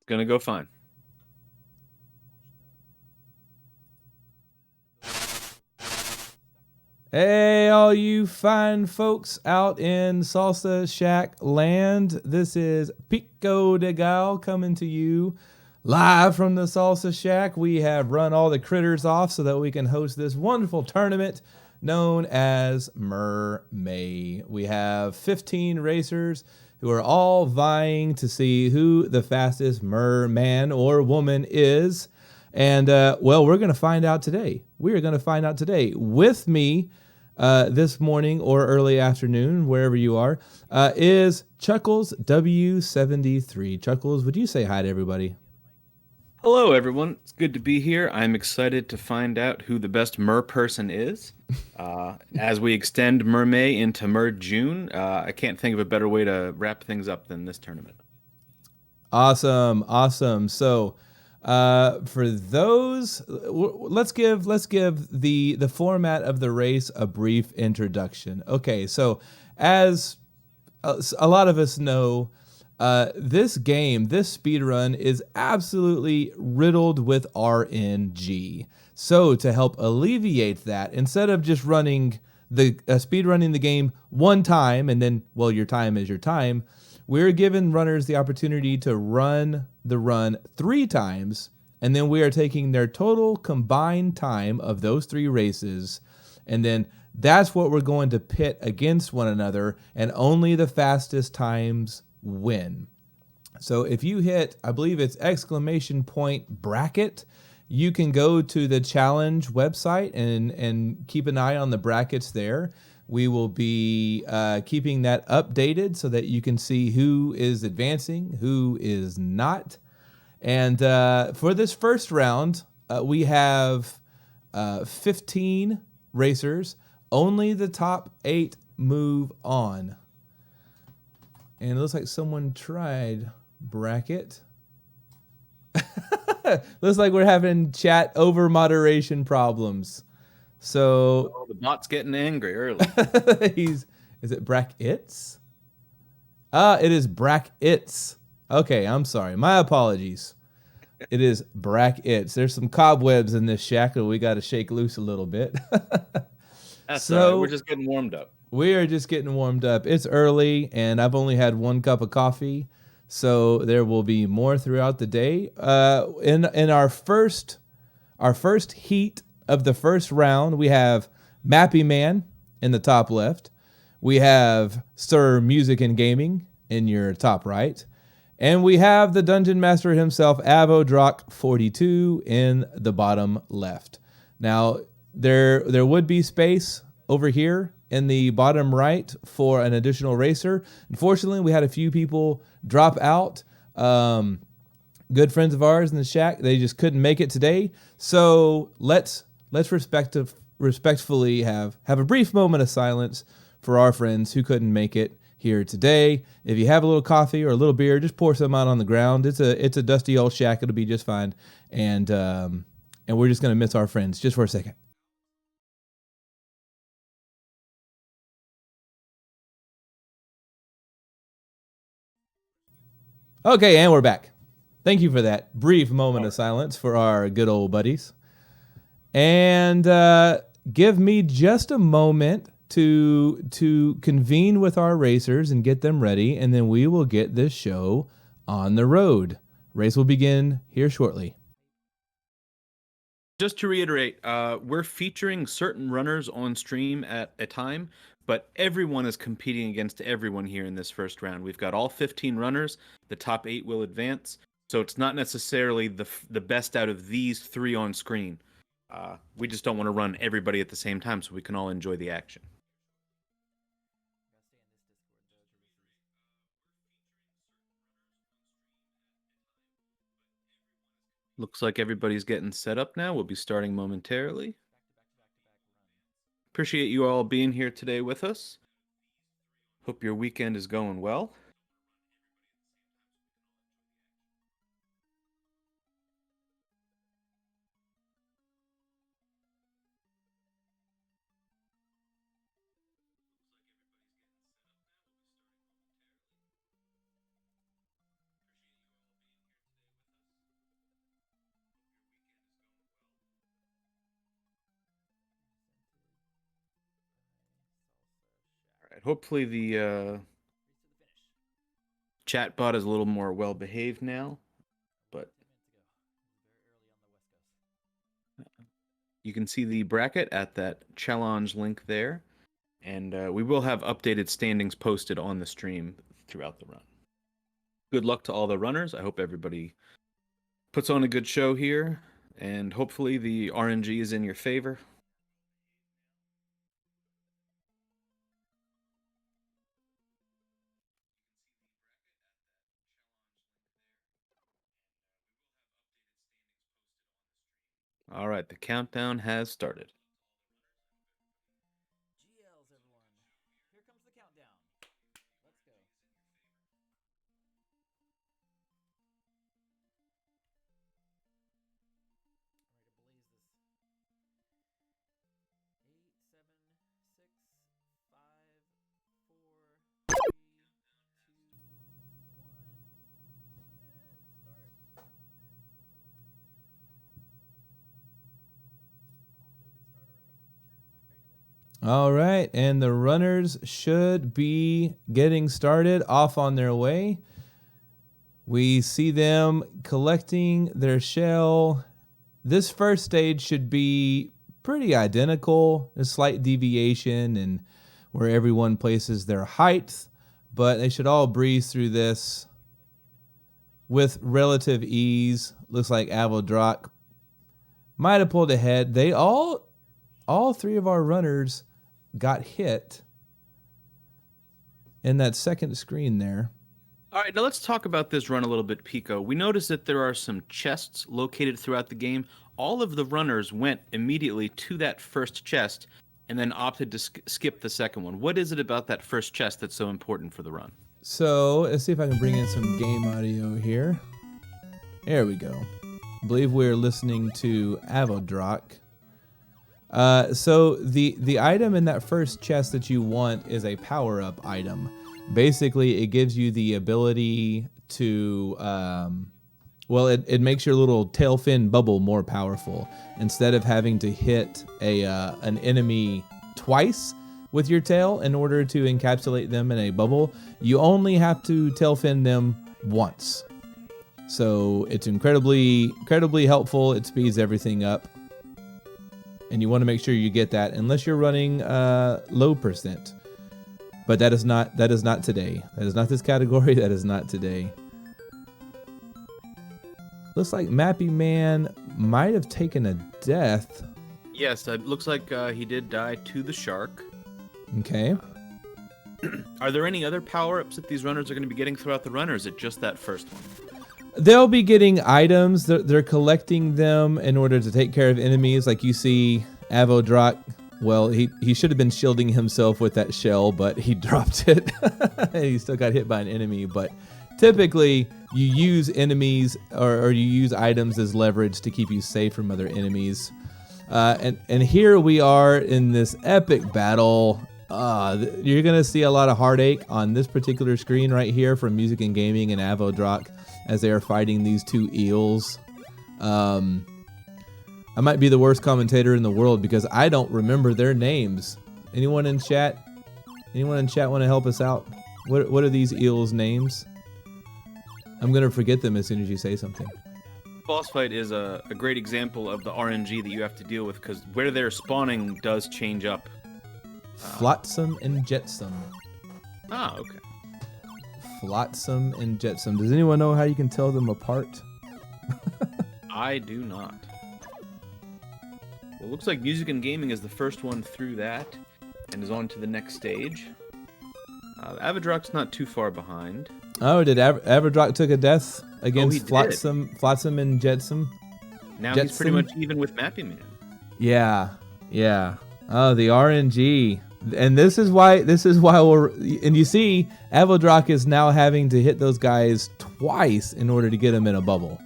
Gonna go fine. Hey, all you fine folks out in Salsa Shack land. This is Pico de Gal coming to you live from the Salsa Shack. We have run all the critters off so that we can host this wonderful tournament known as MerMay. We have 15 racers who are all vying to see who the fastest merman or woman is. And well, we're going to find out today. We are going to find out today. With me this morning or early afternoon, wherever you are, is Chuckles W73. Chuckles, would you say hi to everybody? Hello, everyone. It's good to be here. I'm excited to find out who the best mer person is. As we extend Mermay into Mer June, I can't think of a better way to wrap things up than this tournament. Awesome, awesome. So, for those, let's give the format of the race a brief introduction. Okay, so as a lot of us know, this game, this speed run, is absolutely riddled with RNG. So to help alleviate that, instead of just running the speed running the game one time and then, well, your time is your time, we're giving runners the opportunity to run the run three times, and then we are taking their total combined time of those three races, and then that's what we're going to pit against one another, and only the fastest times win. So if you hit, I believe it's exclamation point bracket, you can go to the challenge website and keep an eye on the brackets there. We will be keeping that updated so that you can see who is advancing, who is not. And for this first round, we have 15 racers. Only the top 8 move on. And it looks like someone tried bracket. Looks like we're having chat over moderation problems. So Oh, the bot's getting angry early. is it brackets? It is brackets. Okay, I'm sorry. My apologies. It is brackets. There's some cobwebs in this shack that we got to shake loose a little bit. That's all right. We're So just getting warmed up. we are just getting warmed up. It's early, and I've only had one cup of coffee, so there will be more throughout the day. In our first heat of the first round, we have Mappy Man in the top left. We have Sir Music and Gaming in your top right. And we have the Dungeon Master himself, Avodrock42, in the bottom left. Now, there would be space over here in the bottom right for an additional racer. Unfortunately, we had a few people drop out. Good friends of ours in the shack, they just couldn't make it today. So let's respectfully have a brief moment of silence for our friends who couldn't make it here today. If you have a little coffee or a little beer, just pour some out on the ground. It's a dusty old shack. It'll be just fine. And we're just gonna miss our friends just for a second. Okay, and we're back. Thank you for that brief moment of silence for our good old buddies. And give me just a moment to convene with our racers and get them ready, and then we will get this show on the road. Race will begin here shortly. Just to reiterate, we're featuring certain runners on stream at a time, but everyone is competing against everyone here in this first round. We've got all 15 runners. The top 8 will advance, so it's not necessarily the best out of these 3 on screen. We just don't want to run everybody at the same time so we can all enjoy the action. Looks like everybody's getting set up now. We'll be starting momentarily. Appreciate you all being here today with us. Hope your weekend is going well. hopefully the chat bot is a little more well behaved now, but you can see the bracket at that challenge link there, and we will have updated standings posted on the stream throughout the run. Good luck to all the runners. I hope everybody puts on a good show here, and hopefully the RNG is in your favor. All right, the countdown has started. GLs, everyone. Here comes the countdown. Let's go. I'm ready to blaze this. 8, 7, 6, 5, 4, 3, 2, 1, and start. All right, and the runners should be getting started, off on their way. We see them collecting their shell. This first stage should be pretty identical, a slight deviation in where everyone places their height, but they should all breeze through this with relative ease. Looks like Avodrak might have pulled ahead. They all three of our runners got hit in that second screen there. All right, now let's talk about this run a little bit, Pico. We noticed that there are some chests located throughout the game. All of the runners went immediately to that first chest and then opted to skip the second one. What is it about that first chest that's so important for the run? So let's see if I can bring in some game audio here. There we go. I believe we're listening to Avodrak. So the item in that first chest that you want is a power-up item. Basically, it gives you the ability to, it makes your little tail fin bubble more powerful. Instead of having to hit an enemy twice with your tail in order to encapsulate them in a bubble, you only have to tail fin them once. So it's incredibly helpful. It speeds everything up. And you want to make sure you get that unless you're running low percent. But that is not today. That is not this category. That is not today. Looks like Mappy Man might have taken a death. Yes, it looks like he did die to the shark. Okay. Are there any other power-ups that these runners are going to be getting throughout the run, or is it just that first one? They'll be getting items. They're collecting them in order to take care of enemies. Like you see Avodrak. Well, he should have been shielding himself with that shell, but he dropped it. He still got hit by an enemy. But typically, you use enemies or you use items as leverage to keep you safe from other enemies. And here we are in this epic battle. You're going to see a lot of heartache on this particular screen right here from Music and Gaming and Avodrak as they are fighting these two eels. I might be the worst commentator in the world because I don't remember their names. Anyone in chat? Anyone in chat want to help us out? What are these eels' names? I'm going to forget them as soon as you say something. Boss fight is a great example of the RNG that you have to deal with because where they're spawning does change up. Flotsam and Jetsam. Ah, okay. Flotsam and Jetsam. Does anyone know how you can tell them apart? I do not. Well, it looks like Music and Gaming is the first one through that and is on to the next stage. Avodrak's not too far behind. Oh, did Avodrak took a death against Flotsam and Jetsam? Now he's pretty much even with Mappy Man. Yeah. Oh, the RNG. And this is why we're, and you see Avodrak is now having to hit those guys twice in order to get them in a bubble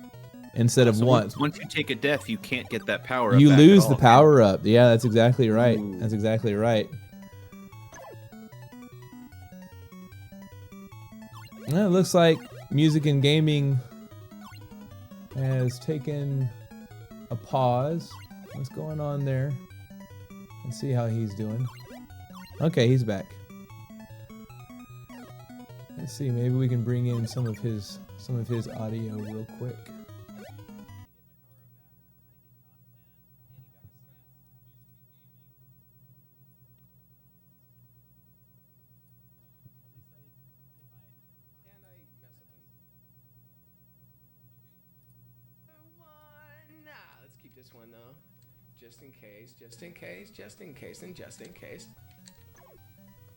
instead of once. Once you take a death, you can't get that power up. You lose the power up. Yeah, that's exactly right. Ooh. That's exactly right. Well, it looks like Music and Gaming has taken a pause. What's going on there? Let's see how he's doing. Okay, he's back. Let's see, maybe we can bring in some of his audio real quick. Let's keep this one though. Just in case, just in case, just in case, and just in case.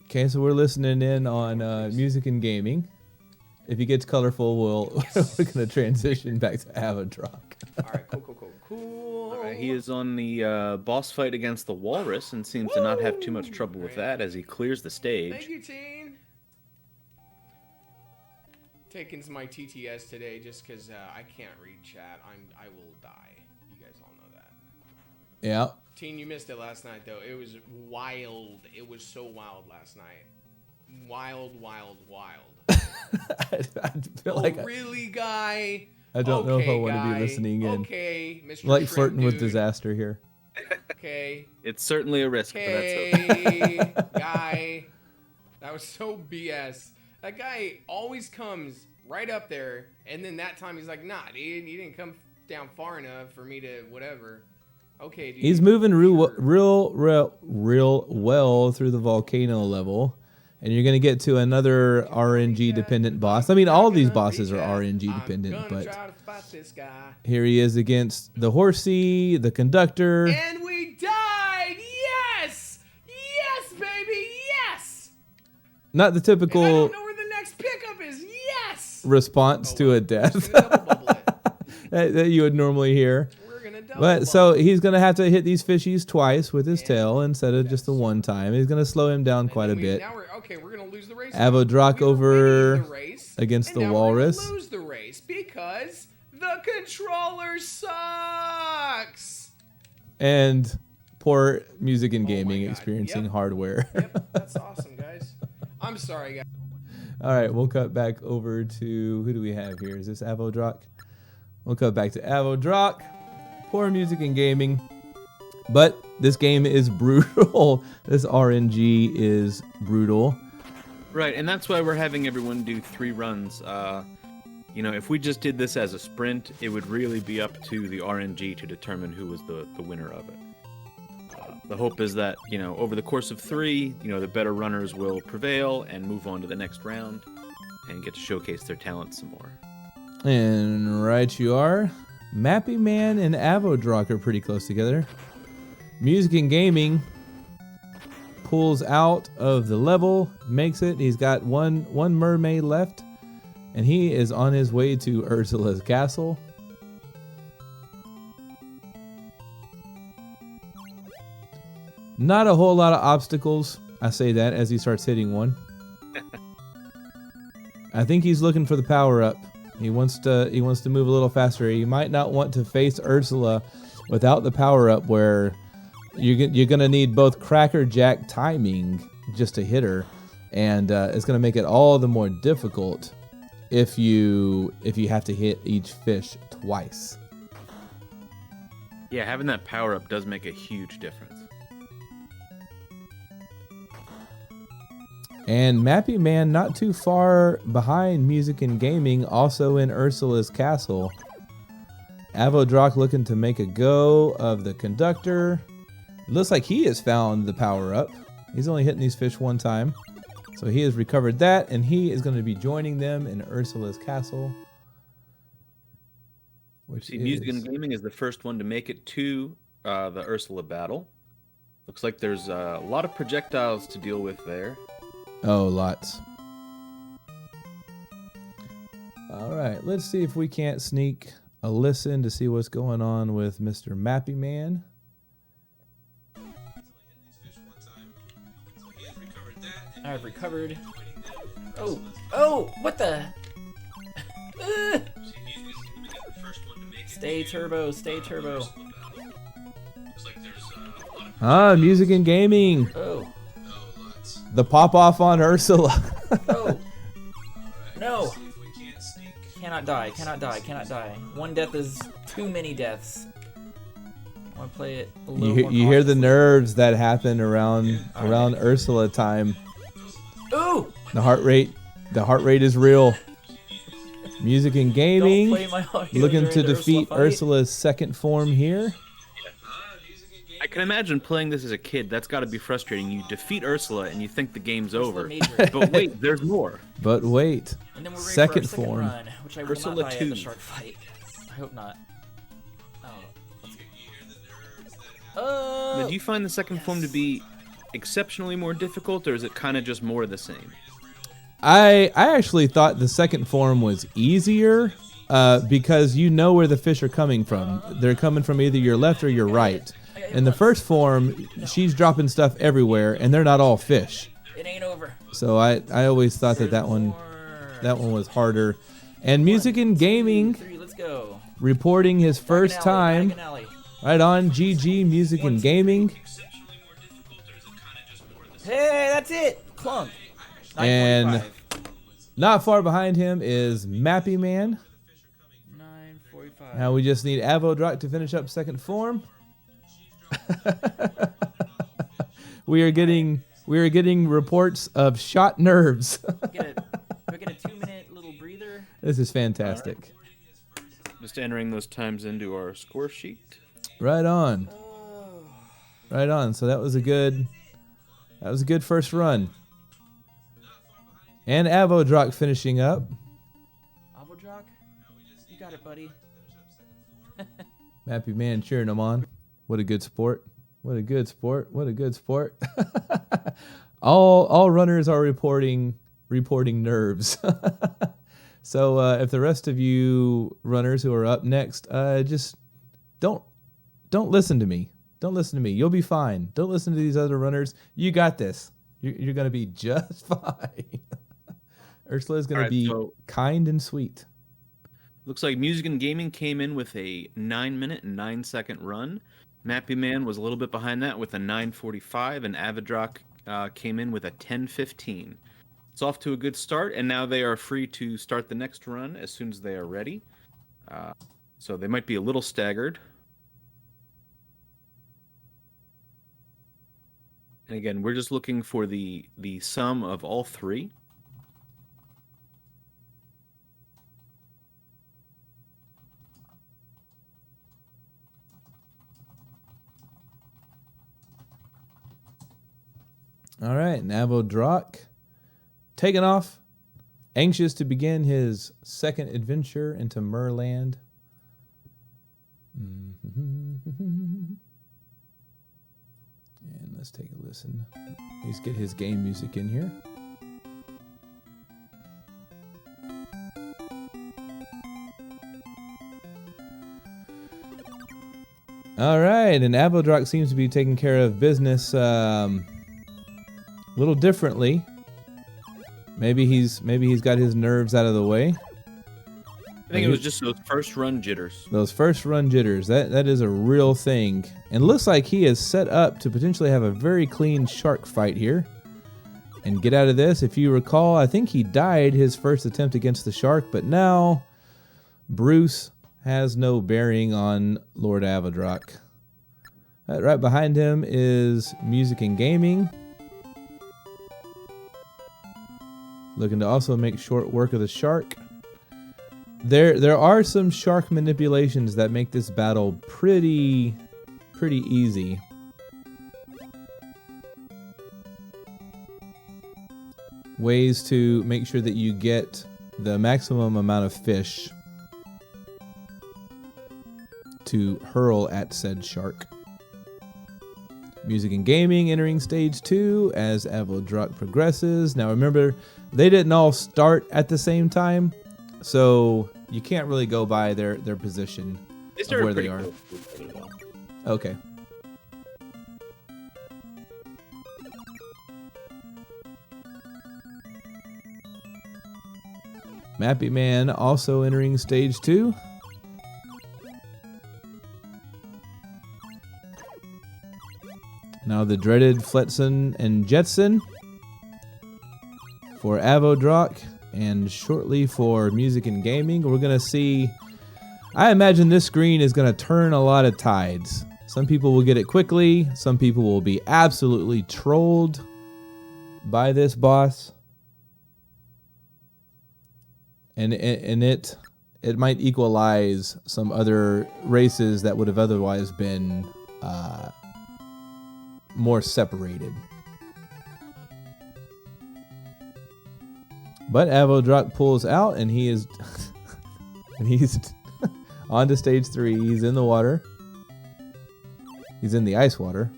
Okay, so we're listening in on music and gaming. If he gets colorful, we're gonna transition back to Avodrock. Alright, cool. Alright, he is on the boss fight against the walrus and seems to not have too much trouble with that as he clears the stage. Thank you, Teen. Taking my TTS today just because I can't read chat. I will die. You guys all know that. Yeah. Teen, you missed it last night though. It was wild. It was so wild last night. Wild. I feel like really, guy? I don't know if I Okay, want to guy. be listening in. Okay, Mr. Like Shrimp flirting with Dude. disaster here. Okay. It's certainly a risk, but Okay, that's okay. guy. That was so BS. That guy always comes right up there, and then that time he's like, nah, dude, you didn't come down far enough for me to whatever. Okay, dude. He's moving real well through the volcano level. And you're going to get to another RNG dependent boss. I mean, all these bosses are RNG dependent, but try to fight this guy. here he is against the horsey, the conductor. And we died! Yes! Yes, baby! Yes! Not the And I typical don't know where the next pickup is. Yes! response to a death We're gonna double bubble it. that you would normally hear. We're gonna double But so bubble. he's going to have to hit these fishies twice with his tail instead of just the one time. He's going to slow him down quite a bit. Now we're gonna lose the race. Avodrock We were over winning the race, against and the now walrus. We're gonna lose the race because the controller sucks. And poor music and gaming God. experiencing Yep. hardware. Yep, that's awesome, guys. I'm sorry, guys. All right, we'll cut back over to, who do we have here? Is this Avodrock? We'll cut back to Avodrock. Poor music and gaming. But this game is brutal. This RNG is brutal. Right, and that's why we're having everyone do 3 runs. You know, if we just did this as a sprint, it would really be up to the RNG to determine who was the winner of it. The hope is that, you know, over the course of 3, you know, the better runners will prevail and move on to the next round and get to showcase their talents some more. And right you are. Mappy Man and Avodrock are pretty close together. Music and gaming pulls out of the level, makes it. He's got one MerMay left, and he is on his way to Ursula's castle. Not a whole lot of obstacles. I say that as he starts hitting one. I think he's looking for the power up. He wants to move a little faster. He might not want to face Ursula without the power up, where you're gonna need both crackerjack timing just to hit her, and it's gonna make it all the more difficult if you have to hit each fish twice. Yeah, having that power up does make a huge difference. And Mappy Man not too far behind music and gaming, also in Ursula's castle. Avodrock looking to make a go of the conductor. Looks like he has found the power up. He's only hitting these fish one time. So he has recovered that, and he is going to be joining them in Ursula's castle. Which See, music and gaming is the first one to make it to the Ursula battle. Looks like there's a lot of projectiles to deal with there. Oh, lots. All right, let's see if we can't sneak a listen to see what's going on with Mr. Mappy Man. I've recovered. Oh, what the? Stay turbo, stay turbo. Ah, music and gaming. Oh, The pop off on Ursula. oh. No. Cannot die, cannot die, cannot die. One death is too many deaths. I want to play it a little more You hear the cautiously. nerves that happen around Ursula time. Ooh! The heart rate The heart rate is real. Music and Don't gaming. play my audio Looking during to the defeat fight. Ursula's second form here. I can imagine playing this as a kid. That's got to be frustrating. You defeat Ursula and you think the game's Ursula over. Major. But wait, there's more. But wait. And then we're ready Second for our form. second run, which I will Ursula not die at 2. the shark fight. I hope not. Oh. Now, do you find the second form to be exceptionally more difficult, or is it kind of just more of the same? I actually thought the second form was easier because you know where the fish are coming from. They're coming from either your left or your right. In the first form, she's dropping stuff everywhere, and they're not all fish. It ain't over. So I always thought that one was harder. And music and gaming 3, let's go. reporting his first time. Diagon Alley. Right on, GG Music and Gaming. Hey, that's it. Clunk. And 9:45. not far behind him is Mappy Man. 9:45. Now we just need Avodrock to finish up second form. we are getting reports of shot nerves. Do we get a 2-minute little breather? This is fantastic. Just entering those times into our score sheet. Right on. Right on. So that was a good first run. And Avodrock finishing up. Avodrock? You got it, buddy. Mappy Man cheering him on. What a good sport. What a good sport. What a good sport. all runners are reporting nerves. So if the rest of you runners who are up next, just don't listen to me. Don't listen to me. You'll be fine. Don't listen to these other runners. You got this. You're going to be just fine. Ursula's going to be kind and sweet. Looks like Music and Gaming came in with a 9-minute and 9-second run. Mappy Man was a little bit behind that with a 9:45, and Avodrock came in with a 10:15. It's off to a good start, and now they are free to start the next run as soon as they are ready. So they might be a little staggered. And again, we're just looking for the sum of all three. All right, Avodrock taking off, anxious to begin his second adventure into Merland. And let's take a listen. Let's get his game music in here. All right, and Avodrock seems to be taking care of business a little differently. Maybe he's got his nerves out of the way. I think it was just those first run jitters. Those first run jitters, that is a real thing. And looks like he is set up to potentially have a very clean shark fight here. And get out of this. If you recall, I think he died his first attempt against the shark, but now Bruce has no bearing on Lord Avodrock. Right behind him is Music and Gaming. Looking to also make short work of the shark. There are some shark manipulations that make this battle pretty easy. Ways to make sure that you get the maximum amount of fish to hurl at said shark. Music and Gaming entering stage 2 as Avodrock progresses. Now remember, they didn't all start at the same time, so you can't really go by their position of where they are. Okay. Mappy Man also entering stage 2. Now the dreaded Fletson and Jetson for Avodrock, and shortly for Music and Gaming. We're going to see, I imagine this screen is going to turn a lot of tides. Some people will get it quickly. Some people will be absolutely trolled by this boss. and it might equalize some other races that would have otherwise been more separated. But Avodrock pulls out, and he is and he's on to stage 3. He's in the water. He's in the ice water.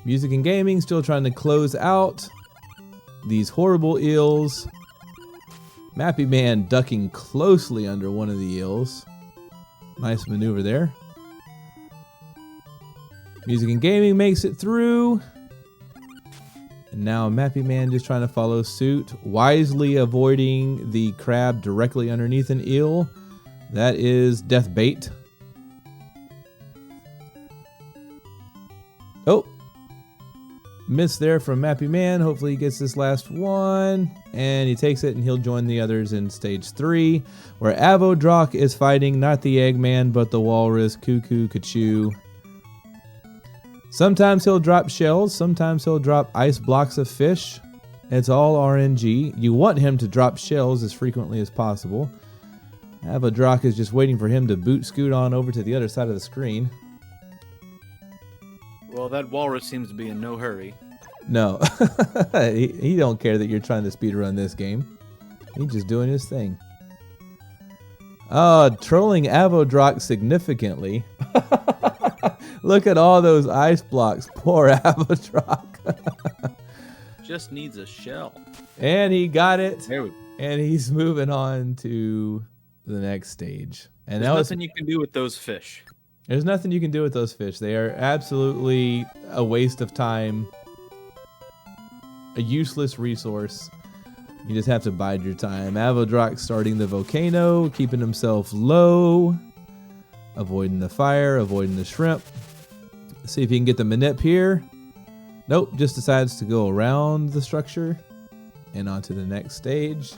Music and Gaming still trying to close out these horrible eels. Mappy Man ducking closely under one of the eels. Nice maneuver there. Music and Gaming makes it through. And now Mappy Man just trying to follow suit, wisely avoiding the crab directly underneath an eel. That is death bait. Oh, miss there from Mappy Man. Hopefully he gets this last one. And he takes it, and he'll join the others in stage 3, where Avodrock is fighting not the Eggman, but the Walrus, Cuckoo, Kachoo. Sometimes he'll drop shells, sometimes he'll drop ice blocks of fish. It's all RNG. You want him to drop shells as frequently as possible. Avodrock is just waiting for him to boot scoot on over to the other side of the screen. Well, that walrus seems to be in no hurry. No, he don't care that you're trying to speedrun this game. He's just doing his thing. Trolling Avodrock significantly. Look at all those ice blocks. Poor Avodrock. Just needs a shell. And he got it. There we go. And he's moving on to the next stage. And There's nothing you can do with those fish. There's nothing you can do with those fish. They are absolutely a waste of time. A useless resource. You just have to bide your time. Avodrock starting the volcano, keeping himself low. Avoiding the fire, avoiding the shrimp. Let's see if he can get the manip here. Nope, just decides to go around the structure and onto the next stage.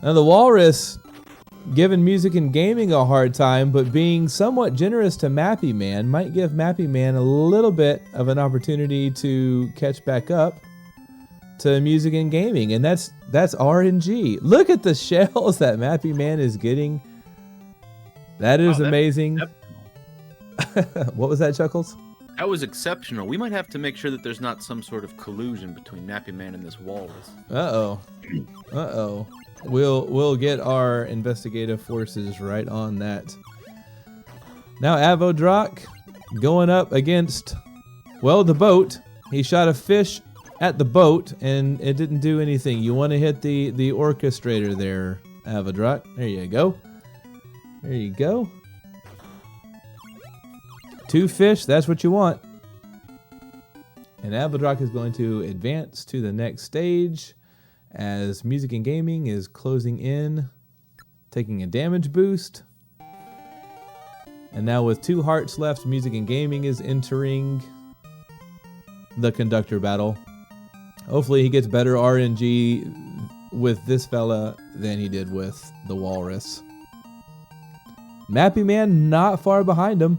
Now the walrus giving Music and Gaming a hard time, but being somewhat generous to Mappy Man might give Mappy Man a little bit of an opportunity to catch back up to Music and Gaming, and that's RNG. Look at the shells that Mappy Man is getting. That is amazing. What was that, Chuckles? That was exceptional. We might have to make sure that there's not some sort of collusion between Mappy Man and this walrus. Uh-oh. We'll get our investigative forces right on that. Now Avodrock going up against, well, the boat. He shot a fish at the boat, and it didn't do anything. You want to hit the orchestrator there, Avodrock. There you go. There you go. 2 fish, that's what you want. And Avodrock is going to advance to the next stage as Music and Gaming is closing in, taking a damage boost. And now with 2 hearts left, Music and Gaming is entering the conductor battle. Hopefully he gets better RNG with this fella than he did with the walrus. Mappy Man not far behind him.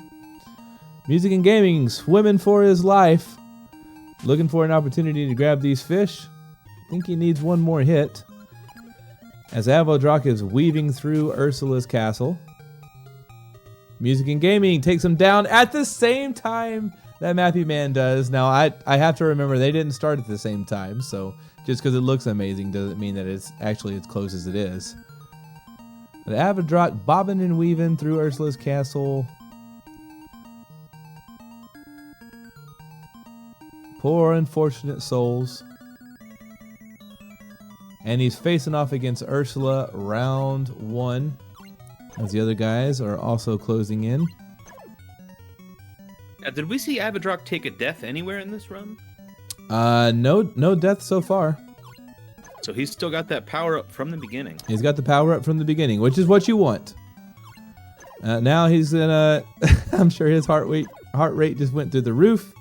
Music and Gaming swimming for his life. Looking for an opportunity to grab these fish. I think he needs one more hit. As Avodrock is weaving through Ursula's castle. Music and Gaming takes him down at the same time that Mappy Man does. Now, I have to remember they didn't start at the same time, so just because it looks amazing doesn't mean that it's actually as close as it is. But Avodrock bobbing and weaving through Ursula's castle. Poor unfortunate souls. And he's facing off against Ursula round 1. As the other guys are also closing in. Did we see Avodrock take a death anywhere in this run? No death so far. So he's still got that power up from the beginning. He's got the power up from the beginning, which is what you want. Now he's gonna. I'm sure his heart rate just went through the roof.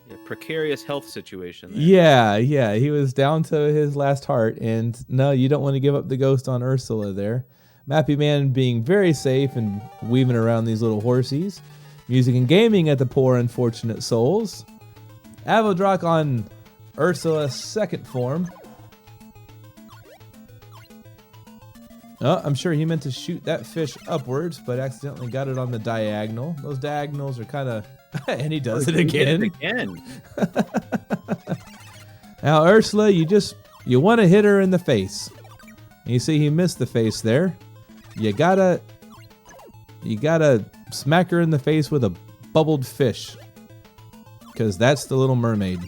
Yeah, precarious health situation there. Yeah, he was down to his last heart, and no, you don't want to give up the ghost on Ursula there. Mappy Man being very safe and weaving around these little horsies. Music and Gaming at the poor unfortunate souls. Avodrock on Ursula's second form. Oh, I'm sure he meant to shoot that fish upwards, but accidentally got it on the diagonal. Those diagonals are kind of... and he does it again. Now, Ursula, you want to hit her in the face. And you see he missed the face there. You gotta smack her in the face with a bubbled fish. Because that's the Little Mermaid.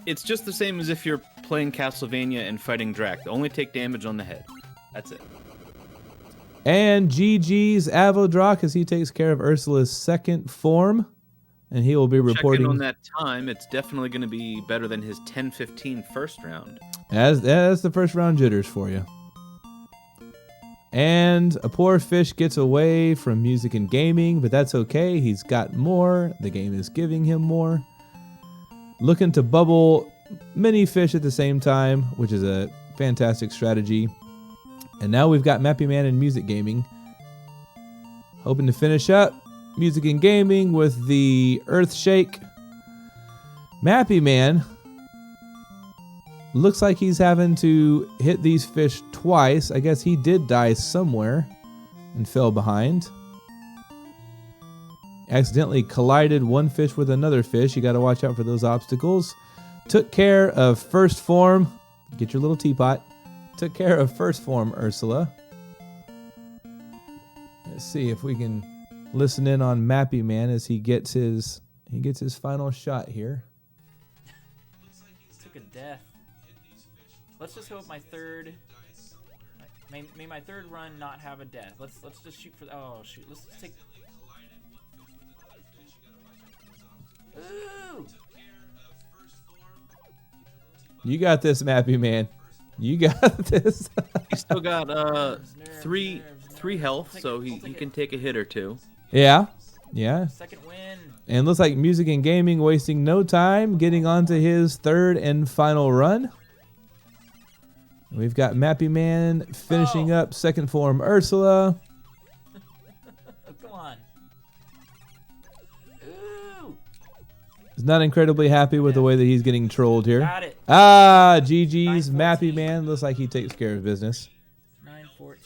It's just the same as if you're playing Castlevania and fighting Drac. Only take damage on the head. That's it. And GG's Avodrock as he takes care of Ursula's second form. And he will be reporting... Checking on that time, it's definitely going to be better than his 10-15 first round. That's the first round jitters for you. And a poor fish gets away from music and gaming, but that's okay. He's got more. The game is giving him more. Looking to bubble many fish at the same time, which is a fantastic strategy. And now we've got Mappy Man and Music Gaming. Hoping to finish up Music and Gaming with the Earth Shake. Mappy Man looks like he's having to hit these fish twice. I guess he did die somewhere and fell behind. Accidentally collided one fish with another fish. You got to watch out for those obstacles. Took care of first form. Get your little teapot. Took care of first form, Ursula. Let's see if we can listen in on Mappy Man as he gets his final shot here. Took a death. Let's just hope my third. May my third run not have a death. Let's just shoot for. Oh shoot! Let's just take. Ooh! You got this, Mappy Man. You got this. He's still got three health, so he can take a hit or two. Yeah. Second win. And looks like Music and Gaming wasting no time, getting onto his third and final run. We've got Mappy Man finishing up second form Ursula. Come on. Ooh. He's not incredibly happy with the way that he's getting trolled here. Got it. Ah, GG's 9-14. Mappy Man. Looks like he takes care of business. 9-14.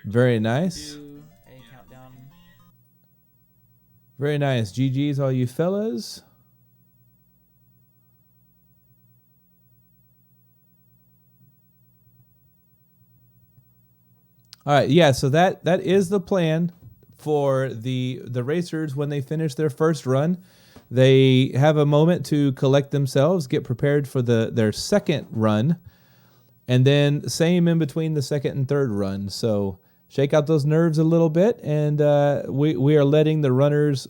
Very nice. Do a countdown. Very nice. GG's all you fellas. All right, yeah, so that is the plan for the racers when they finish their first run. They have a moment to collect themselves, get prepared for their second run, and then same in between the second and third run. So shake out those nerves a little bit, and we are letting the runners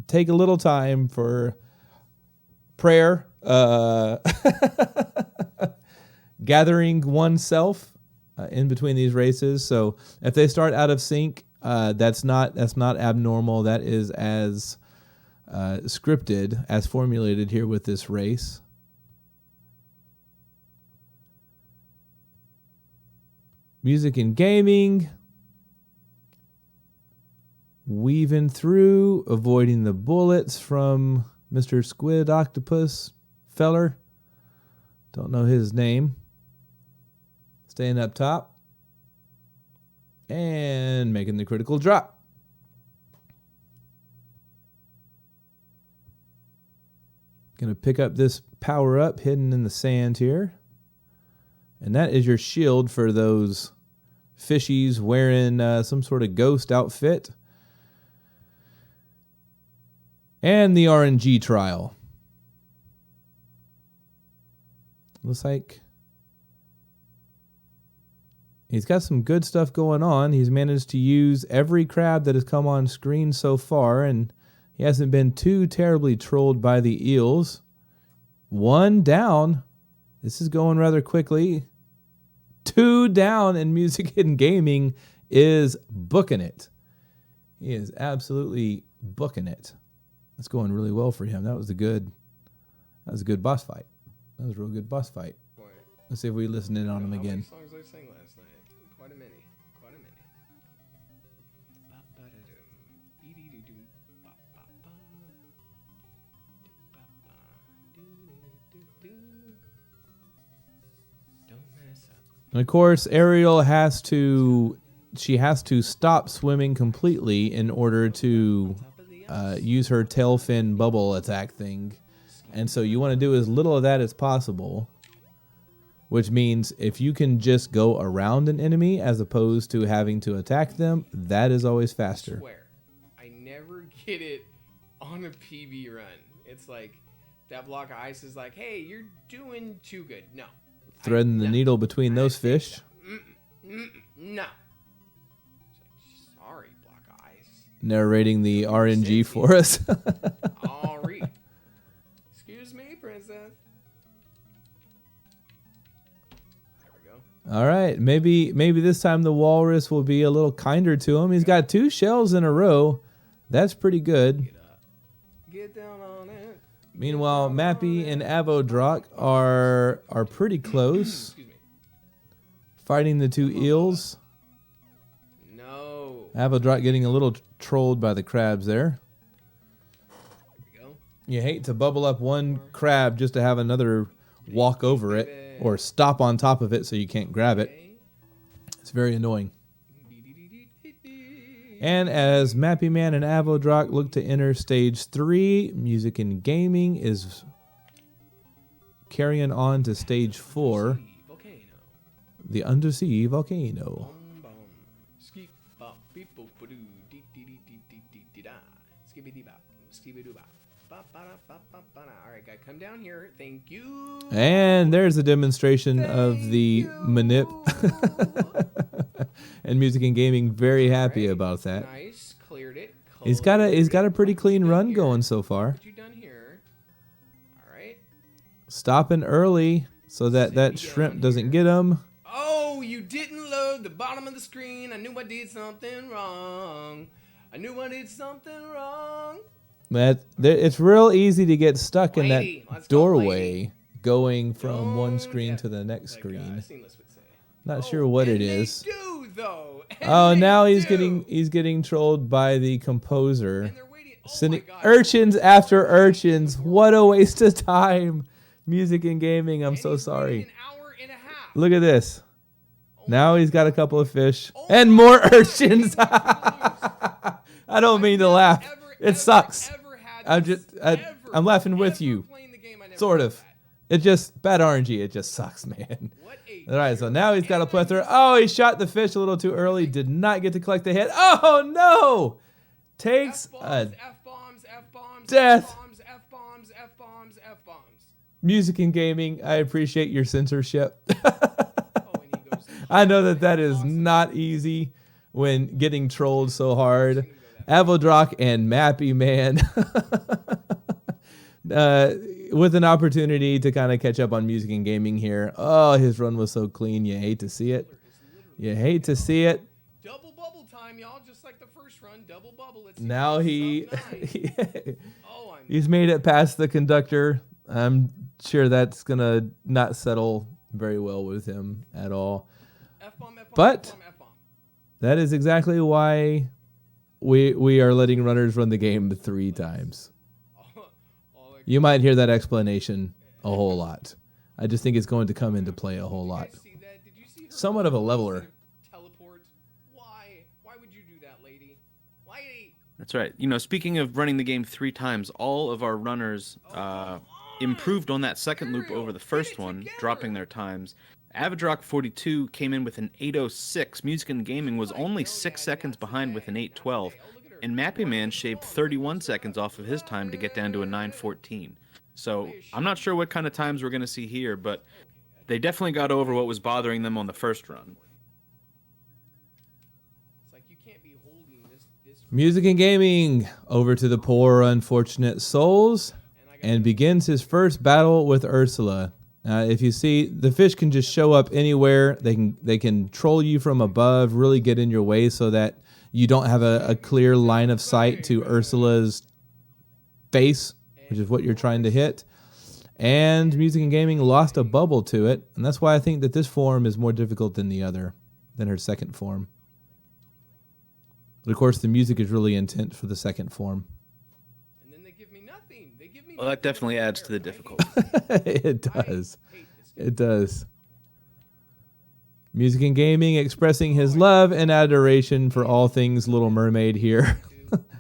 take a little time for prayer, gathering oneself in between these races. So if they start out of sync, that's not abnormal. That is as scripted, as formulated here with this race. Music and Gaming, weaving through, avoiding the bullets from Mr. Squid Octopus feller. Don't know his name. Staying up top and making the critical drop. Gonna pick up this power up hidden in the sand here. And that is your shield for those fishies wearing some sort of ghost outfit. And the RNG trial. Looks like he's got some good stuff going on. He's managed to use every crab that has come on screen so far, and he hasn't been too terribly trolled by the eels. One down. This is going rather quickly. 2 down, and Music and Gaming is booking it. He is absolutely booking it. That's going really well for him. That was a good boss fight. That was a real good boss fight. Let's see if we listen in on him again. How many songs I sang last night? Quite a many. Don't mess up. And of course, Ariel has to stop swimming completely in order to use her tail fin bubble attack thing. And so you want to do as little of that as possible, which means if you can just go around an enemy as opposed to having to attack them, that is always faster. I swear, I never get it on a PB run. It's like that block of ice is like, hey, you're doing too good. No. Threading the needle between those fish. No. Sorry, block of ice. Narrating the RNG for us. I'll read. Excuse me, princess. There we go. All right, maybe this time the walrus will be a little kinder to him. He's got 2 shells in a row. That's pretty good. Get up. Get down on it. Meanwhile, Mappy and Avodrock are pretty close. Excuse me. Fighting the 2 eels. No. Avodrock getting a little trolled by the crabs there. There we go. You hate to bubble up one crab just to have another walk over it or stop on top of it so you can't grab it. It's very annoying. And as Mappy Man and Avodrock look to enter stage 3, music and gaming is carrying on to stage 4, the undersea volcano. Alright, guy, come down here. Thank you. And there's a demonstration of the manip. And music and gaming very happy about that. Nice, cleared it. He's got a pretty clean run going so far. What you done here? Alright. Stopping early so that shrimp doesn't get him. Oh, you didn't load the bottom of the screen. I knew I did something wrong. I knew I did something wrong. It's real easy to get stuck in that Lady, let's go, doorway lady. going from one Oh, screen yeah. to the next Like, screen. Seamless would say. Not sure what and it they is. do, though. And Oh, they now he's do. getting trolled by the composer. And they're waiting. Oh Sending my God. urchins after urchins. What a waste of time. Music and gaming, I'm And so he's sorry. waiting an hour and a half. Look at this. Now he's got a couple of fish. Oh And my more God, urchins. he needs to I don't mean to laugh. It sucks. Ever had I'm this, just ever, I'm laughing with ever you. playing the game, I never Sort had of. that. It just bad RNG. It just sucks, man. What a All right, so jerk. now he's got a And plethora. then Oh, he shot the fish a little too early. Did not get to collect the hit. Oh no! Takes a F-bombs, F-bombs, death. F-bombs, F-bombs, F-bombs, F-bombs. music and gaming. I appreciate your censorship. Oh, and he goes, I know that is not easy when getting trolled so hard. Avodrock and Mappy Man with an opportunity to kind of catch up on music and gaming here. Oh, his run was so clean. You hate to see it. You hate to see it. double bubble time, y'all, just like the first run. Double bubble. Let's see Now if he it's sub 9. Oh, I'm he's made it past the conductor. I'm sure that's gonna not settle very well with him at all. F-bomb, F-bomb, But- F-bomb, F-bomb. That is exactly why we are letting runners run the game 3 times. All like, You might hear that explanation a whole lot. I just think it's going to come into play a whole you lot. guys see that? Did you see her Somewhat of a leveler. teleport? Why? Why would you do that, lady? Lady! That's right. You know, speaking of running the game 3 times, all of our runners improved on that second loop over the first one, dropping their times. Avodrock 42 came in with an 8:06. Music and Gaming was only 6 seconds behind with an 8:12. And Mappy Man shaved 31 seconds off of his time to get down to a 9:14. So I'm not sure what kind of times we're going to see here, but they definitely got over what was bothering them on the first run. It's like you can't be holding this Music and gaming over to the poor unfortunate souls and begins his first battle with Ursula. If you see, the fish can just show up anywhere. They can troll you from above, really get in your way so that you don't have a clear line of sight to Ursula's face, which is what you're trying to hit. And music and gaming lost a bubble to it, and that's why I think that this form is more difficult than than her second form. But of course, the music is really intense for the second form. and then they give me nothing. They give me Well, that nothing definitely over adds to the there. difficulty. It does. I hate this game. It does. Music and Gaming expressing his love and adoration for all things Little Mermaid here.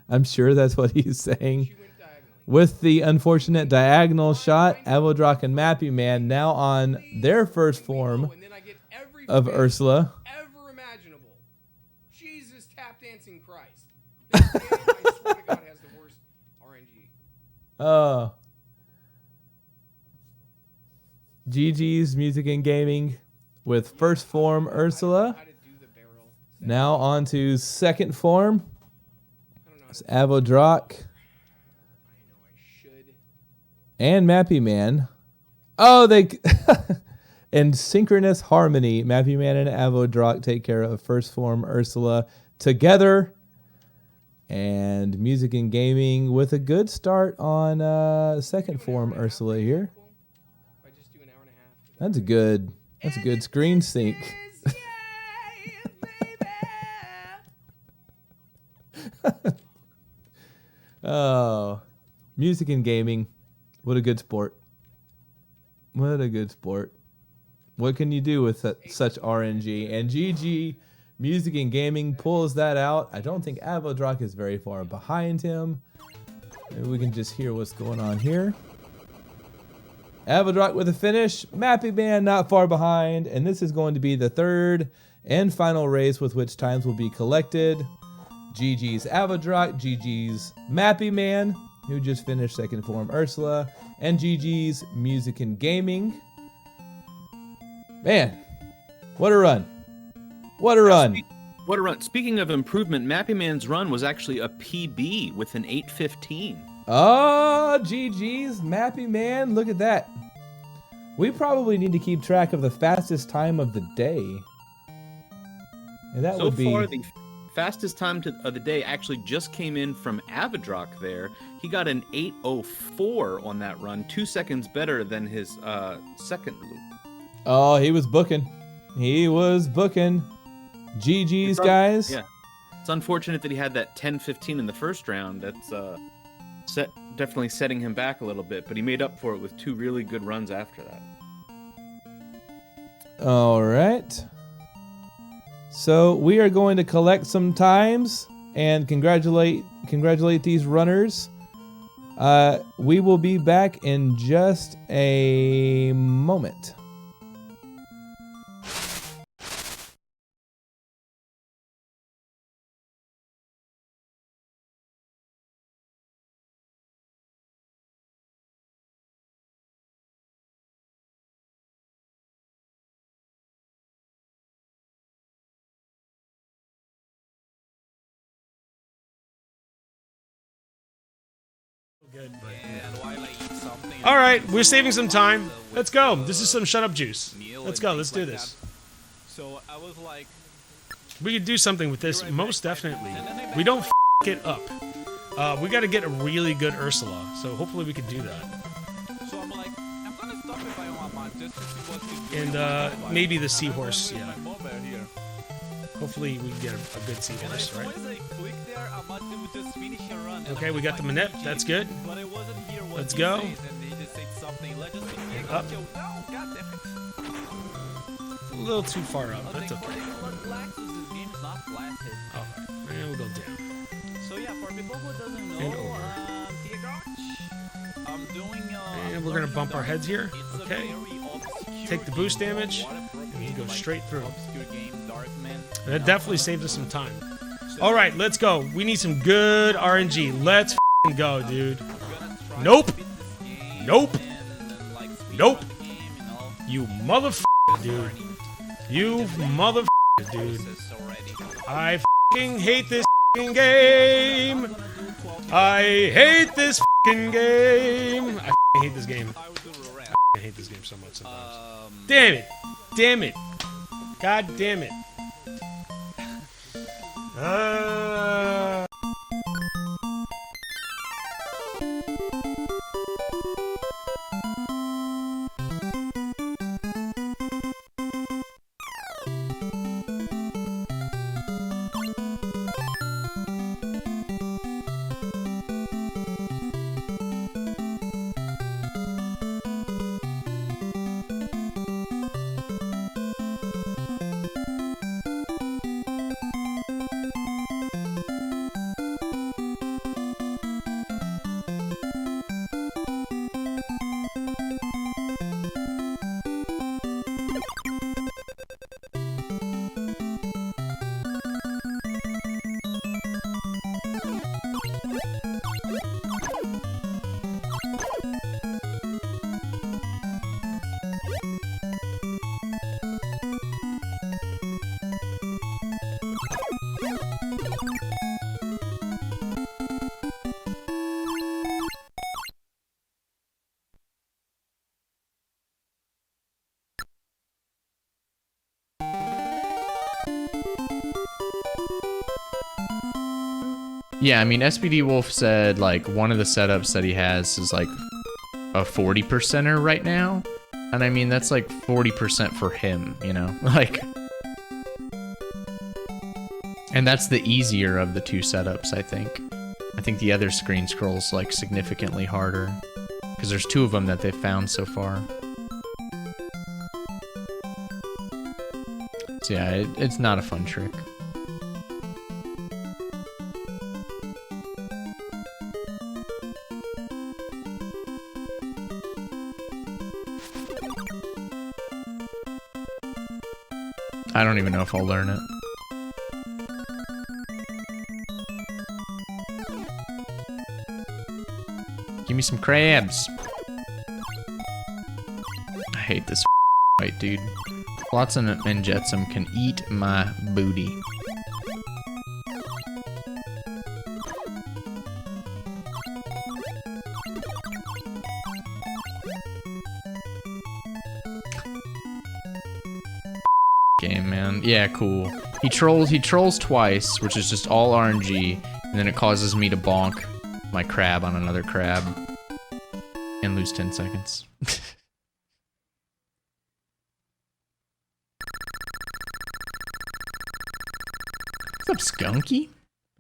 I'm sure that's what he's saying. She went diagonally. With the unfortunate diagonal shot, Avodrock and Mappy Man now on their first form And then I get every of fish Ursula. ever imaginable. Jesus, tap dancing Christ. This game, I swear to God, has the worst RNG. GG's Music and Gaming with first form Ursula. How to do the barrel. Now on to second form. I don't know. It's Avodrock I know I should. and Mappy Man. Oh, they in synchronous harmony. Mappy Man and Avodrock take care of first form Ursula together. And Music and Gaming with a good start on second form Ursula here. If I just do an hour and a half. That's a good screen sync. Oh, Music and Gaming. What a good sport. What a good sport. What can you do with such RNG? And GG Music and Gaming pulls that out. I don't think Avodrock is very far behind him. Maybe we can just hear what's going on here. Avodrock with a finish. Mappy Man not far behind. And this is going to be the third and final race with which times will be collected. GG's Avodrock, GG's Mappy Man, who just finished second form Ursula, and GG's Music and Gaming. Man, what a run. What a run. What a run. Speaking of improvement, Mappy Man's run was actually a PB with an 8:15. Oh, GG's Mappy Man. Look at that. We probably need to keep track of the fastest time of the day. And that So would be... far, the fastest time of the day actually just came in from Avodrock there. He got an 8:04 on that run, 2 seconds better than his second loop. Oh, he was booking. He was booking. GG's, guys. Yeah. It's unfortunate that he had that 10:15 in the first round. That's definitely setting him back a little bit, but he made up for it with 2 really good runs after that. All right. So we are going to collect some times and congratulate these runners. We will be back in just a moment. All right, we're saving some time. Let's go. This is some shut up juice. Let's go. Let's do this. So I was like, We could do something with this, most definitely. We don't f it up. We got to get a really good Ursula, so hopefully we could do that. so I'm like, I'm gonna stop if I want just to see what he's doing. And maybe the seahorse, I'm yeah. with my mobile here. Hopefully we can get a good seahorse, As right? soon as I click there, I'm about to just finish a run. and Okay, I'm we got the like, manette. GG, That's good. But I wasn't here what Let's he go. says, and he just said something. Let's just Up. No, god damn it. A little too far up. I That's think okay. what Laxus, this game is not flathead. Oh, and we'll go down. So yeah, for people who doesn't know, And over. I'm doing And we're gonna bump our heads here. It's a Okay. very obscure Take the boost game, damage, waterproof and you game, go like straight through. obscure game, Darkman. That definitely saved us some time. All right, let's go. We need some good RNG. Let's f***ing go, dude. Nope. Nope. Nope. You motherfucker, dude. You motherfucker, dude. I f***ing hate this f***ing game. I hate this f***ing game. I f***ing hate this game. I hate this game so much sometimes. Damn it. Damn it. God damn it. Yeah, I mean, SPD Wolf said, like, one of the setups that he has is, like, a 40%er right now. And I mean, that's, like, 40% for him, you know? Like... And that's the easier of the two setups, I think. I think the other screen scroll's, like, significantly harder. Because there's two of them that they've found so far. So yeah, it's not a fun trick. I don't even know if I'll learn it. Give me some crabs. I hate this fight, dude. Flotsam and Jetsam can eat my booty. Game, man. Yeah, cool. He trolls twice, which is just all RNG, and then it causes me to bonk my crab on another crab and lose 10 seconds. What's up, Skunky?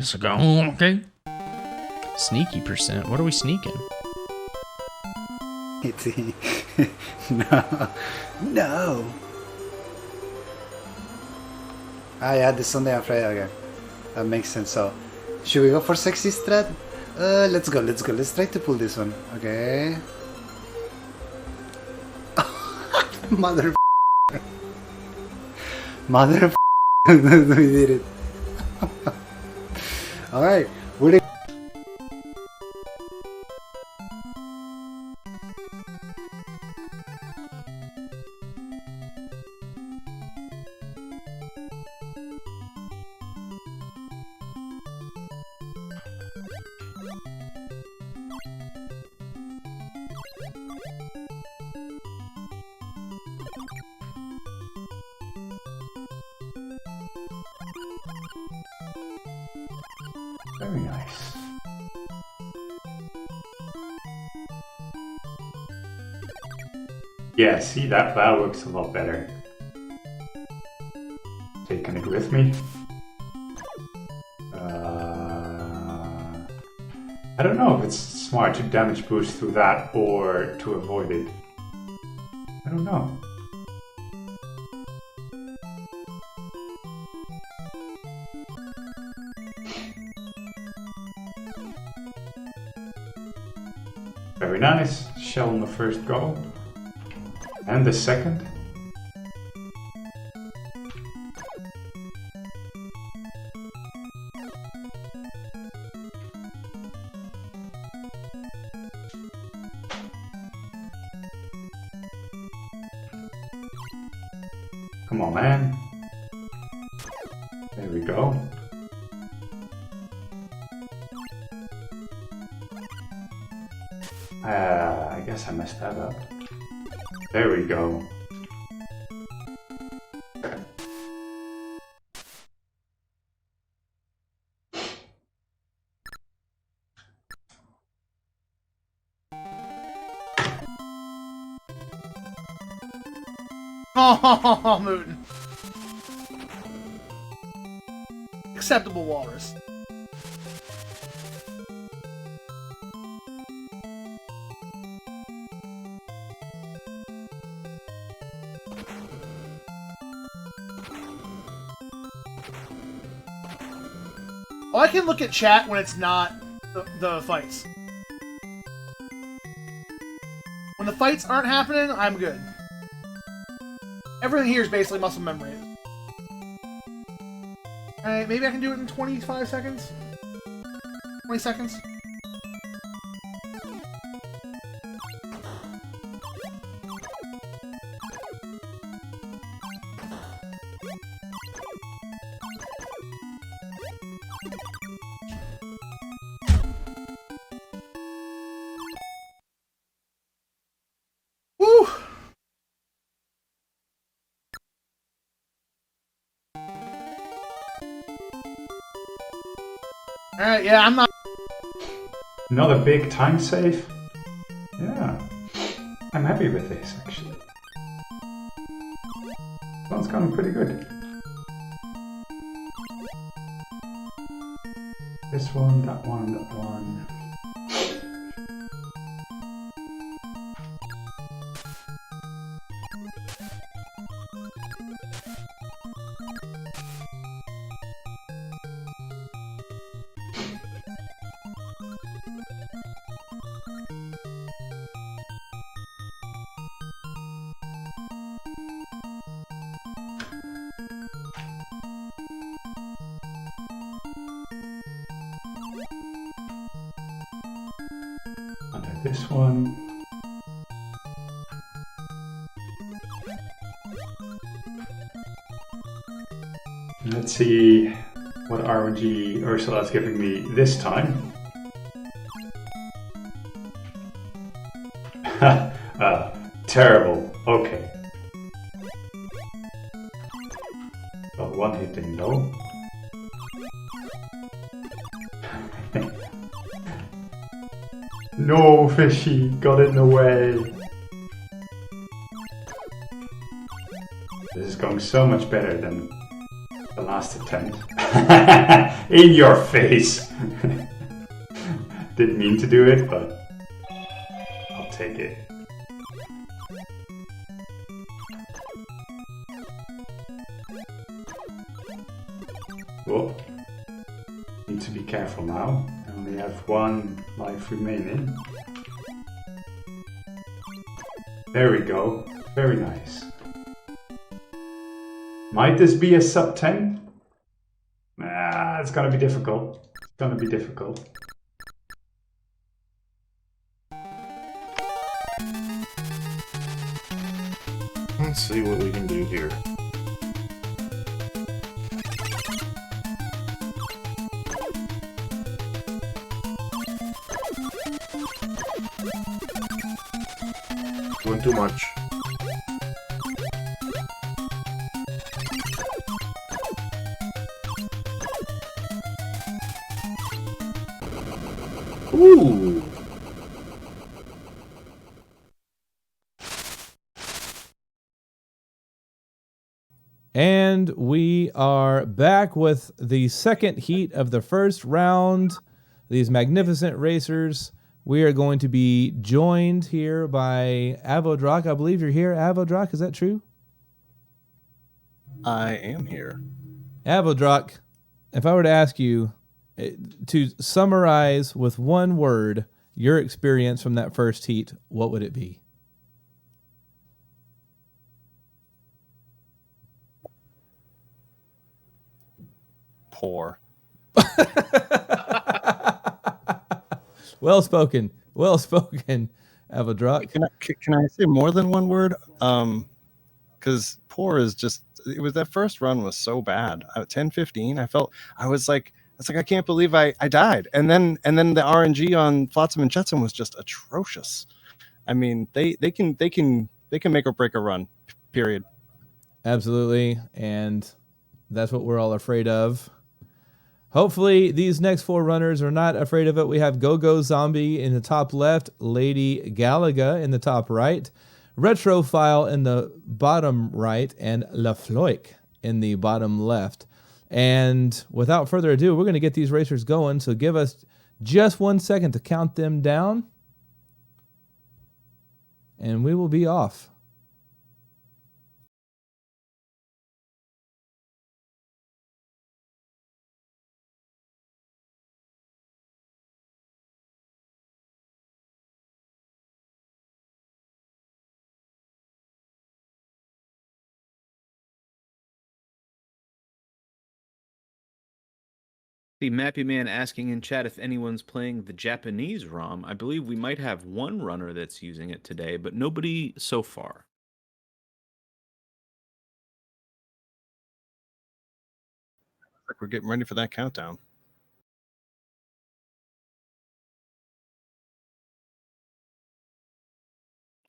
Skunky? Sneaky %. What are we sneaking? No. No. Ah, yeah, this Sunday and Friday. Okay. That makes sense. So, should we go for sexy strat? Let's go. Let's try to pull this one. Okay. Mother. Mother. We did it. Alright. We're very nice. Yeah, see, that looks a lot better. Taking it with me. I don't know if it's smart to damage boost through that or to avoid it. I don't know. Very nice. Shell on the first go. And the second. Come on, man. There we go. I guess I messed that up. There we go. Oh, Mooten. Acceptable walrus. Oh, I can look at chat when it's not the fights. When the fights aren't happening, I'm good. Everything here is basically muscle memory. Alright, maybe I can do it in 25 seconds? 20 seconds? Woo! Yeah, I'm not. Another big time save. Yeah, I'm happy with this actually. One's going pretty good. This one, that one, that one. Under this one. Let's see what RNG Ursula's giving me this time. Terrible. Okay. Got one hitting though. No, fishy, got it in the way. This is going so much better than the last attempt. In your face! Didn't mean to do it, but I'll take it. Whoa. Need to be careful now. I only have one life remaining. There we go. Very nice. Might this be a sub 10? Ah, it's gonna be difficult. It's gonna be difficult. Let's see what we can do here. Doing too much. Ooh. And we are back with the second heat of the first round. These magnificent racers. We are going to be joined here by Avodrak. I believe you're here, Avodrak. Is that true? I am here. Avodrak, if I were to ask you to summarize with one word your experience from that first heat, what would it be? Poor. Well spoken. Well spoken, Avodrak. Can I say more than one word? Because poor is just, it was, that first run was so bad. 10-15, I was like, I can't believe I died. And then the RNG on Flotsam and Jetsam was just atrocious. I mean, they can make or break a run, period. Absolutely. And that's what we're all afraid of. Hopefully, these next four runners are not afraid of it. We have Go-Go Zombie in the top left, Lady Galaga in the top right, Retrophile in the bottom right, and Lafloik in the bottom left. And without further ado, we're going to get these racers going. So give us just 1 second to count them down, and we will be off. The Mappy Man asking in chat if anyone's playing the Japanese ROM. I believe we might have one runner that's using it today, but nobody so far. Looks like we're getting ready for that countdown.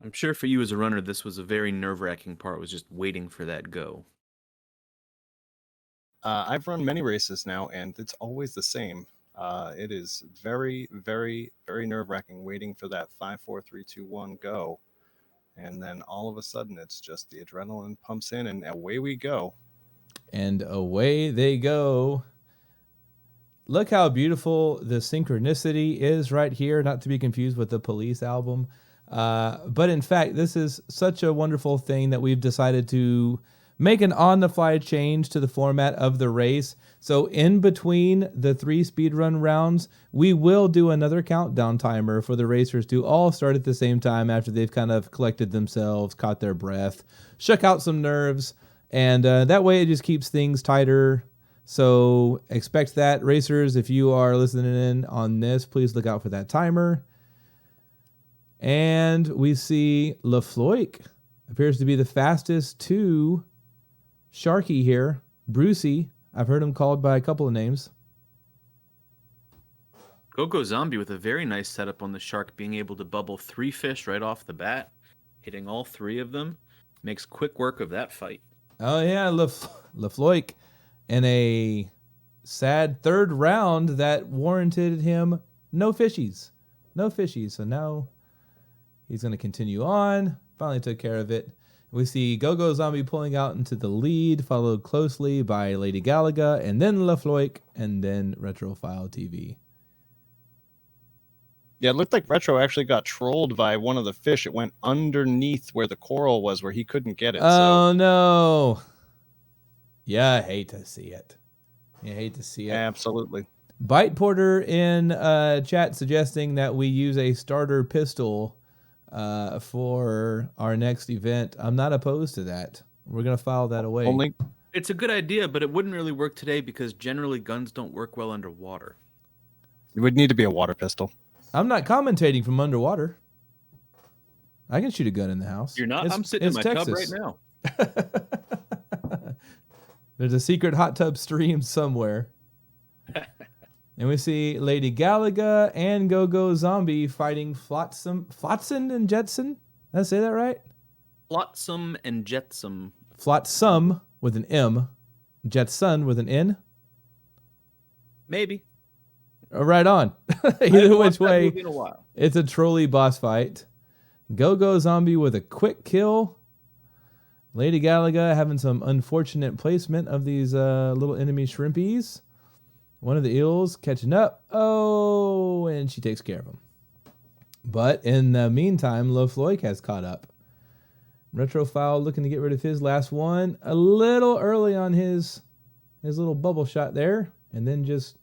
I'm sure for you as a runner, this was a very nerve-wracking part, was just waiting for that go. I've run many races now, and it's always the same. It is very, very, very nerve-wracking waiting for that 5, 4, 3, 2, 1 go. And then all of a sudden, it's just the adrenaline pumps in, and away we go. And away they go. Look how beautiful the synchronicity is right here, not to be confused with the Police album. But in fact, this is such a wonderful thing that we've decided to make an on-the-fly change to the format of the race. So in between the 3 speedrun rounds, we will do another countdown timer for the racers to all start at the same time after they've kind of collected themselves, caught their breath, shook out some nerves, and that way it just keeps things tighter. So expect that, racers. If you are listening in on this, please look out for that timer. And we see LaFloik appears to be the fastest to Sharky here. Brucey, I've heard him called by a couple of names. Go Zombie with a very nice setup on the shark, being able to bubble 3 fish right off the bat, hitting all 3 of them. Makes quick work of that fight. Oh, yeah, LaFloik in a sad 3rd round that warranted him no fishies. No fishies. So now he's going to continue on. Finally took care of it. We see Go Zombie pulling out into the lead, followed closely by Lady Galaga, and then LaFloik, and then Retrophile TV. Yeah, it looked like Retro actually got trolled by one of the fish. It went underneath where the coral was, where he couldn't get it. Oh, no. Yeah, I hate to see it. Absolutely. Bite Porter in chat suggesting that we use a starter pistol for our next event. I'm not opposed to that. We're going to file that away. It's a good idea, but it wouldn't really work today because generally guns don't work well underwater. It would need to be a water pistol. I'm not commentating from underwater. I can shoot a gun in the house. You're not? I'm sitting in my tub right now. There's a secret hot tub stream somewhere. And we see Lady Galaga and Go Zombie fighting Flotsam and Jetson. Did I say that right? Flotsam and Jetsam. Flotsam with an M. Jetson with an N. Maybe. Right on. Either which way, it's a trolley boss fight. Go Zombie with a quick kill. Lady Galaga having some unfortunate placement of these little enemy shrimpies. One of the eels catching up. Oh, and she takes care of him. But in the meantime, LaFloik has caught up. Retrophile looking to get rid of his last one. A little early on his little bubble shot there. And then just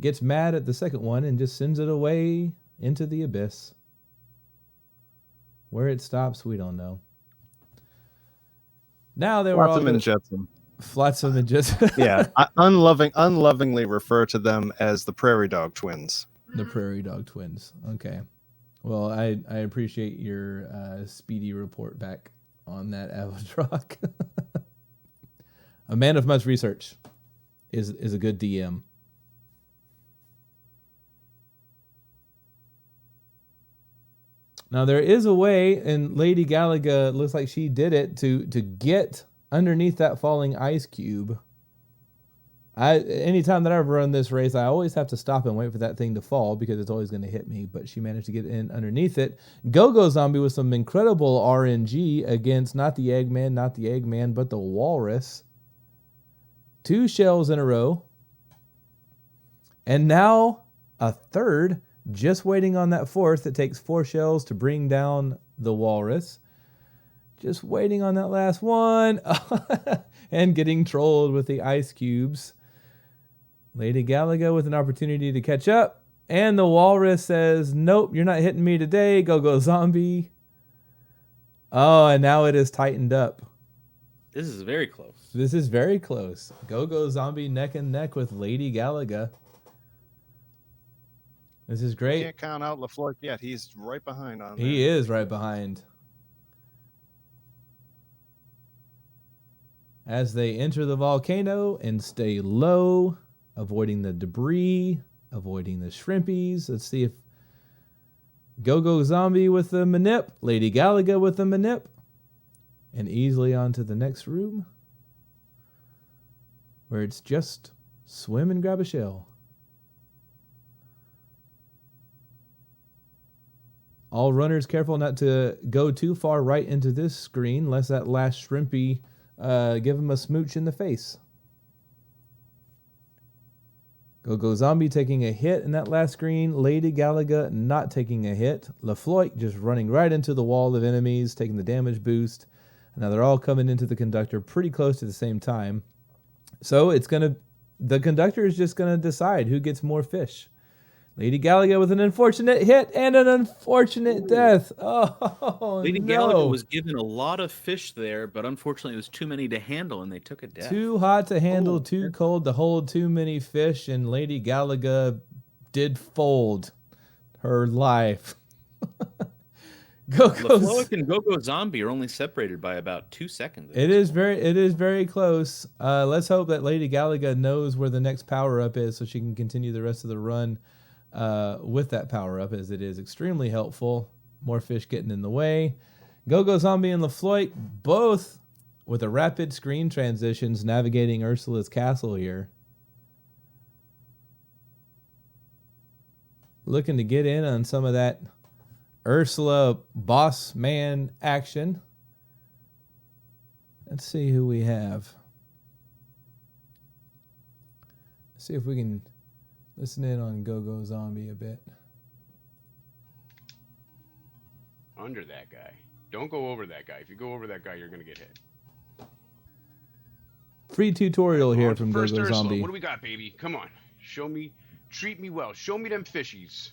gets mad at the second one and just sends it away into the abyss. Where it stops, we don't know. Now they were all... Flotsam and Jetsam. Flotsam and Jetsam. Yeah, I unlovingly refer to them as the Prairie Dog Twins. The Prairie Dog Twins. Okay. Well, I appreciate your speedy report back on that, Avadrock. A man of much research is a good DM. Now, there is a way, and Lady Galaga looks like she did it, to get underneath that falling ice cube. Anytime that I've run this race, I always have to stop and wait for that thing to fall because it's always going to hit me, but she managed to get in underneath it. Go Zombie with some incredible RNG against not the Eggman, but the Walrus. 2 shells in a row. And now a third, just waiting on that 4th. It takes 4 shells to bring down the Walrus. Just waiting on that last one. And getting trolled with the ice cubes. Lady Galaga with an opportunity to catch up. And the Walrus says, nope, you're not hitting me today. Go Zombie. Oh, and now it is tightened up. This is very close. This is very close. Go Zombie neck and neck with Lady Galaga. This is great. Can't count out LaFloik yet. He's right behind on there. He is right behind. As they enter the volcano and stay low, avoiding the debris, avoiding the shrimpies. Let's see if Go Zombie with the manip, Lady Galaga with the manip, and easily onto the next room, where it's just swim and grab a shell. All runners careful not to go too far right into this screen, lest that last shrimpy give him a smooch in the face. Go Zombie taking a hit in that last screen. Lady Galaga not taking a hit. LaFloik just running right into the wall of enemies, taking the damage boost. Now they're all coming into the conductor pretty close to the same time. So the conductor is just gonna decide who gets more fish. Lady Galaga with an unfortunate hit and an unfortunate death. Oh, Lady no. Galaga was given a lot of fish there, but unfortunately it was too many to handle, and they took a death. Too hot to handle, too cold to hold too many fish, and Lady Galaga did fold her life. LaFloik and Go Zombie are only separated by about 2 seconds. It is very close. Let's hope that Lady Galaga knows where the next power-up is so she can continue the rest of the run with that power-up, as it is extremely helpful. More fish getting in the way. Go Zombie and LaFloik both with a rapid screen transitions navigating Ursula's castle here. Looking to get in on some of that Ursula boss man action. Let's see who we have. Let's see if we can listen in on Go Zombie a bit. Under that guy. Don't go over that guy. If you go over that guy, you're going to get hit. Free tutorial here from Go First Ursula. Zombie. What do we got, baby? Come on. Show me. Treat me well. Show me them fishies.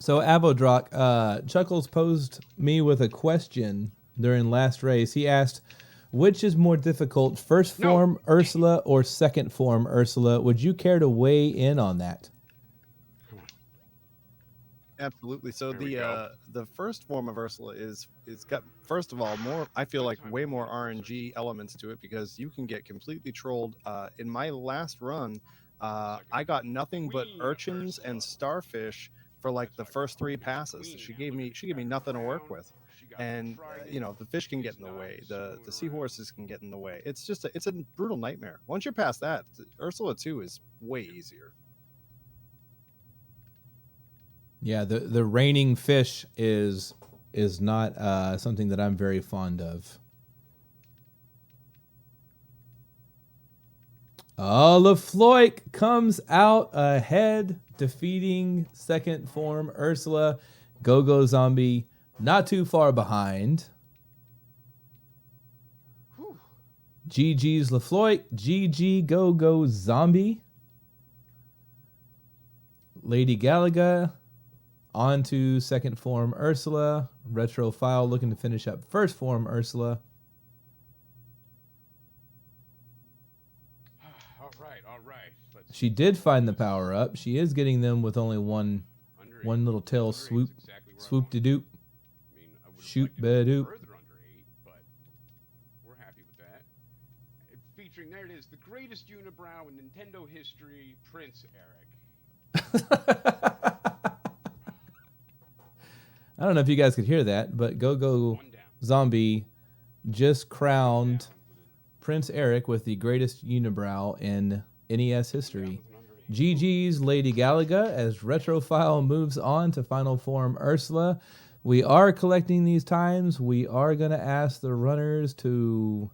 So Avodrock, Chuckles posed me with a question during last race. He asked, which is more difficult, first form Ursula or second form Ursula? Would you care to weigh in on that? Absolutely. So the first form of Ursula is got, first of all, more, I feel like way more RNG elements to it, because you can get completely trolled. In my last run, I got nothing but urchins and starfish for like the first 3 passes. She gave me nothing to work with, and you know, the fish can get in the way, the seahorses can get in the way. It's a brutal nightmare. Once you're past that, Ursula 2 is way easier. Yeah, the raining fish is not something that I'm very fond of. Oh, LaFloik comes out ahead, defeating second form Ursula. Go Zombie not too far behind. GG's LaFloik. GG Go Zombie. Lady Galaga on to second form Ursula. Retrophile looking to finish up first form Ursula. All right. She did find the power up. She is getting them with only one little tail swoop. Swoop de doop. Shoot ba doop. But we're happy with that. Featuring, there it is, the greatest unibrow in Nintendo history, Prince Eric. I don't know if you guys could hear that, but Go Zombie just crowned Prince Eric with the greatest unibrow in NES history. GG's Lady Galaga as Retrophile moves on to final form Ursula. We are collecting these times. We are going to ask the runners to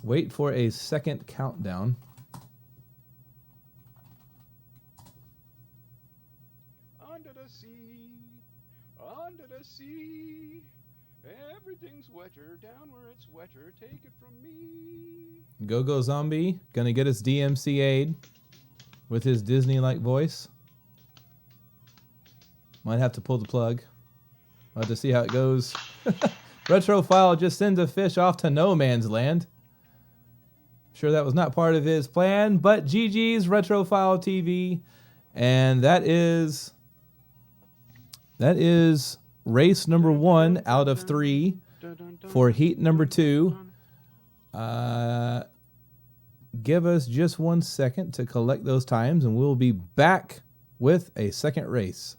wait for a second countdown. Under the sea, everything's wetter, down where it's wetter, take it from me. Go Zombie, gonna get us DMCA'd with his Disney-like voice. Might have to pull the plug. We'll have to see how it goes. Retrophile just sends a fish off to no man's land. Sure that was not part of his plan, but GG's Retrophile TV. And that is race number 1 out of 3 for heat number 2. Give us just 1 second to collect those times, and we'll be back with a second race.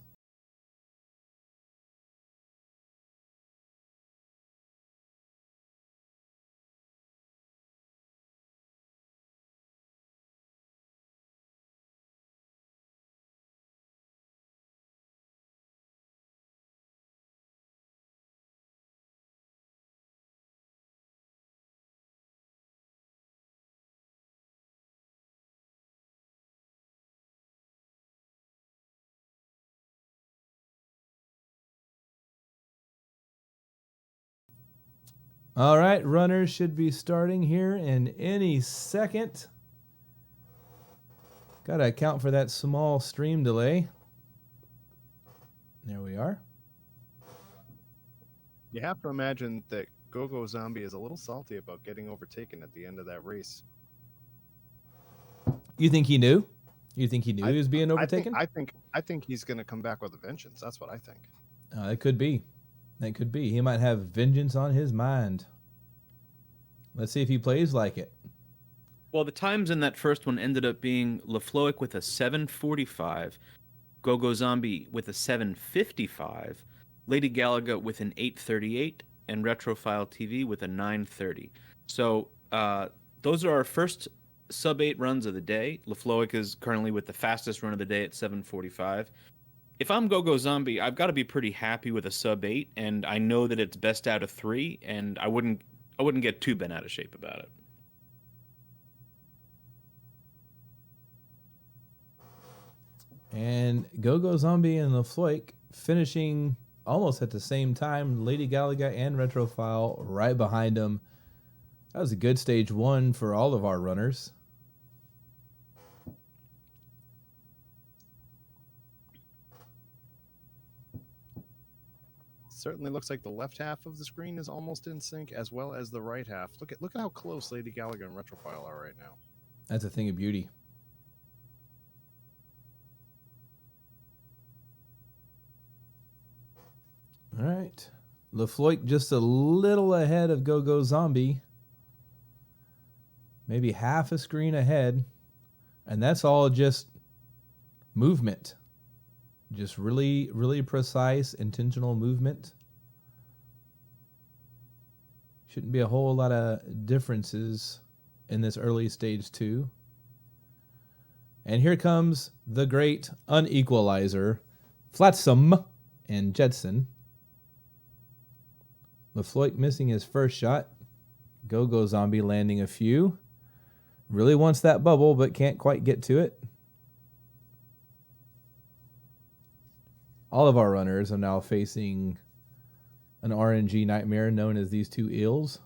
All right, runners should be starting here in any second. Gotta account for that small stream delay. There we are. You have to imagine that Go-Go Zombie is a little salty about getting overtaken at the end of that race. You think he knew? You think he knew he was being overtaken? I think he's going to come back with a vengeance. That's what I think. That could be. That could be. He might have vengeance on his mind. Let's see if he plays like it. Well, the times in that first one ended up being LaFloic with a 7:45, Go-Go Zombie with a 7:55, Lady Galaga with an 8:38, and Retrophile TV with a 9:30. So those are our first sub-8 runs of the day. LaFloic is currently with the fastest run of the day at 7:45. If I'm Go-Go Zombie, I've got to be pretty happy with a sub-8, and I know that it's best out of 3, and I wouldn't get too bent out of shape about it. And Go-Go Zombie and LaFloic finishing almost at the same time. Lady Galaga and Retrophile right behind them. That was a good stage 1 for all of our runners. Certainly looks like the left half of the screen is almost in sync, as well as the right half. Look at how close Lady Galaga and Retrophile are right now. That's a thing of beauty. All right. LaFloic just a little ahead of Go-Go Zombie. Maybe half a screen ahead. And that's all just movement. Just really, really precise, intentional movement. Shouldn't be a whole lot of differences in this early stage 2. And here comes the great unequalizer, Flotsam and Jetson. LaFloic missing his first shot. Go-Go Zombie landing a few. Really wants that bubble, but can't quite get to it. All of our runners are now facing an RNG nightmare known as these two eels.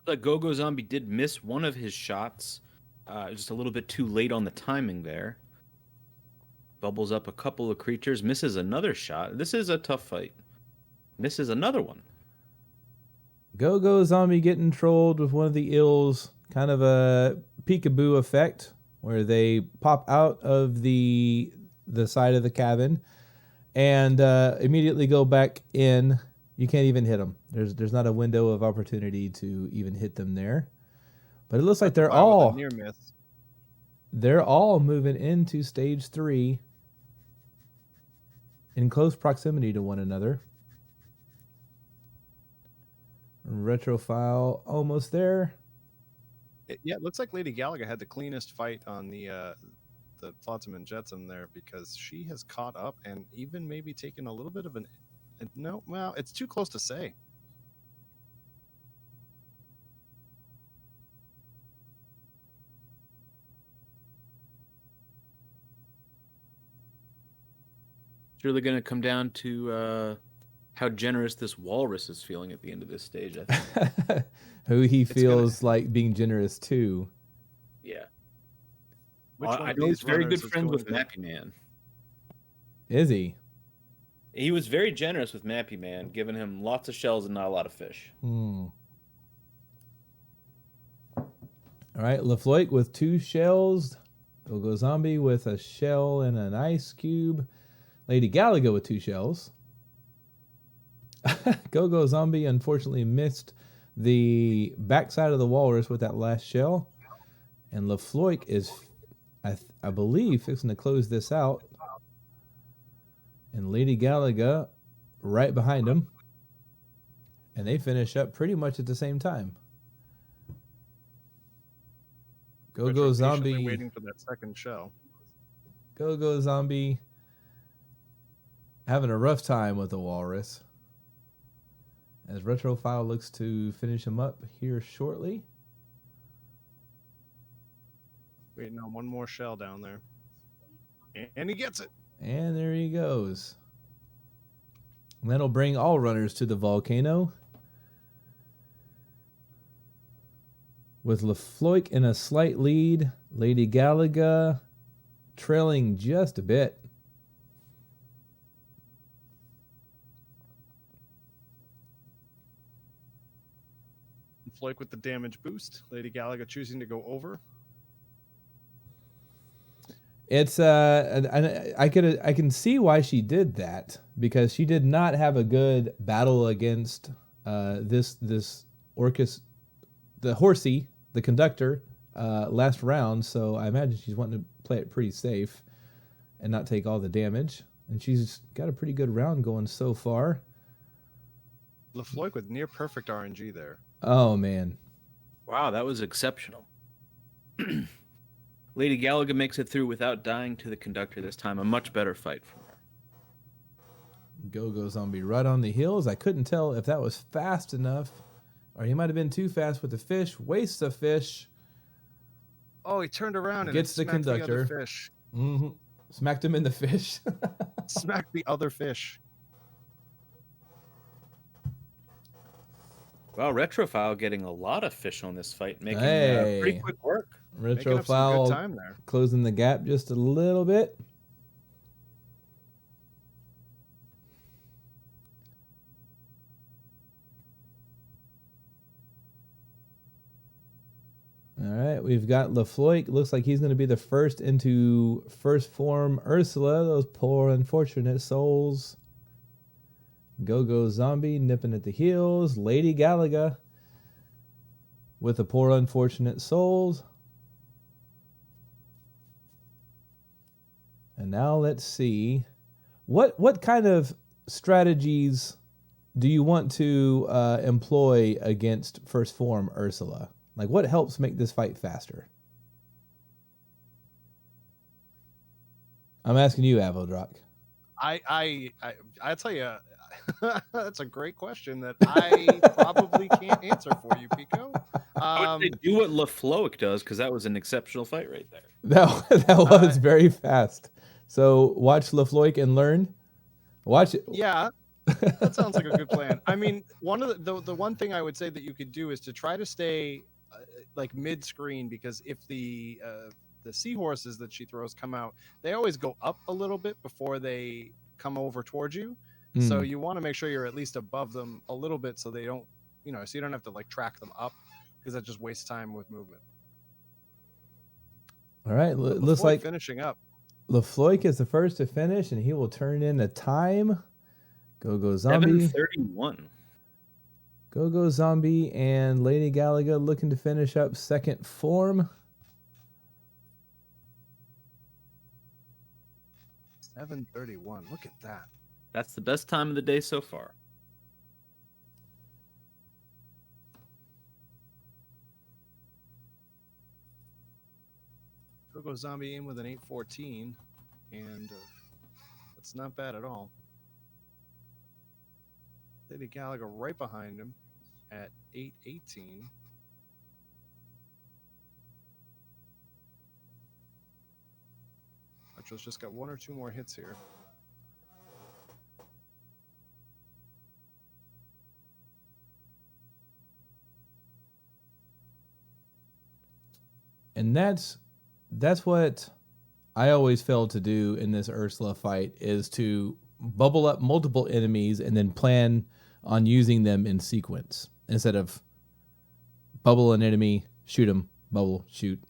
The Go-Go Zombie did miss one of his shots. Just a little bit too late on the timing there. Bubbles up a couple of creatures. Misses another shot. This is a tough fight. Misses another one. Go-Go Zombie getting trolled with one of the eels. Kind of a peekaboo effect where they pop out of the side of the cabin and immediately go back in. You can't even hit them. There's not a window of opportunity to even hit them there. But it looks like they're all near miss. They're all moving into stage 3 in close proximity to one another. Retrophile almost there. It looks like Lady Galaga had the cleanest fight on the Flotsam and Jetsam there, because she has caught up and even maybe taken a little bit of no, well, it's too close to say. It's really going to come down to how generous this walrus is feeling at the end of this stage, I think. Who he feels like being generous to. Yeah. I know he's very good friends with Mappy Man. Is he? He was very generous with Mappy Man, giving him lots of shells and not a lot of fish. All right, LaFloic with 2 shells. Go-Go Zombie with a shell and an ice cube. Lady Galaga with 2 shells. Go-Go Zombie unfortunately missed the backside of the walrus with that last shell. And LaFloic is, I believe, fixing to close this out. And Lady Galaga right behind him. And they finish up pretty much at the same time. Go-Go Zombie waiting for that second shell. Go-Go Zombie having a rough time with the walrus. As Retrophile looks to finish him up here shortly. Waiting on one more shell down there. And he gets it. And there he goes. And that'll bring all runners to the volcano. with LaFloik in a slight lead. Lady Galaga trailing just a bit. Floik with the damage boost. Lady Galaga choosing to go over. It's I can see why she did that, because she did not have a good battle against this Orcus, the horsey, the conductor, last round. So I imagine she's wanting to play it pretty safe and not take all the damage. And she's got a pretty good round going so far. LaFloik with near perfect RNG there. Oh man! Wow, that was exceptional. Lady Galaga makes it through without dying to the conductor this time. A much better fight for her. Go Zombie right on the heels. I couldn't tell if that was fast enough, or he might have been too fast with the fish. Wastes a fish. Oh, he turned around and gets the conductor. The other fish. Mm-hmm. Smacked him in the fish. Smacked the other fish. Well, Retrophile getting a lot of fish on this fight, making pretty quick work. Retrophile closing the gap just a little bit. All right, we've got LaFloik. Looks like he's going to be the first into first form Ursula. Those poor unfortunate souls. Go Zombie nipping at the heels. Lady Galaga with the poor unfortunate souls. And now let's see. What kind of strategies do you want to employ against first form Ursula? Like, what helps make this fight faster? I'm asking you, Avodrock. I tell you, that's a great question that I probably can't answer for you, Pico. I would say do what LaFloik does, because that was an exceptional fight right there. That was very fast. So watch LaFloik and learn. Watch it. Yeah, that sounds like a good plan. I mean, one of the one thing I would say that you could do is to try to stay like mid-screen, because if the seahorses that she throws come out, they always go up a little bit before they come over towards you. So you want to make sure you're at least above them a little bit, so they don't, so you don't have to like track them up, because that just wastes time with movement. All right, looks like finishing up. LaFloik is the first to finish, and he will turn in a time. Go Zombie. 7:31. Go Zombie and Lady Galaga looking to finish up second form. 7:31. Look at that. That's the best time of the day so far. Go Zombie in with an 8:14, and that's not bad at all. Lady Galaga right behind him at 8:18. Metro's just got one or two more hits here. And that's what I always fail to do in this Ursula fight, is to bubble up multiple enemies and then plan on using them in sequence instead of bubble an enemy, shoot them, bubble, shoot.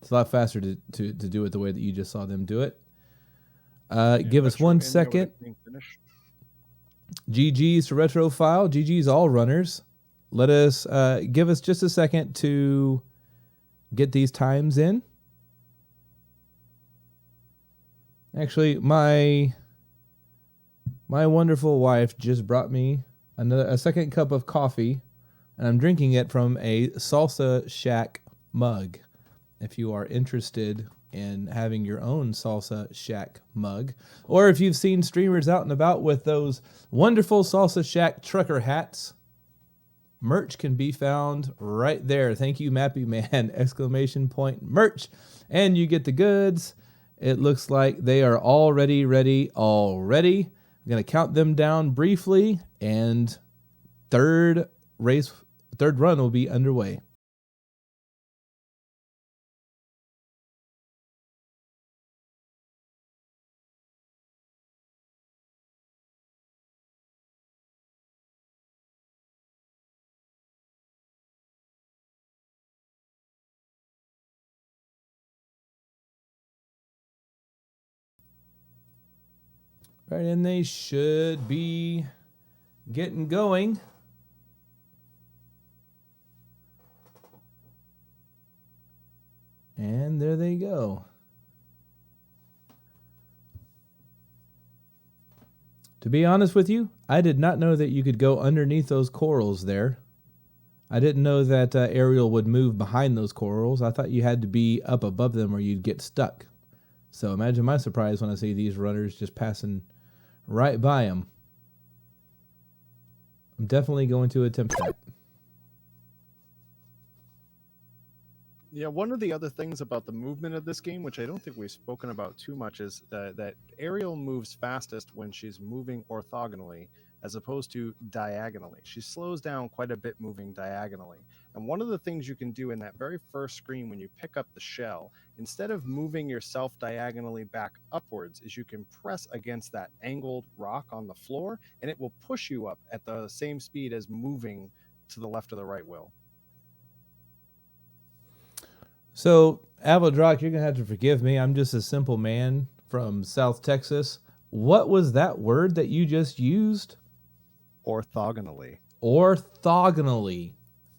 It's a lot faster to do it the way that you just saw them do it. Give us 1 second. GG's to Retrophile. GG's all runners. Let us give us just a second to get these times in. Actually, my wonderful wife just brought me a second cup of coffee, and I'm drinking it from a Salsa Shack mug. If you are interested in having your own Salsa Shack mug, or if you've seen streamers out and about with those wonderful Salsa Shack trucker hats, merch can be found right there. Thank you, Mappy Man! ! Merch, and you get the goods. It looks like they are already ready already. I'm going to count them down briefly, and third third run will be underway. Right, and they should be getting going. And there they go. To be honest with you, I did not know that you could go underneath those corals there. I didn't know that Ariel would move behind those corals. I thought you had to be up above them or you'd get stuck. So imagine my surprise when I see these runners just passing right by them. I'm definitely going to attempt that. Yeah, one of the other things about the movement of this game, which I don't think we've spoken about too much, is that Ariel moves fastest when she's moving orthogonally as opposed to diagonally. She slows down quite a bit moving diagonally. And one of the things you can do in that very first screen when you pick up the shell, instead of moving yourself diagonally back upwards, is you can press against that angled rock on the floor, and it will push you up at the same speed as moving to the left or the right will. So, Avodrock, you're going to have to forgive me. I'm just a simple man from South Texas. What was that word that you just used? Orthogonally. Orthogonally.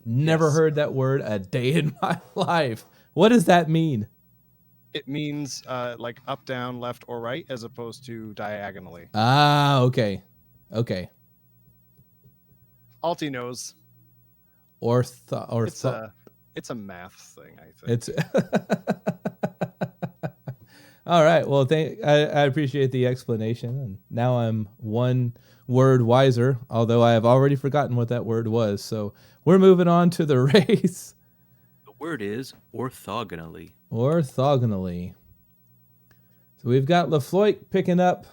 Never heard that word a day in my life. What does that mean? It means like up, down, left, or right, as opposed to diagonally. Ah, okay. Okay. Alti knows. It's a math thing, I think. It's all right. Well, I appreciate the explanation, and now I'm one word wiser. Although I have already forgotten what that word was. So we're moving on to the race. The word is orthogonally. Orthogonally. So we've got LaFloik picking up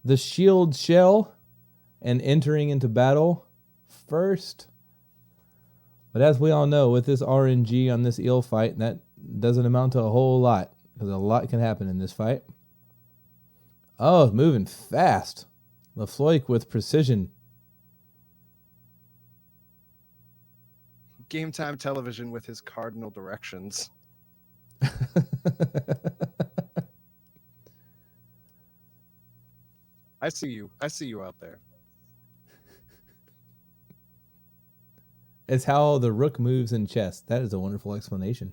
the shield shell and entering into battle first. But as we all know, with this RNG on this eel fight, that doesn't amount to a whole lot, because a lot can happen in this fight. Oh, moving fast. LaFloik with precision. Game time television with his cardinal directions. I see you. I see you out there. It's how the rook moves in chess. That is a wonderful explanation.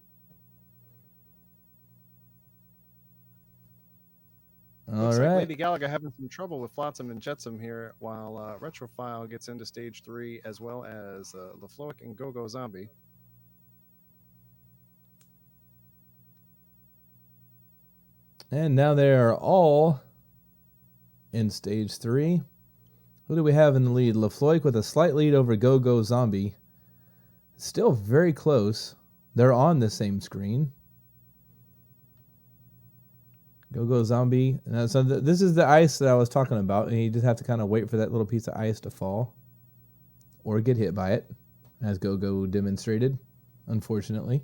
Looks All right. like Lady Galaga having some trouble with Flotsam and Jetsam here, while Retrophile gets into stage 3, as well as LaFloik and Go-Go Zombie. And now they are all in stage 3. Who do we have in the lead? LaFloik with a slight lead over Go-Go Zombie. Still very close. They're on the same screen. Go-Go Zombie. So this is the ice that I was talking about, and you just have to kind of wait for that little piece of ice to fall or get hit by it, as Go-Go demonstrated, unfortunately.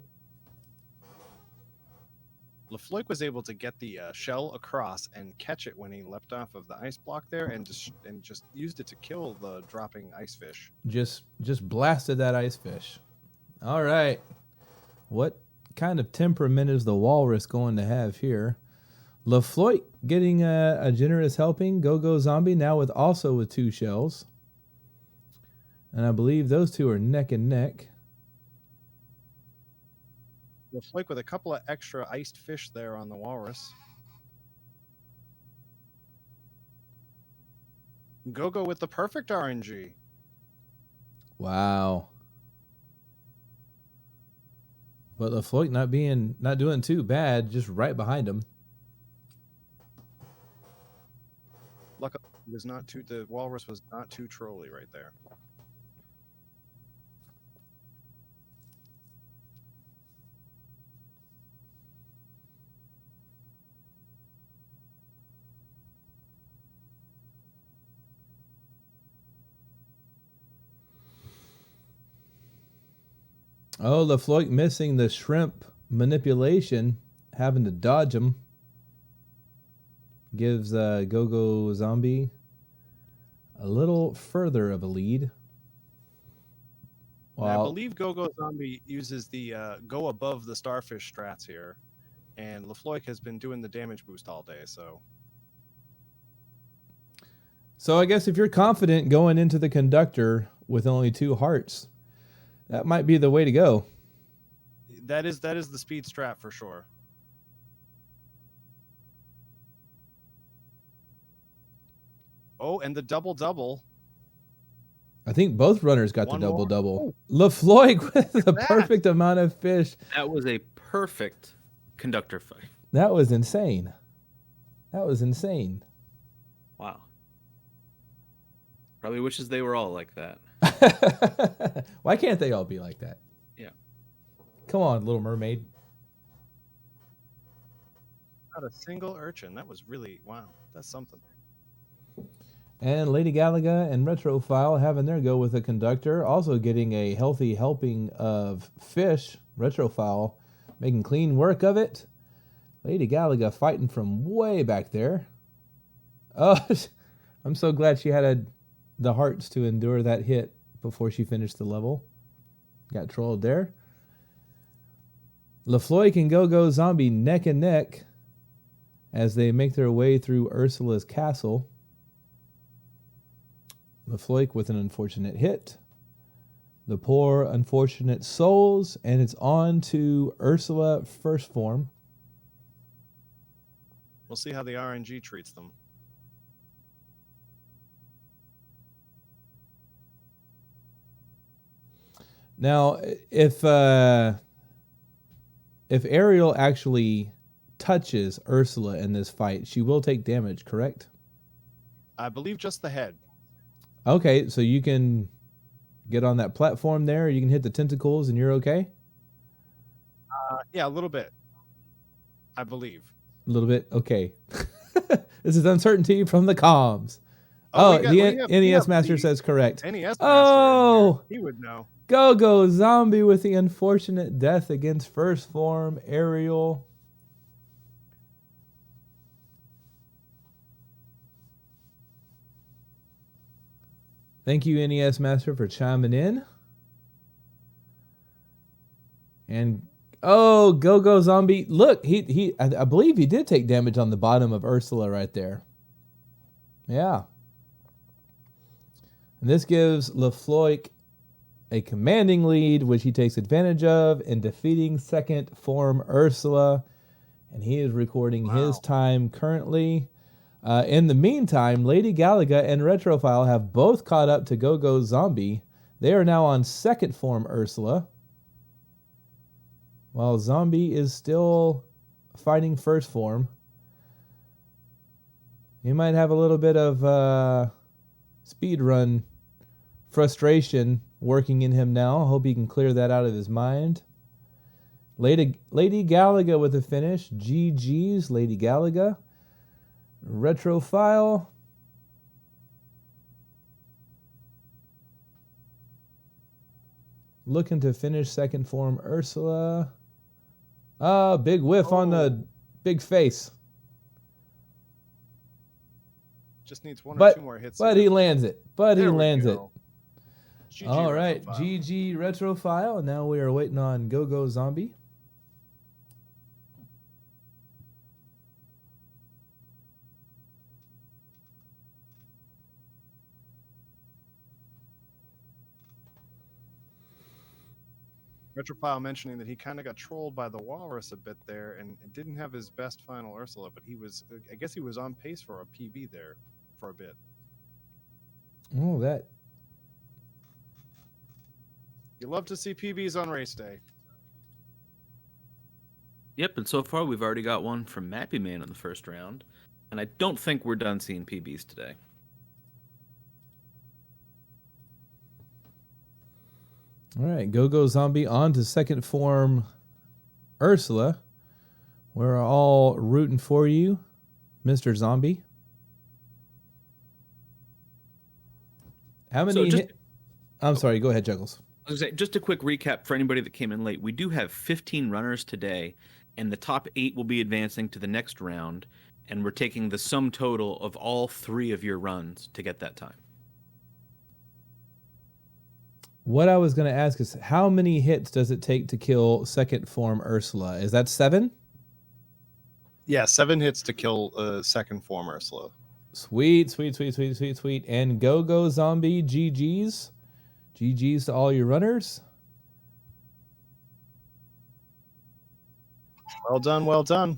LaFloik was able to get the shell across and catch it when he leapt off of the ice block there, and just used it to kill the dropping ice fish. Just blasted that ice fish. All right. What kind of temperament is the walrus going to have here? LaFloik getting a generous helping. Go-Go Zombie now with 2 shells. And I believe those two are neck and neck. LaFloik with a couple of extra iced fish there on the walrus. Go-Go with the perfect RNG. Wow. But LaFloik not doing too bad, just right behind him. Luckily, the walrus was not too trolly right there. Oh, LaFloik missing the shrimp manipulation, having to dodge him. Gives Go-Go Zombie a little further of a lead. I believe Go-Go Zombie uses the go above the starfish strats here, and LaFloik has been doing the damage boost all day, so... So I guess if you're confident going into the conductor with only 2 hearts, that might be the way to go. That is the speed strat for sure. Oh, and the double-double. I think both runners got One the more. double-double. LaFloik with the that. perfect amount of fish. That was a perfect conductor fight. That was insane. That was insane. Wow. Probably wishes they were all like that. Why can't they all be like that? Yeah. Come on, Little Mermaid. Not a single urchin. That was really, wow, that's something. And Lady Galaga and Retrophile having their go with the conductor, also getting a healthy helping of fish. Retrophile making clean work of it. Lady Galaga fighting from way back there. Oh, I'm so glad she had the hearts to endure that hit before she finished the level. Got trolled there. LaFloik and Go-Go Zombie neck and neck as they make their way through Ursula's castle. LaFloik with an unfortunate hit. The poor unfortunate souls, and it's on to Ursula first form. We'll see how the RNG treats them. Now, if Ariel actually touches Ursula in this fight, she will take damage, correct? I believe just the head. Okay, so you can get on that platform there, you can hit the tentacles, and you're okay? Yeah, a little bit. I believe. A little bit? Okay. This is uncertainty from the comms. Oh, the NES Master says correct. NES Master. Oh! He would know. Go-Go Zombie with the unfortunate death against first form Ariel. Thank you, NES Master, for chiming in. And Go-Go Zombie, look, I believe he did take damage on the bottom of Ursula right there. Yeah. And this gives LaFloik a commanding lead, which he takes advantage of in defeating second form Ursula. And he is recording his time currently. In the meantime, Lady Galaga and Retrophile have both caught up to Go-Go Zombie. They are now on second form Ursula, while Zombie is still fighting first form. He might have a little bit of speed run frustration working in him now. I hope he can clear that out of his mind. Lady Galaga with a finish. GG's, Lady Galaga. Retrophile. Looking to finish second form Ursula. Big whiff on the big face. Just needs one or two more hits. But he lands it. There he we lands it. go. GG All right, Retrophile. GG Retrophile. And now we are waiting on Go-Go Zombie. Retrophile mentioning that he kind of got trolled by the walrus a bit there and didn't have his best final Ursula, but I guess he was on pace for a PB there for a bit. Oh, that. You love to see PBs on race day. Yep, and so far we've already got one from Mappy Man in the first round, and I don't think we're done seeing PBs today. All right, Go-Go Zombie on to second form Ursula. We're all rooting for you, Mr. Zombie. How many? I'm sorry. Go ahead, Juggles. I was gonna say, just a quick recap for anybody that came in late. We do have 15 runners today, and the top 8 will be advancing to the next round, and we're taking the sum total of all 3 of your runs to get that time. What I was going to ask is, how many hits does it take to kill second form Ursula? Is that 7? Yeah, 7 hits to kill second form Ursula. Sweet. And go zombie, GG's. GG's to all your runners. Well done, well done.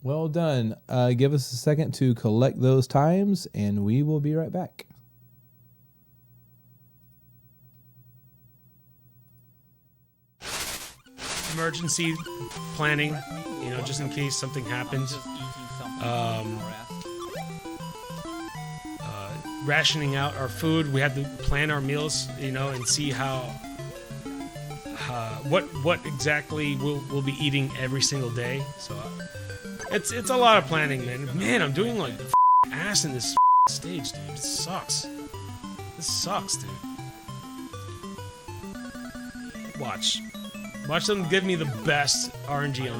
Well done. Give us a second to collect those times, and we will be right back. Emergency planning, you know, just in case something happens. Rationing out our food. We have to plan our meals, you know, and see how what exactly we'll be eating every single day. So it's a lot of planning, man. Man, I'm doing like ass in this stage, dude. It sucks. This sucks, dude. Watch them give me the best RNG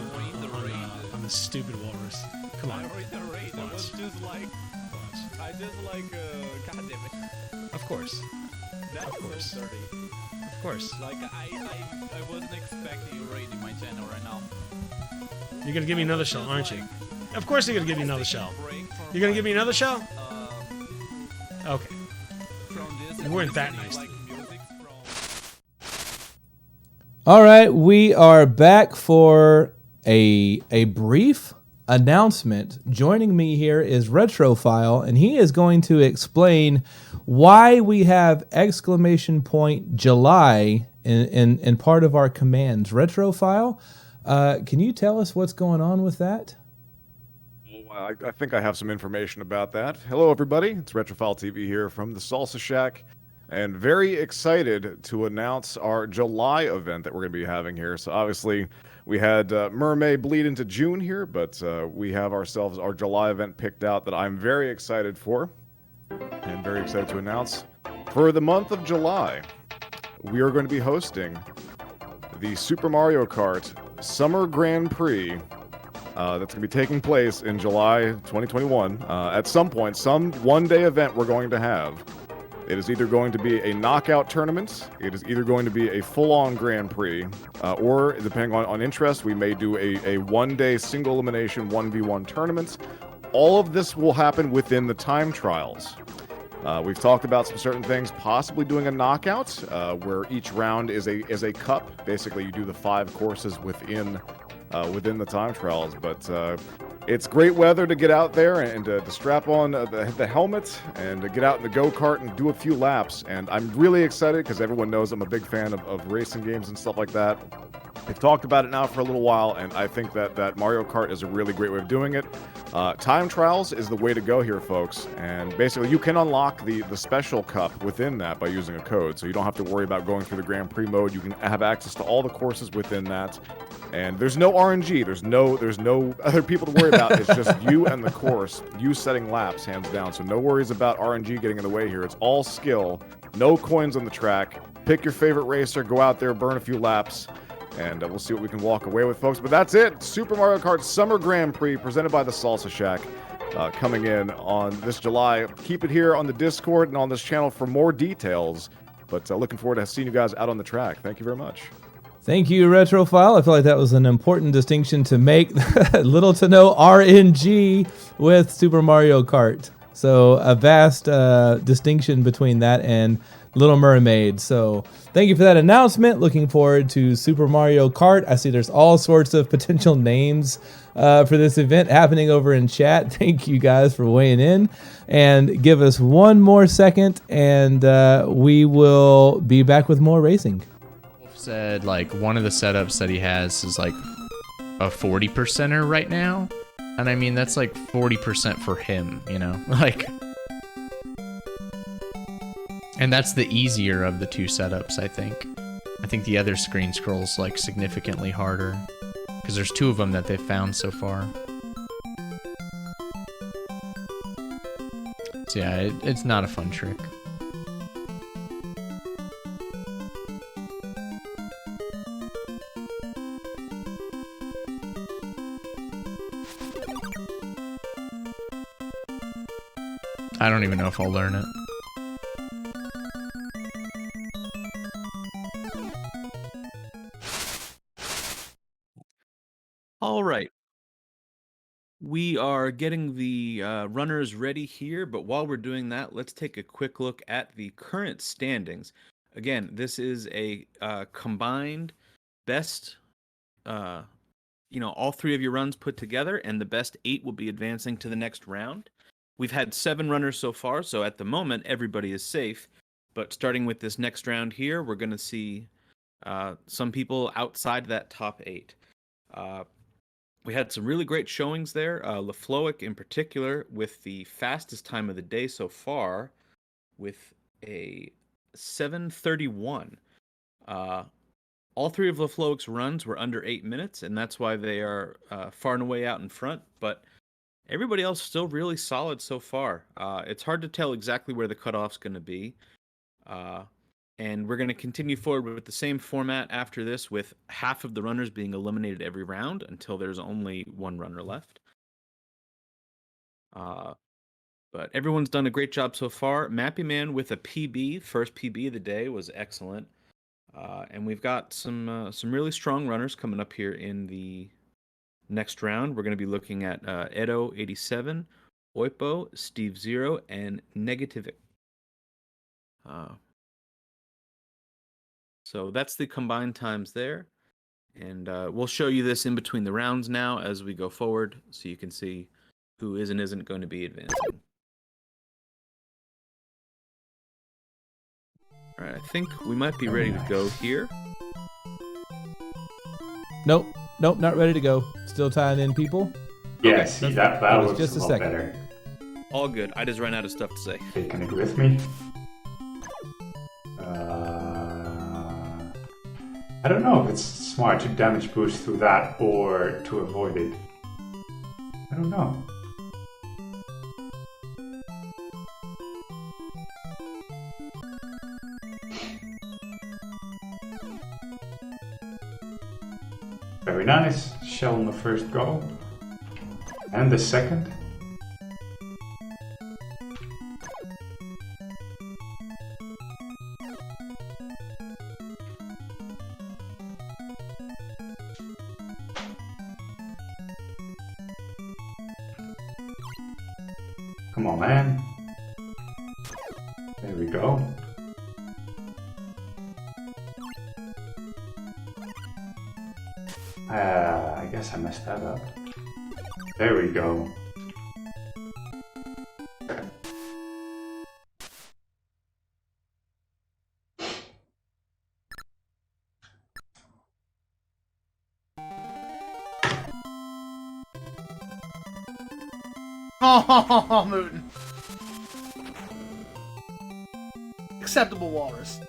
on the stupid walrus. Come on. Of course. Of course. Like I wasn't expecting you raiding my channel right now. You're gonna give me another shell, aren't you? Of course you're gonna give me another shell. You're gonna give me another shell? Okay. You weren't that nice. All right, we are back for a brief announcement. Joining me here is Retrophile, and he is going to explain why we have !July in part of our commands. Retrophile, can you tell us what's going on with that? I think I have some information about that. Hello, everybody. It's Retrophile TV here from the Salsa Shack, and very excited to announce our July event that we're going to be having here. So obviously, we had MerMay bleed into June here, but we have ourselves our July event picked out that I'm very excited for, and very excited to announce. For the month of July, we are going to be hosting the Super Mario Kart Summer Grand Prix. That's going to be taking place in July 2021. At some point, some one-day event we're going to have. It is either going to be a knockout tournament, it is either going to be a full-on Grand Prix, or, depending on interest, we may do a one-day single elimination 1v1 tournament. All of this will happen within the time trials. We've talked about some certain things, possibly doing a knockout, where each round is a cup. Basically, you do the 5 courses within the time trials, but it's great weather to get out there and to strap on the helmet and to get out in the go-kart and do a few laps. And I'm really excited because everyone knows I'm a big fan of racing games and stuff like that. We've talked about it now for a little while, and I think that Mario Kart is a really great way of doing it. Time trials is the way to go here, folks. And basically, you can unlock the special cup within that by using a code. So you don't have to worry about going through the Grand Prix mode. You can have access to all the courses within that. And there's no RNG. There's no other people to worry about. It's just you and the course. You setting laps, hands down. So no worries about RNG getting in the way here. It's all skill. No coins on the track. Pick your favorite racer. Go out there, burn a few laps. And we'll see what we can walk away with, folks. But that's it. Super Mario Kart Summer Grand Prix presented by the Salsa Shack. Coming in on this July. Keep it here on the Discord and on this channel for more details. But looking forward to seeing you guys out on the track. Thank you very much. Thank you, Retrophile. I feel like that was an important distinction to make. Little to no RNG with Super Mario Kart. So a vast distinction between that and Little Mermaid. So thank you for that announcement. Looking forward to Super Mario Kart. I see there's all sorts of potential names for this event happening over in chat. Thank you guys for weighing in. And give us one more second and we will be back with more racing. Said like one of the setups that he has is like a 40%er right now, and I mean that's like 40% for him, you know, like, and that's the easier of the 2 setups. I think the other screen scrolls like significantly harder because there's 2 of them that they've found so far. So yeah, it's not a fun trick. I don't even know if I'll learn it. All right. We are getting the runners ready here, but while we're doing that, let's take a quick look at the current standings. Again, this is a combined best, all three of your runs put together, and the best 8 will be advancing to the next round. We've had 7 runners so far, so at the moment, everybody is safe. But starting with this next round here, we're going to see some people outside that top 8. We had some really great showings there. LaFloic in particular with the fastest time of the day so far with a 7:31. All three of LaFloic's runs were under 8 minutes, and that's why they are far and away out in front. But everybody else still really solid so far. It's hard to tell exactly where the cutoff's going to be. And we're going to continue forward with the same format after this, with half of the runners being eliminated every round until there's only one runner left. But everyone's done a great job so far. Mappy Man with a PB, first PB of the day, was excellent. And we've got some really strong runners coming up here in the next round. We're going to be looking at Edo87, Oipo, Steve Zero, and Negativic. So that's the combined times there. And we'll show you this in between the rounds now as we go forward, so you can see who is and isn't going to be advancing. All right, I think we might be ready to go here. Nope, not ready to go. Still tying in people. Yeah, Okay, see, that looks just a lot second. better. All good. I just ran out of stuff to say. Taking it with me. I don't know if it's smart to damage boost through that or to avoid it. I don't know. Very nice. Shell on the first go. And the second. Come on, man. There we go. I guess I messed that up. There we go. Oh, Mooten. Acceptable walrus.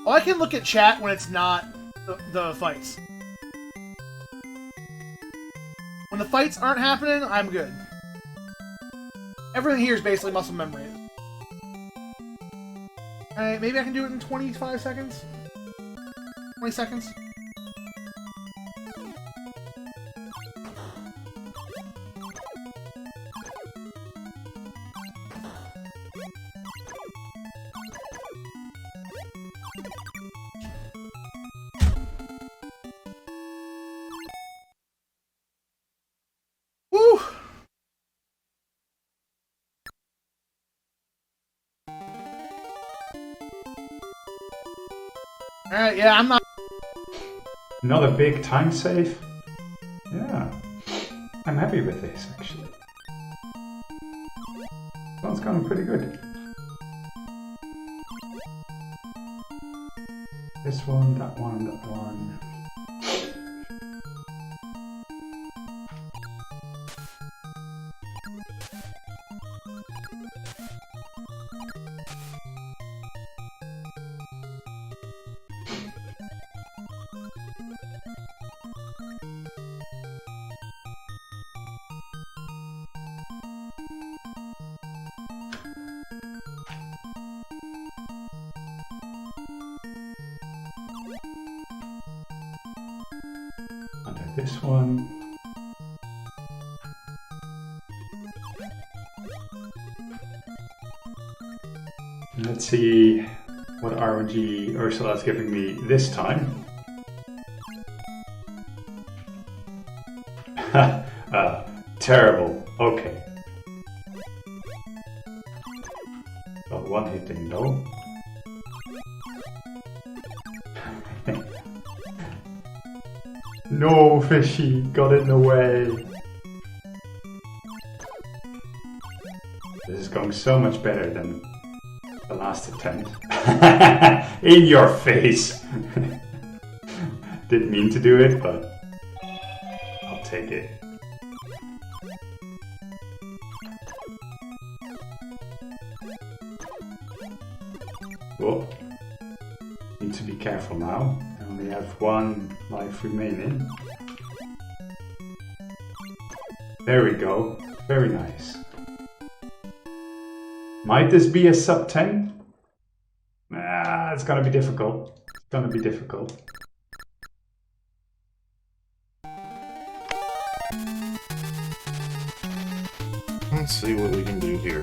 Oh, I can look at chat when it's not the fights. When the fights aren't happening, I'm good. Everything here is basically muscle memory. Alright, maybe I can do it in 25 seconds? 20 seconds? Woo! Alright, yeah, I'm not... Another big time save. Yeah. I'm happy with this, actually. Sounds going pretty good. This one, that one, that one. Under this one. Let's see what RNG Ursula is giving me this time. Terrible. Okay. Got one hitting though. No, fishy, got in the way. This is going so much better than the last attempt. In your face! Didn't mean to do it, but I'll take it. Whoa. Need to be careful now. I only have one life remaining. There we go. Very nice. Might this be a sub 10? Ah, it's gonna be difficult. It's gonna be difficult. Let's see what we can do here.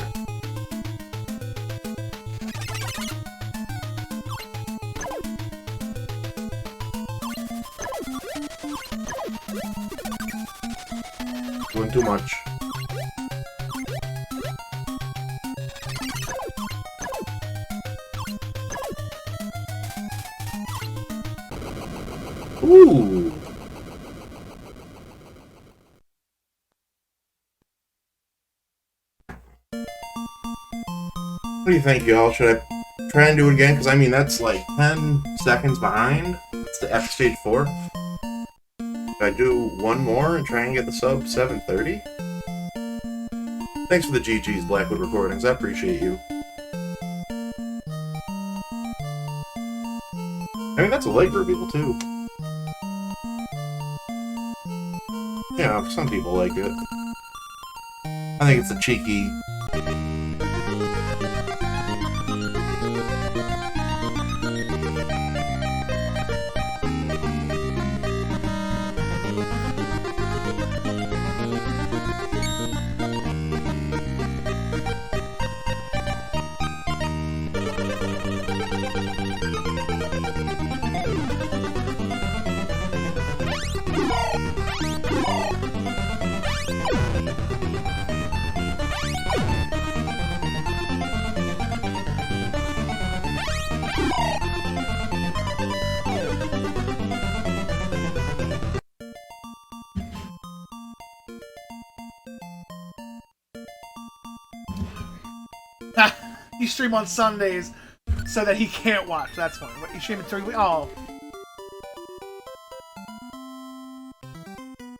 Doing too much. Ooh. What do you think, y'all? Should I try and do it again? Because, I mean, that's like 10 seconds behind. It's the F stage 4. Should I do one more and try and get the sub 730? Thanks for the GG's, Blackwood Recordings. I appreciate you. I mean, that's a like for people, too. Yeah, some people like it. I think it's a cheeky... You stream on Sundays so that he can't watch. That's funny. What, you stream at 3 weeks? Oh.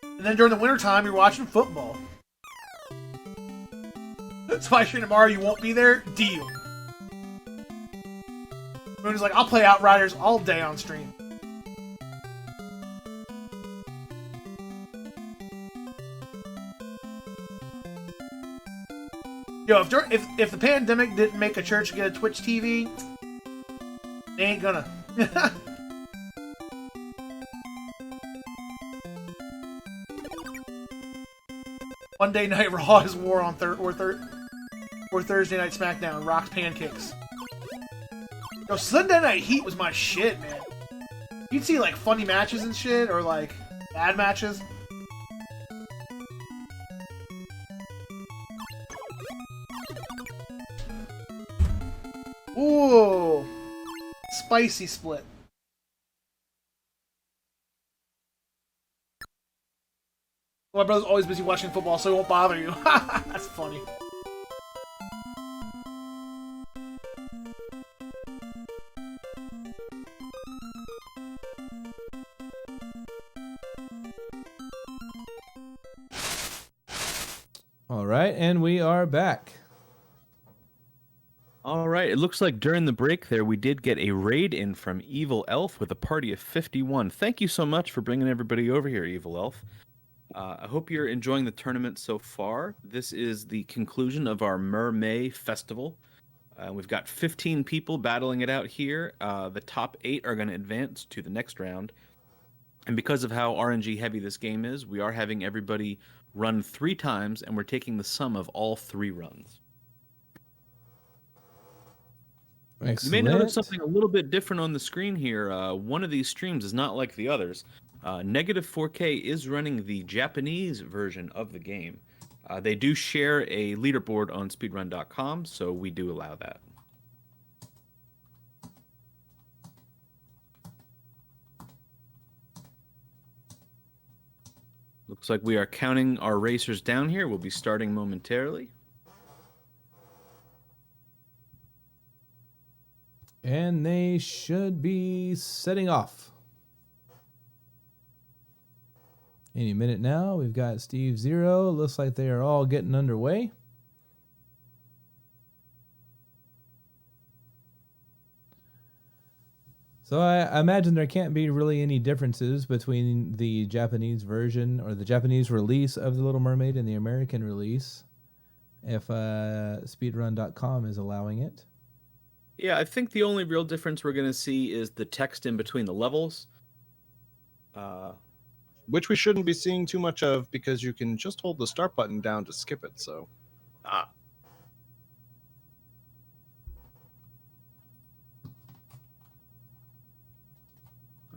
And then during the wintertime, you're watching football. So I stream tomorrow, you won't be there? Deal. Moon is like, I'll play Outriders all day on stream. Yo, if the pandemic didn't make a church get a Twitch TV, they ain't gonna. Monday Night Raw is war on Thursday Night SmackDown. Rocks pancakes. Yo, Sunday Night Heat was my shit, man. You'd see like funny matches and shit, or like bad matches. Ooh, spicy split. Well, my brother's always busy watching football, so he won't bother you. That's funny. All right, and we are back. All right, it looks like during the break there we did get a raid in from Evil Elf with a party of 51. Thank you so much for bringing everybody over here, Evil Elf. I hope you're enjoying the tournament so far. This is the conclusion of our MerMay festival. We've got 15 people battling it out here. The top 8 are going to advance to the next round. And because of how RNG heavy this game is, we are having everybody run 3 times, and we're taking the sum of all 3 runs. Excellent. You may notice something a little bit different on the screen here. One of these streams is not like the others. Negative 4K is running the Japanese version of the game. They do share a leaderboard on speedrun.com, so we do allow that. Looks like we are counting our racers down here. We'll be starting momentarily. And they should be setting off. Any minute now. We've got Steve Zero. Looks like they are all getting underway. So I imagine there can't be really any differences between the Japanese version or the Japanese release of The Little Mermaid and the American release if speedrun.com is allowing it. Yeah, I think the only real difference we're going to see is the text in between the levels. Which we shouldn't be seeing too much of because you can just hold the start button down to skip it. So, All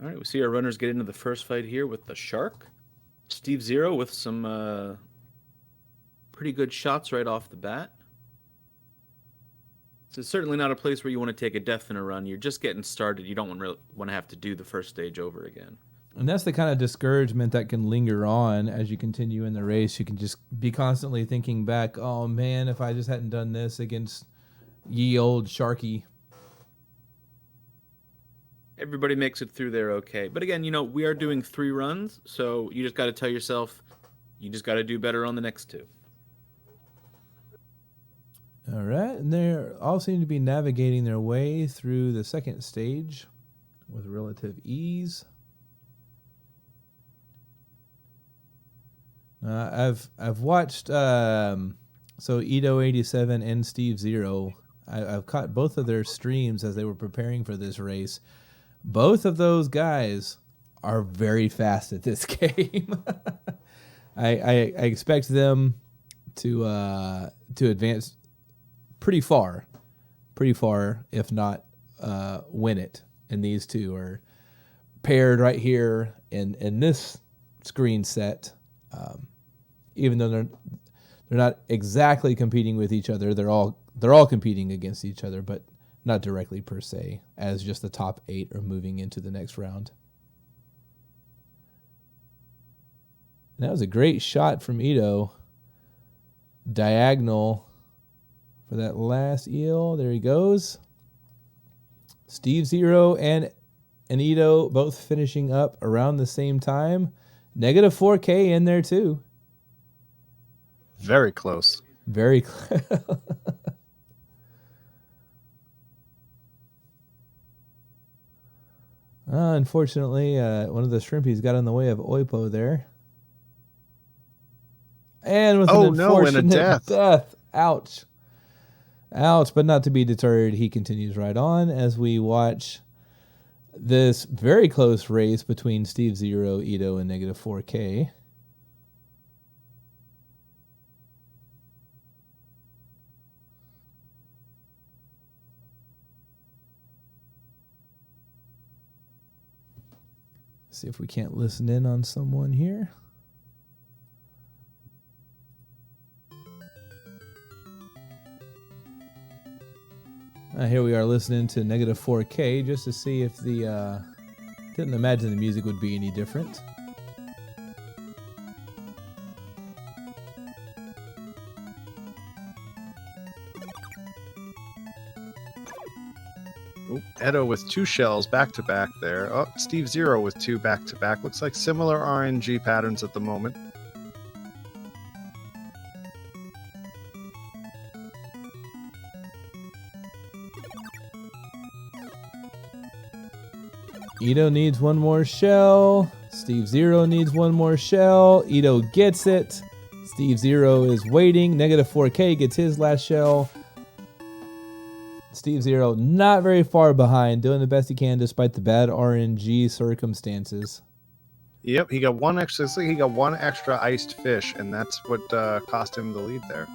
right, we see our runners get into the first fight here with the shark. Steve Zero with some pretty good shots right off the bat. So it's certainly not a place where you want to take a death in a run. You're just getting started. You don't want to have to do the first stage over again. And that's the kind of discouragement that can linger on as you continue in the race. You can just be constantly thinking back, oh man, if I just hadn't done this against ye old Sharky. Everybody makes it through there okay. But again, you know, we are doing 3 runs, so you just got to tell yourself you just got to do better on the next 2. All right, and they all seem to be navigating their way through the second stage with relative ease. I've watched so Edo87 and Steve Zero. I've caught both of their streams as they were preparing for this race. Both of those guys are very fast at this game. I expect them to advance pretty far, if not win it. And these two are paired right here in this screen set. Even though they're not exactly competing with each other, they're all competing against each other, but not directly per se, as just the top 8 are moving into the next round. And that was a great shot from Ito. Diagonal for that last eel. There he goes. Steve Zero and Ito both finishing up around the same time. Negative 4K in there too. very close. Very close. Unfortunately, one of the shrimpies got in the way of Oipo there. And with an unfortunate death. Ouch. Ouch, but not to be deterred. He continues right on as we watch this very close race between Steve Zero, Ito, and Negative 4K. See if we can't listen in on someone here. Here we are listening to Negative 4K just to see if the... didn't imagine the music would be any different. Edo with 2 shells back-to-back there. Oh, Steve Zero with 2 back-to-back. Looks like similar RNG patterns at the moment. Ito needs one more shell. Steve Zero needs one more shell. Ito gets it. Steve Zero is waiting. Negative 4K gets his last shell. Steve Zero not very far behind, doing the best he can despite the bad RNG circumstances. Yep, he got one extra. It's like he got one extra iced fish, and that's what cost him the lead there.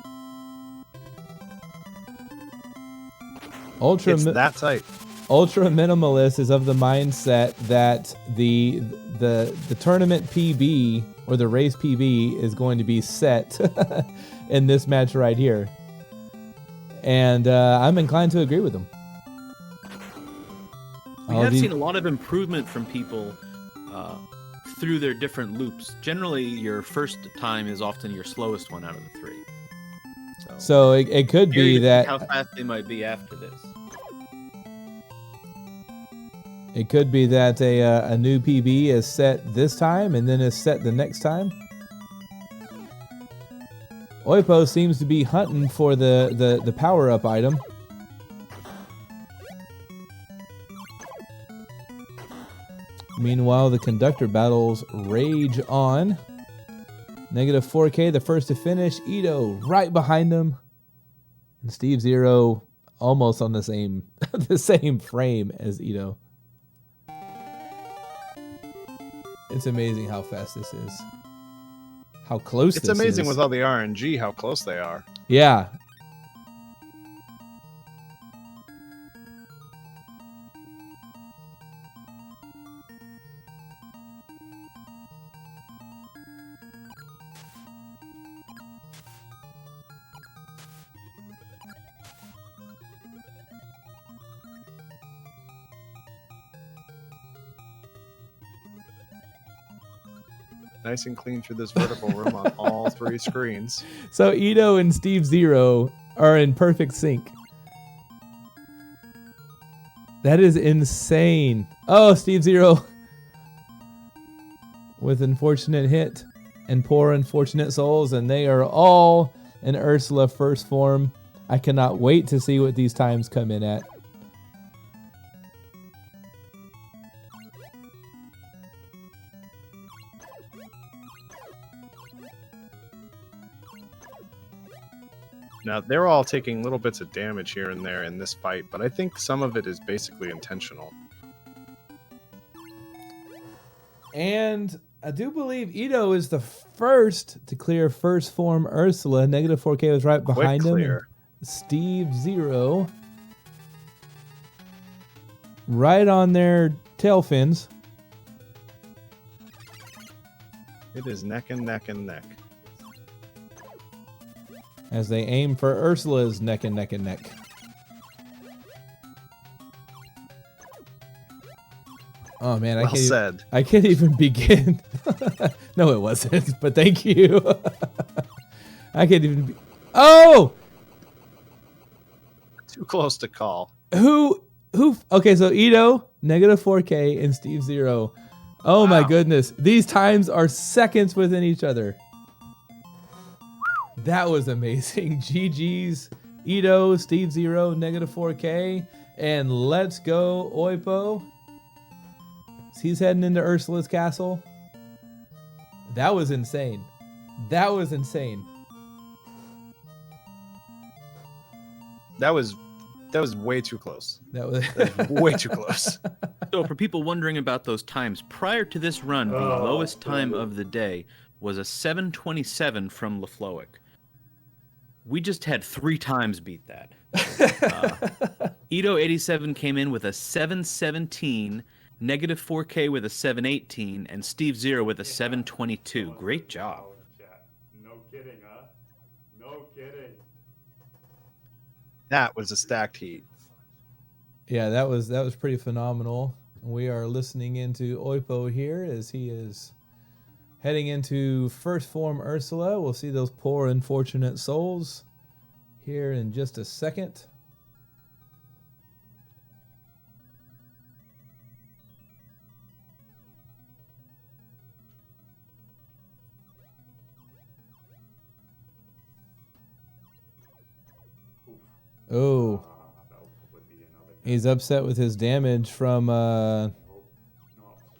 It's that tight. Ultra Minimalist is of the mindset that the tournament PB or the race PB is going to be set in this match right here, and I'm inclined to agree with him. We have seen a lot of improvement from people through their different loops. Generally, your first time is often your slowest one out of the three. So it could be that how fast they might be after this. It could be that a new PB is set this time and then is set the next time. Oipo seems to be hunting for the power-up item. Meanwhile, the conductor battles rage on. Negative 4K, the first to finish. Ito right behind him. And Steve Zero almost on the same the same frame as Ito. It's amazing how fast this is. How close It's this amazing is. with all the RNG how close they are. Yeah. Nice and clean through this vertical room on all three screens. So Ito and Steve Zero are in perfect sync. That is insane. Oh, Steve Zero with unfortunate hit and poor unfortunate souls, and they are all in Ursula first form. I cannot wait to see what these times come in at. Now, they're all taking little bits of damage here and there in this fight, but I think some of it is basically intentional. And I do believe Ito is the first to clear first form Ursula. Negative 4K was right behind him. Clear. Steve Zero right on their tail fins. It is neck and neck and neck. As they aim for Ursula's neck and neck and neck. Oh man, Well said. I can't even begin. No, it wasn't, but thank you. I can't even Oh! Too close to call. Who okay, so Ito, negative 4K, and Steve Zero. Oh my goodness. These times are seconds within each other. That was amazing. GG's, Ito, Steve Zero, negative 4K, and let's go, Oipo. He's heading into Ursula's castle. That was insane. That was insane. That was way too close. That was way too close. So for people wondering about those times, prior to this run, the lowest time of the day was a 7:27 from LaFloic. We just had 3 times beat that. Ito 87 came in with a 7:17, negative 4K with a 7:18, and Steve Zero with a 7:22. Great job. No kidding, huh? No kidding. That was a stacked heat. Yeah, that was pretty phenomenal. We are listening into Oipo here as he is heading into first form Ursula. We'll see those poor unfortunate souls here in just a second. Oh. He's upset with his damage from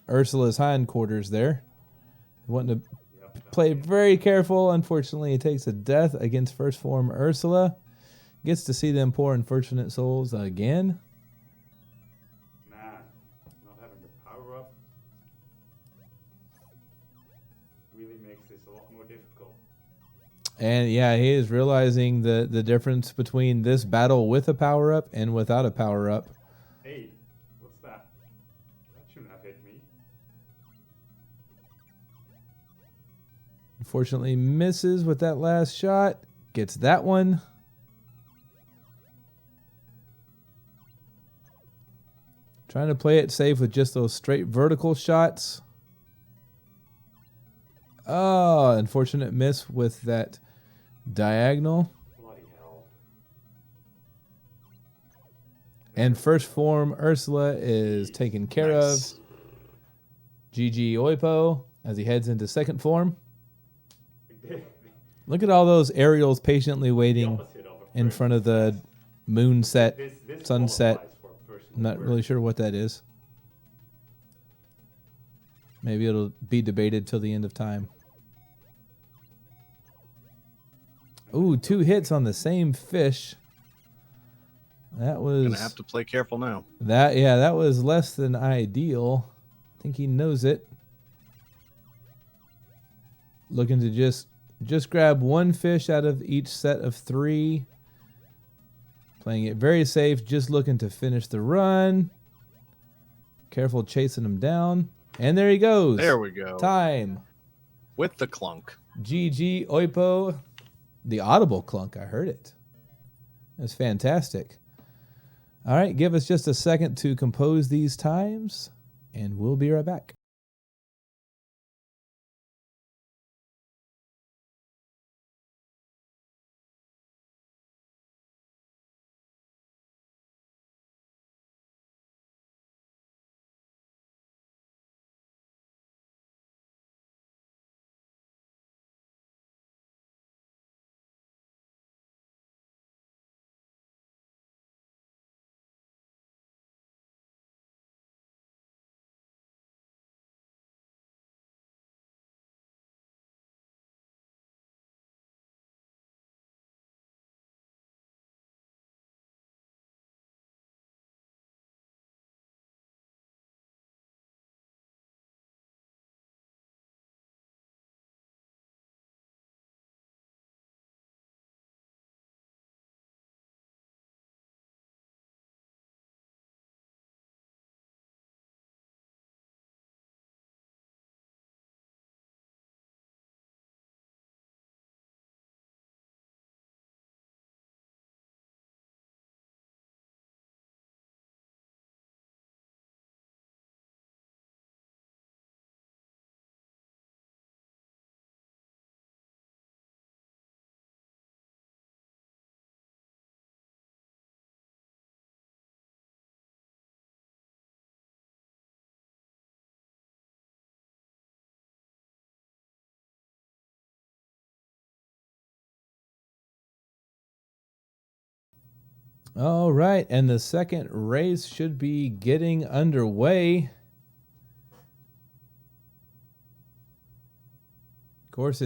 Ursula's hindquarters there. Wanting to play very careful. Unfortunately, he takes a death against first form Ursula. Gets to see them poor unfortunate souls again. Man, not having the power up. And yeah, he is realizing the difference between this battle with a power-up and without a power-up. Hey, what's that? That shouldn't have hit me. Unfortunately, misses with that last shot. Gets that one. Trying to play it safe with just those straight vertical shots. Oh, unfortunate miss with that diagonal. Bloody hell. And first form Ursula is taken care of. GG Oipo as he heads into second form. Look at all those aerials patiently waiting in front of the moonset, sunset. I'm not really sure what that is. Maybe it'll be debated till the end of time. Ooh, 2 hits on the same fish. That was Gonna have to play careful now. that was less than ideal. I think he knows it. Looking to just grab 1 fish out of each set of 3. Playing it very safe, just looking to finish the run. Careful chasing him down. And there he goes. There we go. Time. With the clunk. GG Oipo. The audible clunk, I heard it. That's fantastic. All right, give us just a second to compose these times, and we'll be right back. All right, and the second race should be getting underway. Of course,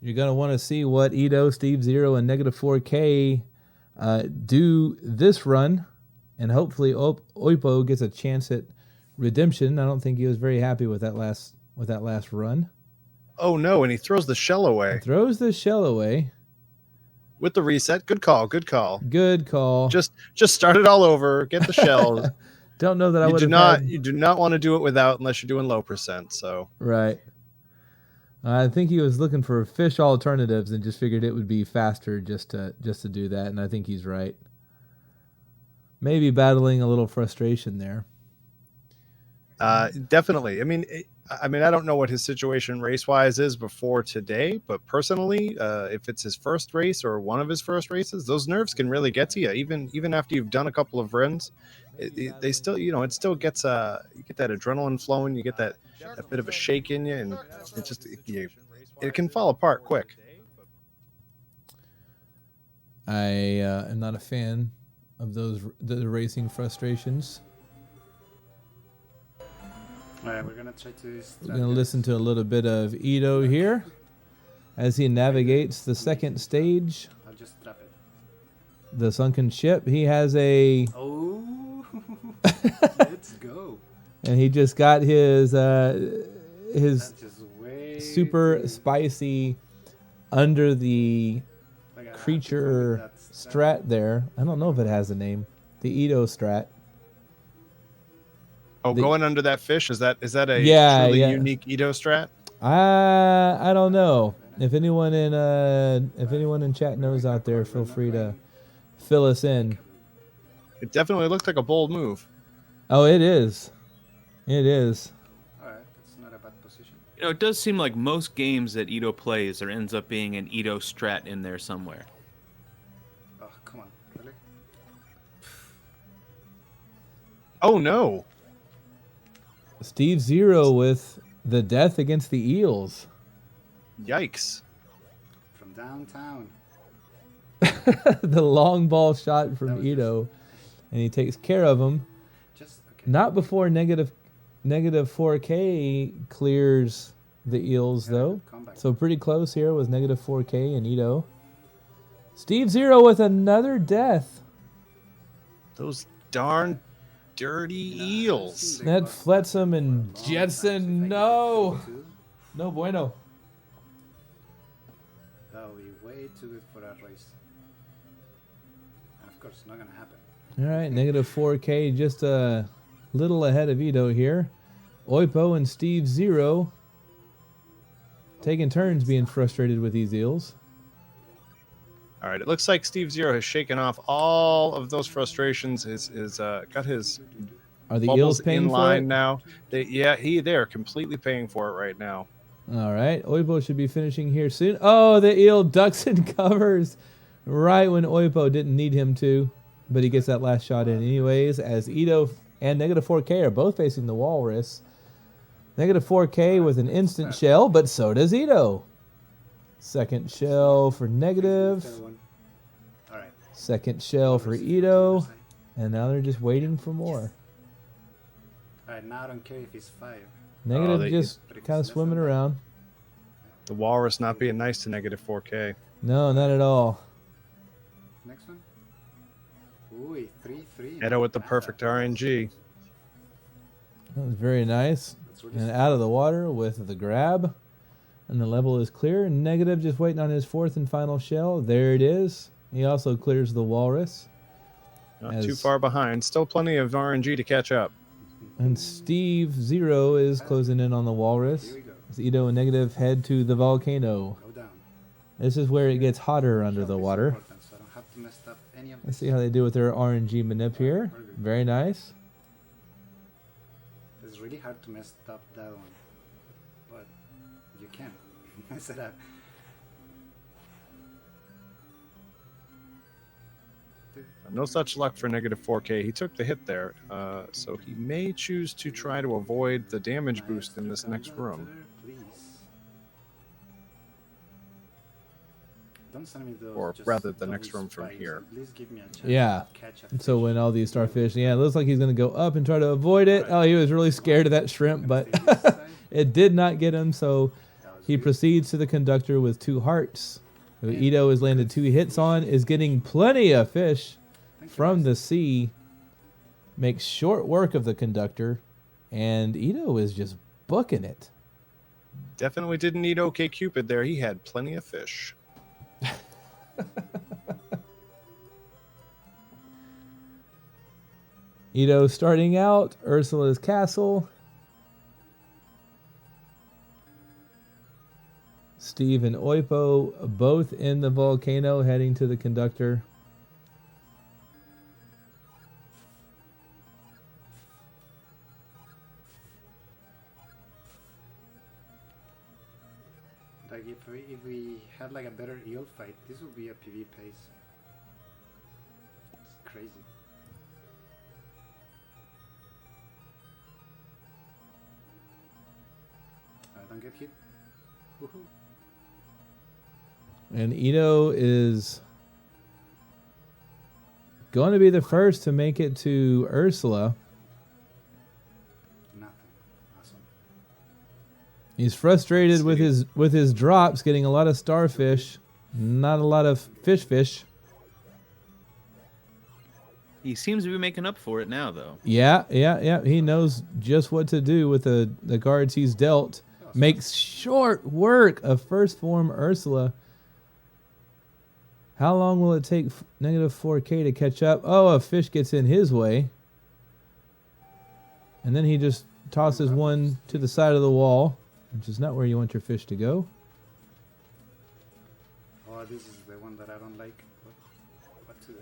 you're going to want to see what Ito, Steve Zero, and -4K do this run, and hopefully Oipo gets a chance at redemption. I don't think he was very happy with that last run. Oh no, and he throws the shell away. Throws the shell away. With the reset. Good call. Good call. Good call. Just start it all over. Get the shells. Don't know that I would You do not want to do it without unless you're doing low percent. So right. I think he was looking for fish alternatives and just figured it would be faster just to do that, and I think he's right. Maybe battling a little frustration there. Definitely. I mean, I don't know what his situation race-wise is before today, but personally, if it's his first race or one of his first races, those nerves can really get to you. Even after you've done a couple of runs, they still, it still gets you get that adrenaline flowing, you get that bit of a shake in you, and it can fall apart quick. I am not a fan of the racing frustrations. All right, we're gonna try to. We're gonna listen to a little bit of Ito here as he navigates the second stage. I'll just drop it. The sunken ship. He has a. Oh, let's go. And he just got his That's just way super spicy under the creature strat there. I don't know if it has a name. The Edo strat. Oh, going under that fish, is that a truly unique Edo strat? I don't know. If anyone in chat knows out there, feel free to fill us in. It definitely looked like a bold move. Oh, it is. It is. Alright, that's not a bad position. You know, it does seem like most games that Ito plays, there ends up being an Ito strat in there somewhere. Oh, come on. Really? Oh, no. Steve Zero with the death against the eels. Yikes. From downtown. The long ball shot from Ito. And he takes care of him. Not before negative 4K clears the eels, though. So pretty close here with negative 4K and Ito. Steve Zero with another death. Those darn dirty eels. That Fletsum and Jetson, no. No bueno. That'll be way too good for that race. And of course, it's not going to happen. All right, negative 4K, just a little ahead of Ito here. Oipo and Steve Zero taking turns being frustrated with these eels. All right, it looks like Steve Zero has shaken off all of those frustrations. Got his Are the bubbles eels paying in for line it? now. They're completely paying for it right now. All right, Oipo should be finishing here soon. Oh, the eel ducks and covers right when Oipo didn't need him to. But he gets that last shot in anyways, as Ito and negative 4K are both facing the walrus. Negative 4K with an instant shell, but so does Ito. Second shell for negative. Second shell for Ito. And now they're just waiting for more. Alright, now I don't care if it's 5. Negative just kind of swimming around. The walrus not being nice to negative 4K. No, not at all. Next one. Ooh, 3-3. Edo with the perfect RNG. That was very nice. And out of the water with the grab. And the level is clear. Negative just waiting on his fourth and final shell. There it is. He also clears the walrus. Not too far behind. Still plenty of RNG to catch up. And Steve Zero is closing in on the walrus. As Ito and negative head to the volcano. This is where it gets hotter under the water. Let's see how they do with their RNG manip here. Very nice. It's really hard to mess up that one. But you can. Mess it up. No such luck for negative 4K. He took the hit there, so he may choose to try to avoid the damage boost in this next room. Or rather, the next room from here. Yeah. So when all these starfish, it looks like he's going to go up and try to avoid it. Oh, he was really scared of that shrimp, but it did not get him. So he proceeds to the conductor with 2 hearts. Who Ito has landed 2 hits on, is getting plenty of fish from the sea. Makes short work of the conductor, and Ito is just booking it. Definitely didn't need OK Cupid there. He had plenty of fish. Ito starting out, Ursula's castle. Steve and Oipo both in the volcano heading to the conductor. Like if we had like a better eel fight, this would be a PV pace. It's crazy. Don't get hit. Woohoo. And Ito is going to be the first to make it to Ursula. Nothing. Awesome. He's frustrated with his drops, getting a lot of starfish, not a lot of fish. He seems to be making up for it now, though. Yeah. He knows just what to do with the cards he's dealt. Makes short work of first form Ursula How long will it take negative 4K to catch up? Oh, a fish gets in his way. And then he just tosses one to the side of the wall, which is not where you want your fish to go. Oh, this is the one that I don't like. What to do?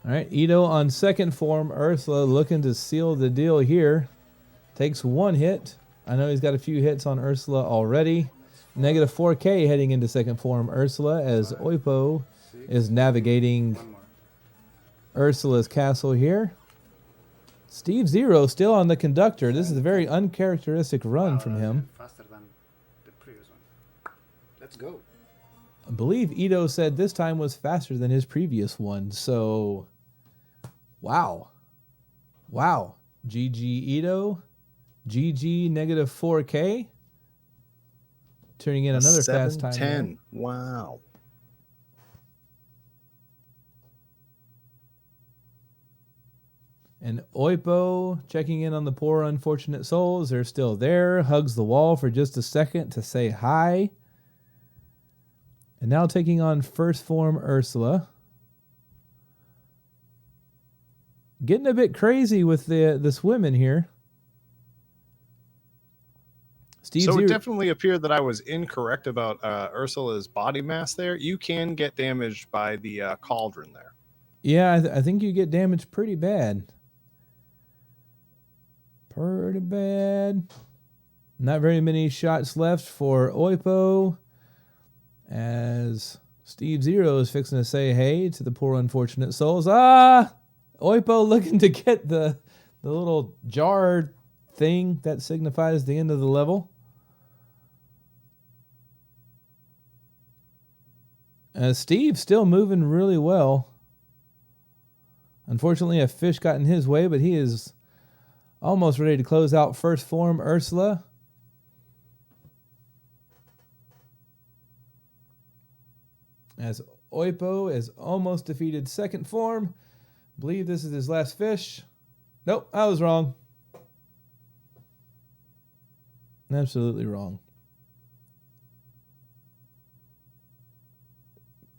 All right, Ito on second form. Ursula looking to seal the deal here. Takes one hit. I know he's got a few hits on Ursula already. Negative 4K heading into second form Ursula as Oipo is navigating Ursula's castle here. Steve Zero still on the conductor. This is a very uncharacteristic run from him. Faster than the previous one. Let's go. I believe Ito said this time was faster than his previous one. So, wow. Wow. GG Ito. GG negative 4K. Turning in another fast time. 7:10. Wow. And Oipo checking in on the poor unfortunate souls. They're still there. Hugs the wall for just a second to say hi. And now taking on first form Ursula. Getting a bit crazy with the swimming here. Steve So Zero. it definitely appeared that I was incorrect about Ursula's body mass there. You can get damaged by the cauldron there. Yeah, I think you get damaged pretty bad. Pretty bad. Not very many shots left for Oipo. As Steve Zero is fixing to say hey to the poor unfortunate souls. Ah! Oipo looking to get the little jar thing that signifies the end of the level. Steve still moving really well. Unfortunately, a fish got in his way, but he is almost ready to close out first form Ursula. As Oipo is almost defeated second form. Believe this is his last fish. Nope, I was wrong. Absolutely wrong.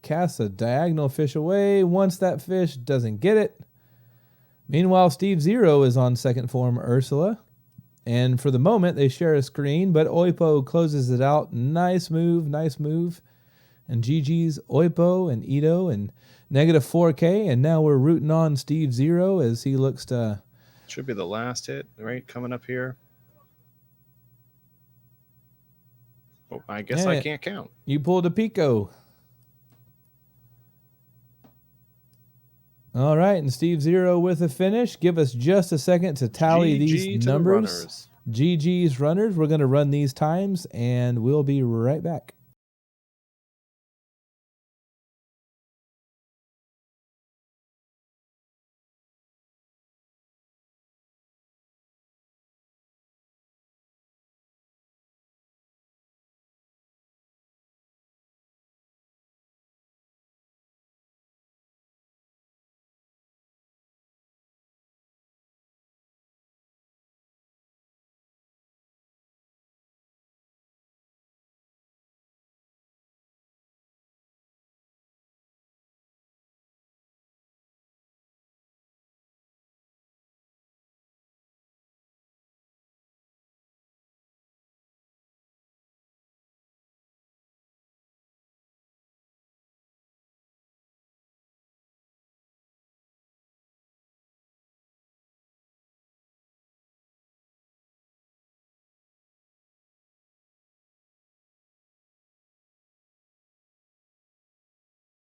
Casts a diagonal fish away. Once that fish doesn't get it. Meanwhile, Steve Zero is on second form Ursula. And for the moment, they share a screen, but Oipo closes it out. Nice move, nice move. And GG's Oipo and Ito and negative 4K. And now we're rooting on Steve Zero as he looks to... Should be the last hit, right? Coming up here. Oh, I guess I can't count. You pulled a Pico. All right, and Steve Zero with a finish. Give us just a second to tally these numbers. GG's runners. We're going to run these times, and we'll be right back.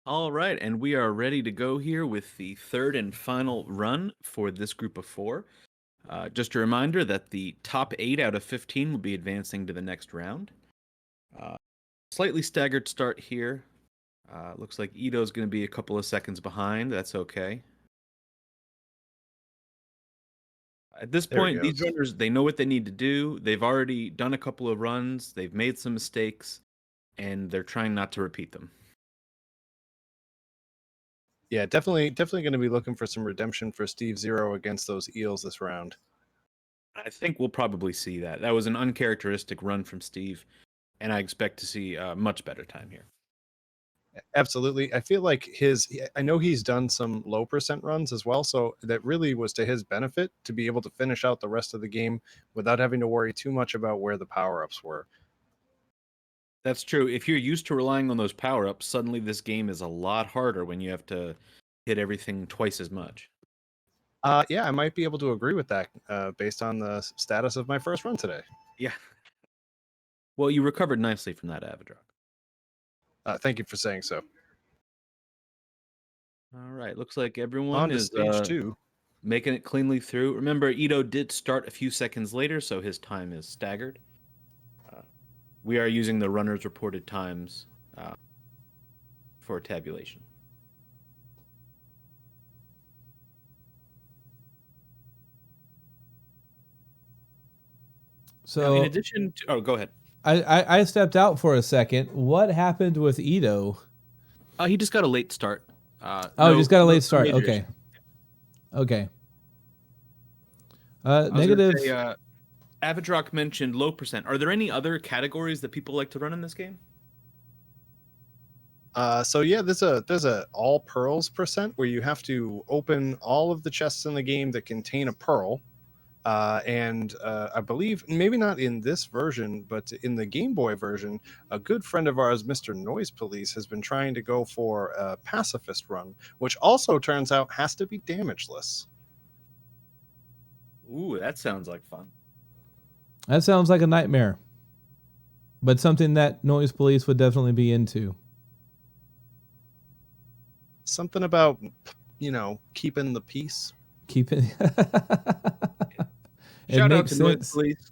All right, and we are ready to go here with the third and final run for this group of four. Just a reminder that the top 8 out of 15 will be advancing to the next round. Slightly staggered start here. Looks like Ito's going to be a couple of seconds behind. That's okay. At this point, these runners, they know what they need to do. They've already done a couple of runs. They've made some mistakes, and they're trying not to repeat them. Yeah, definitely going to be looking for some redemption for Steve Zero against those eels this round. I think we'll probably see that. That was an uncharacteristic run from Steve, and I expect to see a much better time here. Absolutely. I feel like I know he's done some low percent runs as well. So that really was to his benefit to be able to finish out the rest of the game without having to worry too much about where the power-ups were. That's true. If you're used to relying on those power-ups, suddenly this game is a lot harder when you have to hit everything twice as much. Yeah, I might be able to agree with that based on the status of my first run today. Yeah. Well, you recovered nicely from that, Avidrock. Thank you for saying so. All right. Looks like everyone On to is stage 2. making it cleanly through. Remember, Ito did start a few seconds later, so his time is staggered. We are using the runner's reported times for tabulation. So now, in addition to, oh, go ahead. I stepped out for a second. What happened with Ito? He just got a late start. He just got a late start. major Okay. issue. Okay. I was gonna Negative. say, Avidrock mentioned low percent. Are there any other categories that people like to run in this game? So yeah, there's a all pearls percent where you have to open all of the chests in the game that contain a pearl. And I believe, maybe not in this version, but in the Game Boy version, a good friend of ours, Mr. Noise Police, has been trying to go for a pacifist run, which also turns out has to be damageless. Ooh, that sounds like fun. That sounds like a nightmare, but something that Noise Police would definitely be into. Something about, keeping the peace. Keeping. Shout out makes to sense. Noise Police.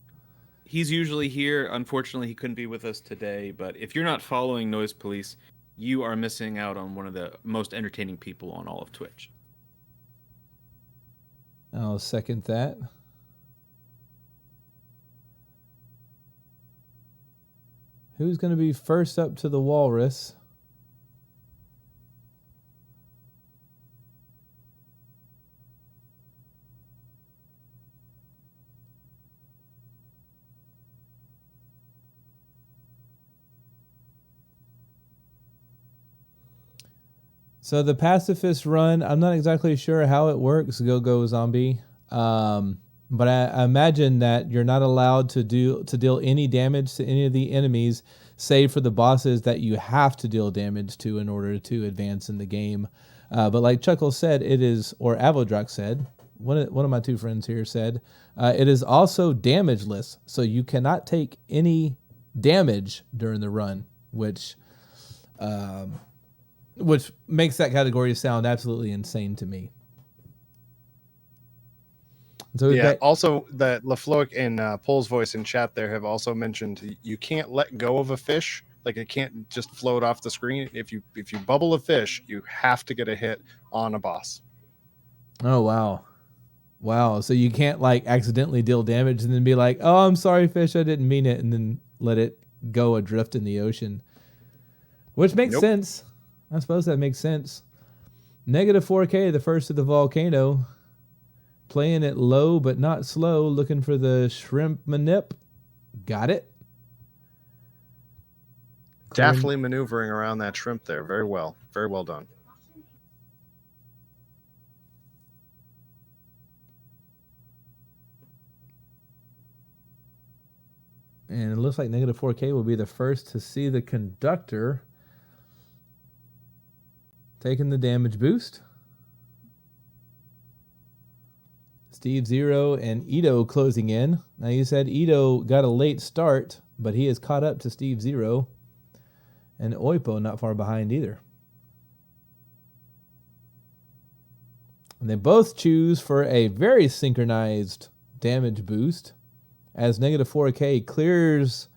He's usually here. Unfortunately, he couldn't be with us today. But if you're not following Noise Police, you are missing out on one of the most entertaining people on all of Twitch. I'll second that. Who's going to be first up to the walrus? So the pacifist run, I'm not exactly sure how it works, Go Zombie. But I imagine that you're not allowed to deal any damage to any of the enemies, save for the bosses that you have to deal damage to in order to advance in the game. But like Chuckle said, it is, or Avodrak said, one of my two friends here said, it is also damageless, so you cannot take any damage during the run, which makes that category sound absolutely insane to me. So yeah, also that LaFloic and Pole's voice in chat there have also mentioned you can't let go of a fish. Like it can't just float off the screen. If you bubble a fish, you have to get a hit on a boss. Oh, wow. So you can't like accidentally deal damage and then be like, oh, I'm sorry, fish, I didn't mean it, and then let it go adrift in the ocean. Which makes sense. I suppose that makes sense. Negative 4K, the first of the volcano. Playing it low but not slow, looking for the shrimp manip. Got it. Definitely maneuvering around that shrimp there. Very well. Very well done. And it looks like negative 4K will be the first to see the conductor taking the damage boost. Steve Zero and Ito closing in. Now you said Ito got a late start, but he is caught up to Steve Zero. And Oipo not far behind either. And they both choose for a very synchronized damage boost as negative 4K clears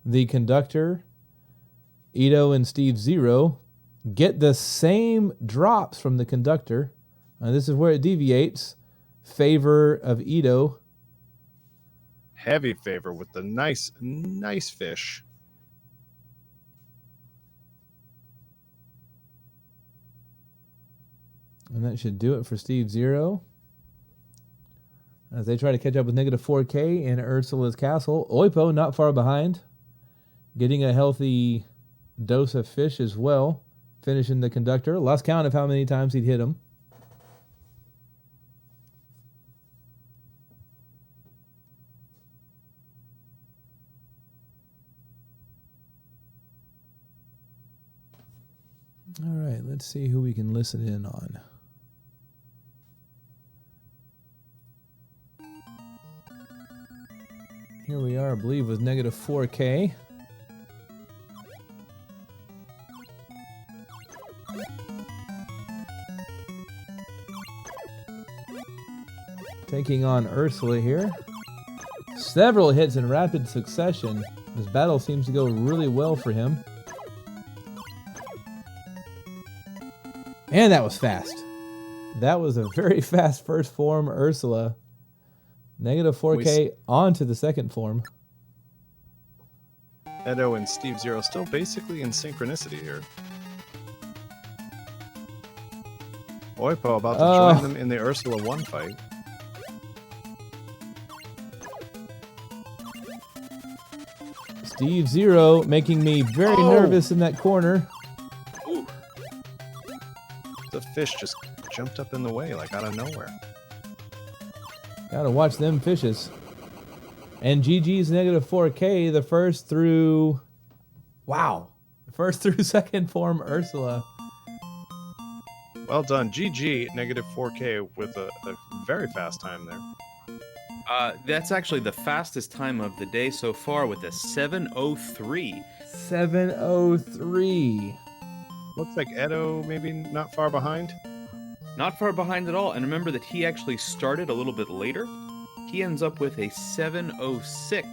the conductor. Ito and Steve Zero get the same drops from the conductor. This is where it deviates. Favor of Ito. Heavy favor with the nice fish. And that should do it for Steve Zero. As they try to catch up with negative 4K in Ursula's castle. Oipo not far behind. Getting a healthy dose of fish as well. finishing the conductor. Lost count of how many times he'd hit him. All right, let's see who we can listen in on. Here we are, I believe, with negative 4K. Taking on Ursula here. Several hits in rapid succession. This battle seems to go really well for him. And that was fast. That was a very fast first form, Ursula. Negative 4K onto the second form. Edo and Steve Zero still basically in synchronicity here. Oipo about to join them in the Ursula 1 fight. Steve Zero making me very nervous in that corner. Ooh. The fish just jumped up in the way like out of nowhere. Gotta watch them fishes. And GG's negative 4K, the first through... Wow. The first through second form Ursula. Well done. GG, negative 4K with a very fast time there. That's actually the fastest time of the day so far with a 7:03. 7:03. Looks like Edo maybe not far behind. Not far behind at all. And remember that he actually started a little bit later. He ends up with a 7:06.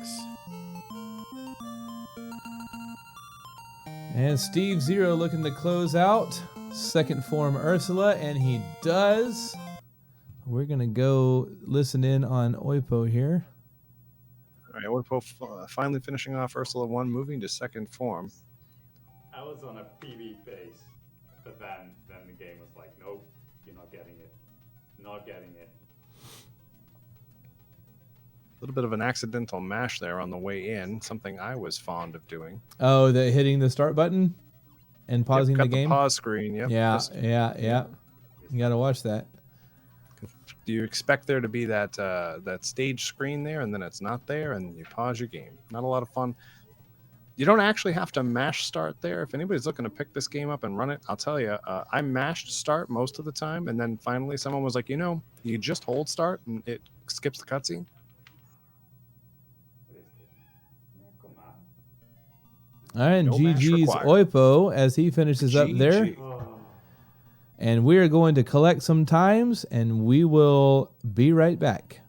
And Steve Zero looking to close out. Second form Ursula, and he does. We're going to go listen in on Oipo here. All right, Oipo finally finishing off Ursula 1, moving to second form. I was on a PB base, but then the game was like, nope, you're not getting it. Not getting it. A little bit of an accidental mash there on the way in, something I was fond of doing. Oh, the hitting the start button and pausing the game? The pause screen, yep. Yeah, yeah. You got to watch that. Do you expect there to be that that stage screen there, and then it's not there, and you pause your game? Not a lot of fun. You don't actually have to mash start there. If anybody's looking to pick this game up and run it, I'll tell you, I mashed start most of the time, and then finally someone was like, you know, you just hold start, and it skips the cutscene. All right, and No mash GG's required. Oipo as he finishes up there. And we are going to collect some times, and we will be right back.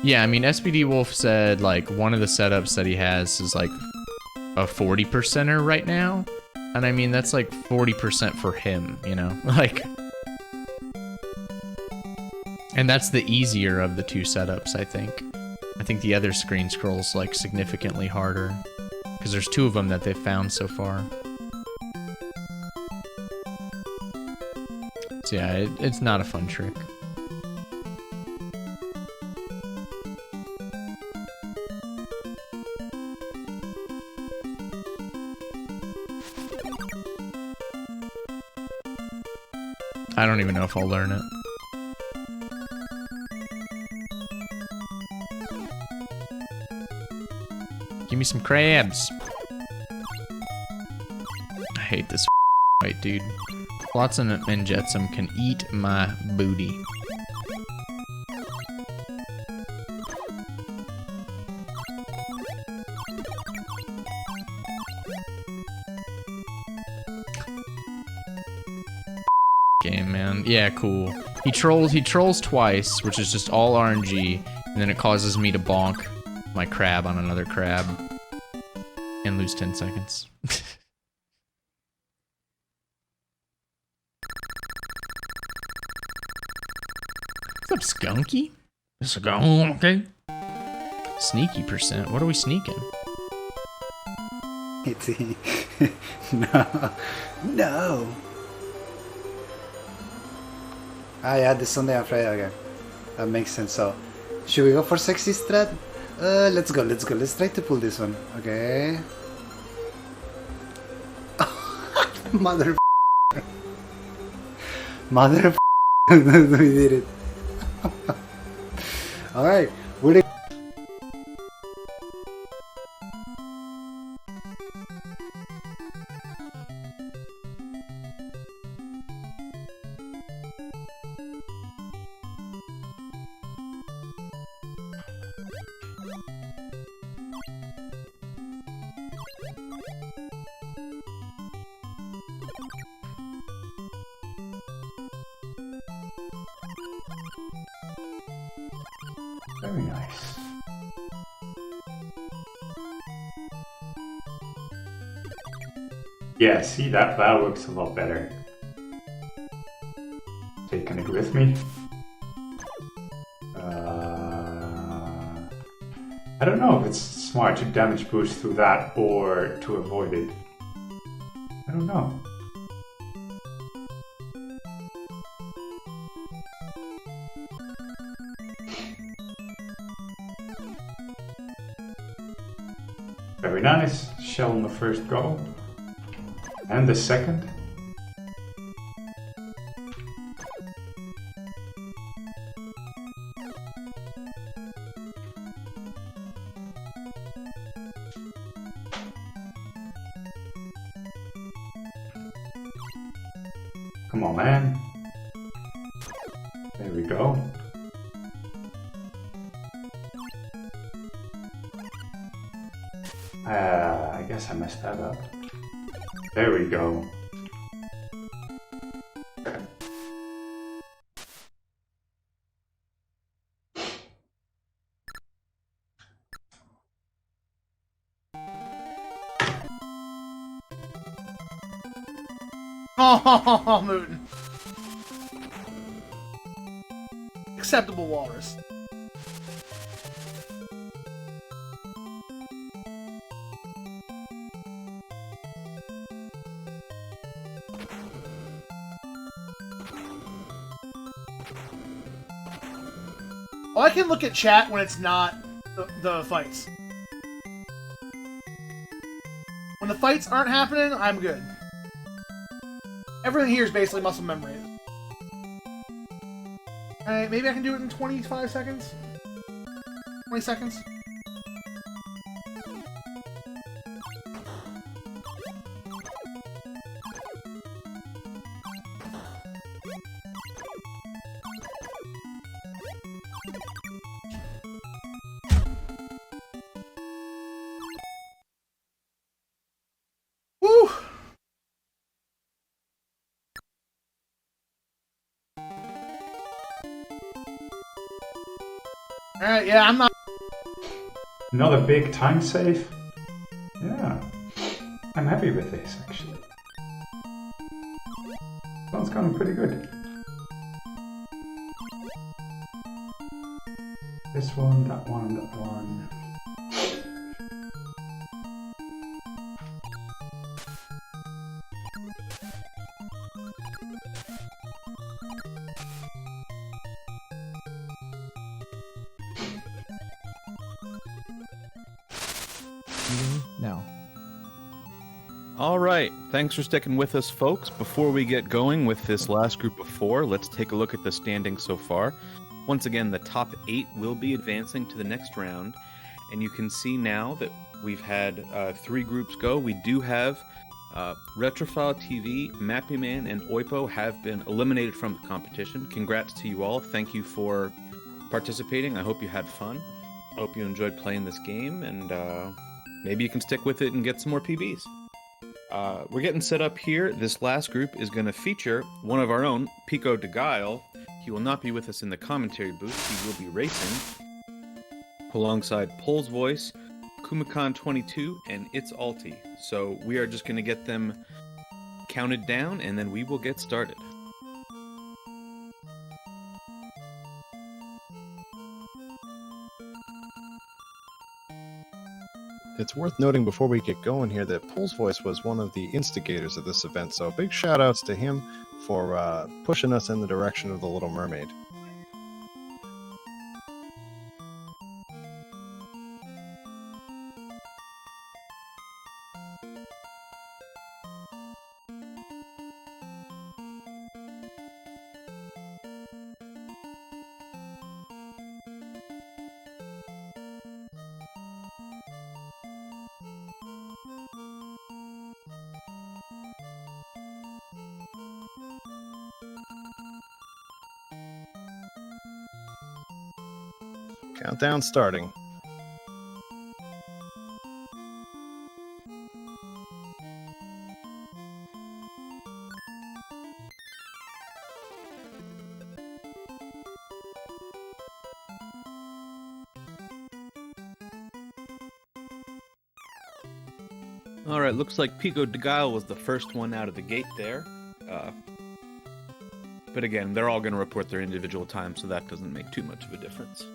Yeah, I mean, SPD Wolf said, like, one of the setups that he has is, like, a 40%er right now. And I mean, that's, like, 40% for him, you know? Like... And that's the easier of the two setups, I think. I think the other screen scroll's, like, significantly harder. Because there's two of them that they've found so far. So yeah, it's not a fun trick. I don't even know if I'll learn it. Give me some crabs. I hate this fight, dude. Flotsam and Jetsam can eat my booty. Game, man. Yeah, cool. He trolls twice, which is just all RNG, and then it causes me to bonk my crab on another crab and lose 10 seconds. What's up, Skunky? Skunky? Sneaky percent. What are we sneaking? No. No. Ah, yeah, this Sunday and Friday again. That makes sense. So, should we go for sexy strat? Let's go. Let's try to pull this one. Okay. Mother. Mother. We did it. Alright. We're Very nice. Yeah, see, that looks a lot better. Taking it with me. I don't know if it's smart to damage boost through that or to avoid it. I don't know. Very nice. Shell on the first go. And the second. Come on, man. There we go. I guess I messed that up. There we go. Oh, Mooten. Acceptable walrus. Oh, I can look at chat when it's not the fights. When the fights aren't happening, I'm good. Everything here is basically muscle memory. Alright, maybe I can do it in 25 seconds? 20 seconds? Woo! Alright, yeah, I'm not... Another big time save. Yeah. I'm happy with this, actually. Sounds going pretty good. This one, that one, that one. Now. All right. Thanks for sticking with us, folks. Before we get going with this last group of 4, let's take a look at the standings so far. Once again, the top 8 will be advancing to the next round. And you can see now that we've had 3 groups go. We do have Retrophile TV, Mappy Man, and Oipo have been eliminated from the competition. Congrats to you all. Thank you for participating. I hope you had fun. I hope you enjoyed playing this game, and maybe you can stick with it and get some more PBs. We're getting set up here. This last group is going to feature one of our own, Pico de Guile. He will not be with us in the commentary booth. He will be racing alongside Pole's Voice, Kumakan22, and It's Alti. So we are just going to get them counted down, and then we will get started. It's worth noting before we get going here that Pole's Voice was one of the instigators of this event, so big shout outs to him for pushing us in the direction of the Little Mermaid. Countdown starting. Alright, looks like Pico de Guile was the first one out of the gate there. But again, they're all going to report their individual time, so that doesn't make too much of a difference.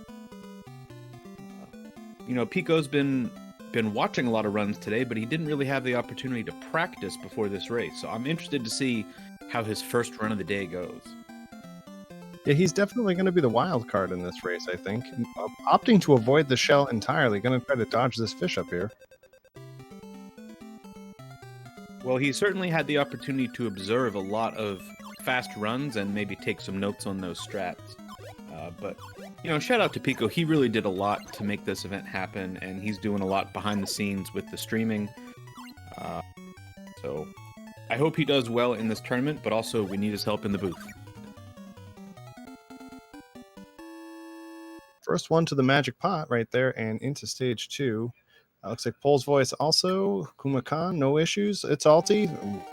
You know, Pico's been watching a lot of runs today, but he didn't really have the opportunity to practice before this race. So I'm interested to see how his first run of the day goes. Yeah, he's definitely going to be the wild card in this race, I think. Opting to avoid the shell entirely, going to try to dodge this fish up here. Well, he certainly had the opportunity to observe a lot of fast runs and maybe take some notes on those strats. But, you know, shout out to Pico. He really did a lot to make this event happen, and he's doing a lot behind the scenes with the streaming. So I hope he does well in this tournament, but also we need his help in the booth. First one to the magic pot right there and into stage 2. Looks like Pole's Voice also. Kumakan, no issues. It's Alti.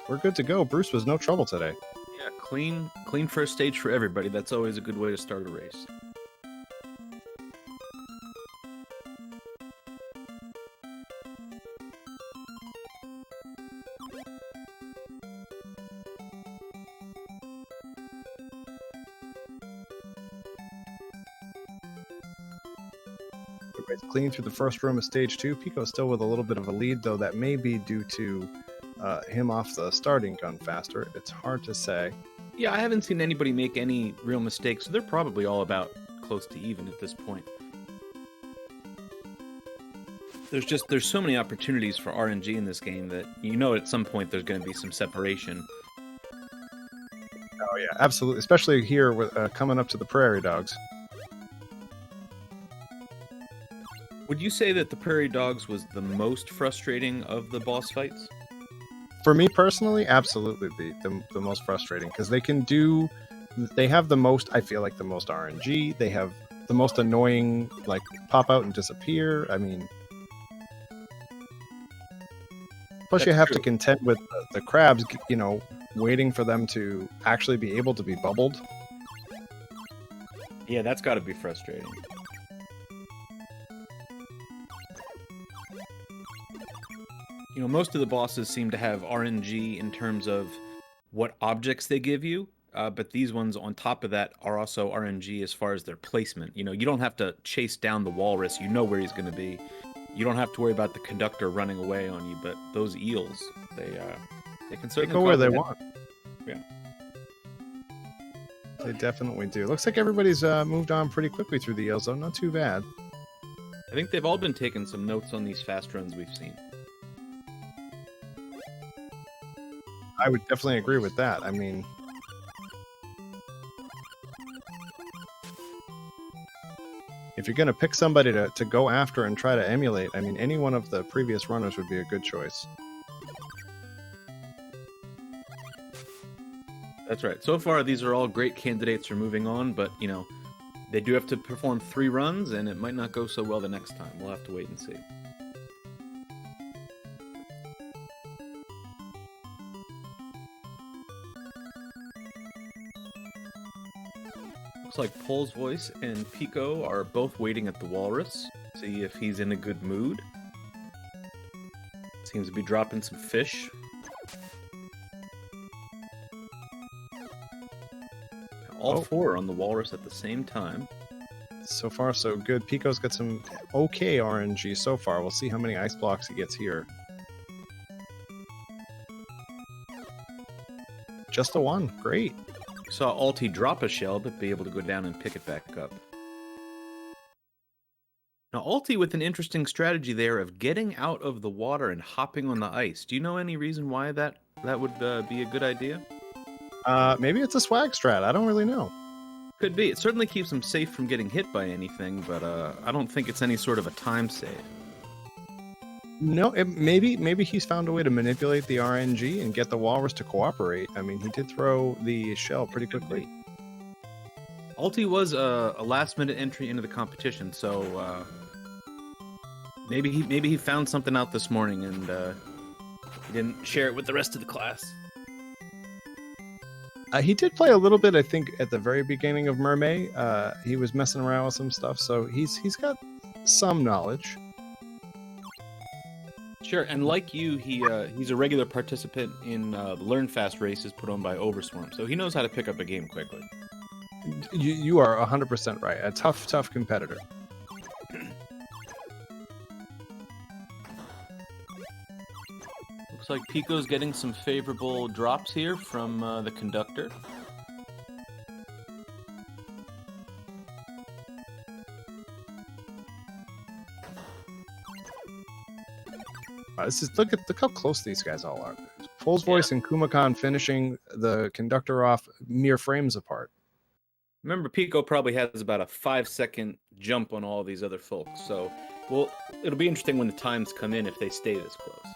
We're good to go. Bruce was no trouble today. Yeah, clean first stage for everybody. That's always a good way to start a race. Everybody's clean through the first room of stage 2. Pico's still with a little bit of a lead, though that may be due to him off the starting gun faster. It's hard to say. Yeah, I haven't seen anybody make any real mistakes, so they're probably all about close to even at this point. There's so many opportunities for RNG in this game that you know at some point there's going to be some separation. Oh yeah, absolutely. Especially here with coming up to the Prairie Dogs. Would you say that the Prairie Dogs was the most frustrating of the boss fights? For me personally, absolutely the most frustrating, because they have the most, I feel like the most RNG, they have the most annoying, like, pop out and disappear. I mean, plus That's you have true. to contend with the crabs, you know, waiting for them to actually be able to be bubbled. Yeah, that's got to be frustrating. You know, most of the bosses seem to have RNG in terms of what objects they give you, but these ones on top of that are also RNG as far as their placement. You know, you don't have to chase down the walrus. You know where he's going to be. You don't have to worry about the conductor running away on you, but those eels, they can certainly Go where cause they a- want. Yeah. They definitely do. Looks like everybody's moved on pretty quickly through the eels, though. Not too bad. I think they've all been taking some notes on these fast runs we've seen. I would definitely agree with that. I mean, if you're gonna pick somebody to go after and try to emulate, I mean, any one of the previous runners would be a good choice. That's right. So far, these are all great candidates for moving on, but, you know, they do have to perform 3 runs, and it might not go so well the next time. We'll have to wait and see. Looks like Pole's Voice and Pico are both waiting at the Walrus. See if he's in a good mood. Seems to be dropping some fish. All 4 are on the Walrus at the same time. So far, so good. Pico's got some okay RNG so far. We'll see how many ice blocks he gets here. Just the 1. Great. Saw Alti drop a shell, but be able to go down and pick it back up. Now, Alti with an interesting strategy there of getting out of the water and hopping on the ice. Do you know any reason why that would be a good idea? Maybe it's a swag strat. I don't really know. Could be. It certainly keeps him safe from getting hit by anything, but I don't think it's any sort of a time save. No, maybe he's found a way to manipulate the RNG and get the Walrus to cooperate. I mean, he did throw the shell pretty quickly. Alti was a last-minute entry into the competition, so maybe he found something out this morning and he didn't share it with the rest of the class. He did play a little bit, I think, at the very beginning of MerMay. He was messing around with some stuff, so he's got some knowledge. Sure, and like you, he's a regular participant in the Learn Fast races put on by Overswarm, so he knows how to pick up a game quickly. You are 100% right. A tough competitor. Looks like Pico's getting some favorable drops here from the conductor. Look how close these guys all are. Pole's Voice and Kumakan finishing the conductor off mere frames apart. Remember, Pico probably has about a 5-second jump on all these other folks, so it'll be interesting when the times come in if they stay this close.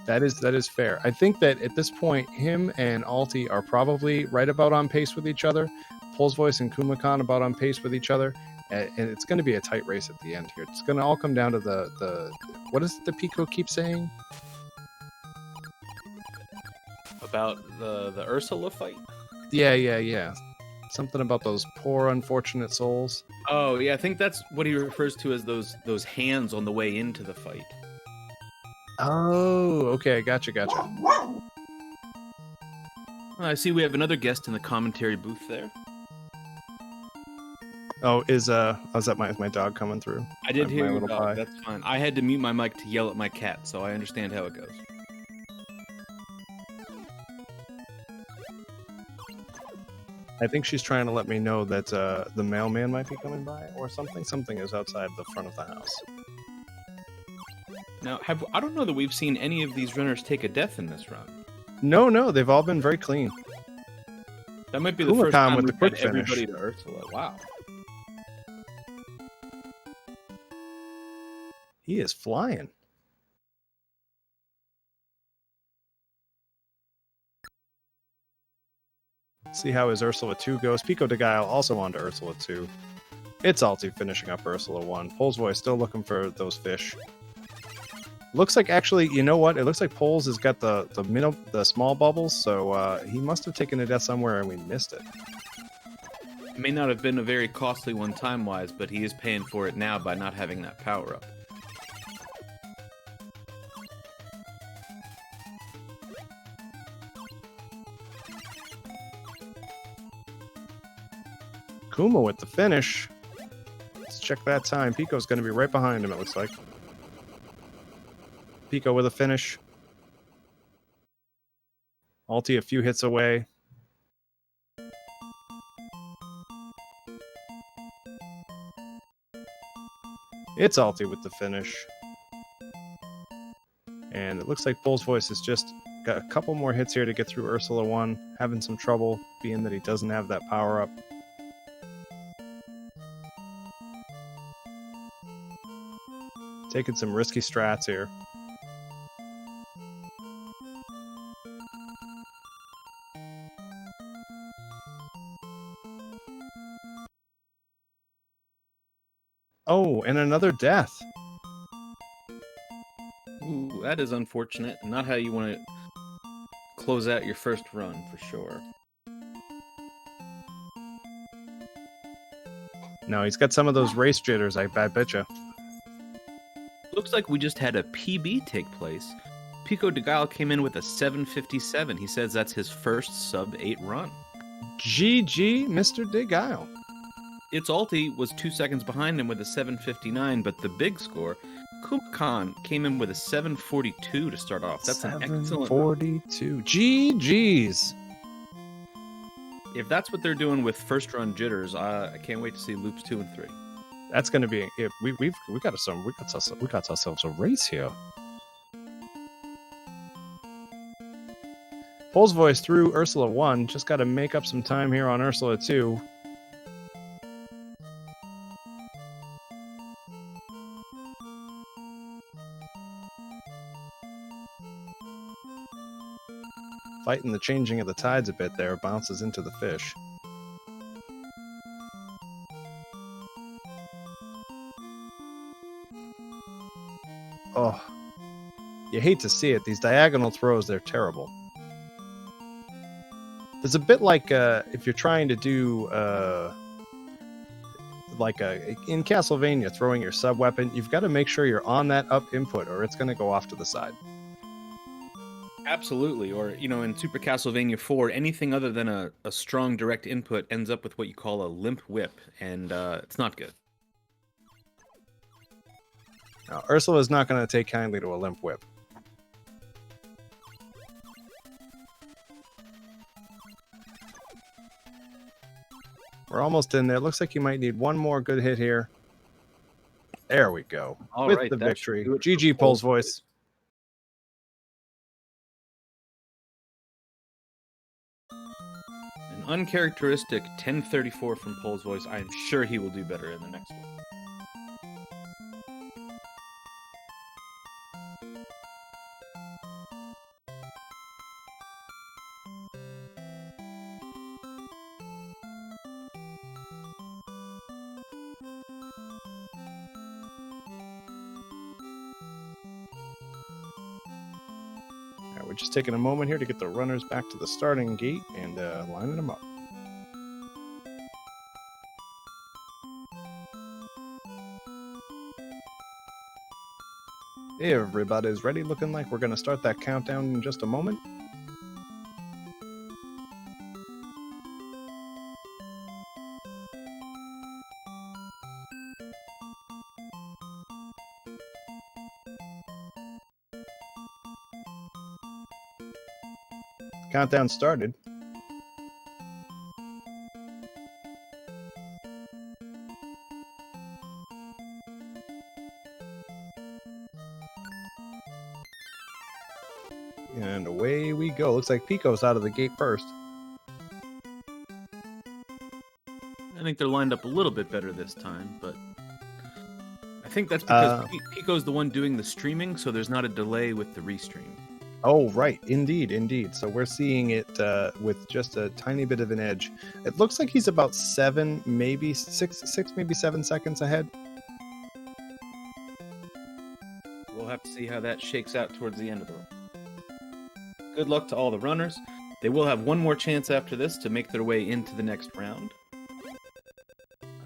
That is fair. I think that at this point, him and Alti are probably right about on pace with each other. Pole's Voice and Kumakan about on pace with each other. And it's going to be a tight race at the end here. It's going to all come down to the what is it the Pico keeps saying? About the Ursula fight? Yeah. Something about those poor unfortunate souls. Oh, yeah, I think that's what he refers to as those hands on the way into the fight. Oh, okay, gotcha. I see we have another guest in the commentary booth there. Oh, is that my dog coming through? I did hear your little dog. pie. That's fine. I had to mute my mic to yell at my cat, so I understand how it goes. I think she's trying to let me know that the mailman might be coming by or something. Something is outside the front of the house. Now, I don't know that we've seen any of these runners take a death in this run. No, they've all been very clean. That might be the first time with the we've quick had finish. everybody to Ursula. Wow. He is flying. See how his Ursula 2 goes. Pico de Guile also on to Ursula 2. It's Alti finishing up Ursula 1. Pole's Voice still looking for those fish. Looks like, actually, you know what? It looks like Pole's has got the small bubbles, so he must have taken a death somewhere and we missed it. It may not have been a very costly one time-wise, but he is paying for it now by not having that power-up. Kuma with the finish. Let's check that time. Pico's going to be right behind him, it looks like. Pico with a finish. Alti a few hits away. It's Alti with the finish. And it looks like Pole's Voice is just Got a couple more hits here to get through Ursula 1. Having some trouble, being that he doesn't have that power up. Taking some risky strats here. Oh, and another death. Ooh, that is unfortunate. Not how you want to close out your first run, for sure. No, he's got some of those race jitters, I betcha. Looks like we just had a PB take place. Pico de Gallo came in with a 7:57. He says that's his first sub-8 run. GG, Mr. De Guile. Its Alti was 2 seconds behind him with a 7:59, but the big score, Khan came in with a 7:42 to start off. That's an excellent 7:42. GG's. If that's what they're doing with first run jitters, I can't wait to see loops 2 and 3. That's going to be. We got ourselves a race here. Pole's voice through Ursula 1. Just got to make up some time here on Ursula 2. Fighting the changing of the tides a bit there, bounces into the fish. Oh, you hate to see it. These diagonal throws, they're terrible. It's a bit like if you're trying to do in Castlevania, throwing your sub weapon, you've got to make sure you're on that up input or it's going to go off to the side. Absolutely. Or, in Super Castlevania 4, anything other than a strong direct input ends up with what you call a limp whip, and it's not good. Now, Ursula is not going to take kindly to a limp whip. We're almost in there. Looks like you might need one more good hit here. There we go. All with right, the that victory. should do it for GG, Pole's voice. An uncharacteristic 10:34 from Pole's voice. I am sure he will do better in the next one. We're just taking a moment here to get the runners back to the starting gate and lining them up. Everybody's ready, looking like we're going to start that countdown in just a moment. Countdown started. And away we go. Looks like Pico's out of the gate first. I think they're lined up a little bit better this time, but I think that's because Pico's the one doing the streaming, so there's not a delay with the restream. Oh, right. Indeed, indeed. So we're seeing it with just a tiny bit of an edge. It looks like he's about 7, maybe 6, maybe 7 seconds ahead. We'll have to see how that shakes out towards the end of the run. Good luck to all the runners. They will have one more chance after this to make their way into the next round.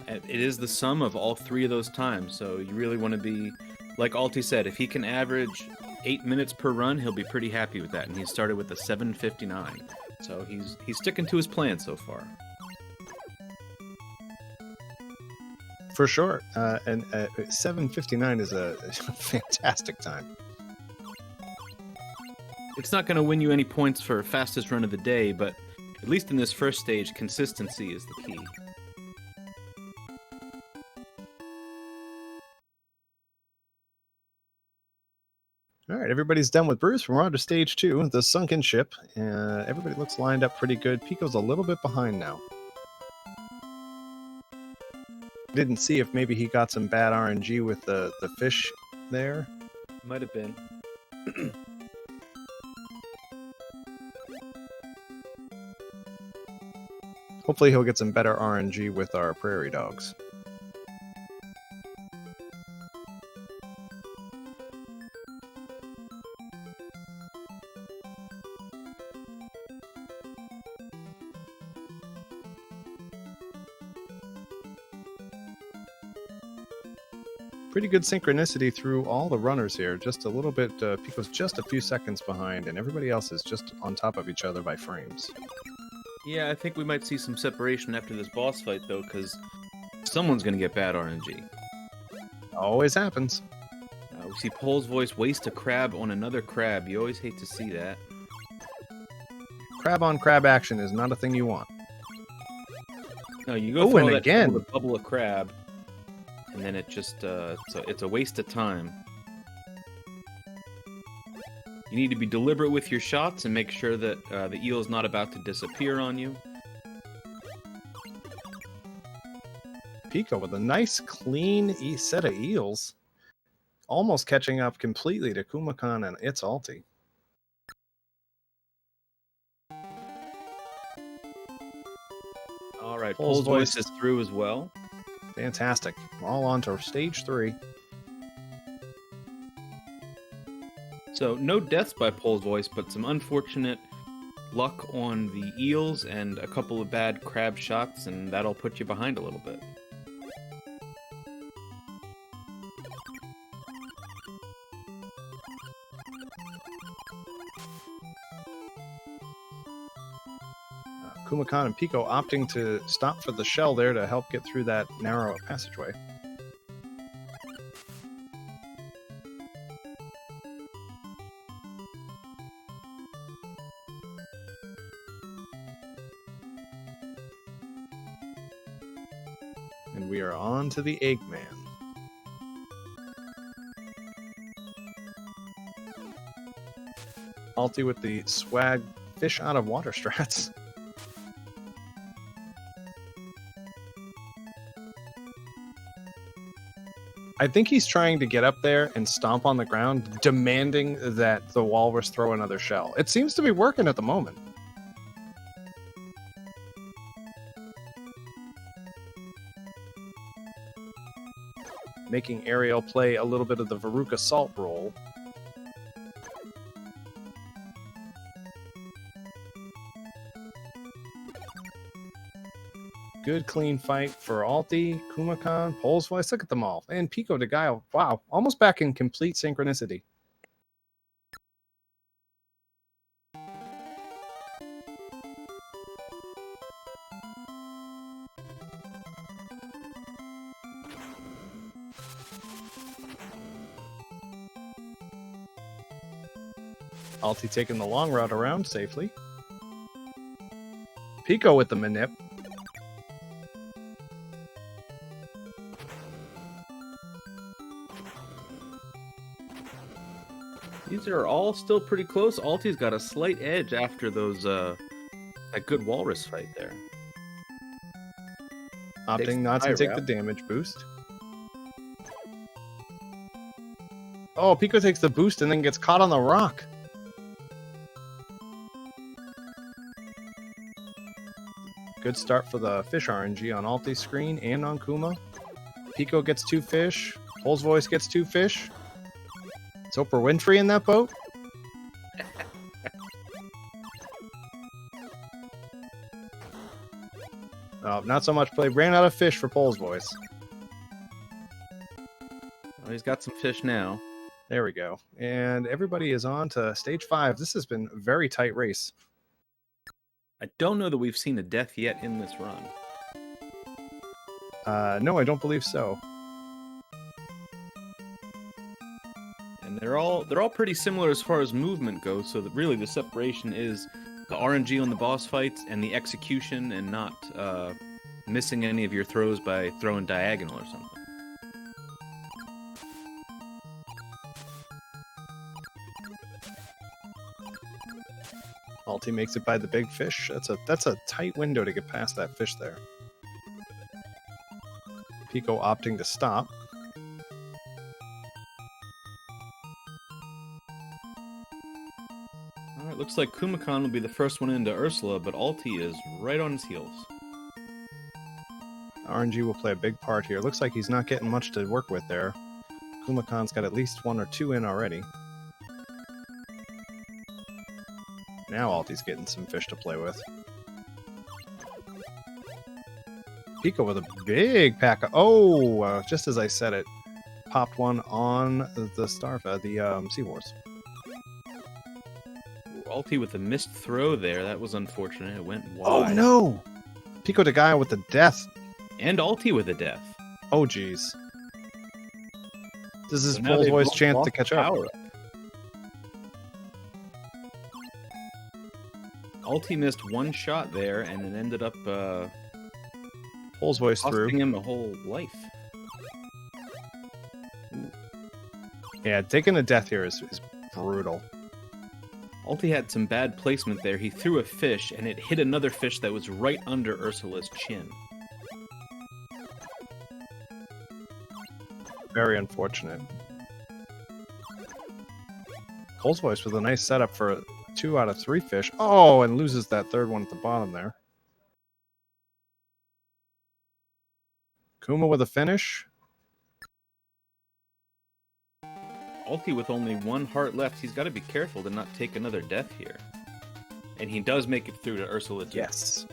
It is the sum of all 3 of those times, so you really want to be, like Alti said, if he can average 8 minutes per run, he'll be pretty happy with that, and he started with a 7:59. So he's sticking to his plan so far. For sure. And 7:59 is a fantastic time. It's not going to win you any points for fastest run of the day, but at least in this first stage, consistency is the key. All right, everybody's done with Bruce. We're on to stage 2, the sunken ship. Everybody looks lined up pretty good. Pico's a little bit behind now. Didn't see if maybe he got some bad RNG with the fish there. Might have been. Hopefully he'll get some better RNG with our prairie dogs. Pretty good synchronicity through all the runners here. Just a little bit, Pico's just a few seconds behind, and everybody else is just on top of each other by frames. Yeah, I think we might see some separation after this boss fight, though, because someone's going to get bad RNG. Always happens. We see Pole's voice waste a crab on another crab. You always hate to see that. Crab on crab action is not a thing you want. No, you go Oh, through and all that again. trouble to bubble a crab, and then it just it's a waste of time. You need to be deliberate with your shots and make sure that the eel is not about to disappear on you. Pico with a nice, clean set of eels. Almost catching up completely to Kumakan and its ulti. All right, Pole's Pole's voice is through as well. Fantastic. All on to stage 3. So, no deaths by Pole's voice, but some unfortunate luck on the eels and a couple of bad crab shots, and that'll put you behind a little bit. Kumakan and Pico opting to stop for the shell there to help get through that narrow passageway. And we are on to the Eggman. Alti with the swag fish out of water strats. I think he's trying to get up there and stomp on the ground, demanding that the walrus throw another shell. It seems to be working at the moment. Making Ariel play a little bit of the Veruca Salt role. Good clean fight for Alti, Kumakan, Pole's voice. Look at them all. And Pico de Gallo. Wow. Almost back in complete synchronicity. Alti taking the long route around safely. Pico with the manip. These are all still pretty close. Alti's got a slight edge after those that good walrus fight there. Opting not to take the damage boost. Oh, Pico takes the boost and then gets caught on the rock. Good start for the fish RNG on Alti's screen and on Kuma. Pico gets 2 fish. Pole's voice gets 2 fish. Is Oprah Winfrey in that boat? Oh, not so much play. Ran out of fish for Pole's voice. Well, he's got some fish now. There we go. And everybody is on to stage 5. This has been a very tight race. I don't know that we've seen a death yet in this run. No, I don't believe so. And they're all pretty similar as far as movement goes, so that really the separation is the RNG on the boss fights and the execution, and not missing any of your throws by throwing diagonal or something. Alti makes it by the big fish. That's a tight window to get past that fish there. Pico opting to stop. All right, looks like Kumakan will be the first one into Ursula, but Alti is right on his heels. RNG will play a big part here. Looks like he's not getting much to work with there. Kumakan's got at least 1 or 2 in already. Now Alti's getting some fish to play with. Pico with a big pack of... just as I said it, popped one on the Seahorse. Alti with a missed throw there. That was unfortunate. It went Oh wide. no! Pico de Gallo with the death. And Alti with a death. Oh jeez. This is So now Bull's they've voice both chance to lost catch up. power. Alti missed one shot there, and it ended up Bull's voice through. costing him a whole life. Yeah, taking a death here is brutal. Alti had some bad placement there. He threw a fish, and it hit another fish that was right under Ursula's chin. Very unfortunate. Bull's voice with a nice setup for 2 out of 3 fish. Oh, and loses that third one at the bottom there. Kuma with a finish. Alti with only 1 heart left. He's got to be careful to not take another death here. And he does make it through to Ursula too. Yes.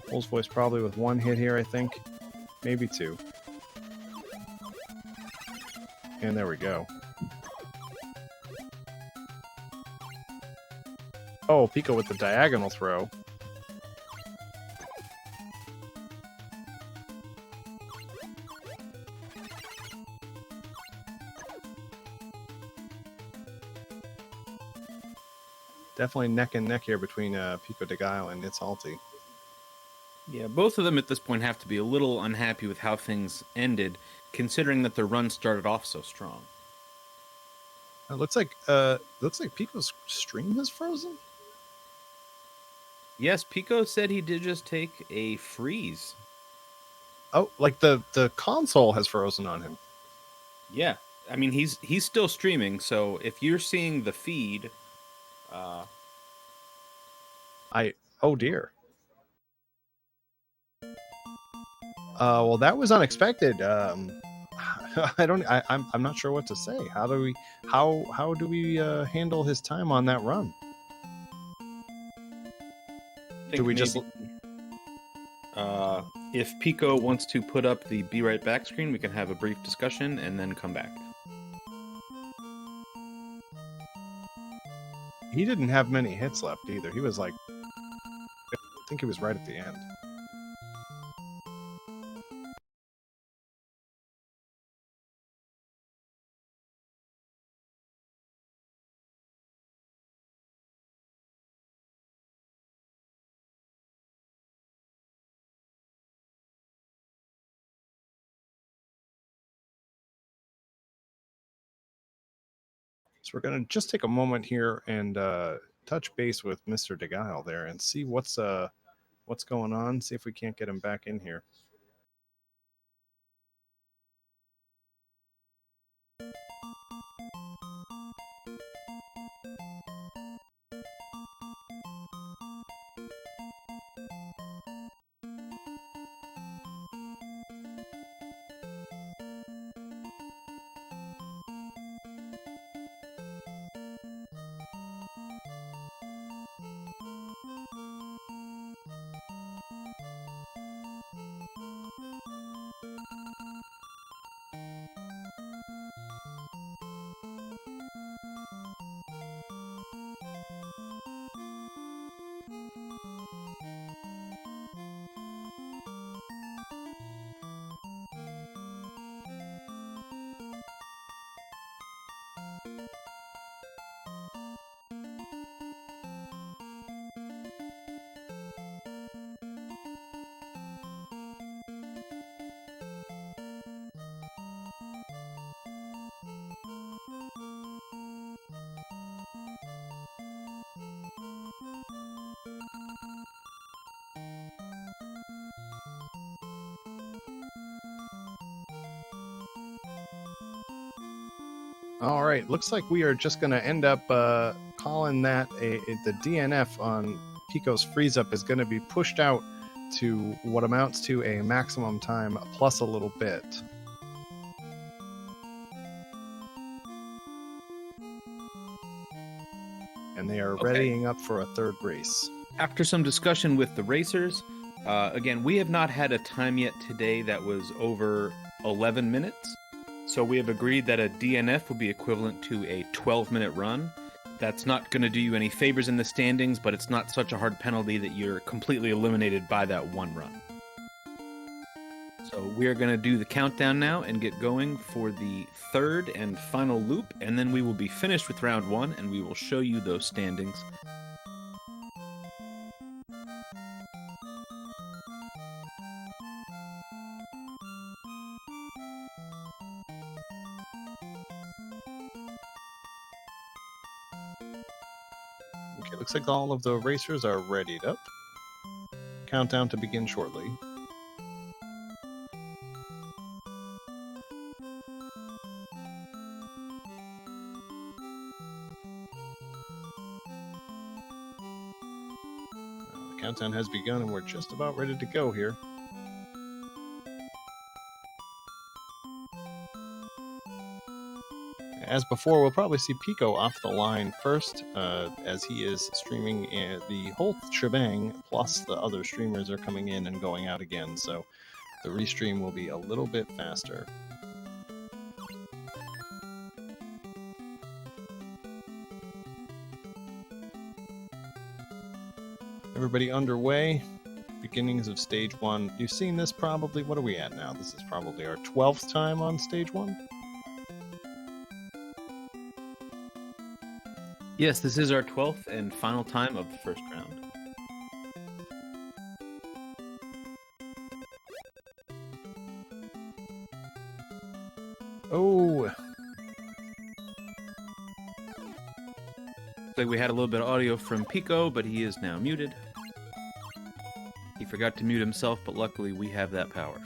Bull's voice probably with 1 hit here, I think. Maybe 2. And there we go. Oh, Pico with the diagonal throw. Definitely neck and neck here between Pico de Gallo and its Alti. Yeah, both of them at this point have to be a little unhappy with how things ended, considering that the run started off so strong. It looks like Pico's stream has frozen. Yes, Pico said he did just take a freeze. Oh, like the console has frozen on him. Yeah, I mean he's still streaming, so if you're seeing the feed, oh dear. Well, that was unexpected. I'm not sure what to say. How do we handle his time on that run? Do we just if Pico wants to put up the be right back screen, we can have a brief discussion and then come back. He didn't have many hits left either. He was like, I think he was right at the end. So we're going to just take a moment here and touch base with Mr. de Gallo there and see what's going on, see if we can't get him back in here. All right, looks like we are just going to end up calling that the DNF on Pico's freeze up is going to be pushed out to what amounts to a maximum time plus a little bit. And they are readying up for a third race. After some discussion with the racers, again, we have not had a time yet today that was over 11 minutes. So we have agreed that a DNF would be equivalent to a 12-minute run. That's not going to do you any favors in the standings, but it's not such a hard penalty that you're completely eliminated by that one run. So we are going to do the countdown now and get going for the third and final loop, and then we will be finished with round one, and we will show you those standings. Okay, looks like all of the racers are readied up. Countdown to begin shortly. The countdown has begun and we're just about ready to go here. As before, we'll probably see Pico off the line first, as he is streaming the whole shebang, plus the other streamers are coming in and going out again, so the restream will be a little bit faster. Everybody underway. Beginnings of stage one. You've seen this probably. What are we at now? This is probably our 12th time on stage one. Yes, this is our 12th and final time of the first round. Oh. Like we had a little bit of audio from Pico, but he is now muted. He forgot to mute himself, but luckily we have that power.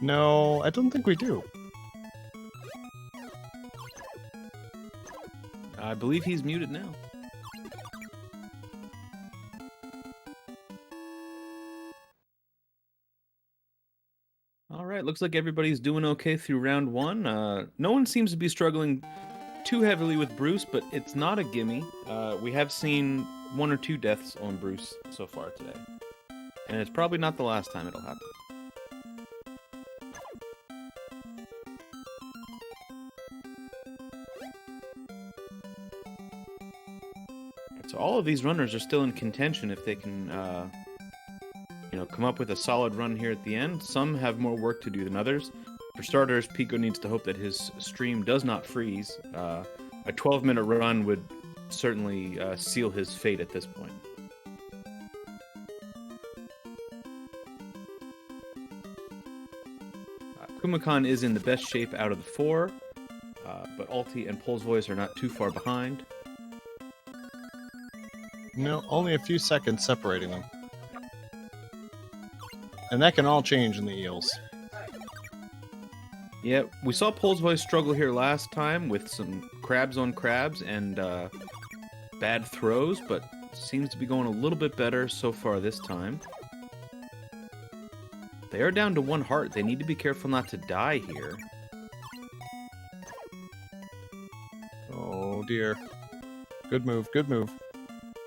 No, I don't think we do. I believe he's muted now. All right, looks like everybody's doing okay through round one. No one seems to be struggling too heavily with Bruce, but it's not a gimme. We have seen 1 or 2 deaths on Bruce so far today. And it's probably not the last time it'll happen. So all of these runners are still in contention if they can, come up with a solid run here at the end. Some have more work to do than others. For starters, Pico needs to hope that his stream does not freeze. A 12-minute run would certainly seal his fate at this point. Kumakan is in the best shape out of the 4, but Alti and Pole's Voice are not too far behind. No, only a few seconds separating them. And that can all change in the eels. Yeah, we saw Pole's Voice struggle here last time with some crabs on crabs and bad throws, but seems to be going a little bit better so far this time. They are down to 1 heart. They need to be careful not to die here. Oh dear. Good move, good move.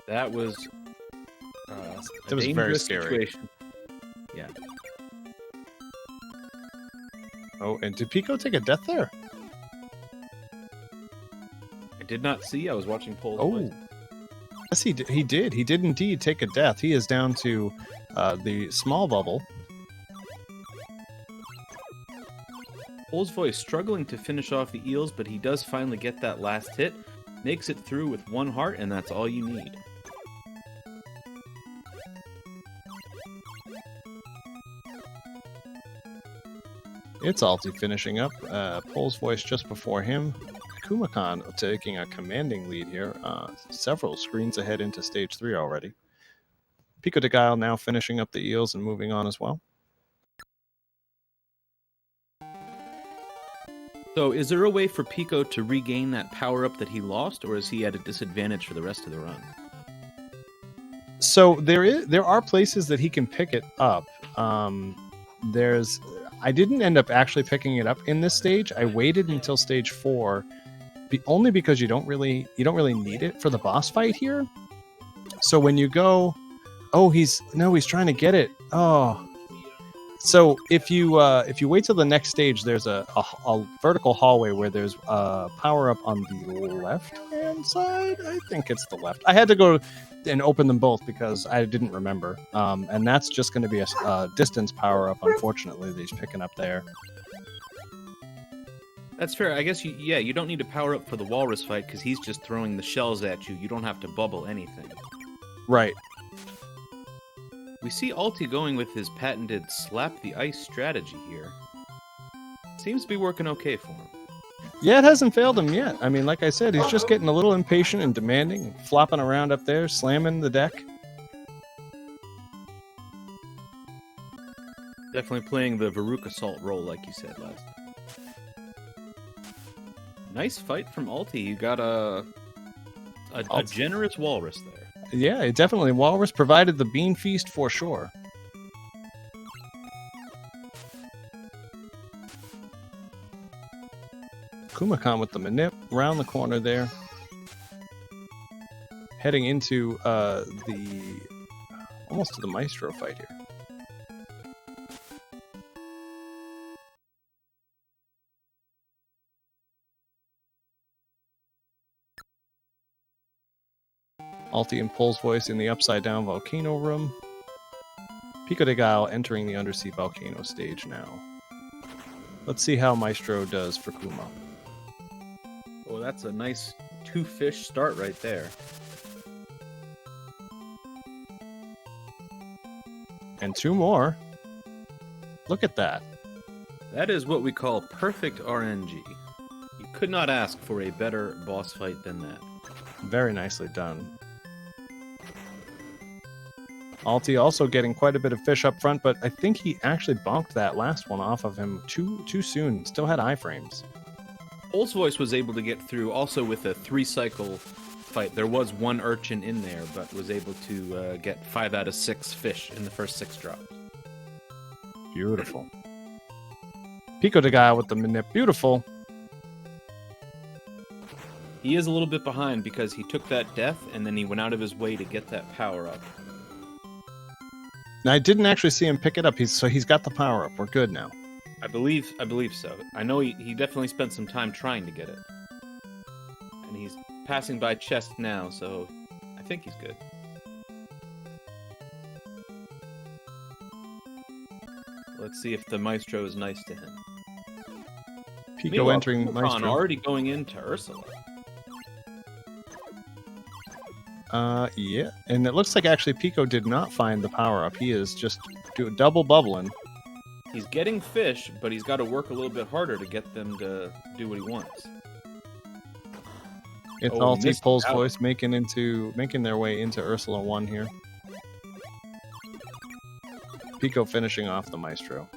That was that was very scary. Situation. Yeah. Oh, and did Pico take a death there? I did not see. I was watching Pole's Voice. Yes, he did. He did indeed take a death. He is down to the small bubble. Pole's Voice struggling to finish off the eels, but he does finally get that last hit. Makes it through with 1 heart, and that's all you need. It's Alti finishing up. Pole's Voice just before him. Kumakan taking a commanding lead here. Several screens ahead into stage 3 already. Pico de Gallo now finishing up the eels and moving on as well. So, is there a way for Pico to regain that power-up that he lost, or is he at a disadvantage for the rest of the run? So there are places that he can pick it up. I didn't end up actually picking it up in this stage. I waited until stage 4, only because you don't really need it for the boss fight here. So when you go, he's trying to get it. Oh. So if you wait till the next stage, there's a vertical hallway where there's a power up on the left hand side. I think it's the left. I had to go and open them both because I didn't remember. And that's just going to be a distance power up. Unfortunately, that he's picking up there. That's fair. I guess you don't need to power up for the walrus fight because he's just throwing the shells at you. You don't have to bubble anything. Right. We see Alti going with his patented slap the ice strategy here. Seems to be working okay for him. Yeah, it hasn't failed him yet. I mean, like I said, he's just getting a little impatient and demanding, flopping around up there, slamming the deck. Definitely playing the Varuk Assault role, like you said last time. Nice fight from Alti. You got a generous walrus there. Yeah, definitely. Walrus provided the bean feast for sure. Kumakan with the manip around the corner there. Heading into almost to the Maestro fight here. Alti and Pole's voice in the upside down volcano room. Pico de Gallo entering the undersea volcano stage now. Let's see how Maestro does for Kuma. Oh, that's a nice 2-fish start right there. And 2 more. Look at that. That is what we call perfect RNG. You could not ask for a better boss fight than that. Very nicely done. Alti also getting quite a bit of fish up front, but I think he actually bonked that last one off of him too soon. Still had iframes. Pole's voice was able to get through also with a 3-cycle fight. There was one urchin in there, but was able to get 5 out of 6 fish in the first 6 drops. Beautiful. Pico de Gallo with the manip. Beautiful. He is a little bit behind because he took that death and then he went out of his way to get that power up. Now, I didn't actually see him pick it up, so he's got the power up. We're good now. I believe so. I know he definitely spent some time trying to get it. And he's passing by chest now, so I think he's good. Let's see if the Maestro is nice to him. Pico Meanwhile, entering Kumakan Maestro. already going into Ursula. Yeah, and it looks like actually Pico did not find the power up. He is just double bubbling. He's getting fish, but he's got to work a little bit harder to get them to do what he wants. It's Alti Pole's voice making their way into Ursula 1 here. Pico finishing off the Maestro.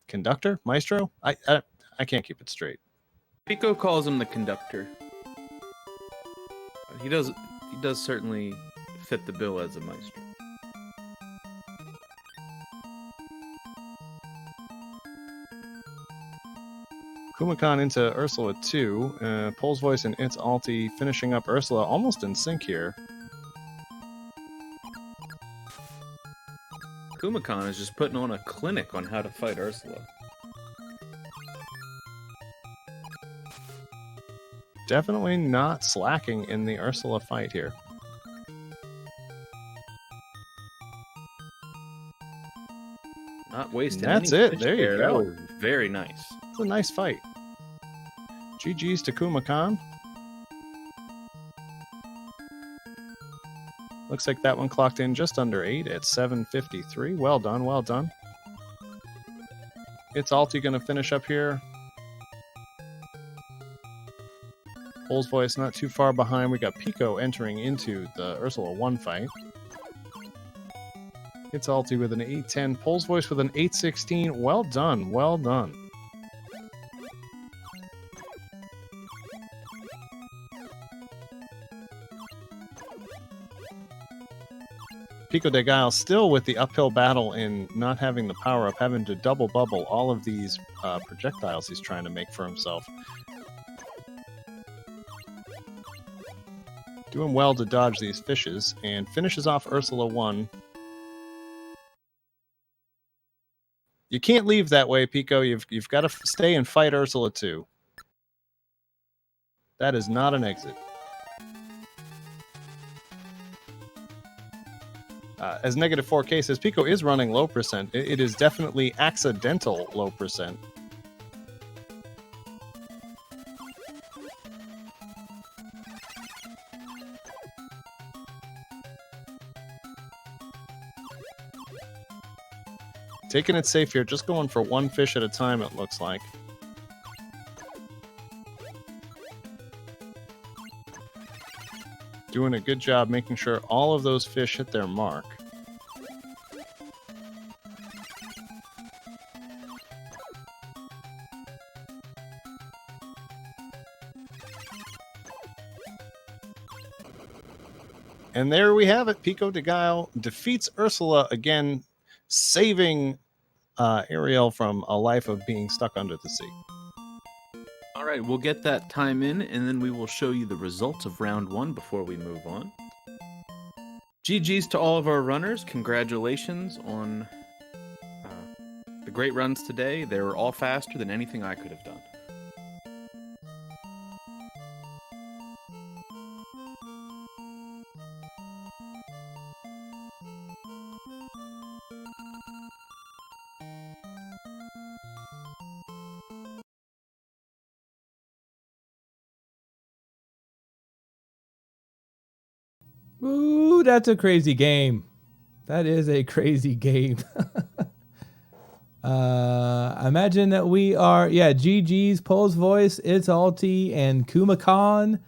Conductor? Maestro? I can't keep it straight. Pico calls him the conductor. He does certainly fit the bill as a Maestro. Kumakan into Ursula 2. Pole's voice and It's Alti finishing up Ursula almost in sync here. Kumakan is just putting on a clinic on how to fight Ursula. Definitely not slacking in the Ursula fight here. Not wasting That's any it. fish There you there. go. That was very nice. It's a nice fight. GG's to Kumakan. Looks like that one clocked in just under 8 at 7:53. Well done, well done. It's Alti going to finish up here. Pole's voice not too far behind. We got Pico entering into the Ursula 1 fight. It's Alti with an 810. Pole's Voice with an 816. Well done. Well done. Pico de Gallo still with the uphill battle in not having the power up, having to double bubble all of these projectiles he's trying to make for himself. Doing well to dodge these fishes, and finishes off Ursula 1. You can't leave that way, Pico. You've got to stay and fight Ursula 2. That is not an exit. As negative 4K says, Pico is running low percent. It is definitely accidental low percent. Taking it safe here, just going for one fish at a time, it looks like. Doing a good job making sure all of those fish hit their mark. And there we have it. Pico de Gallo defeats Ursula again, saving Ariel from a life of being stuck under the sea. All right, we'll get that time in, and then we will show you the results of round 1 before we move on. GG's to all of our runners. Congratulations on the great runs today. They were all faster than anything I could have done. Ooh, that's a crazy game. That is a crazy game. Imagine that we are, GG's, Pole's Voice, It's Alti, and Kumakan.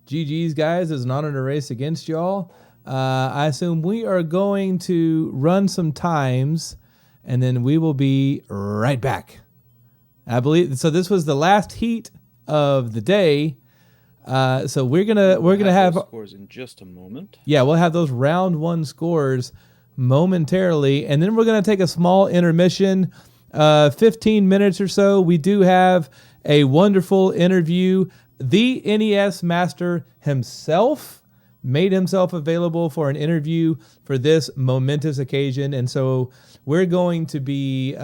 GG's, guys. It's an honor to race against y'all. I assume we are going to run some times, and then we will be right back. I believe so. This was the last heat of the day. So we're gonna have scores in just a moment. Yeah, we'll have those round 1 scores momentarily, and then we're gonna take a small intermission, 15 minutes or so. We do have a wonderful interview. The NES master himself made himself available for an interview for this momentous occasion, and so we're going to be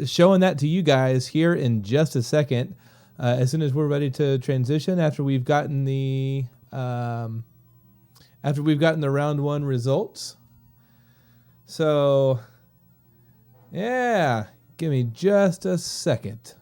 showing that to you guys here in just a second. As soon as we're ready to transition, after we've gotten the round 1 results. So, yeah, give me just a second.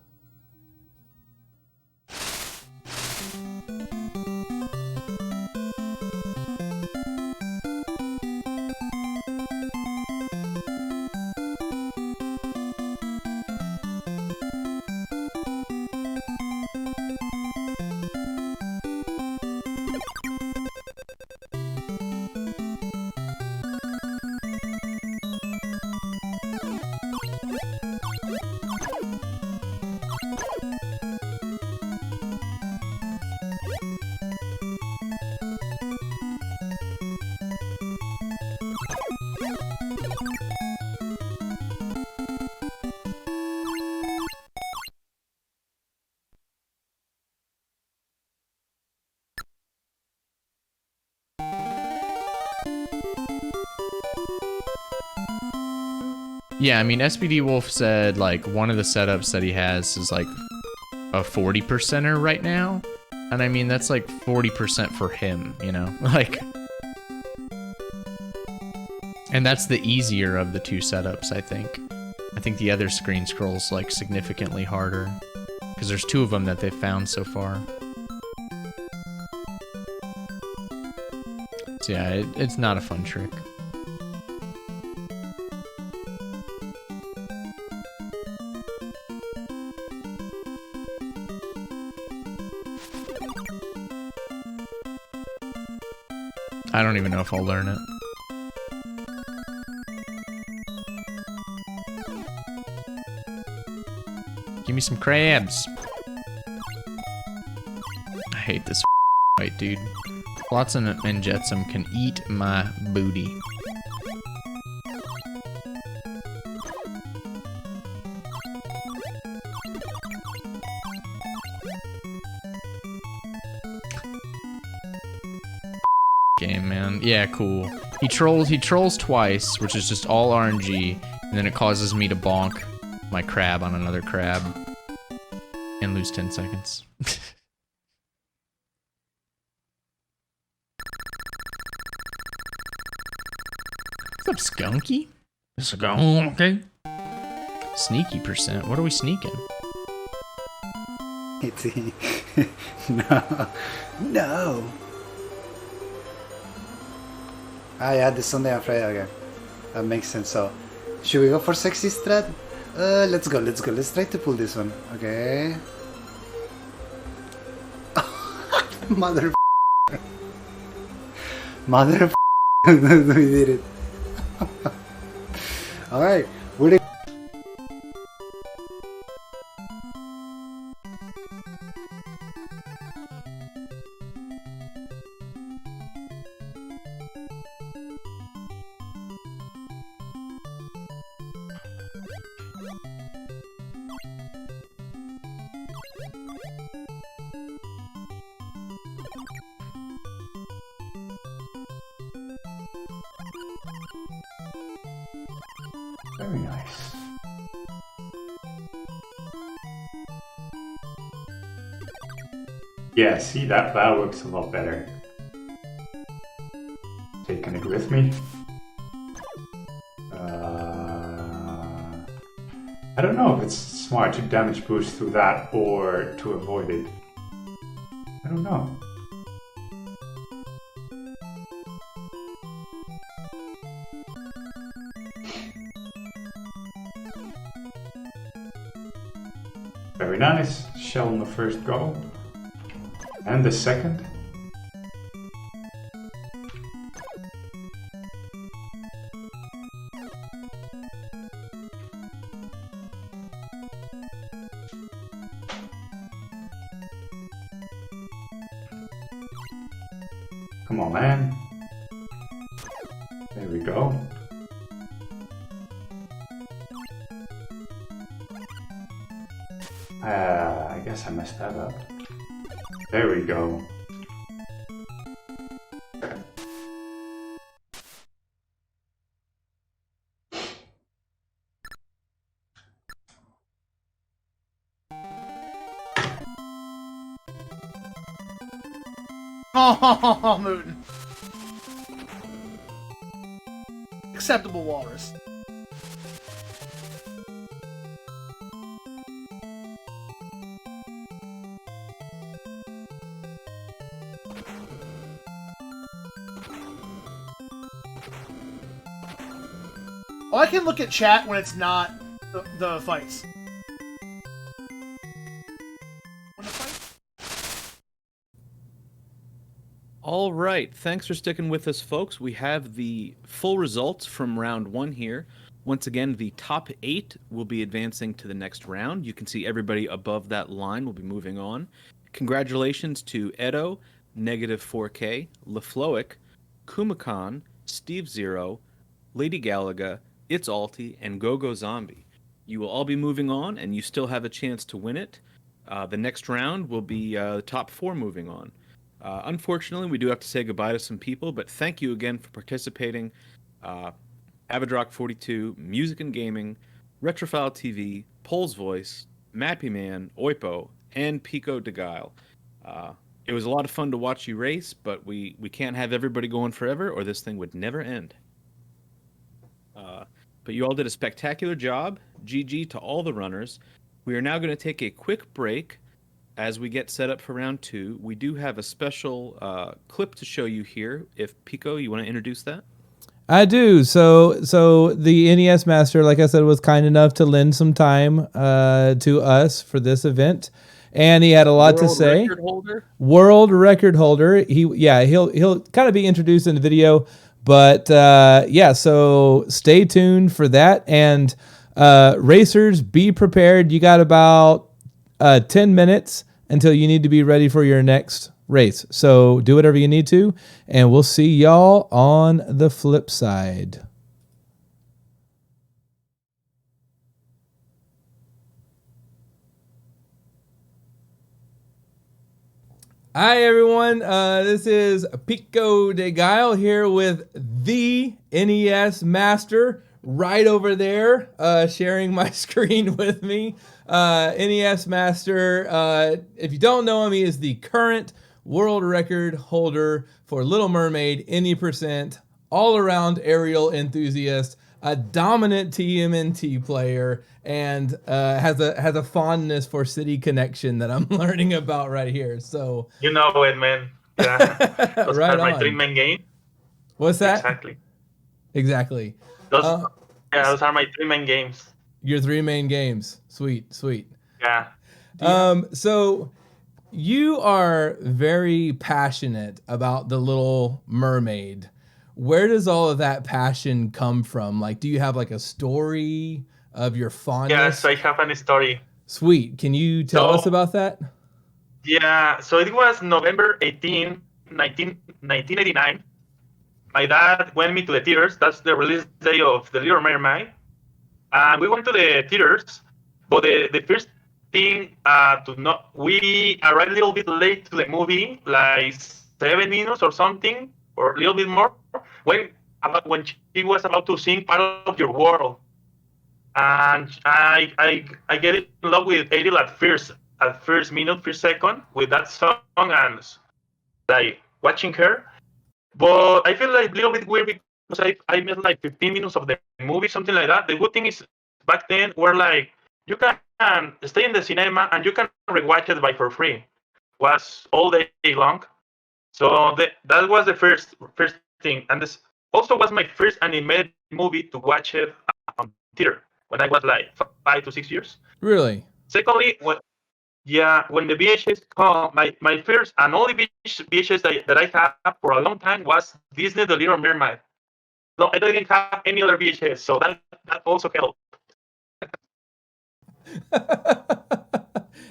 Yeah, I mean, SPD Wolf said, like, one of the setups that he has is, like, a 40%er right now. And I mean, that's, like, 40% for him, you know? Like... And that's the easier of the 2 setups, I think. I think the other screen scroll's, like, significantly harder. Because there's 2 of them that they've found so far. So yeah, it's not a fun trick. I don't even know if I'll learn it. Give me some crabs. I hate this fight, dude. Flotsam and Jetsam can eat my booty. Game, man. Yeah, cool. He trolls twice, which is just all RNG, and then it causes me to bonk my crab on another crab and lose 10 seconds. What's up, Skunky? Skunky? Sneaky percent. What are we sneaking? No. No. Ah, yeah, the Sunday and Friday again. That makes sense. So, should we go for sexy strat? Let's go. Let's try to pull this one. Okay. Mother. Mother. We did it. Alright. We're Very nice. Yeah, see, that looks a lot better. Taking it with me. I don't know if it's smart to damage boost through that or to avoid it. I don't know. Very nice. Shell on the first go. And the second. Come on, man. There we go. I guess I messed that up. There we go. Oh, Mooten. Acceptable, Walrus. Oh, I can look at chat when it's not the fights. All right. Thanks for sticking with us, folks. We have the full results from round 1 here. Once again, the top 8 will be advancing to the next round. You can see everybody above that line will be moving on. Congratulations to Edo, -4K, LaFloic, Kumakan, Steve Zero, Lady Galaga, It's Alti, and GoGo Zombie. You will all be moving on, and you still have a chance to win it. The next round will be the top 4 moving on. Unfortunately, we do have to say goodbye to some people, but thank you again for participating. Avidrock42, Music and Gaming, Retrophile TV, Pole's Voice, Mappy Man, Oipo, and Pico de Guile. It was a lot of fun to watch you race, but we can't have everybody going forever, or this thing would never end. But you all did a spectacular job. GG to all the runners. We are now going to take a quick break as we get set up for round 2. We do have a special clip to show you here. If Pico, you want to introduce that? I do. So the NES Master, like I said, was kind enough to lend some time to us for this event, and he had a lot to say. World record holder. He'll kind of be introduced in the video, but yeah. So stay tuned for that, and Racers, be prepared. You got about 10 minutes until you need to be ready for your next race. So do whatever you need to, and we'll see y'all on the flip side. Hi everyone, this is Pico de Gallo here with the NES Master right over there, sharing my screen with me. NES Master, if you don't know him, he is the current world record holder for Little Mermaid, any percent, all-around aerial enthusiast, a dominant TMNT player, and has a fondness for City Connection that I'm learning about right here. So you know it, man. Yeah, those right are my on. 3 main games. What's that? Exactly. Those Those are my 3 main games. Your 3 main games. Sweet, sweet. Yeah. So you are very passionate about the Little Mermaid. Where does all of that passion come from? Like, do you have like a story of your fondness? Yes, I have a story. Sweet. Can you tell us about that? Yeah, so it was November 18, 1989. My dad went me to the theaters. That's the release day of The Little Mermaid. And we went to the theaters, but the first thing we arrived a little bit late to the movie, like 7 minutes or something, or a little bit more, when she was about to sing Part of Your World. And I get in love with Ariel at first minute, first second with that song, and like watching her. But I feel like a little bit weird because I missed like 15 minutes of the movie, something like that. The good thing is back then we're like, you can stay in the cinema and you can rewatch it for free. Was all day long. So that was the first thing. And this also was my first animated movie to watch it on theater when I was like 5 to 6 years. Really? Secondly, when the VHS come, my first and only VHS that I have for a long time was Disney The Little Mermaid. No, I didn't have any other VHS, so that also helped.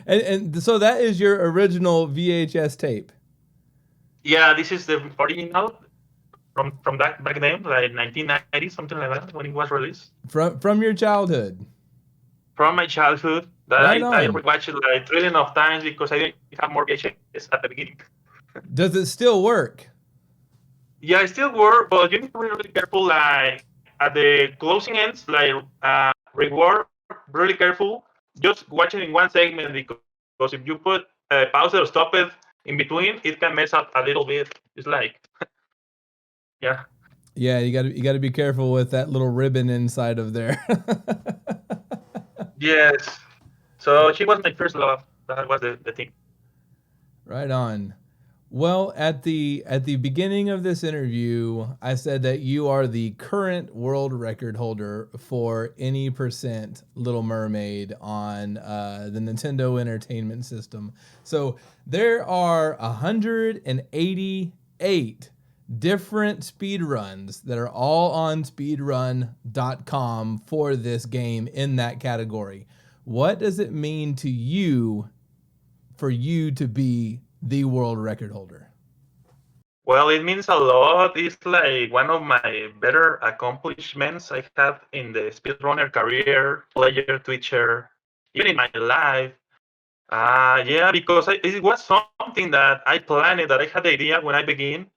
and so that is your original VHS tape. Yeah, this is the original from that back then, like 1990, something like that, when it was released. From your childhood. From my childhood, that right I rewatched it like trillion of times because I didn't have more VHS at the beginning. Does it still work? Yeah, it still works, but you need to be really careful. Like at the closing ends, like reward, really careful. Just watch it in one segment because if you put pause it or stop it in between, it can mess up a little bit. It's like, yeah. Yeah, you got to be careful with that little ribbon inside of there. Yes. So she was my first love. That was the thing. Right on. Well, at the beginning of this interview, I said that you are the current world record holder for any percent Little Mermaid on the Nintendo Entertainment System. So there are 188 different speedruns that are all on speedrun.com for this game in that category. What does it mean to you for you to be the world record holder? Well, it means a lot. It's like one of my better accomplishments I have in the speedrunner career, player, twitcher, even in my life. Yeah, because it was something that I planned, that I had the idea when I began,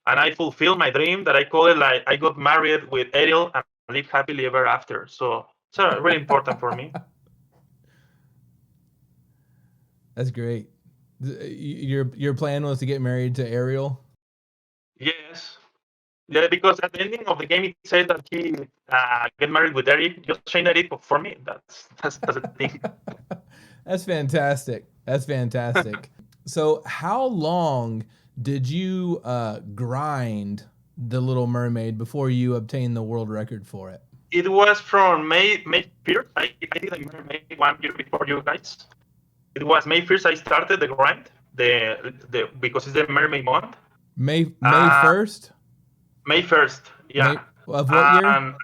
and I fulfilled my dream that I call it like I got married with Ariel and live happily ever after. So it's really important for me. That's great. Your plan was to get married to Ariel? Yes. Yeah, because at the ending of the game, it says that he get married with Eric. Just change it for me. That's the thing. That's fantastic. That's fantastic. So how long did you grind the Little Mermaid before you obtained the world record for it? It was from May 1st. I did a May 1 year before you guys. It was May 1st I started the grind, because it's the Mermaid month. May 1st? May 1st, yeah. Of what year?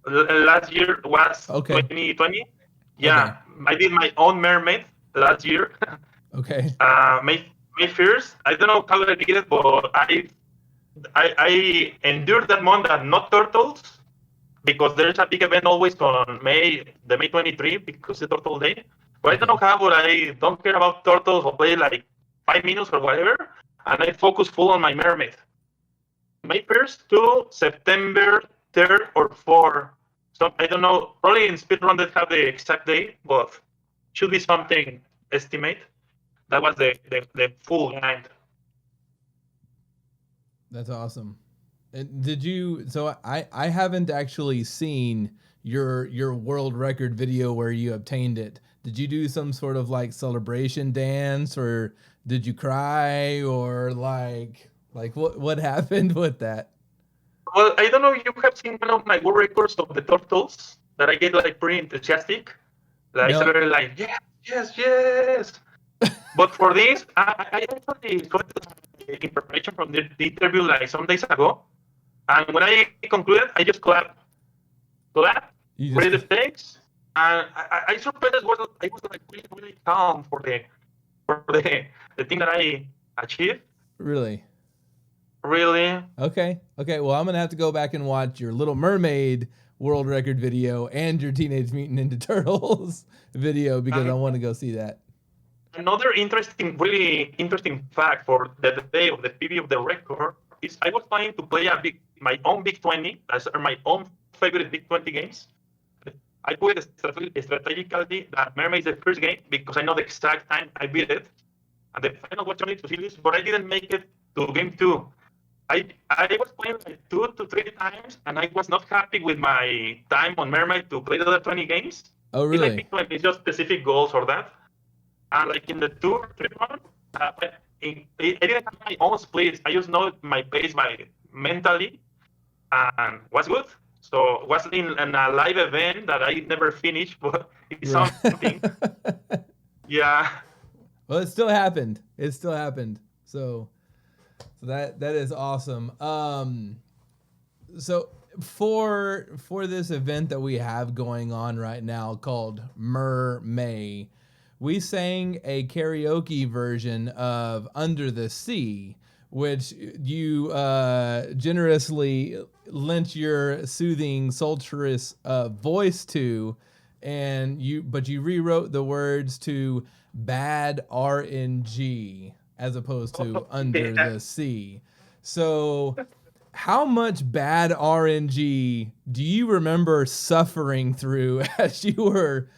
Last year was 2020. Yeah, I did my own mermaid last year. Okay. May 1st. I don't know how I did it, but I endured that month and not turtles because there's a big event always on May 23 because it's Turtle Day. But I don't know how, but I don't care about turtles or play like 5 minutes or whatever, and I focus full on my mermaid. May 1st to September 3rd or 4th. So I don't know. Probably in speedrun they have the exact date, but should be something estimate. That was the full grind. That's awesome. And did you? So I haven't actually seen your world record video where you obtained it. Did you do some sort of like celebration dance, or did you cry, or like what happened with that? Well, I don't know if you have seen one of my world records of the turtles that I get like pretty enthusiastic. Like No. celebrate like yes. But for this, I actually got the information from the interview like some days ago, and when I concluded, I just clapped, read the text, and I surprised I was like really calm for the thing that I achieved. Really? Okay. Well, I'm gonna have to go back and watch your Little Mermaid world record video and your Teenage Mutant Ninja Turtles video because I want to go see that. Another really interesting fact for the day of the PB of the record is I was planning to play my own Big 20, as my own favorite Big 20 games. I put it strategically that MerMay is the first game because I know the exact time I beat it. And the final was only 2 series, but I didn't make it to game 2. I was playing like 2 to 3 times, and I was not happy with my time on MerMay to play the other 20 games. Oh, really? It's like Big 20, just specific goals or that. And like in the tour one, I didn't have my own splits. I just know my pace mentally, and was good. So it was in a live event that I never finished, but it's something. Yeah. Well, it still happened. So that is awesome. So for this event that we have going on right now called MerMay, we sang a karaoke version of Under the Sea, which you generously lent your soothing, sultry voice to, but you rewrote the words to bad RNG as opposed to Under the Sea. So how much bad RNG do you remember suffering through as you were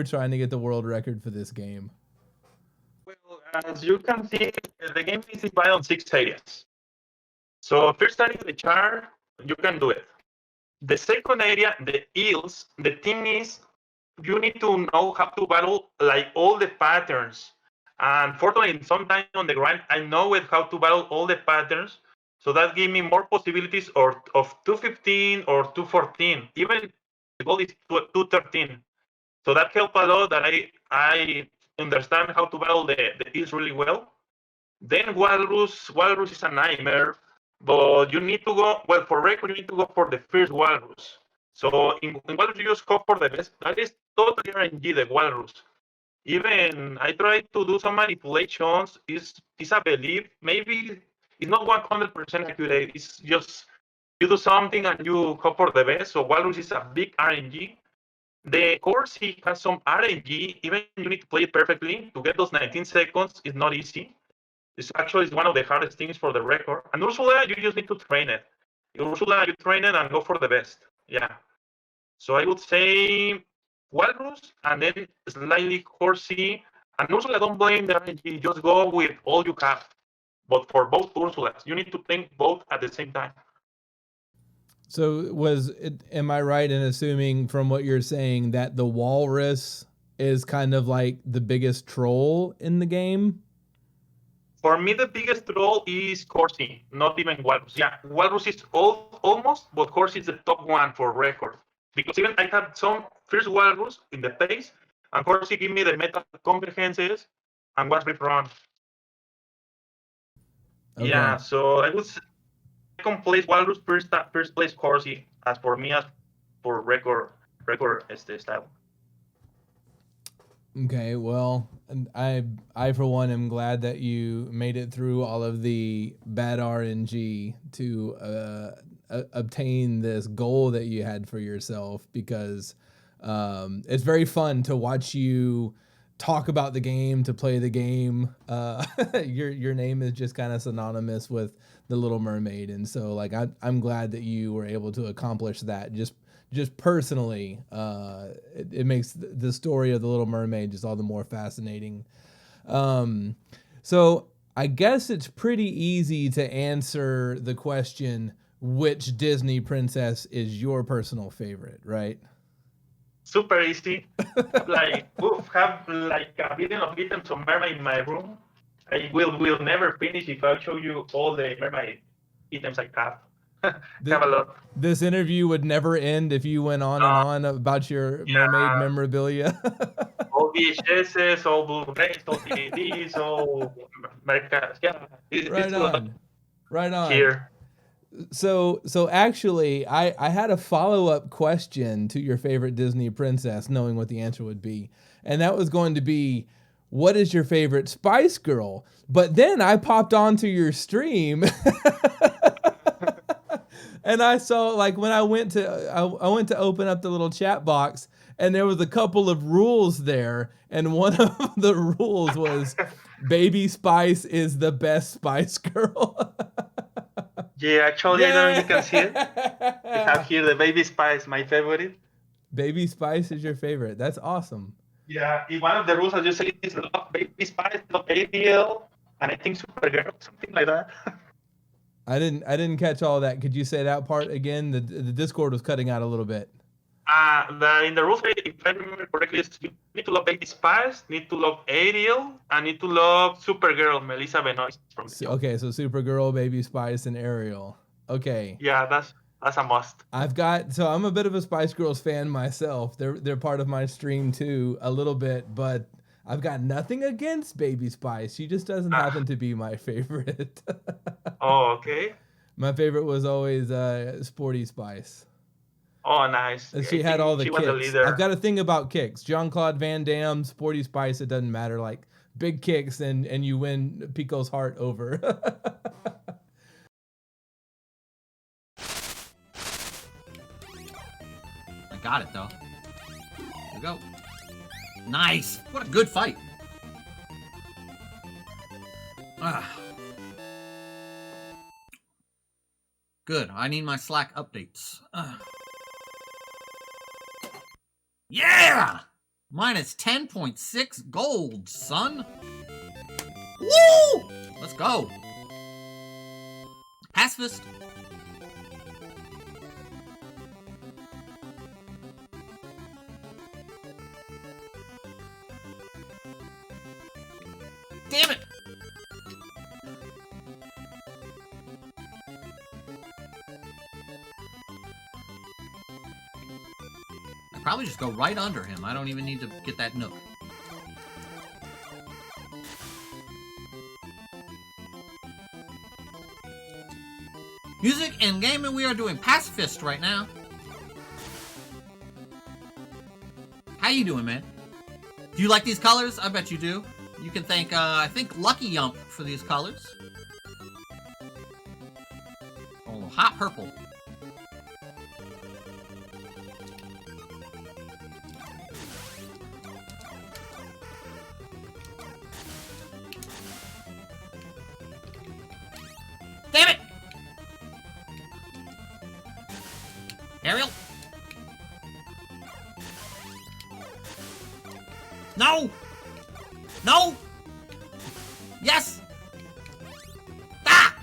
trying to get the world record for this game? Well, as you can see, the game is divided on 6 areas. So first area, the chart, you can do it. The second area, the eels, the thing is you need to know how to battle like all the patterns. And fortunately, sometimes on the grind, I know how to battle all the patterns. So that gave me more possibilities of 215 or 214. Even the goal is 213. So that helped a lot that I understand how to battle the eels really well. Then Walrus is a nightmare, but you need to go, well, for record, you need to go for the first Walrus. So in Walrus, you just go for the best. That is totally RNG, the Walrus. Even I tried to do some manipulations. It's a belief. Maybe it's not 100% accurate. It's just you do something and you hope for the best. So Walrus is a big RNG. The course has some RNG. Even you need to play it perfectly. To get those 19 seconds is not easy. It's actually one of the hardest things for the record. And Ursula, you just need to train it. Ursula, you train it and go for the best. Yeah. So I would say Walrus and then slightly horsey. And Ursula, don't blame the RNG. Just go with all you have. But for both Ursulas, you need to think both at the same time. So am I right in assuming from what you're saying that the walrus is kind of like the biggest troll in the game? For me, the biggest troll is Corsi, not even Walrus. Yeah, Walrus is almost, but Corsi is the top one for record. Because even I had some first Walrus in the pace, and Corsi gave me the meta convergences and was rerun. Okay. Yeah, so I would second place Walrus, first place Corsi, as for me as for record style. Okay, well, and I for one am glad that you made it through all of the bad RNG to obtain this goal that you had for yourself, because it's very fun to watch you talk about the game, to play the game. Your name is just kind of synonymous with the Little Mermaid, and so like I'm glad that you were able to accomplish that. Just personally, it makes the story of the Little Mermaid just all the more fascinating. So I guess it's pretty easy to answer the question, which Disney princess is your personal favorite, right? Super easy. Like, have like a billion of items of mermaid in my room. I will never finish if I show you all the mermaid items I have. Have a lot. This interview would never end if you went on and on about your mermaid memorabilia. All VHSs, all Blu-rays, all DVDs, all Americas. Yeah, Right on. Right on. Here. So actually, I had a follow-up question to your favorite Disney princess, knowing what the answer would be. And that was going to be, what is your favorite Spice Girl? But then I popped onto your stream and I saw, like, when I went to open up the little chat box, and there was a couple of rules there, and one of the rules was Baby Spice is the best Spice Girl. Yeah, actually, I don't know if you can see it. We have here the Baby Spice, my favorite. Baby Spice is your favorite. That's awesome. Yeah, in one of the rules, as you say, is love Baby Spice, love ADL, and I think Supergirl, something like that. I didn't catch all that. Could you say that part again? The Discord was cutting out a little bit. In the rules, if I remember correctly, is you need to love Baby Spice, need to love Ariel, and need to love Supergirl, Melissa Benoist. Okay, so Supergirl, Baby Spice, and Ariel. Okay. Yeah, that's a must. I'm a bit of a Spice Girls fan myself. They're part of my stream too, a little bit, but I've got nothing against Baby Spice. She just doesn't happen to be my favorite. Oh, okay. My favorite was always Sporty Spice. Oh, nice. And she had all the she was the kicks. leader. I've got a thing about kicks. Jean-Claude Van Damme, Sporty Spice, it doesn't matter. Like, big kicks and you win Pico's heart over. I got it, though. Here we go. Nice! What a good fight. Good. I need my Slack updates. Yeah! Minus 10.6 gold, son. Woo! Let's go. Pacifist. Damn it! I'd probably just go right under him. I don't even need to get that nook. Music and gaming, we are doing Pacifist right now. How you doing, man? Do you like these colors? I bet you do. You can thank, I think, Lucky Yump for these colors. Oh, hot purple. Damn it! Ariel? No! No! Yes! Ah!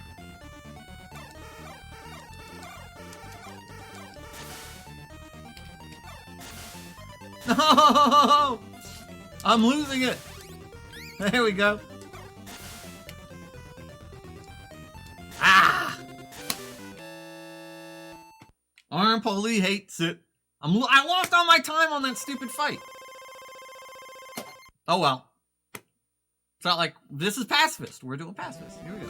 No! I'm losing it. There we go. Ah! Arm Poli hates it. I lost all my time on that stupid fight. Oh well. It's not like this is Pacifist. We're doing Pacifist. Here we go.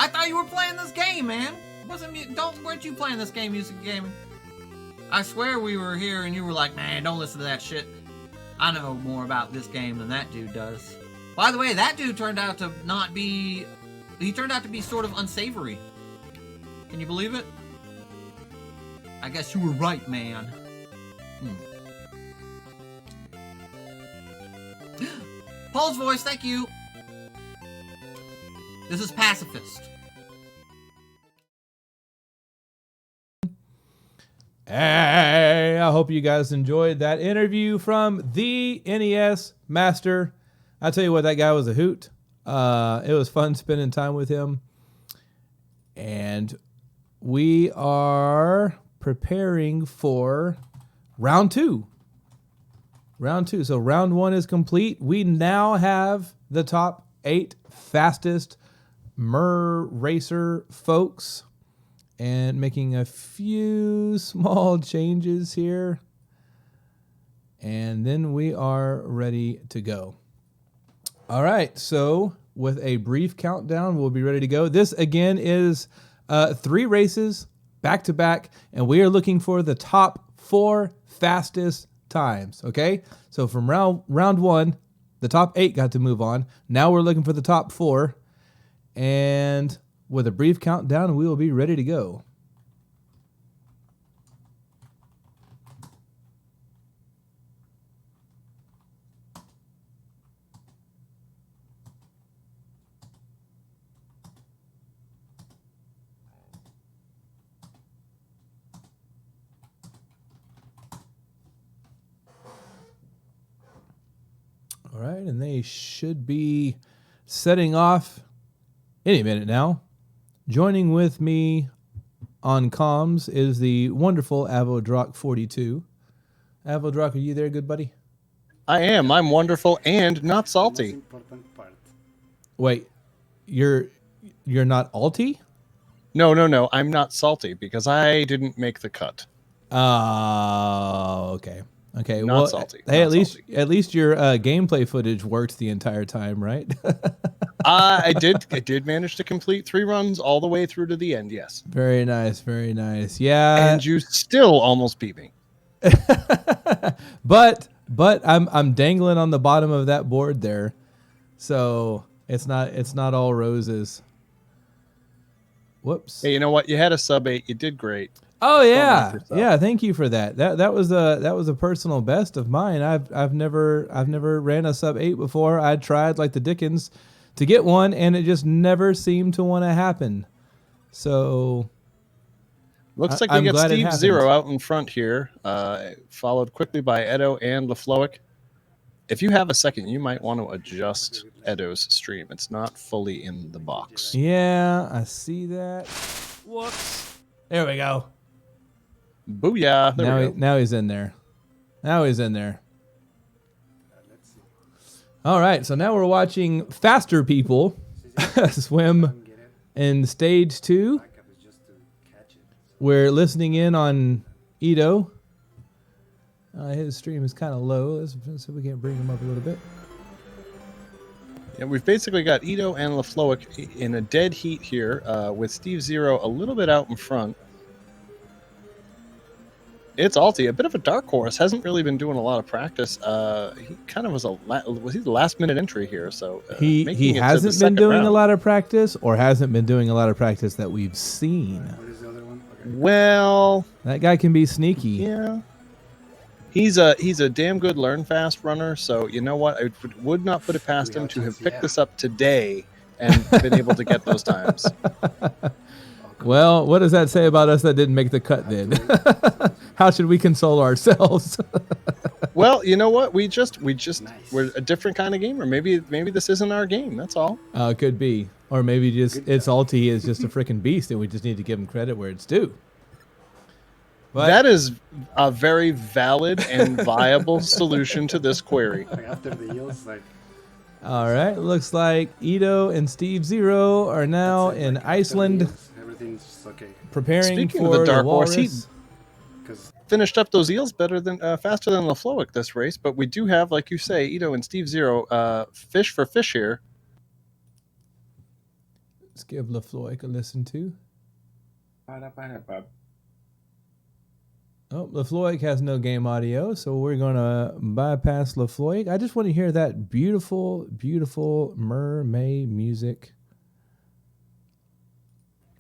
I thought you were playing this game, man. Weren't you playing this game, music game? I swear we were here and you were like, man, don't listen to that shit. I know more about this game than that dude does. By the way, that dude turned out to not be... He turned out to be sort of unsavory. Can you believe it? I guess you were right, man. Paul's voice, thank you. This is Pacifist. Hey, I hope you guys enjoyed that interview from the NES Master. I tell you what, that guy was a hoot. It was fun spending time with him. And we are preparing for round 2. Round 2. So round 1 is complete. We now have the top 8 fastest Racer folks. And making a few small changes here. And then we are ready to go. All right, so with a brief countdown, we'll be ready to go. This, again, is 3 races back to back, and we are looking for the top 4 fastest times, okay? So from round 1, the top 8 got to move on. Now we're looking for the top 4, and with a brief countdown, we will be ready to go. All right, and they should be setting off any minute now. Joining with me on comms is the wonderful Avodrock42. Avodrock, are you there, good buddy? I am. I'm wonderful and not salty. Wait, you're not alty? No. I'm not salty because I didn't make the cut. Oh, okay. Okay, Not well, salty. Hey, Not at least your gameplay footage worked the entire time, right? I did manage to complete 3 runs all the way through to the end. Yes. Very nice, very nice. Yeah. And you still almost beat me. but I'm dangling on the bottom of that board there, so it's not all roses. Whoops. Hey, you know what? You had a sub 8. You did great. Oh yeah, yeah. Thank you for that. That was a personal best of mine. I've never ran a sub 8 before. I tried like the Dickens to get one, and it just never seemed to want to happen. So looks like we got Steve Zero out in front here, followed quickly by Edo and LaFloic. If you have a second, you might want to adjust Edo's stream. It's not fully in the box. Yeah, I see that. Whoops. There we go. Booyah. Now he's in there. Now he's in there. All right, so now we're watching faster people swim in stage 2. We're listening in on Ito. His stream is kind of low. Let's see if we can bring him up a little bit. Yeah, we've basically got Ito and LaFloic in a dead heat here, with Steve Zero a little bit out in front. It's Alti, a bit of a dark horse. Hasn't really been doing a lot of practice. He kind of was was he the last minute entry here? So he hasn't been doing a lot of practice, or hasn't been doing a lot of practice that we've seen. What is the other one? Okay. Well, that guy can be sneaky. Yeah, he's a damn good learn fast runner. So you know what, I would not put it past him to have picked this up today and been able to get those times. Well, what does that say about us that didn't make the cut then? How should we console ourselves? Well, you know what? We're a different kind of gamer. Maybe this isn't our game. That's all. It could be. Or maybe it's Alti is just a freaking beast and we just need to give him credit where it's due. But that is a very valid and viable solution to this query. After the heels, all right, looks like Ito and Steve Zero are now in Iceland. Everything's just okay. Preparing Speaking for of the dark walrus. horse, he finished up those eels faster than LaFloic this race. But we do have, like you say, Ito and Steve Zero, fish for fish here. Let's give LaFloic a listen to. Oh, LaFloic has no game audio, so we're going to bypass LaFloic. I just want to hear that beautiful, beautiful MerMay music.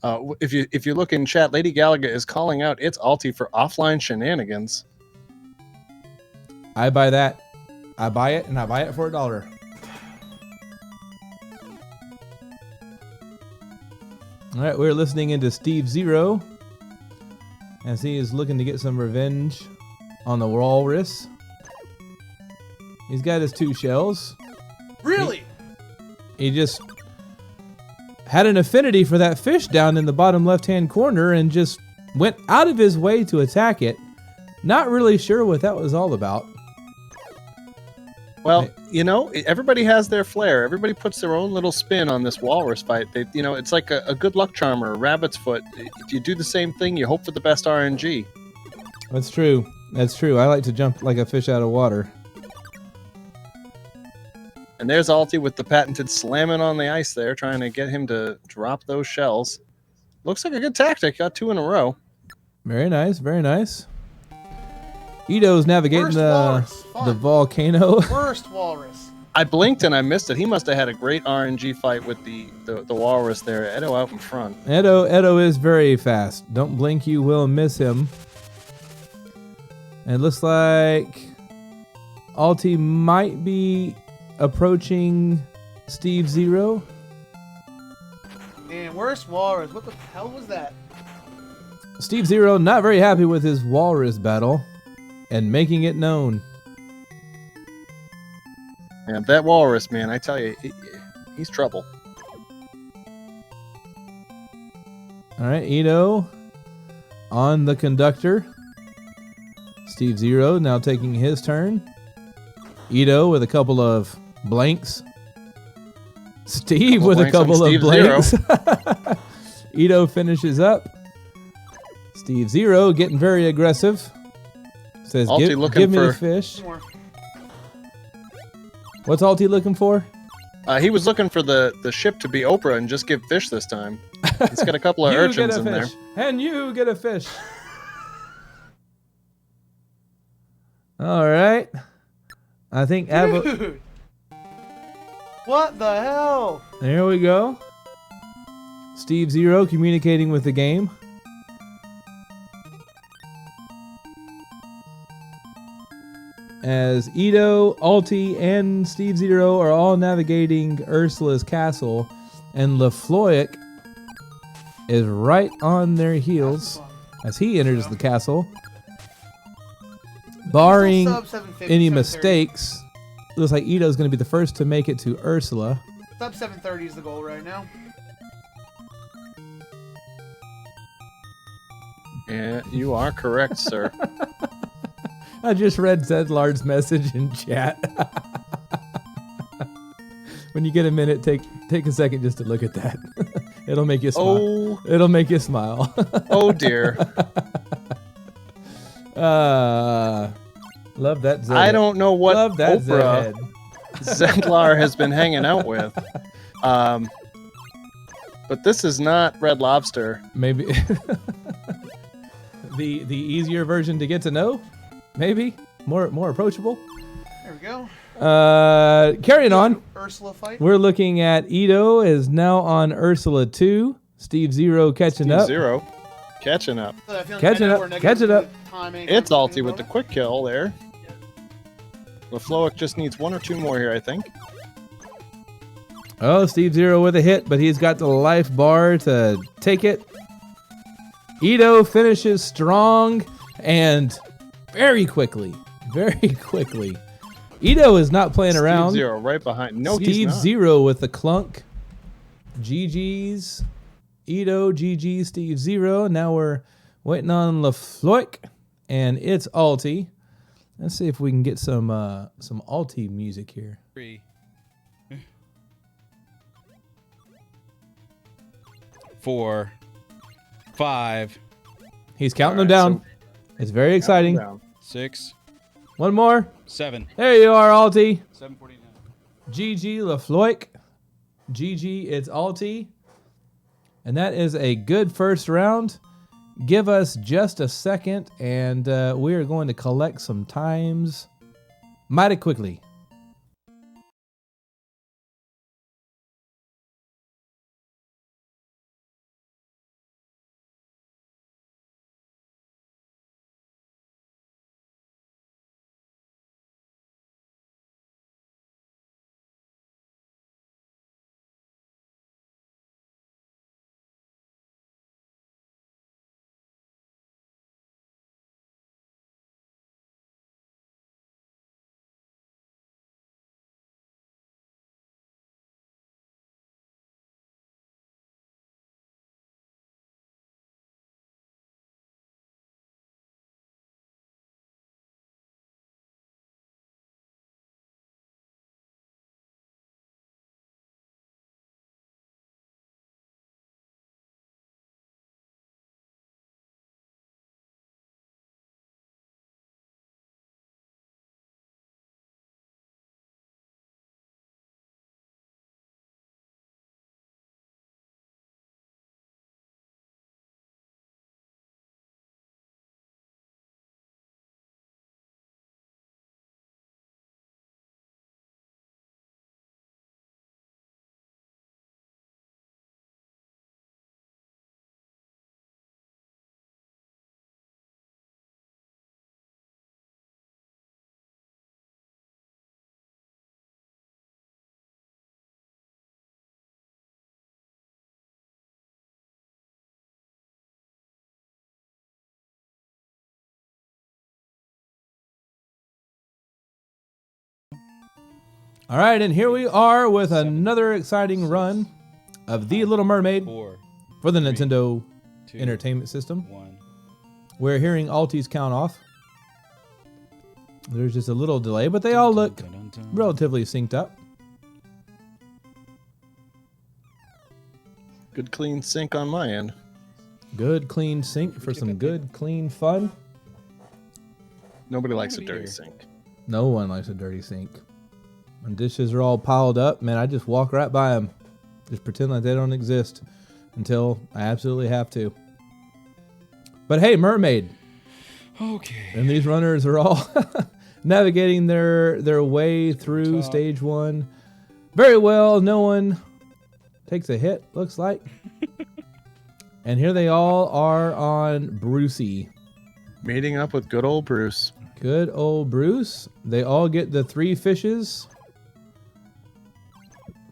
If you look in chat, Lady Galaga is calling out its Alti for offline shenanigans. I buy that. I buy it, and I buy it for $1. All right, we're listening into Steve Zero as he is looking to get some revenge on the walrus. He's got his 2 shells. Really? He just had an affinity for that fish down in the bottom left-hand corner and just went out of his way to attack it. Not really sure what that was all about. Well, you know, everybody has their flair. Everybody puts their own little spin on this walrus fight. You know, it's like a good luck charm or a rabbit's foot. If you do the same thing, you hope for the best RNG. That's true. That's true. I like to jump like a fish out of water. And there's Alti with the patented slamming on the ice there, trying to get him to drop those shells. Looks like a good tactic. Got 2 in a row. Very nice. Very nice. Ito's navigating the volcano. Worst walrus. I blinked and I missed it. He must have had a great RNG fight with the walrus there. Edo out in front. Edo is very fast. Don't blink, you will miss him. And it looks like Alti might be approaching Steve Zero. Man, worst walrus. What the hell was that? Steve Zero not very happy with his walrus battle and making it known. Yeah, that walrus, man, I tell you, he's trouble. All right, Ito on the conductor. Steve Zero now taking his turn. Ito with a couple of blanks. Steve with a couple of blanks. Ito finishes up. Steve Zero getting very aggressive. Says, give me the fish. What's Alti looking for? He was looking for the ship to be Oprah and just give fish this time. He's got a couple of urchins in there. And you get a fish. All right. I think Dude. What the hell? There we go. Steve Zero communicating with the game. As Ito, Alti, and Steve Zero are all navigating Ursula's castle, and LaFloic is right on their heels as he enters the castle. Barring any mistakes, looks like Ito's going to be the first to make it to Ursula. Sub 730 is the goal right now. Yeah, you are correct, sir. I just read Zedlard's message in chat. When you get a minute, take a second just to look at that. It'll make you smile. Oh. It'll make you smile. Oh dear. Love that Zed. I don't know what Love that Oprah Zedlar has been hanging out with. But this is not Red Lobster. Maybe the easier version to get to know. Maybe more approachable. There we go. Carrying on. Ursula fight. We're looking at Ito is now on Ursula 2. Steve Zero catching up. Zero catching up. Catching up. It's Alti with the quick kill there. LaFloic just needs 1 or 2 more here, I think. Oh, Steve Zero with a hit, but he's got the life bar to take it. Ito finishes strong and very quickly. Very quickly. Ito is not playing around. Steve Zero right behind. No, Steve he's not. Zero with the clunk. GG's. Ito, GG, Steve Zero. Now we're waiting on LaFloic, and it's Alti. Let's see if we can get some Alti music here. 3, 4, 5. He's counting them down. It's very exciting. 6. One more. 7. There you are, Alti. 749. GG, LaFloic. GG, it's Alti. And that is a good first round. Give us just a second, and we are going to collect some times mighty quickly. All right, and here we are with another exciting run of The Little Mermaid for the Nintendo Entertainment System. We're hearing Altis count off. There's just a little delay, but they all look relatively synced up. Good clean sync on my end. Good clean sync for some good clean fun. Nobody likes a dirty sink. No one likes a dirty sink. When dishes are all piled up, man, I just walk right by them. Just pretend like they don't exist until I absolutely have to. But hey, Mermaid. Okay. And these runners are all navigating their way through stage 1. Very well. No one takes a hit, looks like. And here they all are on Brucey. Meeting up with good old Bruce. Good old Bruce. They all get the 3 fishes.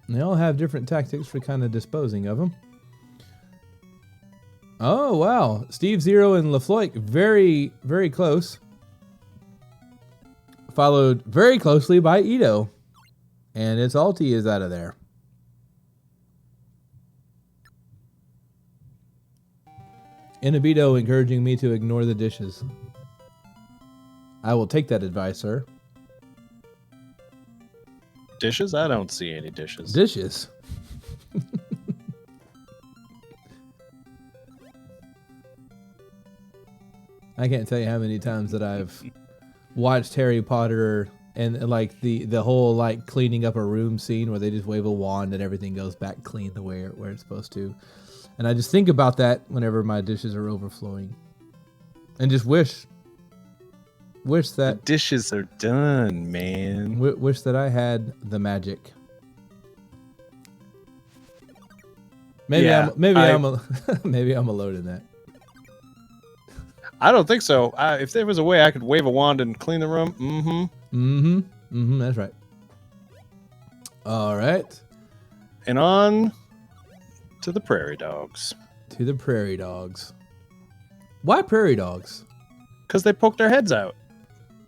And they all have different tactics for kind of disposing of them. Oh, wow. Steve Zero and LaFloik, very, very close. Followed very closely by Ito. And it's Alti is out of there. Inabito encouraging me to ignore the dishes. I will take that advice, sir. Dishes? I don't see any dishes. Dishes? I can't tell you how many times that I've watched Harry Potter and like the whole like cleaning up a room scene where they just wave a wand and everything goes back clean the way where it's supposed to. And I just think about that whenever my dishes are overflowing. And just wish that the dishes are done, man. Wish that I had the magic. Maybe Yeah, I'm alone in that. I don't think so. If there was a way I could wave a wand and clean the room, That's right. All right. And on to the prairie dogs. To the prairie dogs. Why prairie dogs? Because they poke their heads out.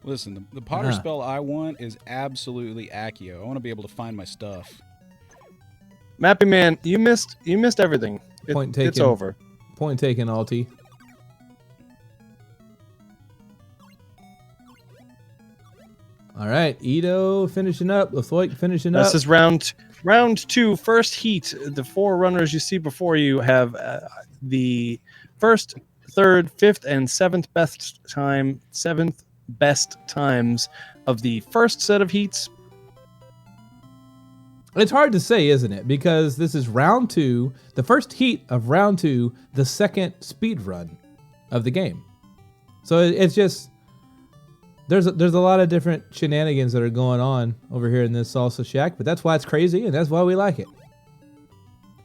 Listen, the Potter spell I want is absolutely Accio. I want to be able to find my stuff. Mappy Man, you missed everything. Point taken. It's over. Point taken, Alti. All right, Ito finishing up. LaFloik finishing up. This is round 2, first heat. The 4 runners you see before you have the first, 3rd, 5th, and 7th best times of the first set of heats. It's hard to say, isn't it? Because this is round 2, the first heat of round 2, the second speed run of the game. So it's just there's a lot of different shenanigans that are going on over here in this Salsa Shack, but that's why it's crazy and that's why we like it.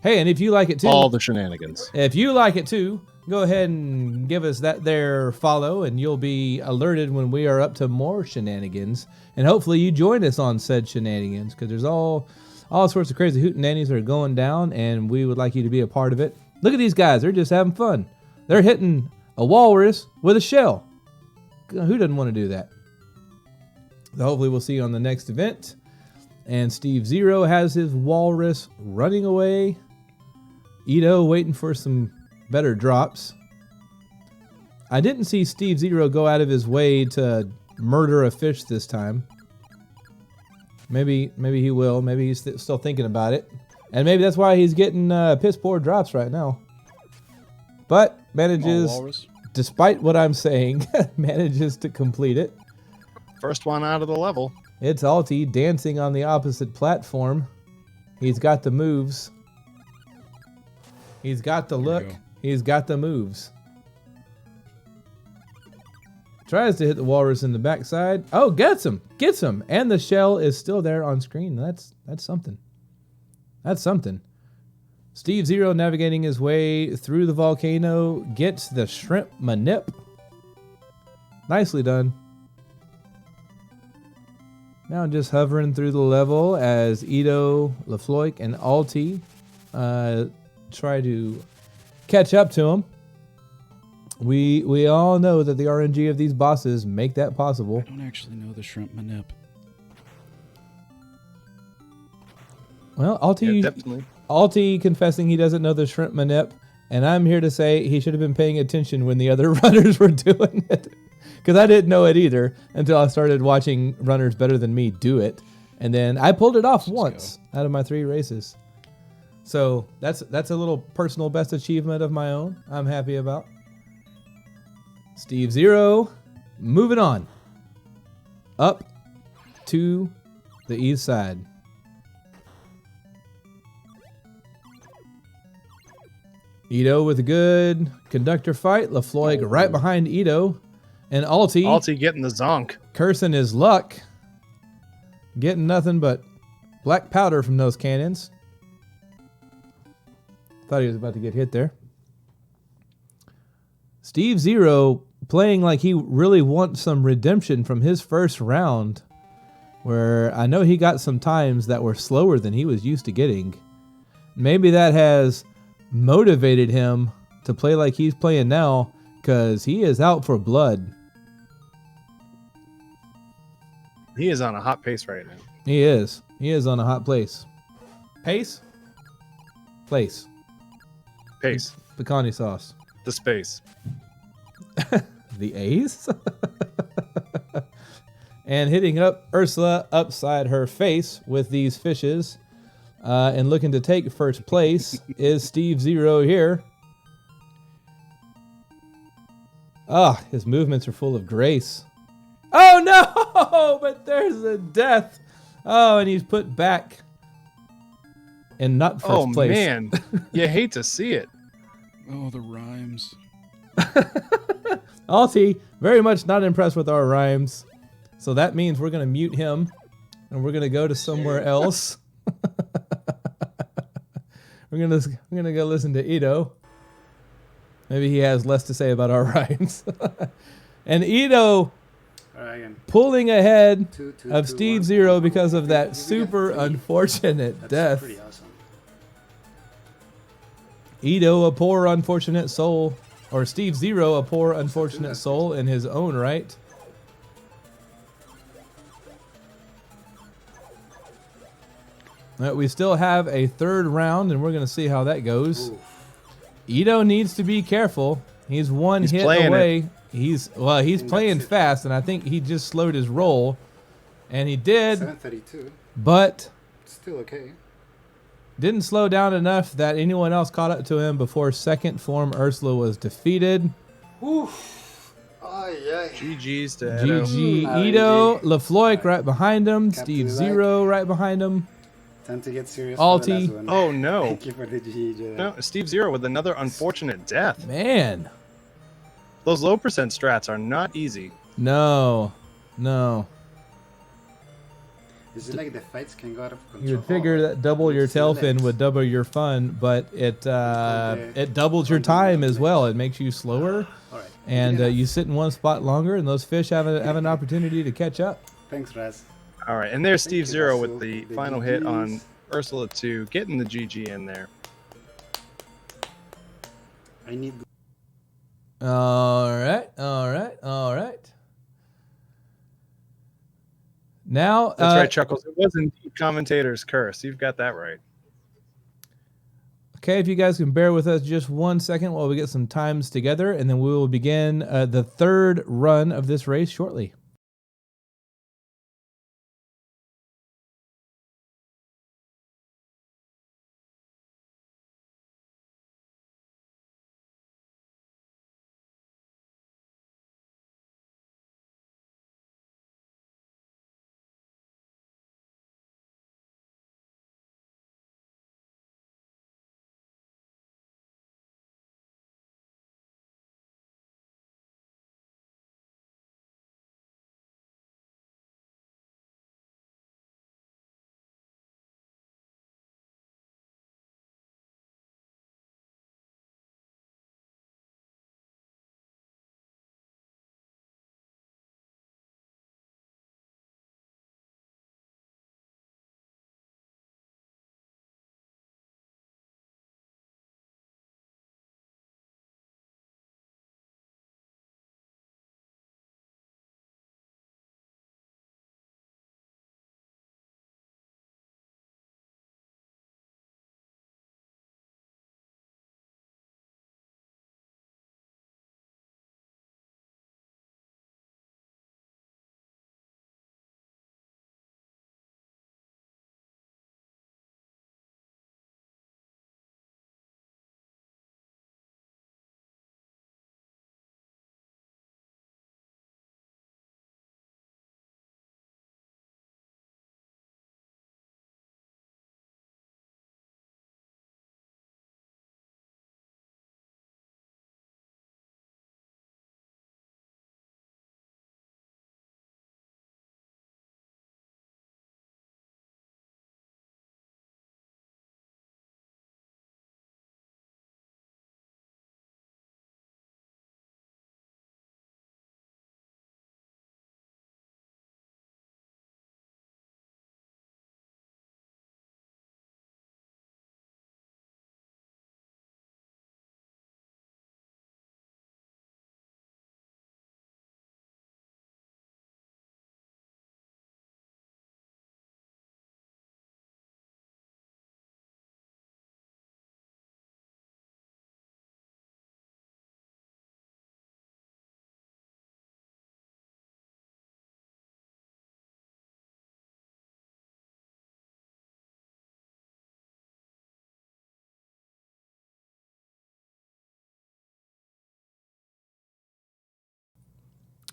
Hey, and if you like it too, all the shenanigans. If you like it too, go ahead and give us that there follow, and you'll be alerted when we are up to more shenanigans. And hopefully you join us on said shenanigans, because there's all sorts of crazy hootenannies that are going down, and we would like you to be a part of it. Look at these guys. They're just having fun. They're hitting a walrus with a shell. Who doesn't want to do that? So hopefully we'll see you on the next event. And Steve Zero has his walrus running away. Ito waiting for some better drops. I didn't see Steve Zero go out of his way to murder a fish this time. Maybe he will. Maybe he's still thinking about it. And maybe that's why he's getting piss poor drops right now. But manages, despite what I'm saying, manages to complete it. First one out of the level. It's Alti dancing on the opposite platform. He's got the moves. He's got the look. He's got the moves. Tries to hit the walrus in the backside. Oh, gets him. Gets him. And the shell is still there on screen. That's something. That's something. Steve Zero navigating his way through the volcano. Gets the shrimp manip. Nicely done. Now just hovering through the level as Ito, LaFloik, and Alti try to catch up to him. We all know that the RNG of these bosses make that possible. I don't actually know the shrimp manip. Well, Alti confessing he doesn't know the shrimp manip, and I'm here to say he should have been paying attention when the other runners were doing it. Because I didn't know it either until I started watching runners better than me do it. And then I pulled it off once out of my 3 races. So that's a little personal best achievement of my own I'm happy about. Steve Zero, moving on. Up to the east side. Ito with a good conductor fight. LaFloik right behind Ito. And Alti getting the zonk. Cursing his luck. Getting nothing but black powder from those cannons. Thought he was about to get hit there. Steve Zero playing like he really wants some redemption from his first round, where I know he got some times that were slower than he was used to getting. Maybe that has motivated him to play like he's playing now, because he is out for blood. He is on a hot pace right now. He is. He is on a hot place. Pace? Place. Pace. Pecani sauce. The space. The A's? And hitting up Ursula upside her face with these fishes. And looking to take first place is Steve Zero here. Ah, his movements are full of grace. Oh no! But there's a death. Oh, and he's put back in not first place. Oh man, you hate to see it. Oh, the rhymes. Alti, very much not impressed with our rhymes. So that means we're going to mute him and we're going to go to somewhere else. We're going to go listen to Ito. Maybe he has less to say about our rhymes. And Ito pulling ahead of Steve Zero because of that super unfortunate death. Pretty awesome. Ito, a poor unfortunate soul. Or Steve Zero, a poor unfortunate soul in his own right. We still have a third round, and we're going to see how that goes. Ito needs to be careful. He's one hit away. He's playing fast, and I think he just slowed his roll. And he did. 732. But still okay. Didn't slow down enough that anyone else caught up to him before second form Ursula was defeated. Oof. GG's to GG Ito. LaFloik right behind him. Steve Zero right behind him. Time to get serious Alti. for the last one. Oh no. Thank you for the GG. No, Steve Zero with another unfortunate death. Man. Those low percent strats are not easy. No. No. Is it like the fights can go out of control? You would figure that double your tail fin would double your fun, but it doubles your time as well. It makes you slower, and you sit in one spot longer, and those fish have an opportunity to catch up. Thanks, Raz. All right, and there's Steve you, Zero Russell. with the The final hit on GGs. Ursula 2, getting the GG in there. I need. All right, all right, all right. Now, That's right, Chuckles. It was indeed commentator's curse. You've got that right. Okay, if you guys can bear with us just 1 second while we get some times together, and then we will begin the third run of this race shortly.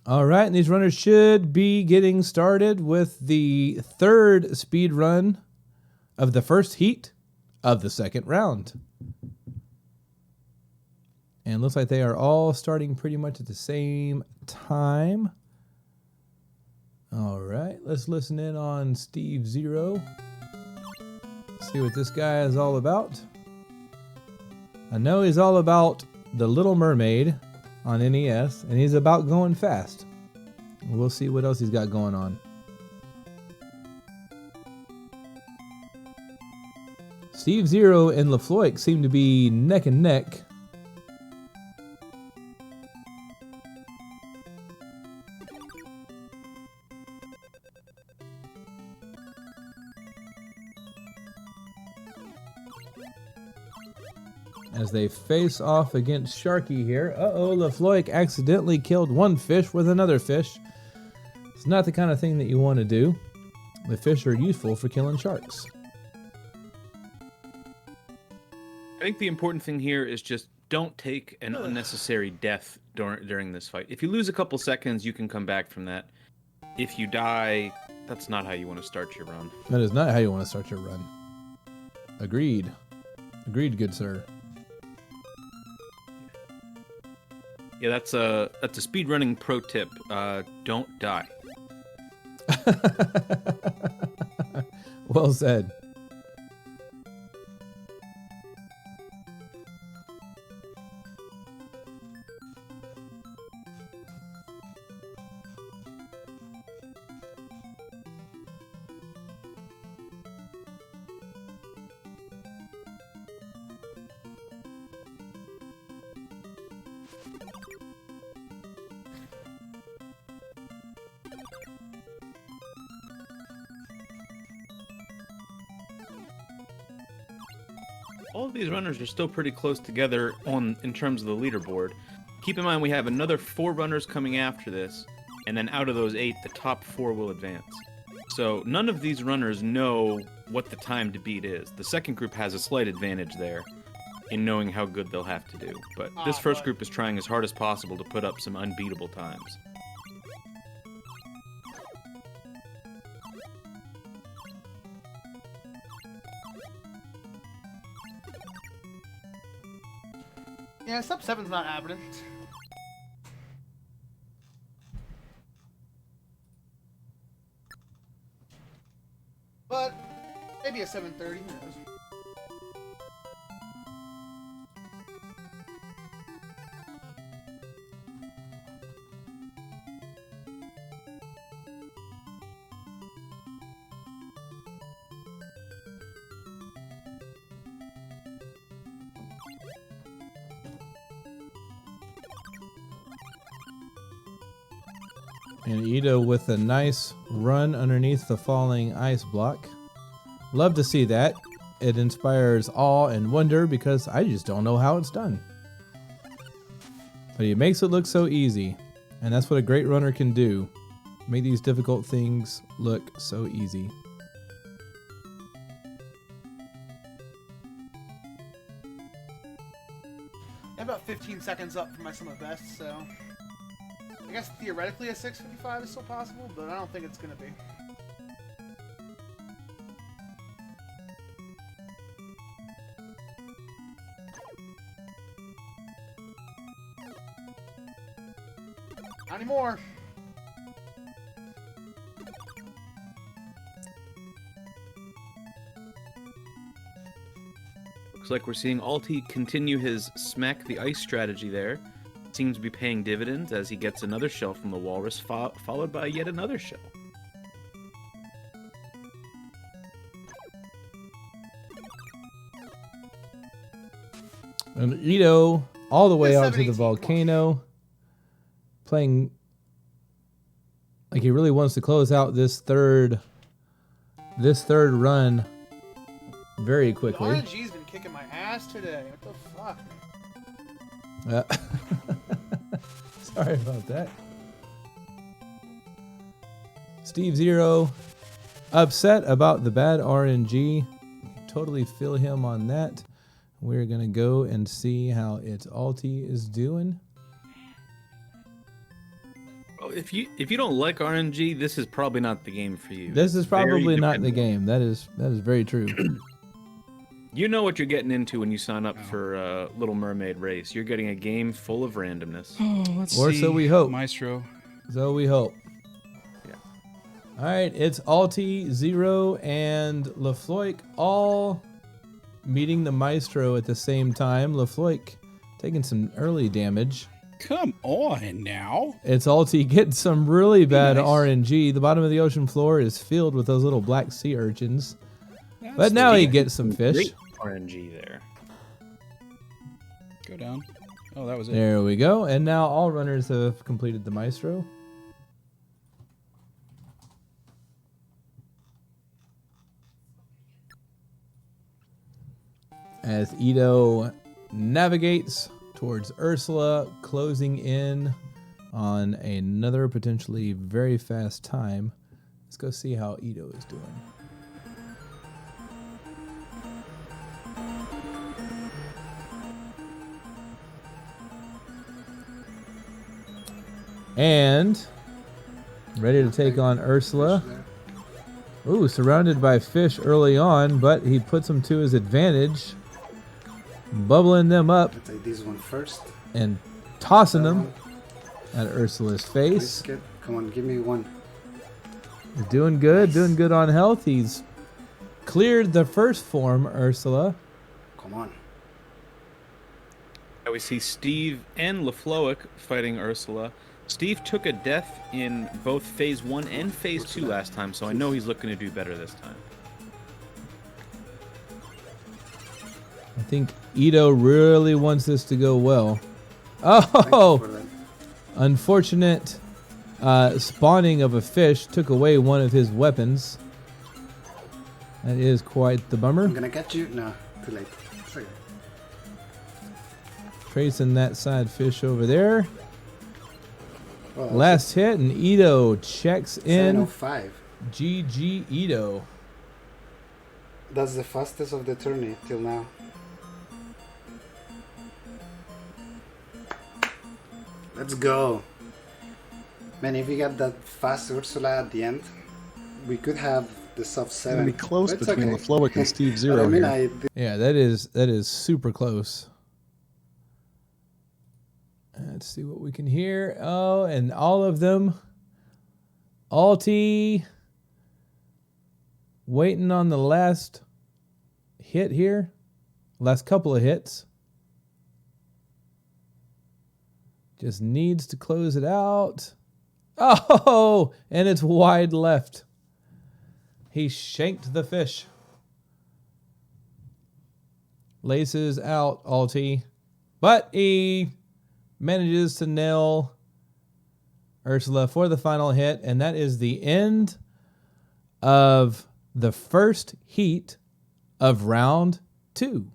All right, and these runners should be getting started with the third speed run of the first heat of the second round. And looks like they are all starting pretty much at the same time. All right, let's listen in on Steve Zero. See what this guy is all about. I know he's all about the Little Mermaid on NES, and he's about going fast. We'll see what else he's got going on. Steve Zero and LaFloik seem to be neck and neck. As they face off against Sharky here. Uh-oh, LaFloik accidentally killed one fish with another fish. It's not the kind of thing that you want to do. The fish are useful for killing sharks. I think the important thing here is just don't take an unnecessary death during this fight. If you lose a couple seconds, you can come back from that. If you die, that's not how you want to start your run. That is not how you want to start your run. Agreed. Agreed, good sir. Yeah, that's a speedrunning pro tip. Don't die. Well said. All of these runners are still pretty close together in terms of the leaderboard. Keep in mind we have another 4 runners coming after this, and then out of those 8, the top 4 will advance. So none of these runners know what the time to beat is. The second group has a slight advantage there in knowing how good they'll have to do. But this first group is trying as hard as possible to put up some unbeatable times. Yeah, sub 7's not happening. But maybe a 7:30, who knows? And Ito with a nice run underneath the falling ice block. Love to see that. It inspires awe and wonder because I just don't know how it's done. But he makes it look so easy. And that's what a great runner can do. Make these difficult things look so easy. I'm about 15 seconds up from my sum of best, so I guess theoretically a 6:55 is still possible, but I don't think it's gonna be. Not anymore. Looks like we're seeing Alti continue his smack the ice strategy there. Seems to be paying dividends as he gets another shell from the walrus, followed by yet another shell. And Ito all the way out to the volcano, playing like he really wants to close out this third run very quickly. RNG's been kicking my ass today. What the fuck? Sorry about that. Steve Zero, upset about the bad RNG. Totally feel him on that. We're gonna go and see how its Alti is doing. Well, if you don't like RNG, this is probably not the game for you. This is It's very probably not the dependable. game. That is very true. You know what you're getting into when you sign up for Little Mermaid race. You're getting a game full of randomness. Oh, let's Or see. so we hope. Maestro. So we hope. Yeah. All right, it's Alti, Zero, and LaFloik all meeting the Maestro at the same time. LaFloik taking some early damage. Come on now. It's Alti getting some really bad nice. RNG. The bottom of the ocean floor is filled with those little black sea urchins. That's But now he legit. gets some fish. Great RNG there. Go down. Oh, that was it. There we go. And now all runners have completed the Maestro. As Ito navigates towards Ursula, closing in on another potentially very fast time. Let's go see how Ito is doing. And ready to take on Ursula. Ooh, surrounded by fish early on, but he puts them to his advantage. Bubbling them up. I'll take this one first. And tossing them at Ursula's face. Biscuit. Come on, give me one. He's doing good, doing good on health. He's cleared the first form, Ursula. Come on. We see Steve and LaFloic fighting Ursula. Steve took a death in both Phase 1 and Phase 2 last time, so I know he's looking to do better this time. I think Ito really wants this to go well. Oh! Unfortunate spawning of a fish took away one of his weapons. That is quite the bummer. I'm gonna get you. No, too late. It's okay. Tracing that side fish over there. Oh, Last hit, and Ito checks in. 705. GG Ito. That's the fastest of the tourney till now. Let's go. Man, if we got that fast Ursula at the end, we could have the sub 7. Gonna be close But it's between okay. LaFloic and Steve But Zero I mean, here. Yeah, that is super close. Let's see what we can hear. Oh, and all of them. Alti waiting on the last hit here. Last couple of hits. Just needs to close it out. Oh, and it's wide left. He shanked the fish. Laces out, Alti. But he manages to nail Ursula for the final hit, and that is the end of the first heat of round 2.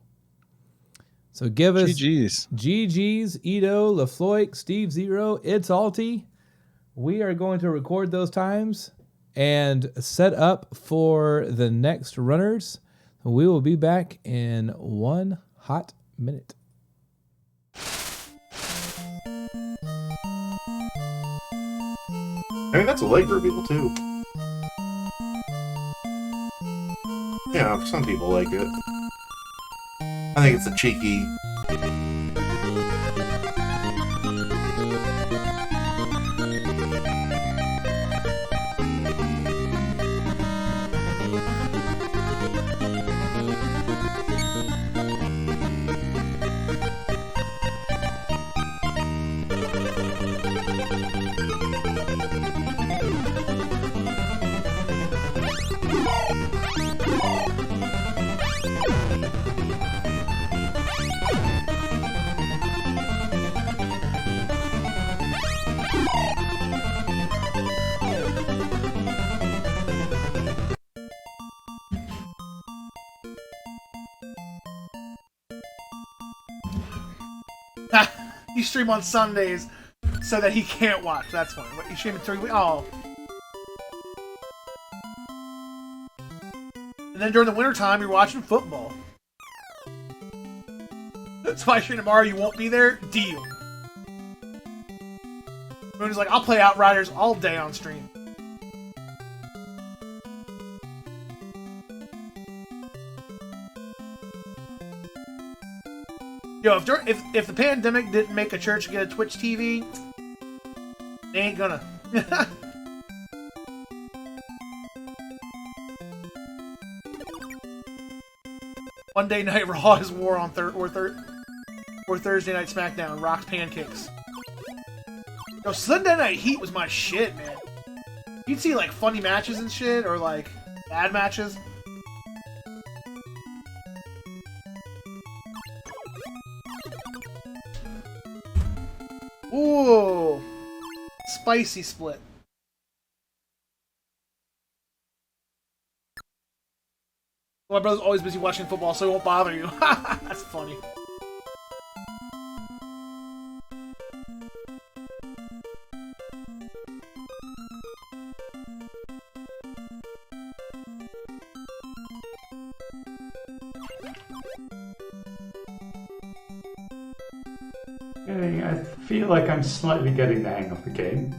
So give us GG's, Ito, LaFloic, Steve Zero, it's Alti. We are going to record those times and set up for the next runners. We will be back in 1 hot minute. I mean, that's a leg for people too. Yeah, some people like it. I think it's a cheeky. You stream on Sundays so that he can't watch. That's funny. What, you stream in 3 weeks? Oh. And then during the wintertime, you're watching football. That's why I stream tomorrow. You won't be there? Deal. Moon is like, I'll play Outriders all day on stream. Yo, if the pandemic didn't make a church get a Twitch TV, they ain't gonna. Monday Night Raw is war on Thursday Night SmackDown. Rock's pancakes. Yo, Sunday Night Heat was my shit, man. You'd see like funny matches and shit, or like bad matches. Ooh, spicy split. My brother's always busy watching football, so he won't bother you. That's funny. I feel like I'm slightly getting the hang of the game.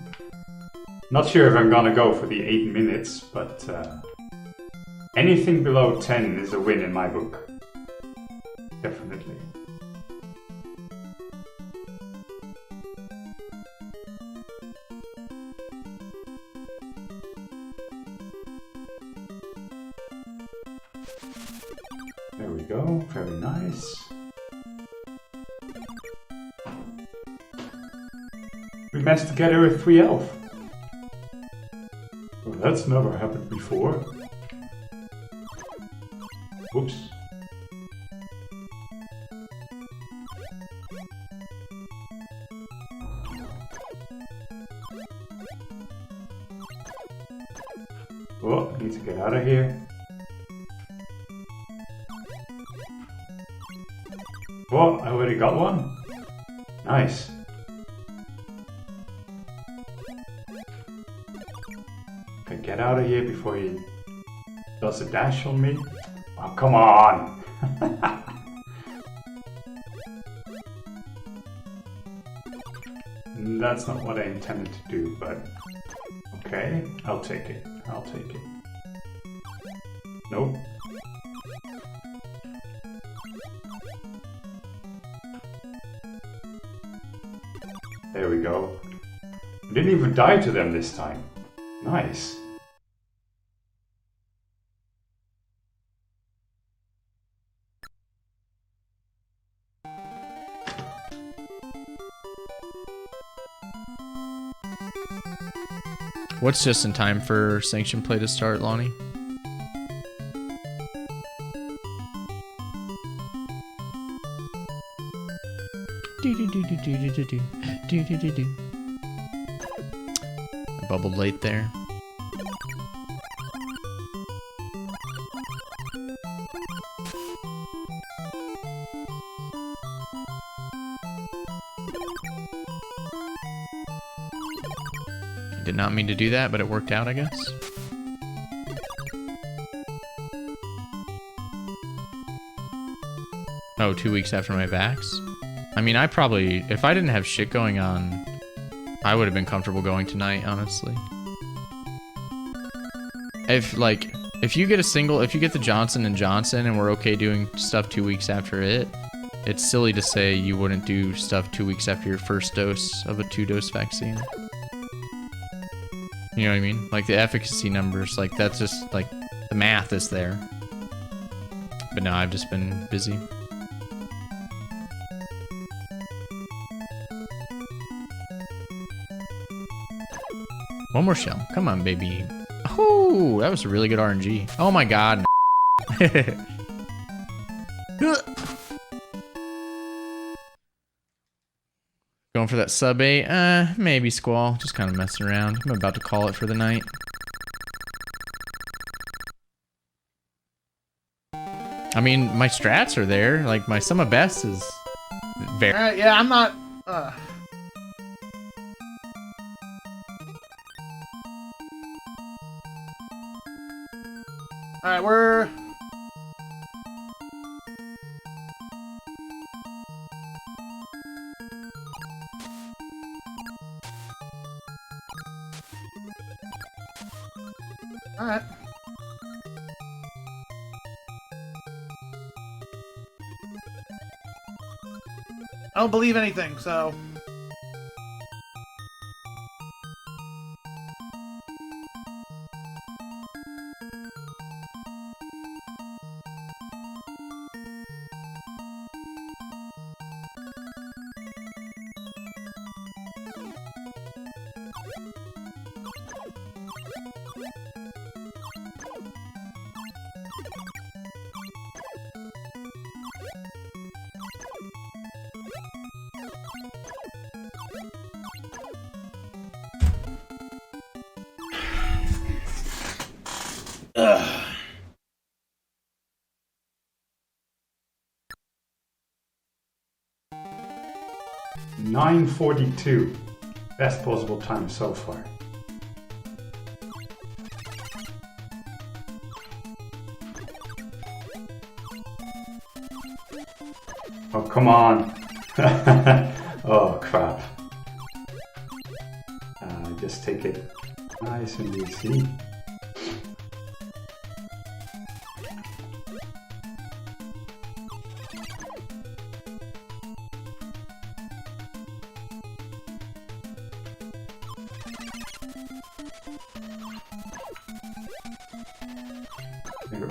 Not sure if I'm gonna go for the 8 minutes, but Anything below 10 is a win in my book. Definitely. There we go, very nice. We managed to get her a 3 elf. Well, that's never happened before. Whoops. Oh, need to get out of here. Oh, I already got one. Nice. Okay, get out of here before he does a dash on me. Oh, come on! That's not what I intended to do, but okay, I'll take it. I'll take it. Nope. There we go. I didn't even die to them this time. Nice. What's just in time for sanctioned play to start, Lonnie? I bubbled late there. Did not mean to do that, but it worked out, I guess. Oh, 2 weeks after my vax? I mean, I probably, if I didn't have shit going on, I would have been comfortable going tonight, honestly. If you get a single, if you get the Johnson & Johnson and we're okay doing stuff 2 weeks after it, it's silly to say you wouldn't do stuff 2 weeks after your first dose of a 2-dose vaccine. You know what I mean? Like the efficacy numbers, like that's just like the math is there. But no, I've just been busy. One more shell. Come on, baby. Oh, that was a really good RNG. Oh my god. Going for that sub 8? Maybe Squall. Just kind of messing around. I'm about to call it for the night. I mean, my strats are there. Like, my sum of best is very... yeah, I'm not... Alright, we're... Alright. I don't believe anything, so... Ugh. $9:42. Best possible time so far. Oh, come on. Oh, crap. Just take it nice and easy.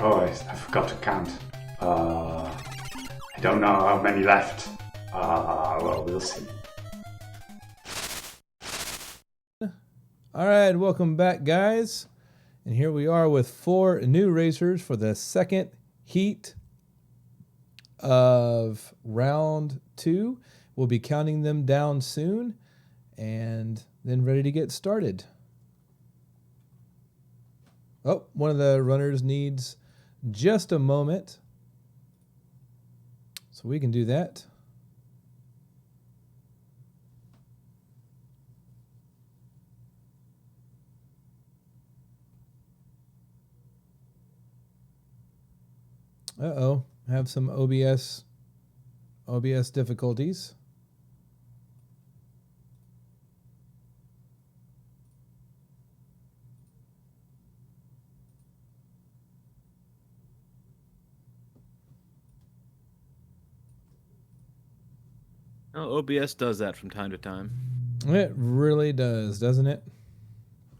Oh, I forgot to count. I don't know how many left. Well, we'll see. All right, welcome back, guys. And here we are with 4 new racers for the second heat of round 2. We'll be counting them down soon and then ready to get started. Oh, one of the runners needs just a moment, so we can do that. Uh-oh, have some OBS difficulties. Oh, OBS does that from time to time. It really does, doesn't it?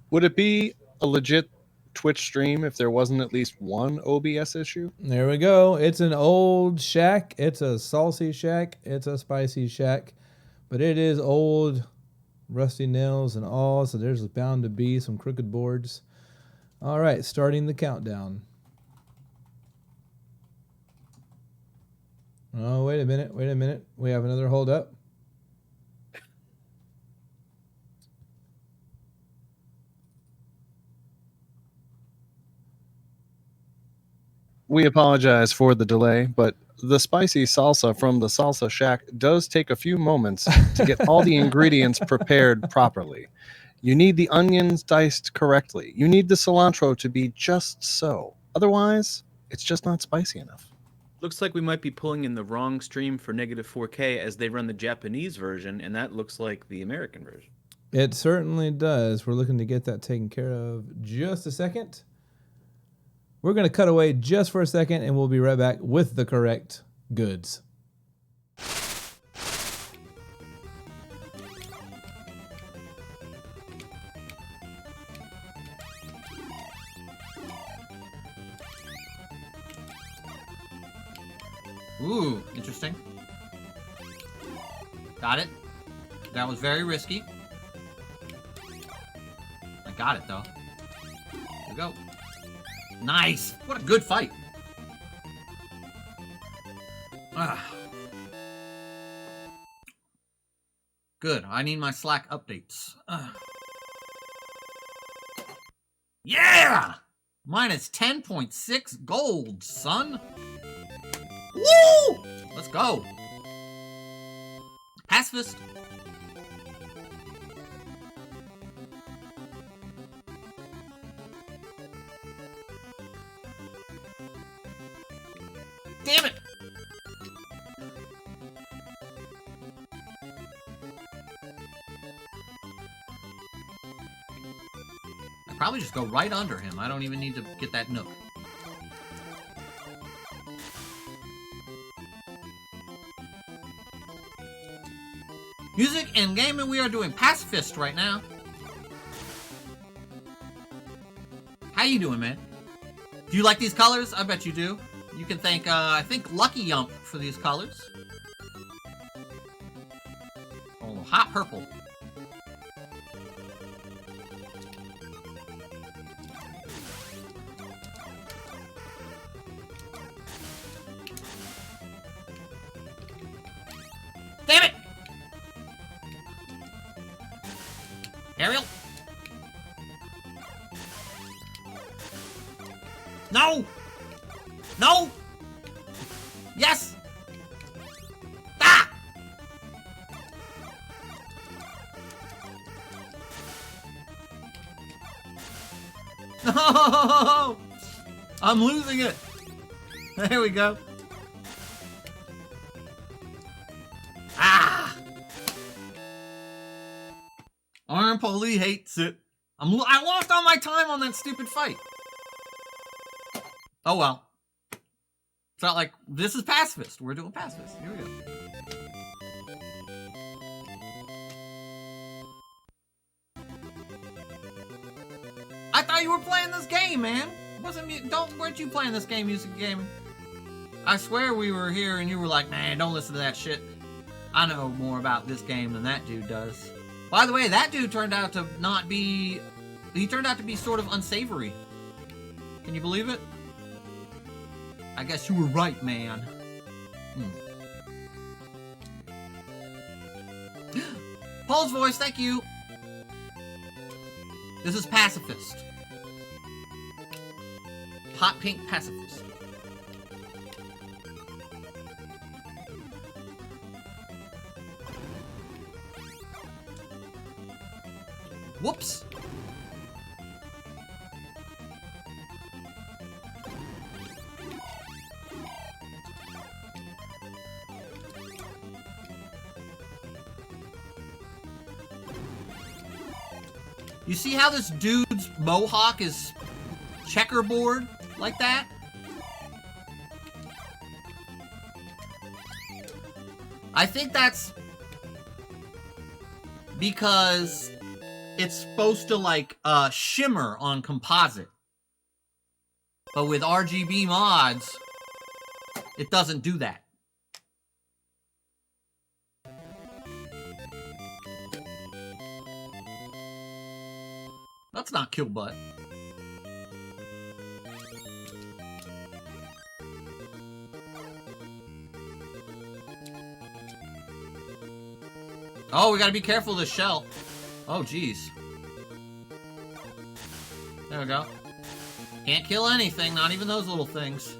Would it be a legit Twitch stream if there wasn't at least one OBS issue? There we go. It's an old shack. It's a Salsa Shack. It's a spicy shack. But it is old, rusty nails and all, so there's bound to be some crooked boards. All right, starting the countdown. Oh, wait a minute. Wait a minute. We have another hold up. We apologize for the delay, but the spicy salsa from the Salsa Shack does take a few moments to get all the ingredients prepared properly. You need the onions diced correctly. You need the cilantro to be just so. Otherwise, it's just not spicy enough. Looks like we might be pulling in the wrong stream for negative 4K as they run the Japanese version, and that looks like the American version. It certainly does. We're looking to get that taken care of just a second. We're going to cut away just for a second, and we'll be right back with the correct goods. Ooh, interesting. Got it. That was very risky. I got it, though. Here we go. Nice! What a good fight. Ah. Good. I need my Slack updates. Yeah! Minus 10.6 gold, son. Woo! Let's go. Pacifist. Damn it! I probably just go right under him. I don't even need to get that nook. Music and gaming, we are doing Pacifist right now. How you doing, man? Do you like these colors? I bet you do. You can thank, I think, Lucky Yump for these colors. Oh, hot purple. Damn it! Ariel? No! No! Yes! Ah! No! I'm losing it. There we go. Ah! Arm Poli hates it. I lost all my time on that stupid fight. Oh well. It's not like this is Pacifist. We're doing Pacifist. Here we go. I thought you were playing this game, man. Weren't you playing this game, music game? I swear we were here and you were like, man, don't listen to that shit. I know more about this game than that dude does. By the way, that dude turned out to not be... He turned out to be sort of unsavory. Can you believe it? I guess you were right, man. Paul's voice, thank you. This is Pacifist. Hot pink pacifist. Whoops. You see how this dude's mohawk is checkerboard like that? I think that's because it's supposed to like shimmer on composite. But with RGB mods, it doesn't do that. Let's not kill butt. Oh, we gotta be careful of this shell. Oh, jeez. There we go. Can't kill anything, not even those little things.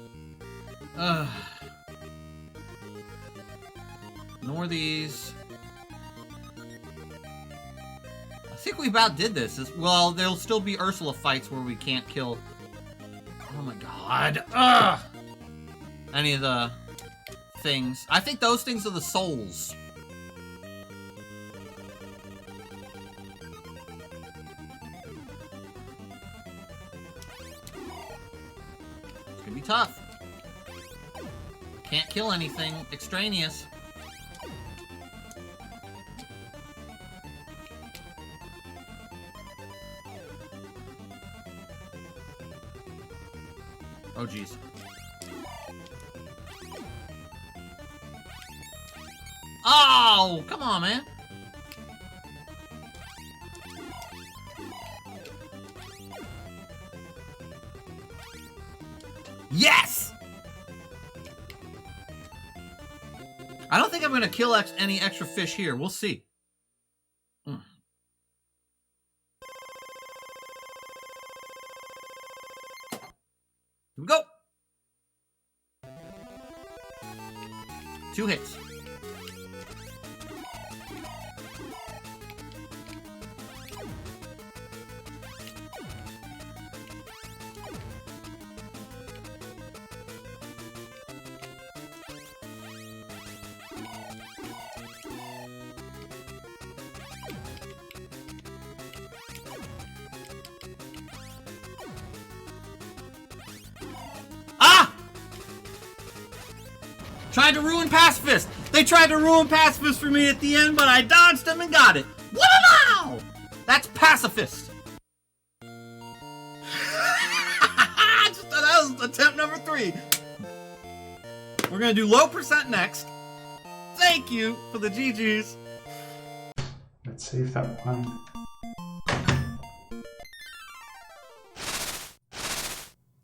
Ignore these. I think we about did this. Well, there'll still be Ursula fights where we can't kill... Oh my god. Ugh! Any of the things. I think those things are the souls. It's gonna be tough. Can't kill anything extraneous. Oh, jeez. Oh, come on, man. Yes! I don't think I'm going to kill any extra fish here. We'll see. Here we go. 2 hits. Tried to ruin Pacifist! They tried to ruin Pacifist for me at the end, but I dodged them and got it! Wow! That's Pacifist! That was attempt number 3. We're gonna do low percent next. Thank you for the GGs. Let's see if that one.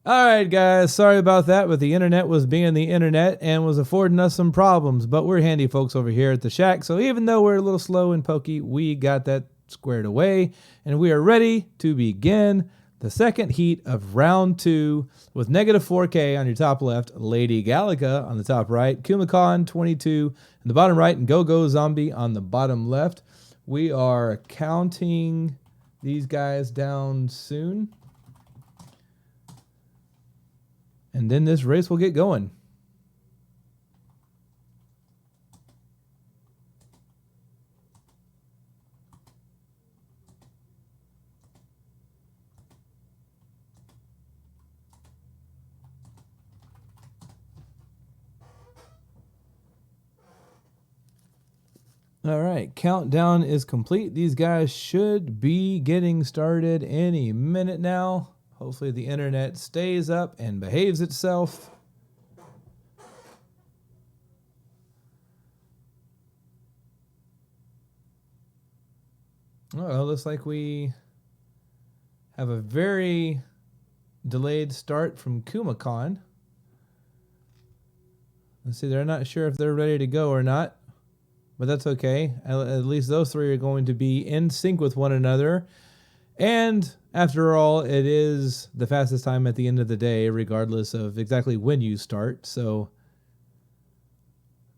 Alright guys, sorry about that, but the internet was being the internet and was affording us some problems, but we're handy folks over here at the Shack, so even though we're a little slow and pokey, we got that squared away, and we are ready to begin the second heat of round 2 with negative 4K on your top left, Lady Galaga on the top right, Kumikon 22 in the bottom right, and Go-Go Zombie on the bottom left. We are counting these guys down soon. And then this race will get going. All right, countdown is complete. These guys should be getting started any minute now. Hopefully the internet stays up and behaves itself. Oh, looks like we have a very delayed start from Kumacon. Let's see, they're not sure if they're ready to go or not, but that's okay. At least those three are going to be in sync with one another. And after all, it is the fastest time at the end of the day, regardless of exactly when you start. So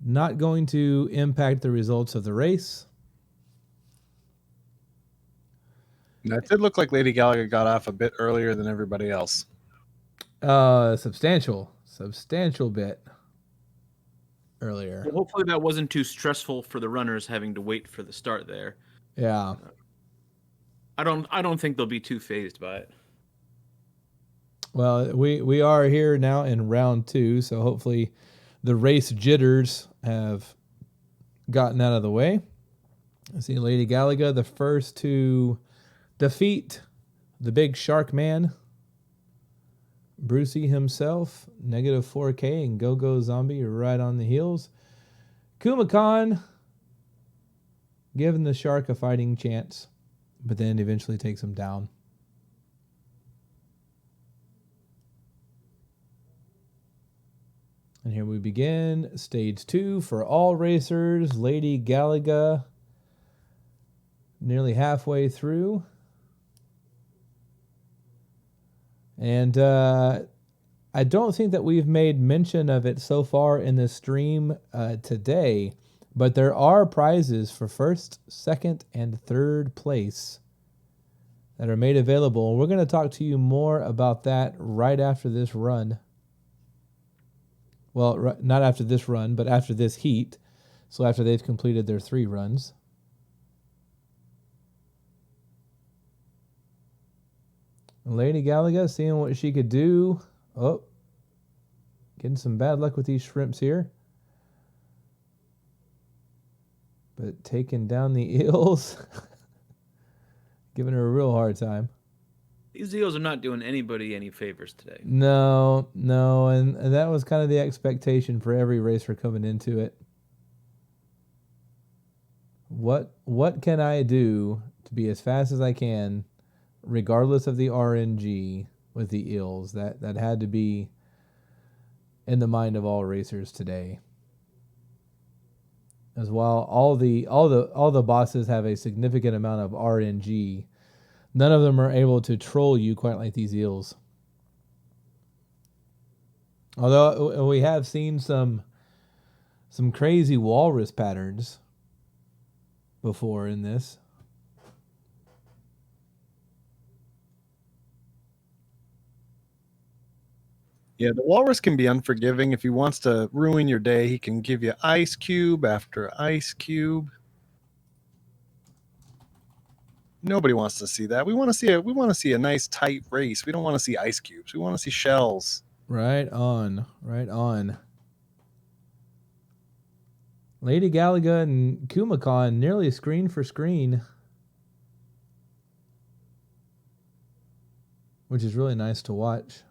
not going to impact the results of the race. Now, it did look like Lady Gallagher got off a bit earlier than everybody else. Substantial bit earlier. Well, hopefully that wasn't too stressful for the runners having to wait for the start there. Yeah. I don't think they'll be too phased by it. Well, we are here now in round 2, so hopefully the race jitters have gotten out of the way. I see Lady Galaga, the first to defeat the big shark man, Brucey himself, negative 4K, and Go-Go Zombie right on the heels. Kumacon giving the shark a fighting chance, but then eventually takes him down. And here we begin stage 2 for all racers. Lady Galaga nearly halfway through. And I don't think that we've made mention of it so far in the stream today, but there are prizes for first, second, and third place that are made available. We're going to talk to you more about that right after this run. Well, not after this run, but after this heat. So after they've completed their 3 runs. Lady Galaga seeing what she could do. Oh, getting some bad luck with these shrimps here. But taking down the eels. Giving her a real hard time. These eels are not doing anybody any favors today. No, and that was kind of the expectation for every racer coming into it. What can I do to be as fast as I can, regardless of the RNG with the eels? That had to be in the mind of all racers today. As well, all the bosses have a significant amount of RNG. None of them are able to troll you quite like these eels. Although we have seen some crazy walrus patterns before in this. Yeah, the walrus can be unforgiving. If he wants to ruin your day, he can give you ice cube after ice cube. Nobody wants to see that. We want to see a nice tight race. We don't want to see ice cubes. We want to see shells. Right on. Lady Galaga and Kumacon nearly screen for screen, which is really nice to watch.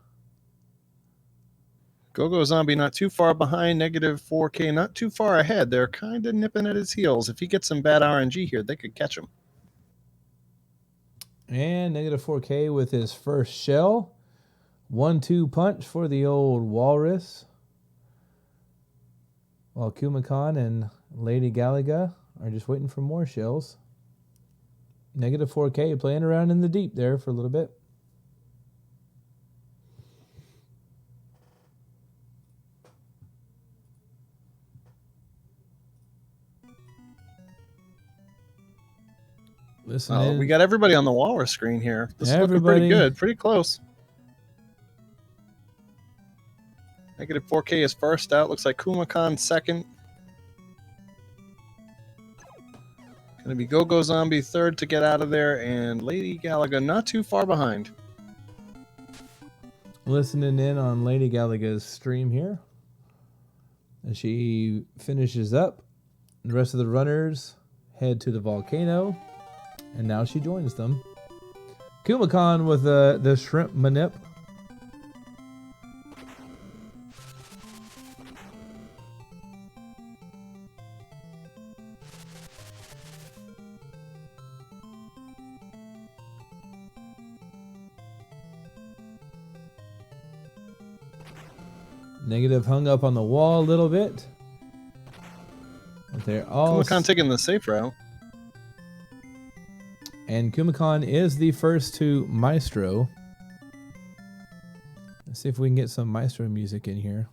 Go-Go Zombie not too far behind, negative 4K not too far ahead. They're kind of nipping at his heels. If he gets some bad RNG here, they could catch him. And negative 4K with his first shell. 1-2 punch for the old walrus. While Kumacon and Lady Galaga are just waiting for more shells. Negative 4K playing around in the deep there for a little bit. Listen, we got everybody on the walrus screen here. This is looking pretty good, pretty close. Negative 4K is first out. Looks like Kumacon second. Going to be Go-Go Zombie third to get out of there, and Lady Galaga not too far behind. Listening in on Lady Galaga's stream here as she finishes up. The rest of the runners head to the volcano. And now she joins them. Kumakon with the shrimp manip. Negative hung up on the wall a little bit. But they're all... Kumakon taking the safe route. And Kumakon is the first to Maestro. Let's see if we can get some Maestro music in here.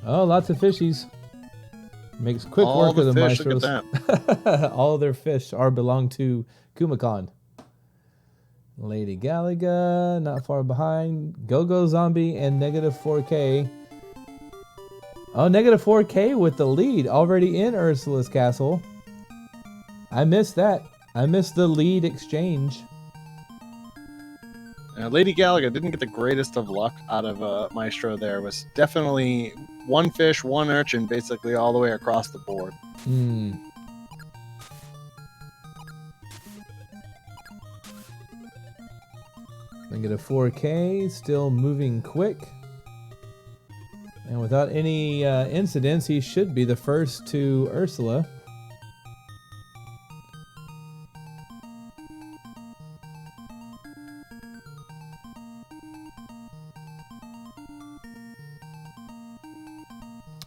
Oh, lots of fishies. Makes quick work of the Maestros. All of their fish belong to Kumakon. Lady Galaga, not far behind. Go-Go Zombie and Negative 4K. Oh, Negative 4K with the lead. Already in Ursula's castle. I missed that. I missed the lead exchange. Lady Galaga didn't get the greatest of luck out of Maestro there. Was definitely one fish, one urchin, basically all the way across the board. Negative 4K, still moving quick. And without any incidents, he should be the first to Ursula.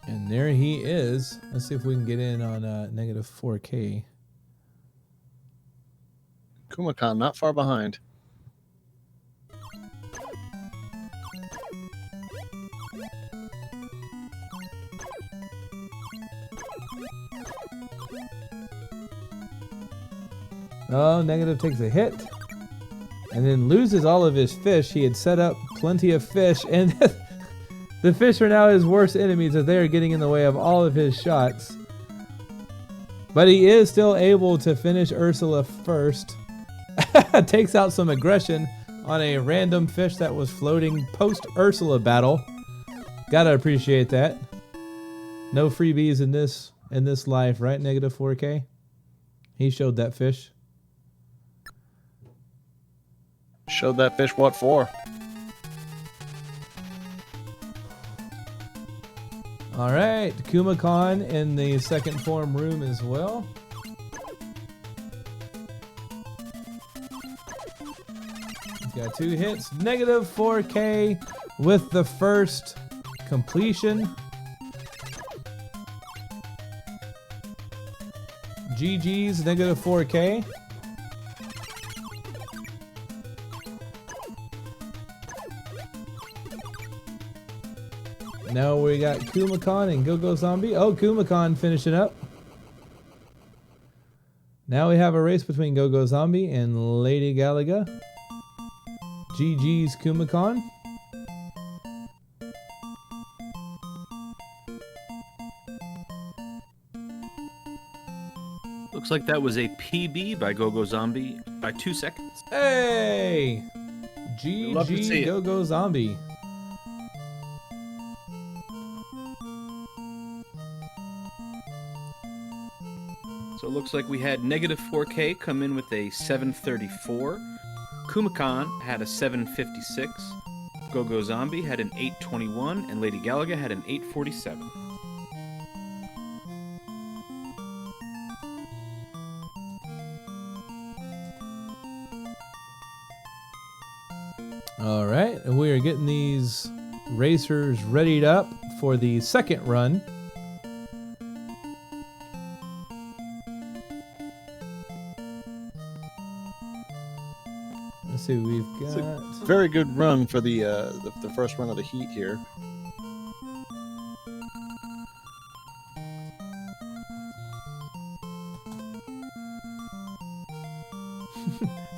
And there he is. Let's see if we can get in on Negative 4K. Kumakon not far behind. Oh, Negative takes a hit. And then loses all of his fish. He had set up plenty of fish. And the fish are now his worst enemies as they are getting in the way of all of his shots. But he is still able to finish Ursula first. Takes out some aggression on a random fish that was floating post-Ursula battle. Gotta appreciate that. No freebies in this life, right? Negative 4K. He showed that fish. Showed that fish what for. All right, Kumakon in the second form room as well. He's got 2 hits. Negative 4K with the first completion. GG's, Negative 4K. Now we got Kumakon and Go-Go Zombie. Oh, Kumakon finishing up. Now we have a race between Go-Go Zombie and Lady Galaga. GG's Kumakon. Looks like that was a PB by Go-Go Zombie by 2 seconds. Hey! Love to see GG it. Go-Go Zombie. So it looks like we had Negative 4K come in with a 734. Kumakon had a 756. Go-Go Zombie had an 821. And Lady Galaga had an 847. All right, and we are getting these racers readied up for the second run. Let's see, we've It's got... a very good run for the first run of the heat here.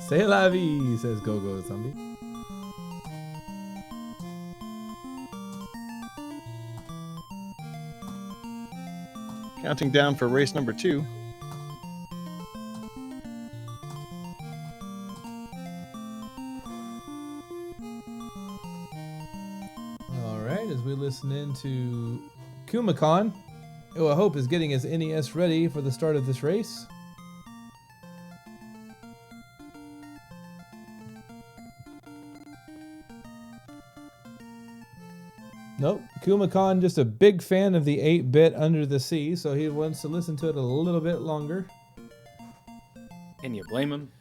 C'est la vie, says Go-Go Zombie. Counting down for race number 2. All right, right, as we listen in to Kumakon, who I hope is getting his NES ready for the start of this race. Nope, Kumakon just a big fan of the 8-bit Under the Sea, so he wants to listen to it a little bit longer. Can you blame him?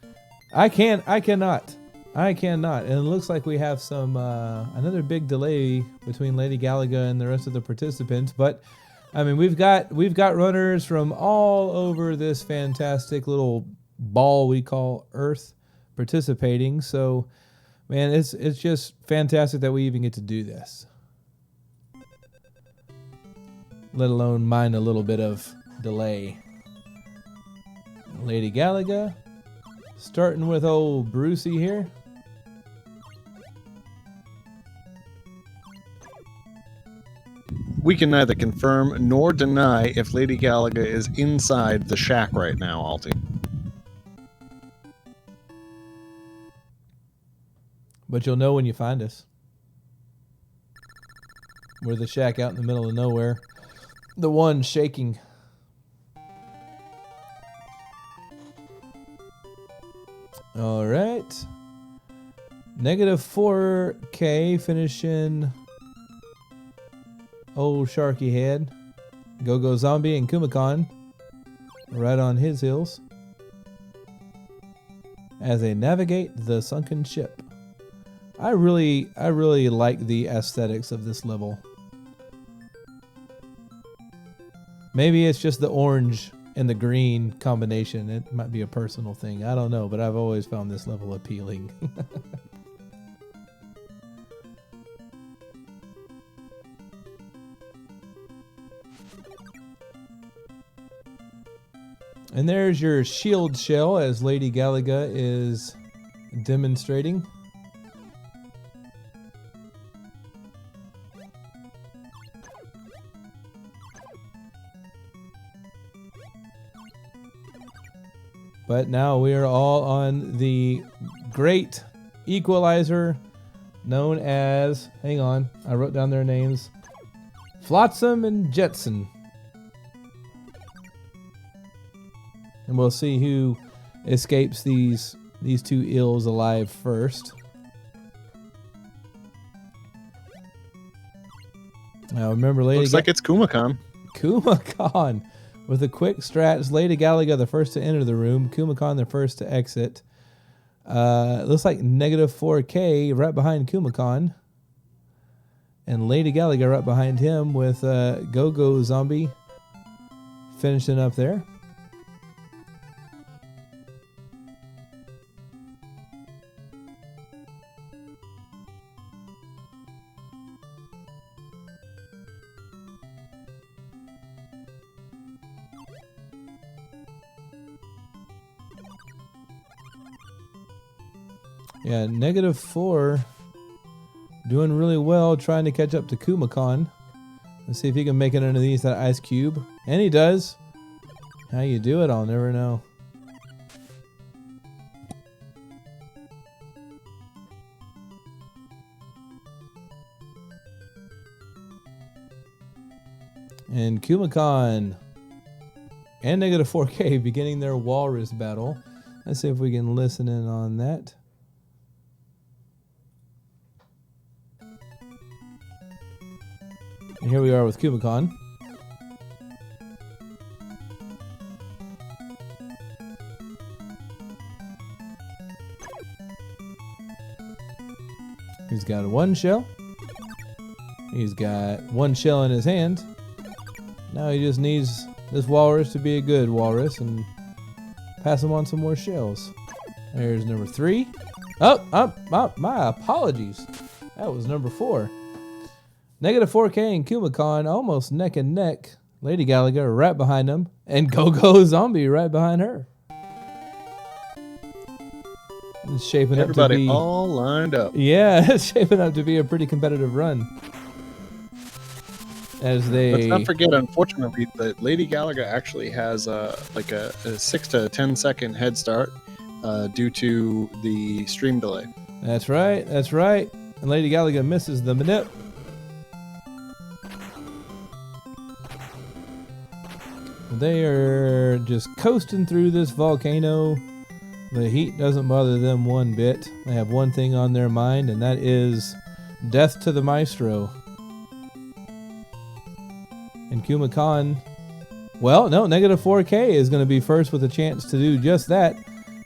I cannot. And it looks like we have some another big delay between Lady Galaga and the rest of the participants. But I mean, we've got runners from all over this fantastic little ball we call Earth participating. So, man, it's just fantastic that we even get to do this. Let alone mind a little bit of delay. Lady Galaga, starting with old Brucey here. We can neither confirm nor deny if Lady Galaga is inside the shack right now, Alti. But you'll know when you find us. We're the shack out in the middle of nowhere. The one shaking. All right. Negative 4K finishing old Sharky Head. Go-Go Zombie and Kumakon right on his heels as they navigate the sunken ship. I really like the aesthetics of this level. Maybe it's just the orange and the green combination. It might be a personal thing. I don't know, but I've always found this level appealing. And there's your shield shell as Lady Galaga is demonstrating. But now we are all on the great equalizer known as, hang on, I wrote down their names, Flotsam and Jetsam. And we'll see who escapes these two ills alive first. Now remember, Looks like it's Kumakon. Kumakon with a quick strat. Lady Galaga the first to enter the room. Kumakon the first to exit. Looks like negative 4K right behind Kumakon. And Lady Galaga right behind him with Go-Go Zombie finishing up there. Yeah, negative 4 doing really well, trying to catch up to Kumakon. Let's see if he can make it underneath that ice cube. And he does. How you do it, I'll never know. And Kumakon and negative 4K beginning their walrus battle. Let's see if we can listen in on that. And here we are with Kumakon. He's got one shell. He's got one shell in his hand. Now he just needs this walrus to be a good walrus and pass him on some more shells. There's number 3. Oh, my apologies. That was number 4. Negative 4K and Kumakon almost neck and neck. Lady Galaga right behind him. And Go-Go Zombie right behind her. It's shaping up to be... Everybody all lined up. Yeah, it's shaping up to be a pretty competitive run. As they... Let's not forget, unfortunately, that Lady Galaga actually has like a 6 to 10 second head start due to the stream delay. That's right, that's right. And Lady Galaga misses the manip. They are just coasting through this volcano. The heat doesn't bother them one bit. They have one thing on their mind, and that is death to the maestro. And Kumakan, well, no, negative 4K is going to be first with a chance to do just that.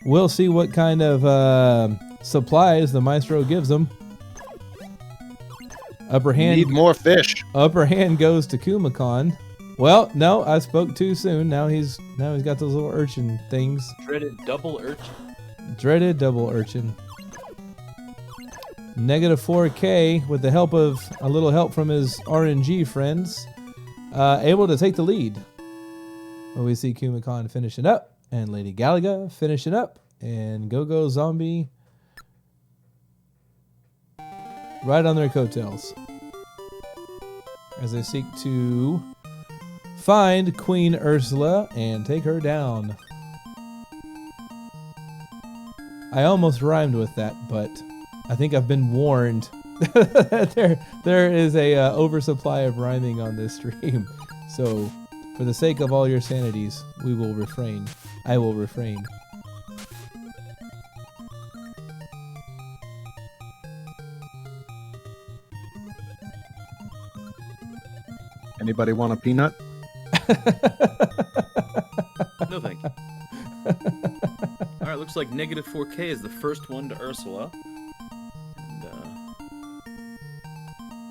We'll see what kind of supplies the maestro gives them. Upper hand. Need more fish. Upper hand goes to Kumakan. Well, no, I spoke too soon. Now he's got those little urchin things. Dreaded double urchin. Dreaded double urchin. Negative 4K with the help of a little help from his RNG friends, able to take the lead. Well, we see Kumakan finishing up, and Lady Galaga finishing up, and Go-Go Zombie right on their coattails as they seek to find Queen Ursula and take her down. I almost rhymed with that, but I think I've been warned that there is a oversupply of rhyming on this stream. So, for the sake of all your sanities, we will refrain. I will refrain. Anybody want a peanut? No, thank you. All right, looks like negative 4K is the first one to Ursula.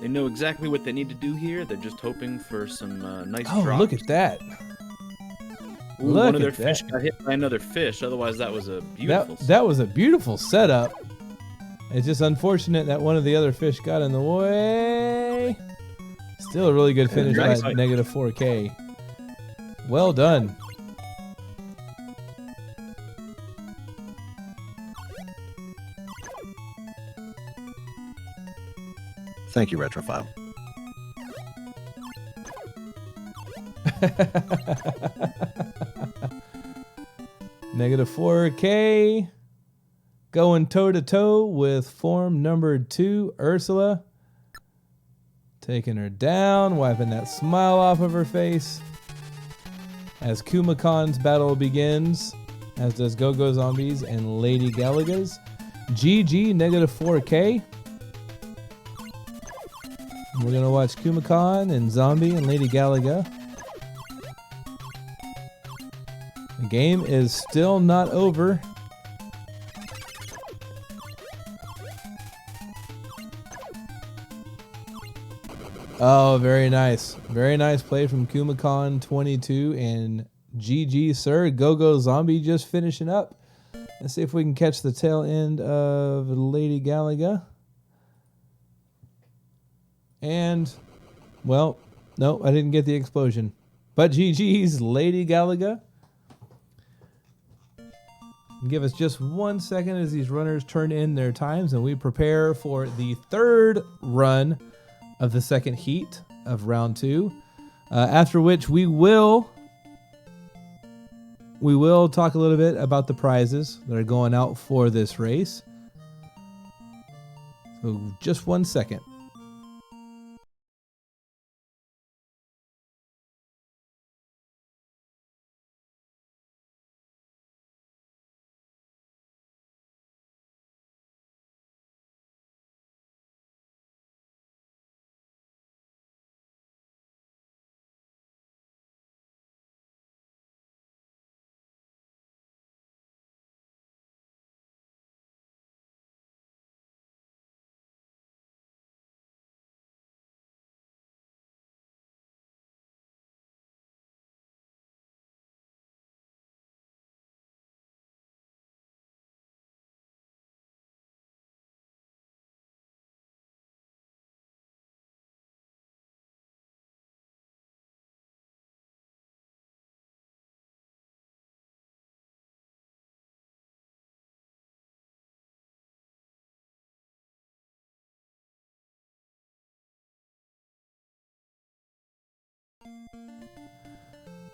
And they know exactly what they need to do here. They're just hoping for some nice drops. Oh, look at that. Ooh, Look one of their at that. fish got hit by another fish. Otherwise, that was a beautiful. That was a beautiful setup. It's just unfortunate that one of the other fish got in the way. Still a really good finish Nice. by negative 4K. Well done. Thank you, Retrophile. Negative 4K. Going toe to toe with form number 2, Ursula. Taking her down, wiping that smile off of her face. As Kumakan's battle begins, as does Go-Go Zombies and Lady Galaga's. GG, negative 4K. We're going to watch Kumakan and Zombie and Lady Galaga. The game is still not over. Oh, very nice. Very nice play from Kumakan 22 and GG, sir. Go-Go Zombie just finishing up. Let's see if we can catch the tail end of Lady Galaga. And, well, no, I didn't get the explosion. But GG's Lady Galaga. Give us just 1 second as these runners turn in their times and we prepare for the third run of the second heat of round 2. After which we will talk a little bit about the prizes that are going out for this race. So just 1 second.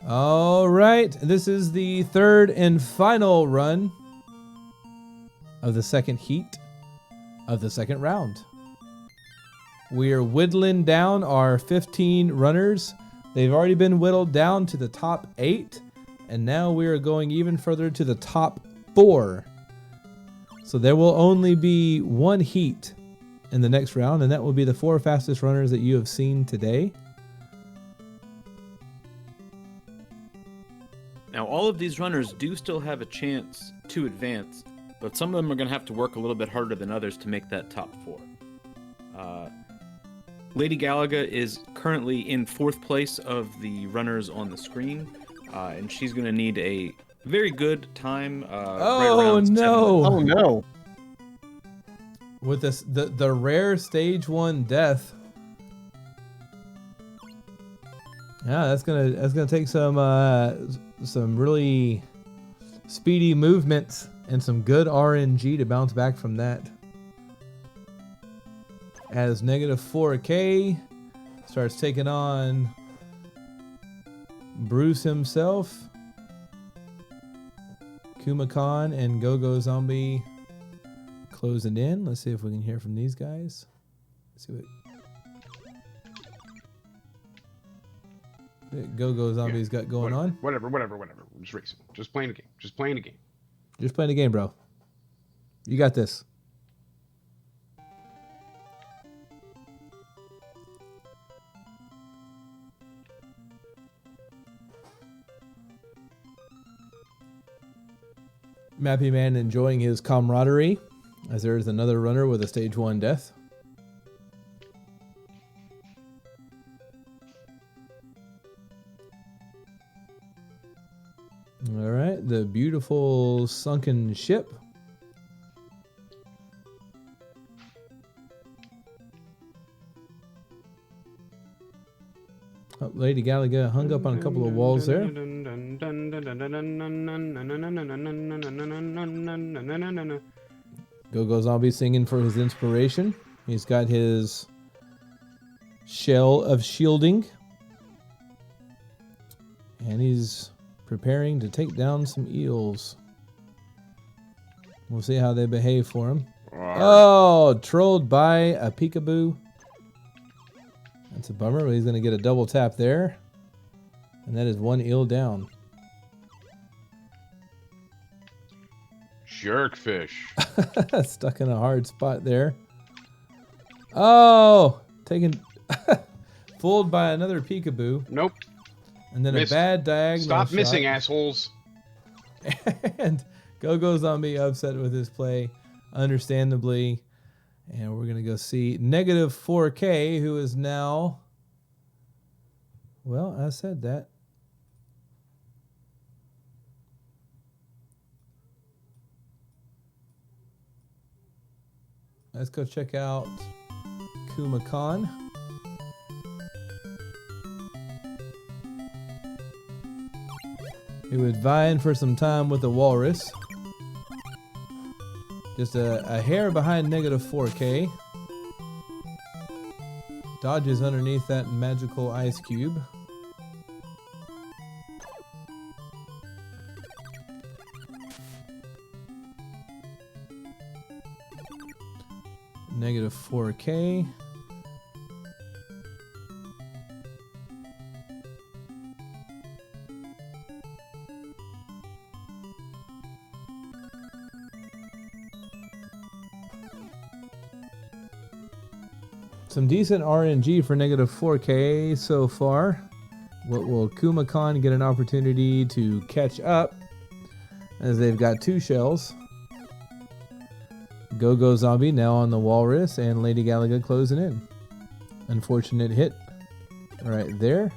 All right, this is the third and final run of the second heat of the second round. We are whittling down our 15 runners They've already been whittled down to the top 8, and now we are going even further to the top 4. So there will only be one heat in the next round, and that will be the 4 fastest runners that you have seen today. Now, all of these runners do still have a chance to advance, but some of them are going to have to work a little bit harder than others to make that top 4. Lady Galaga is currently in 4th place of the runners on the screen, and she's going to need a very good time. Oh, no. Oh, no. With this, the rare stage 1 death. Yeah, that's gonna take some really speedy movements and some good RNG to bounce back from that. As negative 4K starts taking on Bruce himself, Kumakan and Go-Go Zombie closing in. Let's see if we can hear from these guys. Let's see what Go-Go Zombie's got going on. Whatever. We're just racing. Just playing a game. Just playing a game. Just playing a game, bro. You got this. Mappy Man enjoying his camaraderie as there is another runner with a stage 1 death. All right, the beautiful sunken ship. Oh, Lady Galaga hung up on a couple of walls there. Go-Go Zombie singing for his inspiration. He's got his shell of shielding. And he's preparing to take down some eels. We'll see how they behave for him. Oh, trolled by a peekaboo. That's a bummer, but he's going to get a double tap there. And that is 1 eel down. Jerkfish. Stuck in a hard spot there. Oh, taken fooled by another peekaboo. Nope. And then Missed. a bad diagonal Stop shot. missing, assholes. And Go-Go Zombie upset with his play, understandably. And we're going to go see negative 4K, who is now... Well, I said that. Let's go check out Kumakan. He was vying for some time with the walrus. Just a hair behind negative 4K. Dodges underneath that magical ice cube. Negative 4K. Some decent RNG for negative 4K so far. What will Kumakan get an opportunity to catch up as they've got 2 shells? Go-Go Zombie now on the walrus and Lady Galaga closing in. Unfortunate hit right there.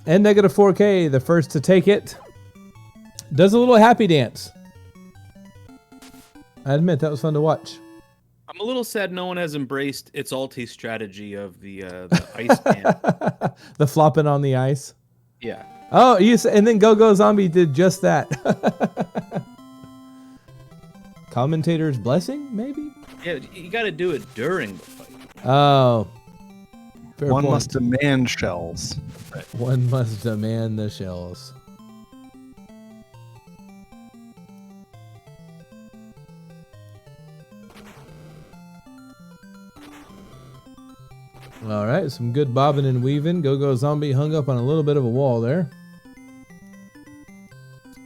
And negative 4K, the first to take it, does a little happy dance. I admit that was fun to watch. I'm a little sad no one has embraced its ulti strategy of the ice ban. The flopping on the ice. Yeah. Oh, and then Go-Go Zombie did just that. Commentator's blessing, maybe? Yeah, you got to do it during the fight. Oh. Fair One point. must demand shells. One must demand the shells. All right, some good bobbing and weaving. Go Zombie hung up on a little bit of a wall there.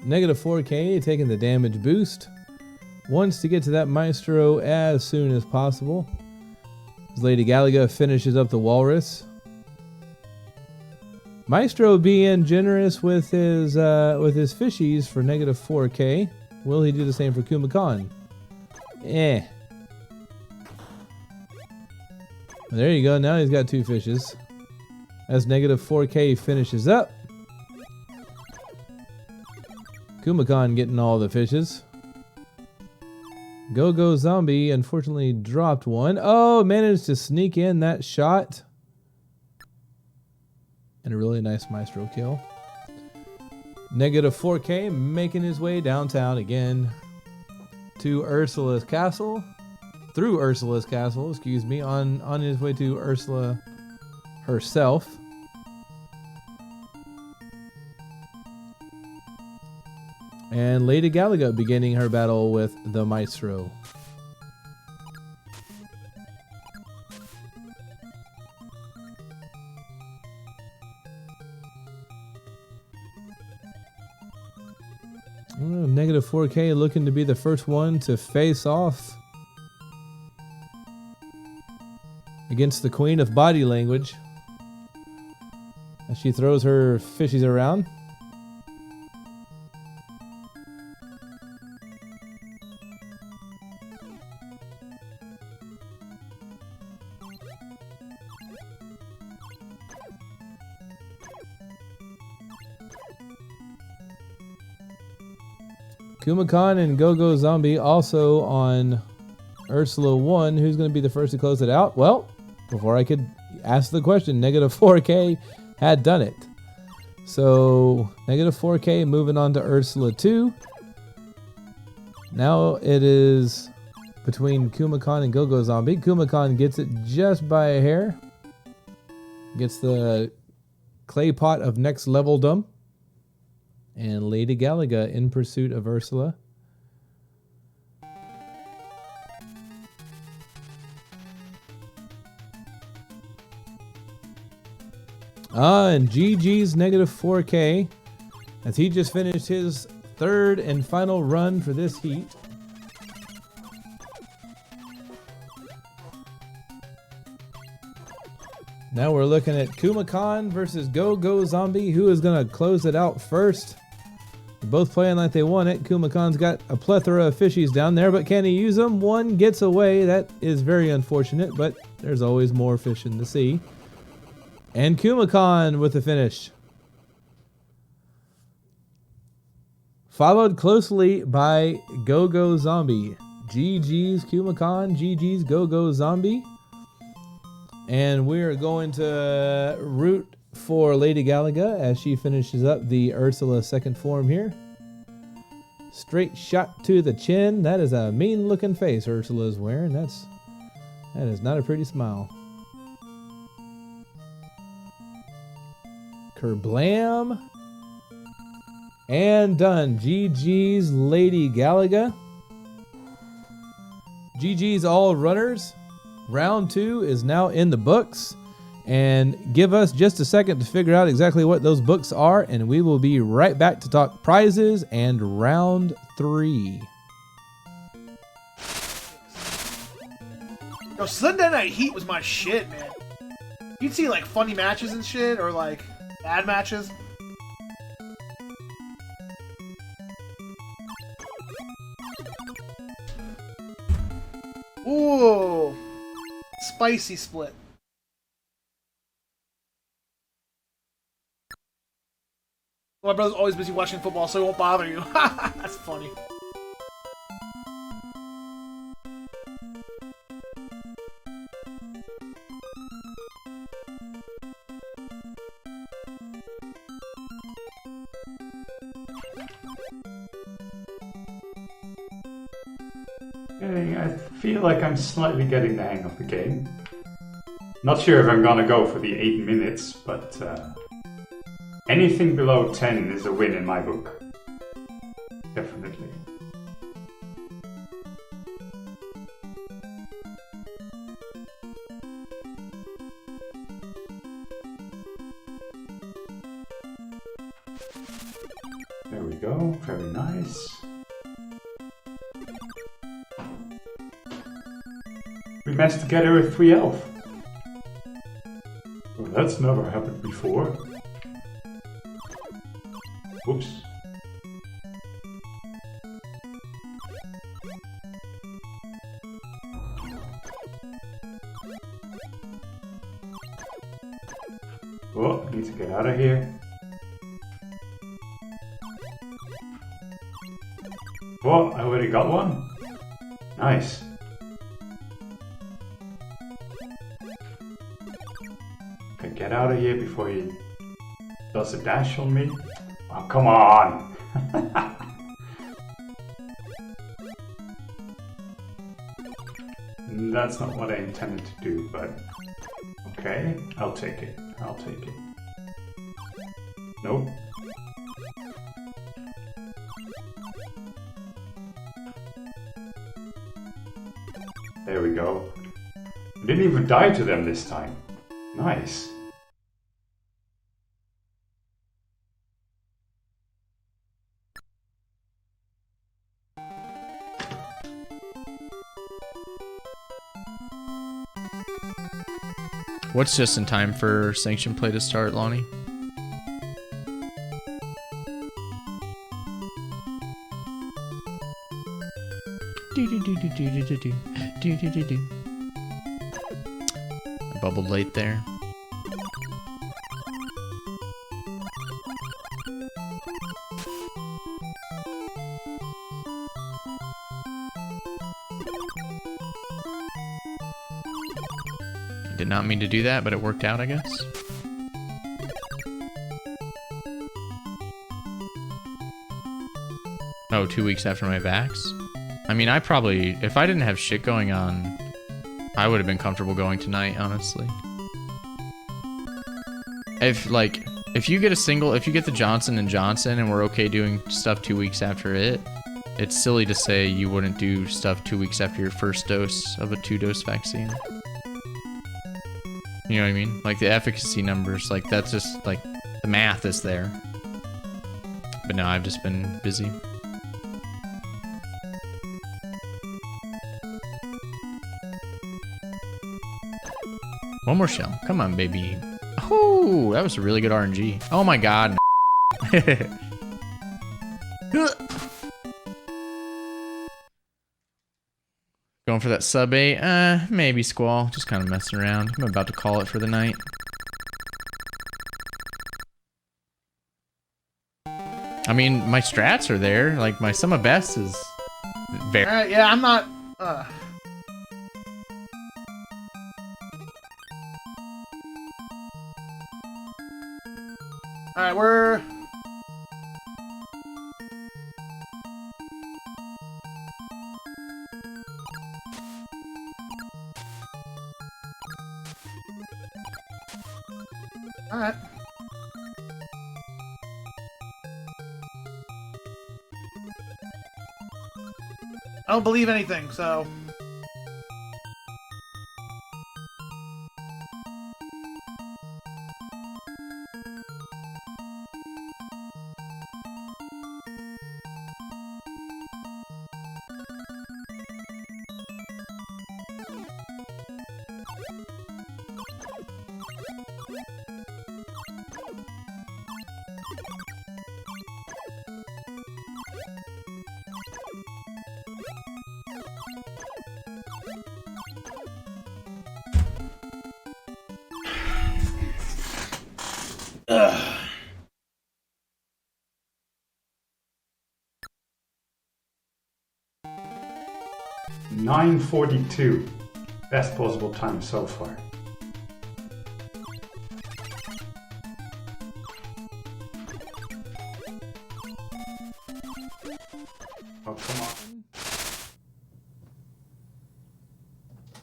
Negative 4K taking the damage boost. Wants to get to that Maestro as soon as possible. As Lady Galaga finishes up the Walrus. Maestro being generous with his fishies for negative 4K. Will he do the same for Kumakan? There you go. Now he's got 2 fishes. As negative 4K finishes up. Kumakan getting all the fishes. Go Zombie unfortunately dropped one. Oh, managed to sneak in that shot. And a really nice Maestro kill. Negative 4K making his way downtown again to Ursula's castle. Through Ursula's castle, excuse me, on his way to Ursula herself. And Lady Galaga beginning her battle with the Maestro. Negative 4K looking to be the first one to face off against the Queen of Body Language as she throws her fishies around. Kumakan and Go Zombie also on Ursula 1. Who's going to be the first to close it out? Well, before I could ask the question, negative 4K had done it. So, negative 4K moving on to Ursula 2. Now it is between Kumakan and Go Zombie. Kumakan gets it just by a hair. Gets the clay pot of next level dumb. And Lady Galaga in pursuit of Ursula. And GG's negative 4K as he just finished his third and final run for this heat. Now we're looking at Kumakan versus Go Zombie. Who is going to close it out first? They're both playing like they want it. Kumakan's got a plethora of fishies down there, but can he use them? One gets away. That is very unfortunate, but there's always more fish in the sea. And Kumakan with the finish. Followed closely by Go Zombie. GG's Kumakan, GG's Go Zombie. And we're going to root for Lady Galaga as she finishes up the Ursula second form here. Straight shot to the chin. That is a mean looking face Ursula's wearing. That is not a pretty smile. Kerblam. And done. GG's Lady Galaga. GG's all runners. Round 2 is now in the books. And give us just a second to figure out exactly what those books are, and we will be right back to talk prizes and round 3. Yo, Sunday Night Heat was my shit, man. You'd see like funny matches and shit, or like bad matches. Ooh, spicy split. My brother's always busy watching football, so he won't bother you. That's funny. I feel like I'm slightly getting the hang of the game. Not sure if I'm gonna go for the 8 minutes, but anything below 10 is a win in my book. Definitely. There we go, very nice. We messed together with 3 elf. Well, that's never happened before. Whoops. Oh, need to get out of here. Oh, I already got one. Nice. Okay, get out of here before he does a dash on me. Oh, come on. That's not what I intended to do, but okay, I'll take it. I'll take it. Nope. There we go. I didn't even die to them this time. Nice. What's just in time for sanction play to start, Lonnie? I bubbled late there. Did not mean to do that, but it worked out, I guess. Oh, 2 weeks after my vax? I mean, I probably, if I didn't have shit going on, I would have been comfortable going tonight, honestly. If you get a single, if you get the Johnson & Johnson and we're okay doing stuff 2 weeks after it, it's silly to say you wouldn't do stuff 2 weeks after your first dose of a 2-dose vaccine. You know what I mean? Like the efficacy numbers, like that's just like the math is there. But no, I've just been busy. One more shell. Come on, baby. Oh, that was a really good RNG. Oh my god. Going for that sub 8? Maybe Squall. Just kind of messing around. I'm about to call it for the night. I mean, my strats are there. Like, my sum of best is very... yeah, I'm not... Alright, we're... Alright. I don't believe anything, so... Ugh. $9:42. Best possible time so far. Oh, come on.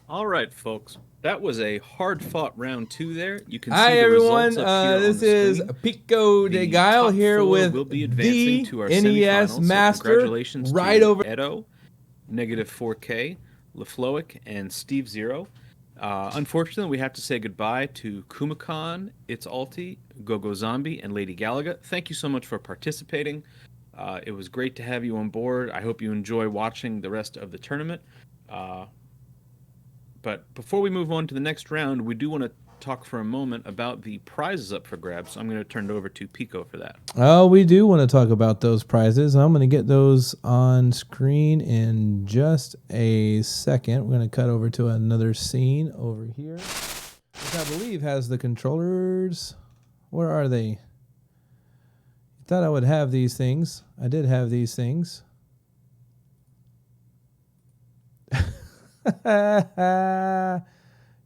All right, folks. That was a hard-fought round 2 there. You can see Hi, the everyone. results up here This on the is screen. Pico de Guile top here 4 with will be the advancing to our NES semifinals, so Master congratulations right to over. Edo, -4K, LaFloic, and Steve Zero. Unfortunately, we have to say goodbye to Kumakan, It's Alti, Gogo Zombie, and Lady Galaga. Thank you so much for participating. It was great to have you on board. I hope you enjoy watching the rest of the tournament. But before we move on to the next round, we do want to talk for a moment about the prizes up for grabs. So I'm going to turn it over to Pico for that. Oh, we do want to talk about those prizes. I'm going to get those on screen in just a second. We're going to cut over to another scene over here, which I believe has the controllers. Where are they? Thought I would have these things. I did have these things.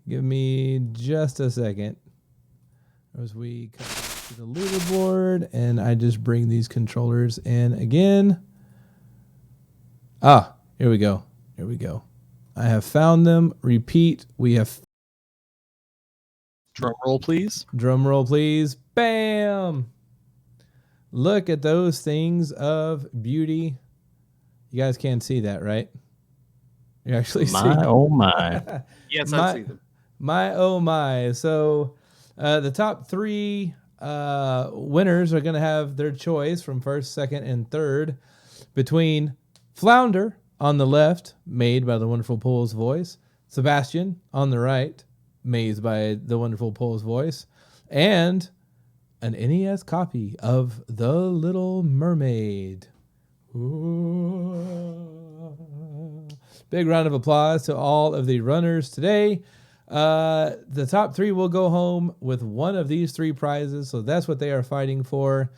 Give me just a second. As we come to the leaderboard, and I just bring these controllers in again. Ah, here we go. Here we go. I have found them. Repeat. We have. Drum roll, please. Drum roll, please. Bam! Look at those things of beauty. You guys can't see that, right? You actually see. My, oh my. Yes, I see them. My, oh my. So the top three winners are going to have their choice from first, second, and third between Flounder on the left, made by the wonderful Pole's Voice, Sebastian on the right, made by the wonderful Pole's Voice, and an NES copy of The Little Mermaid. Ooh. Big round of applause to all of the runners today. The top three will go home with one of these three prizes, so that's what they are fighting for.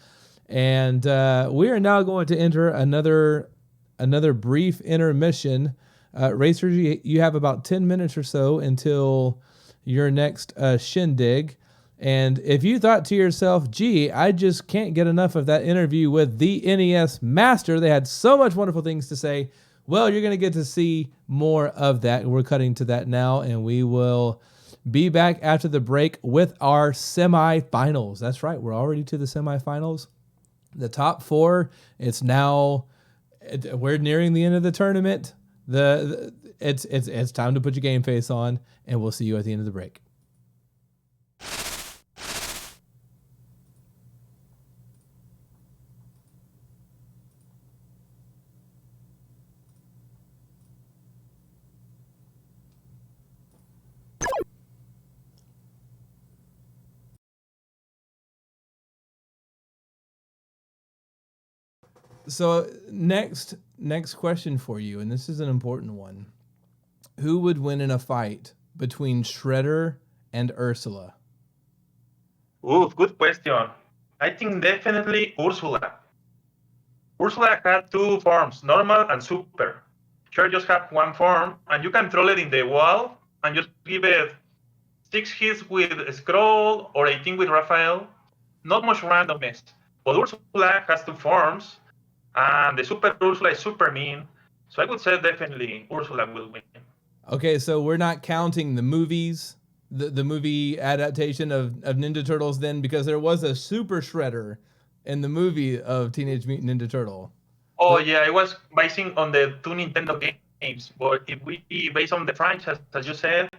And we are now going to enter another brief intermission. Racers, you have about 10 minutes or so until your next shindig. And if you thought to yourself, gee, I just can't get enough of that interview with the NES master, they had so much wonderful things to say, well, you're going to get to see more of that. We're cutting to that now, and we will be back after the break with our semifinals. That's right. We're already to the semifinals. The top four, it's now, we're nearing the end of the tournament. It's time to put your game face on, and we'll see you at the end of the break. So next question for you, and this is an important one. Who would win in a fight between Shredder and Ursula? Ooh, good question. I think definitely Ursula. Ursula had two forms, normal and super. Shredder just have one form, and you can throw it in the wall and just give it 6 hits with Scroll or 18 with Raphael. Not much randomness. But Ursula has two forms, and the super Ursula is super mean. So I would say definitely Ursula will win. Okay, so we're not counting the movies, the movie adaptation of Ninja Turtles then, because there was a Super Shredder in the movie of Teenage Mutant Ninja Turtle. Oh, yeah, it was based on the two Nintendo games. But if we based on the franchise, as you said,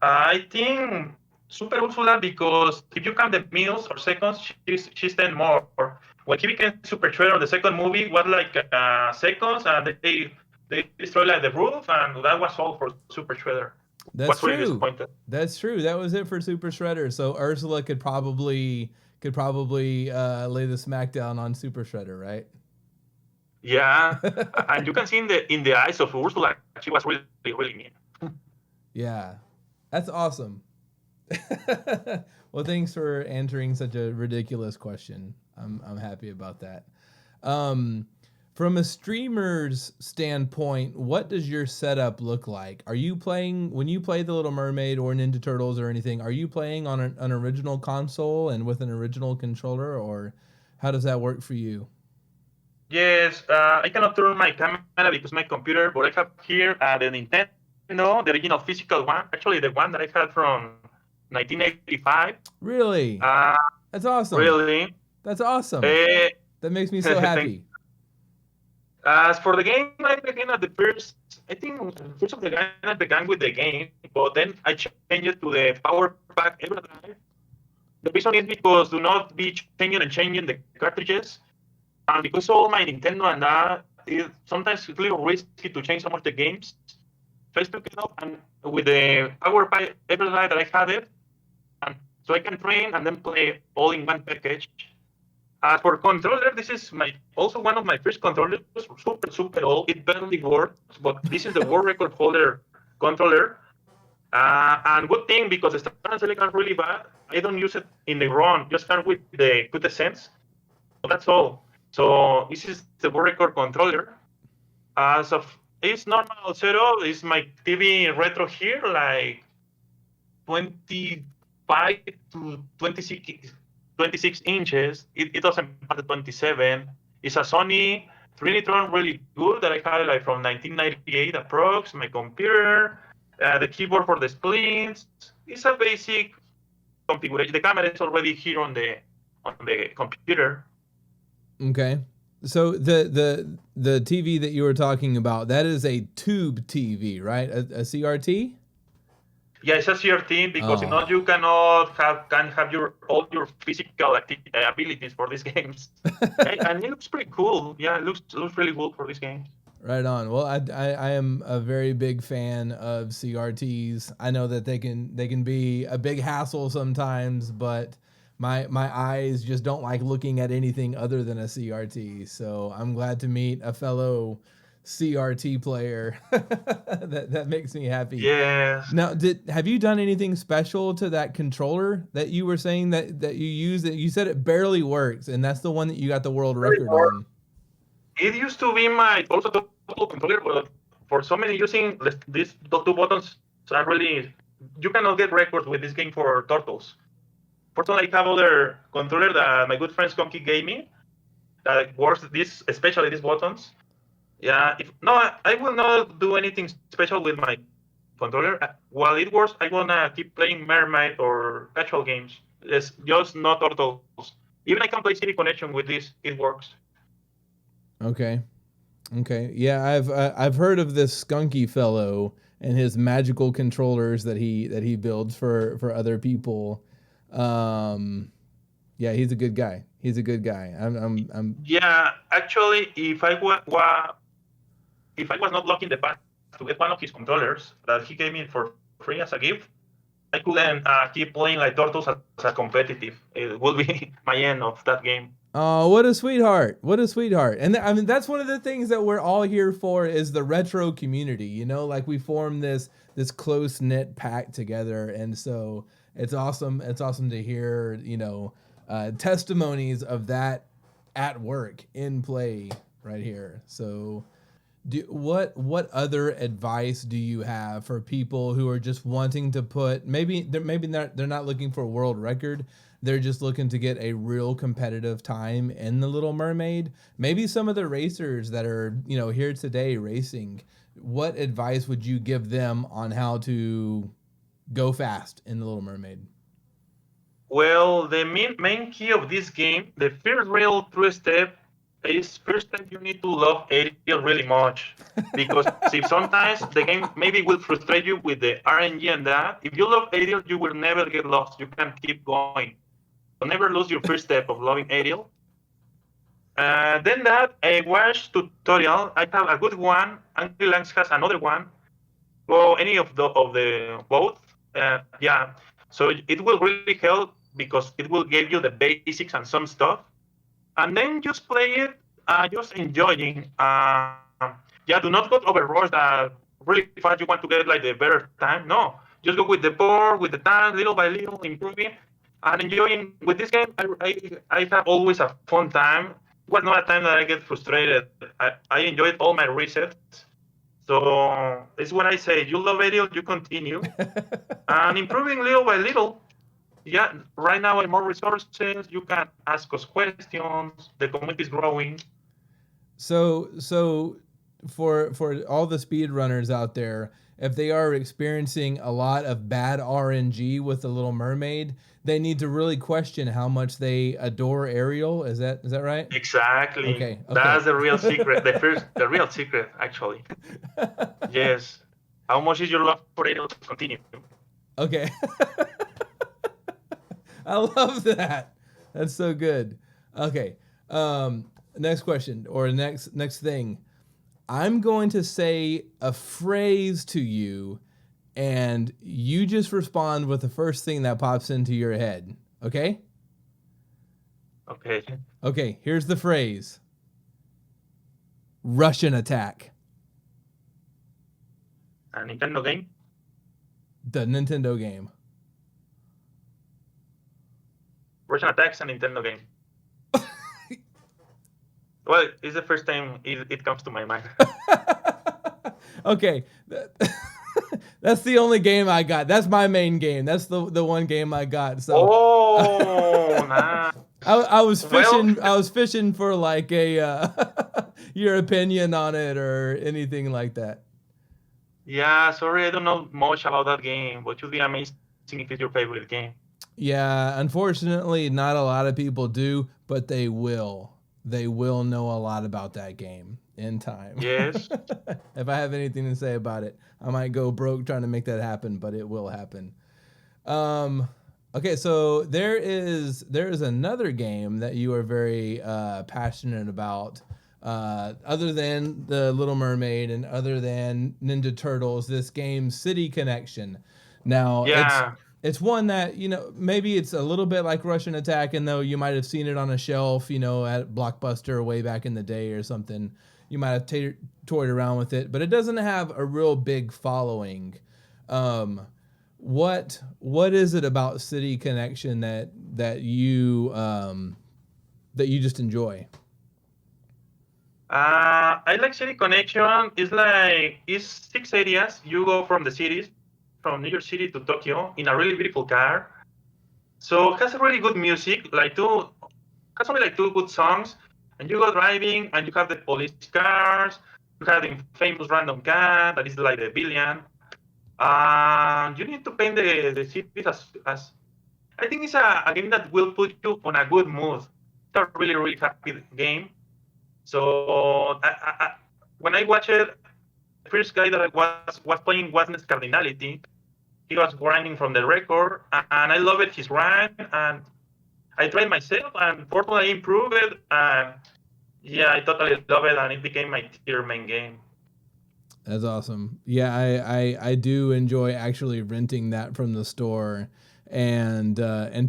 I think Super Ursula, because if you count the minutes or seconds, she's 10 more. When he became Super Shredder, the second movie was like seconds, and they destroyed like the roof, and that was all for Super Shredder. That's Really true. disappointed. That's true. That was it for Super Shredder. So Ursula could probably lay the smackdown on Super Shredder, right? Yeah, and you can see in the eyes of Ursula, she was really, really mean. Yeah, that's awesome. Well, thanks for answering such a ridiculous question. I'm happy about that. From a streamer's standpoint, what does your setup look like? Are you playing, when you play The Little Mermaid or Ninja Turtles or anything, are you playing on an original console and with an original controller, or how does that work for you? Yes, I cannot turn my camera because my computer, but I have here the Nintendo, the original physical one, actually the one that I had from 1985. Really? That's awesome. Really? That's awesome. That makes me so happy. As for the game, I began at the first. I think first of the game I began with the game, but then I changed it to the Power Pack Everdrive. The reason is because do not be changing the cartridges, and because all my Nintendo and that, sometimes it's a little risky to change some of the games. So I took it up, and with the Power Pack Everdrive that I had it, and so I can train and then play all in one package. As for controller, this is also one of my first controllers, super old. It barely works, but this is the world record holder controller. And good thing because the start and select are really bad. I don't use it in the run. Just start with the sense. So that's all. So this is the world record controller. As of it's normal setup. Is my TV retro here like 25 to 26 inches. It doesn't pass the 27. It's a Sony Trinitron, really good that I had like from 1998 approx. My computer, the keyboard for the splits. It's a basic configuration. The camera is already here on the computer. Okay. So the TV that you were talking about, that is a tube TV, right? A CRT? Yeah, it's a CRT because if not, you cannot have all your physical abilities for these games. And it looks pretty cool. Yeah, it looks really cool for these games. Right on. Well, I am a very big fan of CRTs. I know that they can be a big hassle sometimes, but my eyes just don't like looking at anything other than a CRT. So I'm glad to meet a fellow CRT player. that makes me happy. Yeah. Now, have you done anything special to that controller that you were saying that you use? That you said it barely works, and that's the one that you got the world record on. It used to be my also total controller, but for so many using these two buttons, are really you cannot get records with this game for turtles. Fortunately, I have other controller that my good friend Skunky gave me that works especially these buttons. Yeah, I will not do anything special with my controller. While it works, I wanna keep playing MerMay or casual games. It's just not turtles. Even I can play City Connection with this. It works. Okay. Yeah, I've heard of this Skunky fellow and his magical controllers that he builds for other people. Yeah, he's a good guy. I'm Yeah, actually, if I was not lucky in the past to get one of his controllers that he gave me for free as a gift, I couldn't keep playing like Turtles as a competitive. It would be my end of that game. Oh, what a sweetheart. And I mean, that's one of the things that we're all here for is the retro community, you know, like we form this close knit pack together. And so it's awesome. It's awesome to hear, you know, testimonies of that at work in play right here. So what other advice do you have for people who are just wanting to put, maybe they're not looking for a world record, they're just looking to get a real competitive time in the Little Mermaid? Maybe some of the racers that are, you know, here today racing, what advice would you give them on how to go fast in the Little Mermaid? Well, the main key of this game, the first real true step is first time you need to love Ariel really much. Because if sometimes the game maybe will frustrate you with the RNG and that, if you love Ariel, you will never get lost. You can keep going. So never lose your first step of loving Ariel. Then that, a watch tutorial, I have a good one. Angry Langs has another one. Well, any of the both. Yeah. So it will really help because it will give you the basics and some stuff. And then just play it, just enjoying. Yeah, do not go over rush that really fast you want to get like the better time. No, just go with the board, with the time, little by little, improving and enjoying. With this game, I have always a fun time. It was not a time that I get frustrated. I enjoyed all my resets. So it's when I say you love Ariel, you continue and improving little by little. Yeah, right now, more resources. You can ask us questions. The community is growing. So for all the speedrunners out there, if they are experiencing a lot of bad RNG with the Little Mermaid, they need to really question how much they adore Ariel. Is that right? Exactly. Okay. That's the real secret. The real secret, actually. Yes. How much is your love for Ariel to continue? Okay. I love that. That's so good. Okay. Next question or next thing. I'm going to say a phrase to you, and you just respond with the first thing that pops into your head. Okay? Okay. Okay, here's the phrase. Russian attack. A Nintendo game? The Nintendo game. Russian Attack's a Nintendo game. Well, it's the first time it comes to my mind. Okay. That's the only game I got. That's my main game. That's the one game I got. So Oh, nice. I was fishing. Well, I was fishing for like a your opinion on it or anything like that. Yeah, sorry, I don't know much about that game, but it would be amazing if it's your favorite game. Yeah, unfortunately, not a lot of people do, but they will. They will know a lot about that game in time. Yes. If I have anything to say about it, I might go broke trying to make that happen, but it will happen. Okay, so there is another game that you are very passionate about, other than the Little Mermaid and other than Ninja Turtles. This game, City Connection. Now, Yeah. it's one that, maybe it's a little bit like Russian Attack, and though you might have seen it on a shelf, at Blockbuster way back in the day or something, you might have toyed around with it, but it doesn't have a real big following. What is it about City Connection that you just enjoy? I like City Connection. It's 6 areas. You go from the cities, from New York City to Tokyo in a really beautiful car. So it has a really good music, has only like 2 good songs. And you go driving and you have the police cars, you have the famous random cat that is like the villain. You need to paint the cities as I think it's a game that will put you on a good mood. It's a really, really happy game. So when I watched it, the first guy that was playing was Miss Cardinality. He was grinding from the record, and I loved his grind. And I tried myself, and fortunately I improved it. Yeah, I totally love it, and it became my tier main game. That's awesome. Yeah, I do enjoy actually renting that from the store and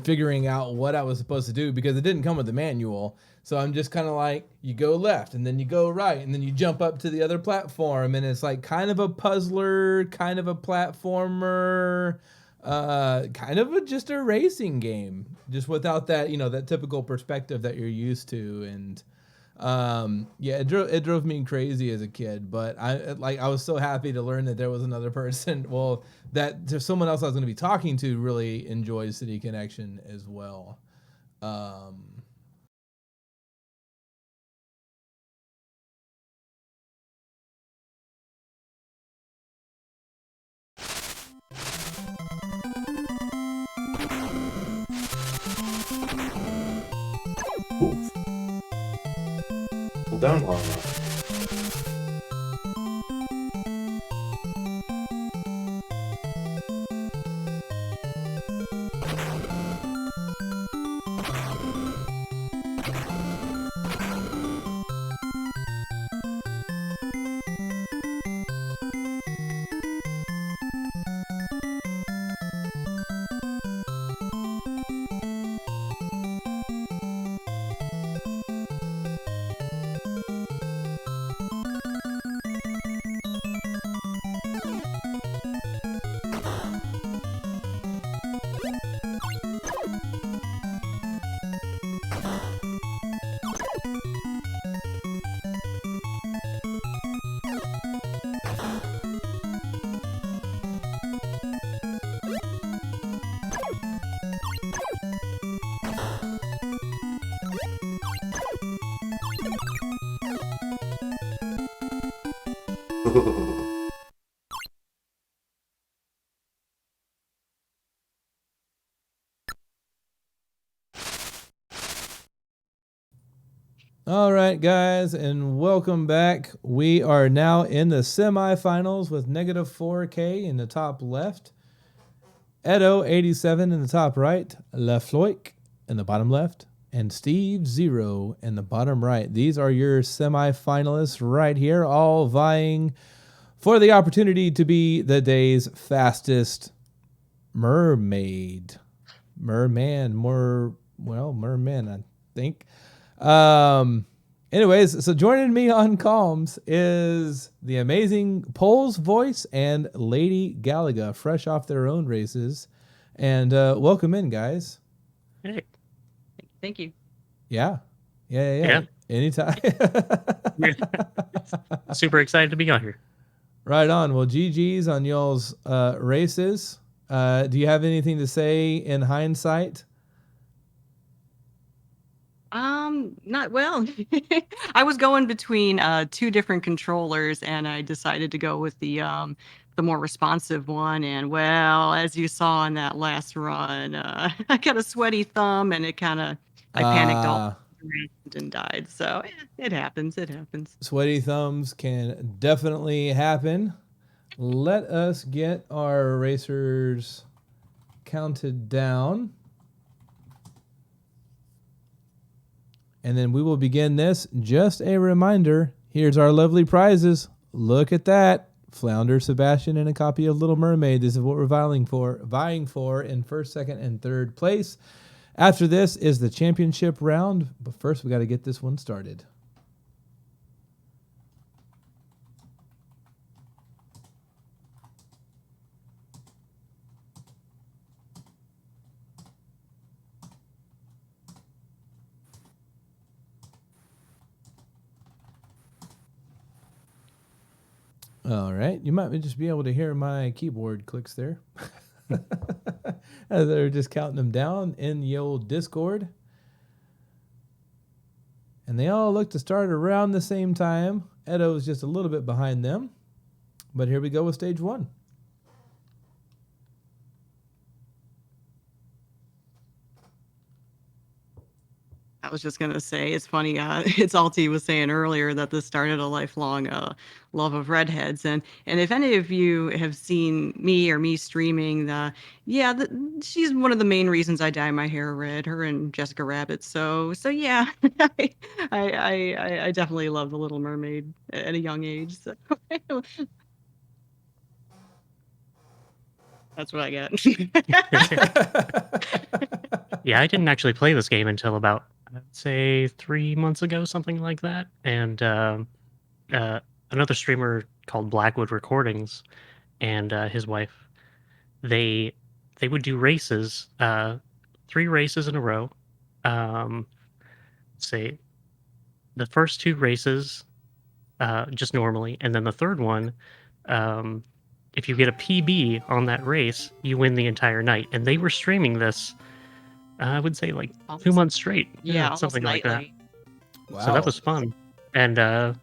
figuring out what I was supposed to do, because it didn't come with the manual. So I'm just kind of like, you go left and then you go right and then you jump up to the other platform, and it's like kind of a puzzler, kind of a platformer, kind of just a racing game, just without that, that typical perspective that you're used to. And yeah, it drove me crazy as a kid, but I was so happy to learn that there was another person, that there's someone else I was going to be talking to really enjoys City Connection as well. Down long enough. All right, guys, and welcome back. We are now in the semifinals with negative 4K in the top left, Edo 87 in the top right, LaFloik in the bottom left, and Steve 0 in the bottom right. These are your semifinalists right here, all vying for the opportunity to be the day's fastest mermaid. Merman, I think. Anyways, so joining me on comms is the amazing Pole's Voice and Lady Galaga, fresh off their own races. And welcome in, guys. Hey. Thank you. Yeah. Anytime. Super excited to be on here. Right on. Well, GG's on y'all's races. Do you have anything to say in hindsight? Not well. I was going between two different controllers, and I decided to go with the more responsive one. And well, as you saw in that last run, I got a sweaty thumb, and I panicked all around and died. So it happens. It happens. Sweaty thumbs can definitely happen. Let us get our racers counted down. And then we will begin this. Just a reminder, here's our lovely prizes. Look at that. Flounder Sebastian and a copy of Little Mermaid. This is what we're vying for in first, second, and third place. After this is the championship round. But first, we got to get this one started. All right, you might just be able to hear my keyboard clicks there. As they're just counting them down in the old Discord. And they all look to start around the same time. Edo is just a little bit behind them. But here we go with stage one. I was just gonna say, it's funny. It's Alti was saying earlier that this started a lifelong love of redheads, and if any of you have seen me streaming, she's one of the main reasons I dye my hair red. Her and Jessica Rabbit. So yeah, I definitely love the Little Mermaid at a young age. So. That's what I get. Yeah, I didn't actually play this game until about, I'd say, 3 months ago, something like that. And another streamer called Blackwood Recordings and his wife, they would do races, 3 races in a row. Say the first 2 races just normally, and then the third one, if you get a PB on that race, you win the entire night. And they were streaming this, I would say, like 2 months straight. Yeah, something like that. Wow. So that was fun. And, that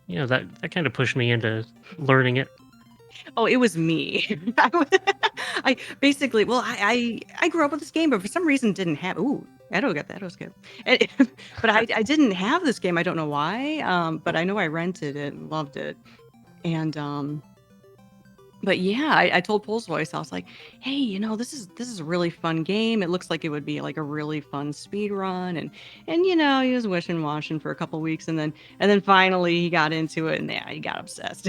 kind of pushed me into learning it. Oh, it was me. I basically, I grew up with this game, but for some reason didn't have. Ooh, Edo got that. Edo's good. But I didn't have this game. I don't know why. But I know I rented it and loved it. And but yeah, I told Pole's Voice, I was like, hey, this is a really fun game. It looks like it would be like a really fun speed run. And he was wishing washing for a couple weeks, and then finally he got into it, and he got obsessed.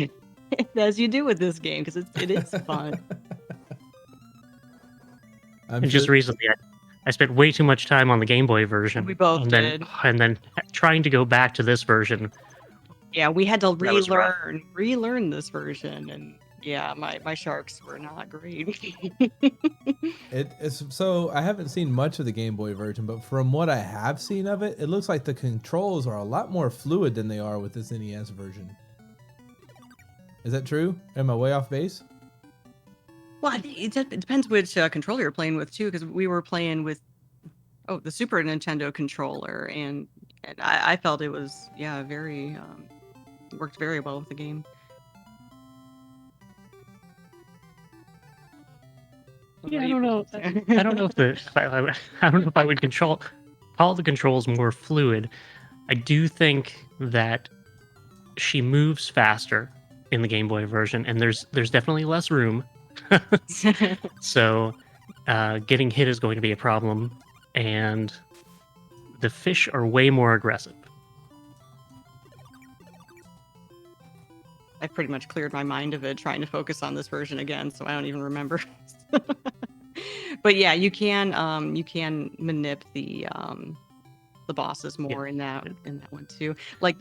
As you do with this game, because it is fun. Just recently, I spent way too much time on the Game Boy version. We both did. And then trying to go back to this version. Yeah, we had to relearn this version, and yeah, my sharks were not great. It's so I haven't seen much of the Game Boy version, but from what I have seen of it, it looks like the controls are a lot more fluid than they are with this NES version. Is that true? Am I way off base? Well, it depends which controller you're playing with too, because we were playing with the Super Nintendo controller, and I felt it was very worked very well with the game. Yeah, I don't know. I don't know if I would call the controls more fluid. I do think that she moves faster in the Game Boy version, and there's definitely less room. So getting hit is going to be a problem, and the fish are way more aggressive. I pretty much cleared my mind of it trying to focus on this version again, so I don't even remember. But yeah, you can manip the bosses more in that one too. Like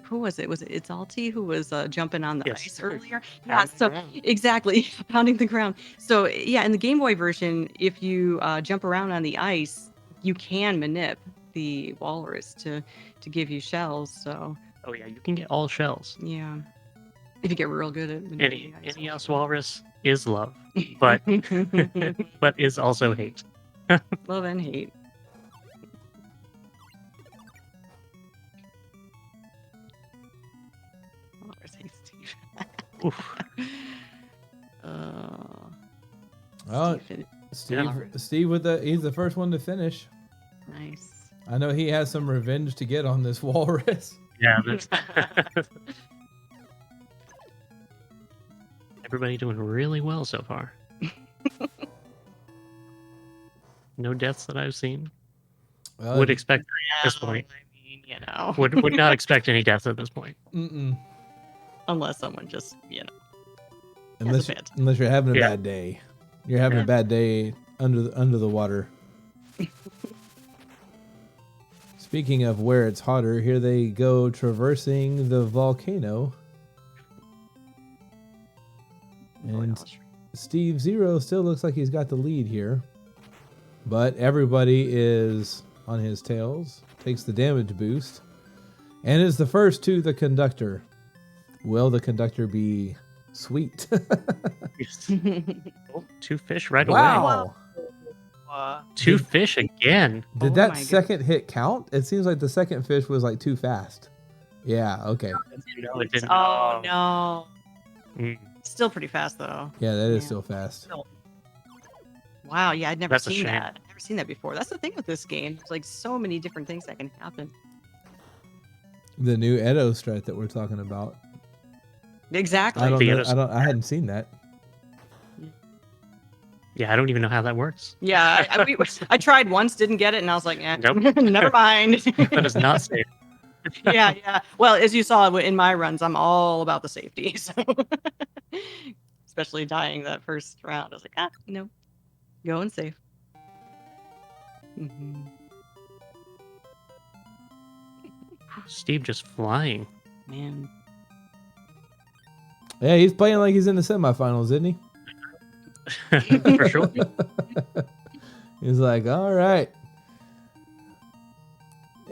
who was it? Was it Itzalti who was jumping on the ice earlier? Yeah, so exactly, pounding the ground. So yeah, in the Game Boy version, if you jump around on the ice, you can manip the walrus to give you shells. So oh yeah, you can get all shells. Yeah. If you get real good at Any else walrus is love, but but is also hate. Love and hate. Walrus hates Steve. Oh, Steve with he's the first one to finish. Nice. I know he has some revenge to get on this walrus. Yeah. Everybody doing really well so far. No deaths that I've seen. Well, would expect at this point. I mean, you know. Would not expect any deaths at this point. Unless someone just, Unless you're having a bad day. You're having a bad day under the water. Speaking of where it's hotter, here they go traversing the volcano. And Steve Zero still looks like he's got the lead here. But everybody is on his tails. Takes the damage boost. And is the first to the conductor. Will the conductor be sweet? Oh, 2 fish right away. Wow. 2 fish again. Did that second hit count? It seems like the second fish was like too fast. Yeah, okay. No, it didn't. Oh, no. Mm. Still pretty fast, though. Yeah, that is still fast. Wow, yeah, I'd never That's a seen shame. that. I've never seen that before. That's the thing with this game. There's like so many different things that can happen. The new Edo strat that we're talking about. Exactly. I hadn't seen that. Yeah, I don't even know how that works. Yeah, I tried once, didn't get it, and I was like, Nope. Never mind. That is not safe. Yeah. Well, as you saw in my runs, I'm all about the safety. So, especially dying that first round, I was like, going safe. Steve just flying. Man. Yeah, he's playing like he's in the semifinals, isn't he? For sure. He's like, all right.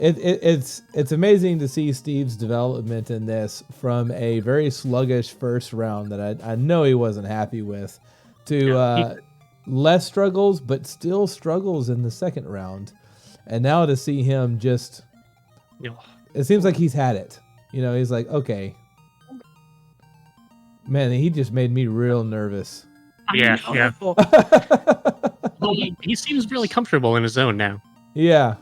It's amazing to see Steve's development in this from a very sluggish first round that I know he wasn't happy with to less struggles, but still struggles in the second round. And now to see him just, it seems like he's had it. He's like, okay. Man, he just made me real nervous. Yeah. Well, he seems really comfortable in his zone now. Yeah.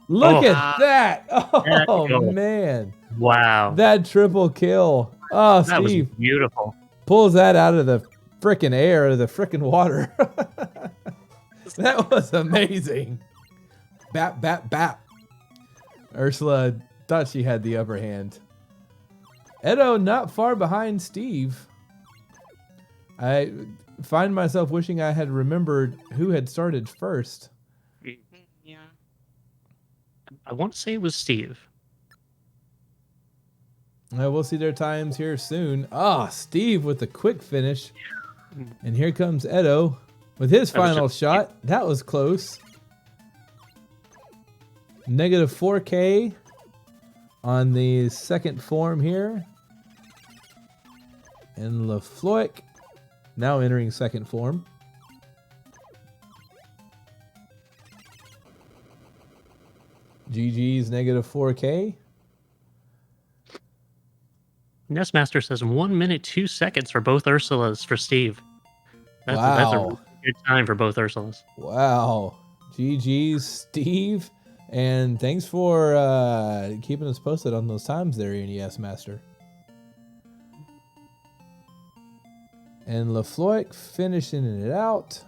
Look at that! Oh, man. Wow. That triple kill. Oh, That was Steve. beautiful. Pulls that out of the frickin' air, the frickin' water. That was amazing. Bap, bap, bap. Ursula thought she had the upper hand. Edo not far behind Steve. I find myself wishing I had remembered who had started first. Yeah. I want to say it was Steve. We'll see their times here soon. Steve with the quick finish. And here comes Edo with his final shot. That was close. Negative 4K on the second form here. And LaFloic now entering second form. GG's negative 4K. Nestmaster says 1 minute 2 seconds for both Ursulas for Steve. That's a Wow. really good time for both Ursulas. Wow. GG's Steve And thanks for keeping us posted on those times there, NES Master. And LaFloic finishing it out.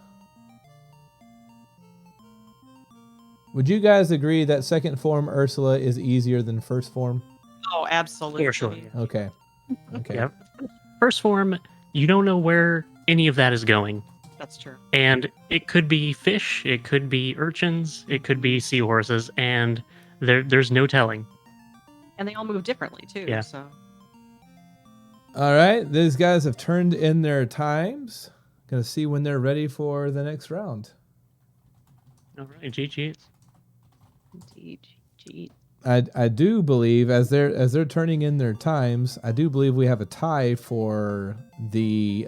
Would you guys agree that second form Ursula is easier than first form? Oh, absolutely. For sure. Okay. Okay. Yep. First form, you don't know where any of that is going. That's true. And it could be fish, it could be urchins, it could be seahorses, and there's no telling. And they all move differently too. Yeah. So. All right, these guys have turned in their times. Gonna see when they're ready for the next round. All right, GG. I do believe as they're turning in their times, I do believe we have a tie for the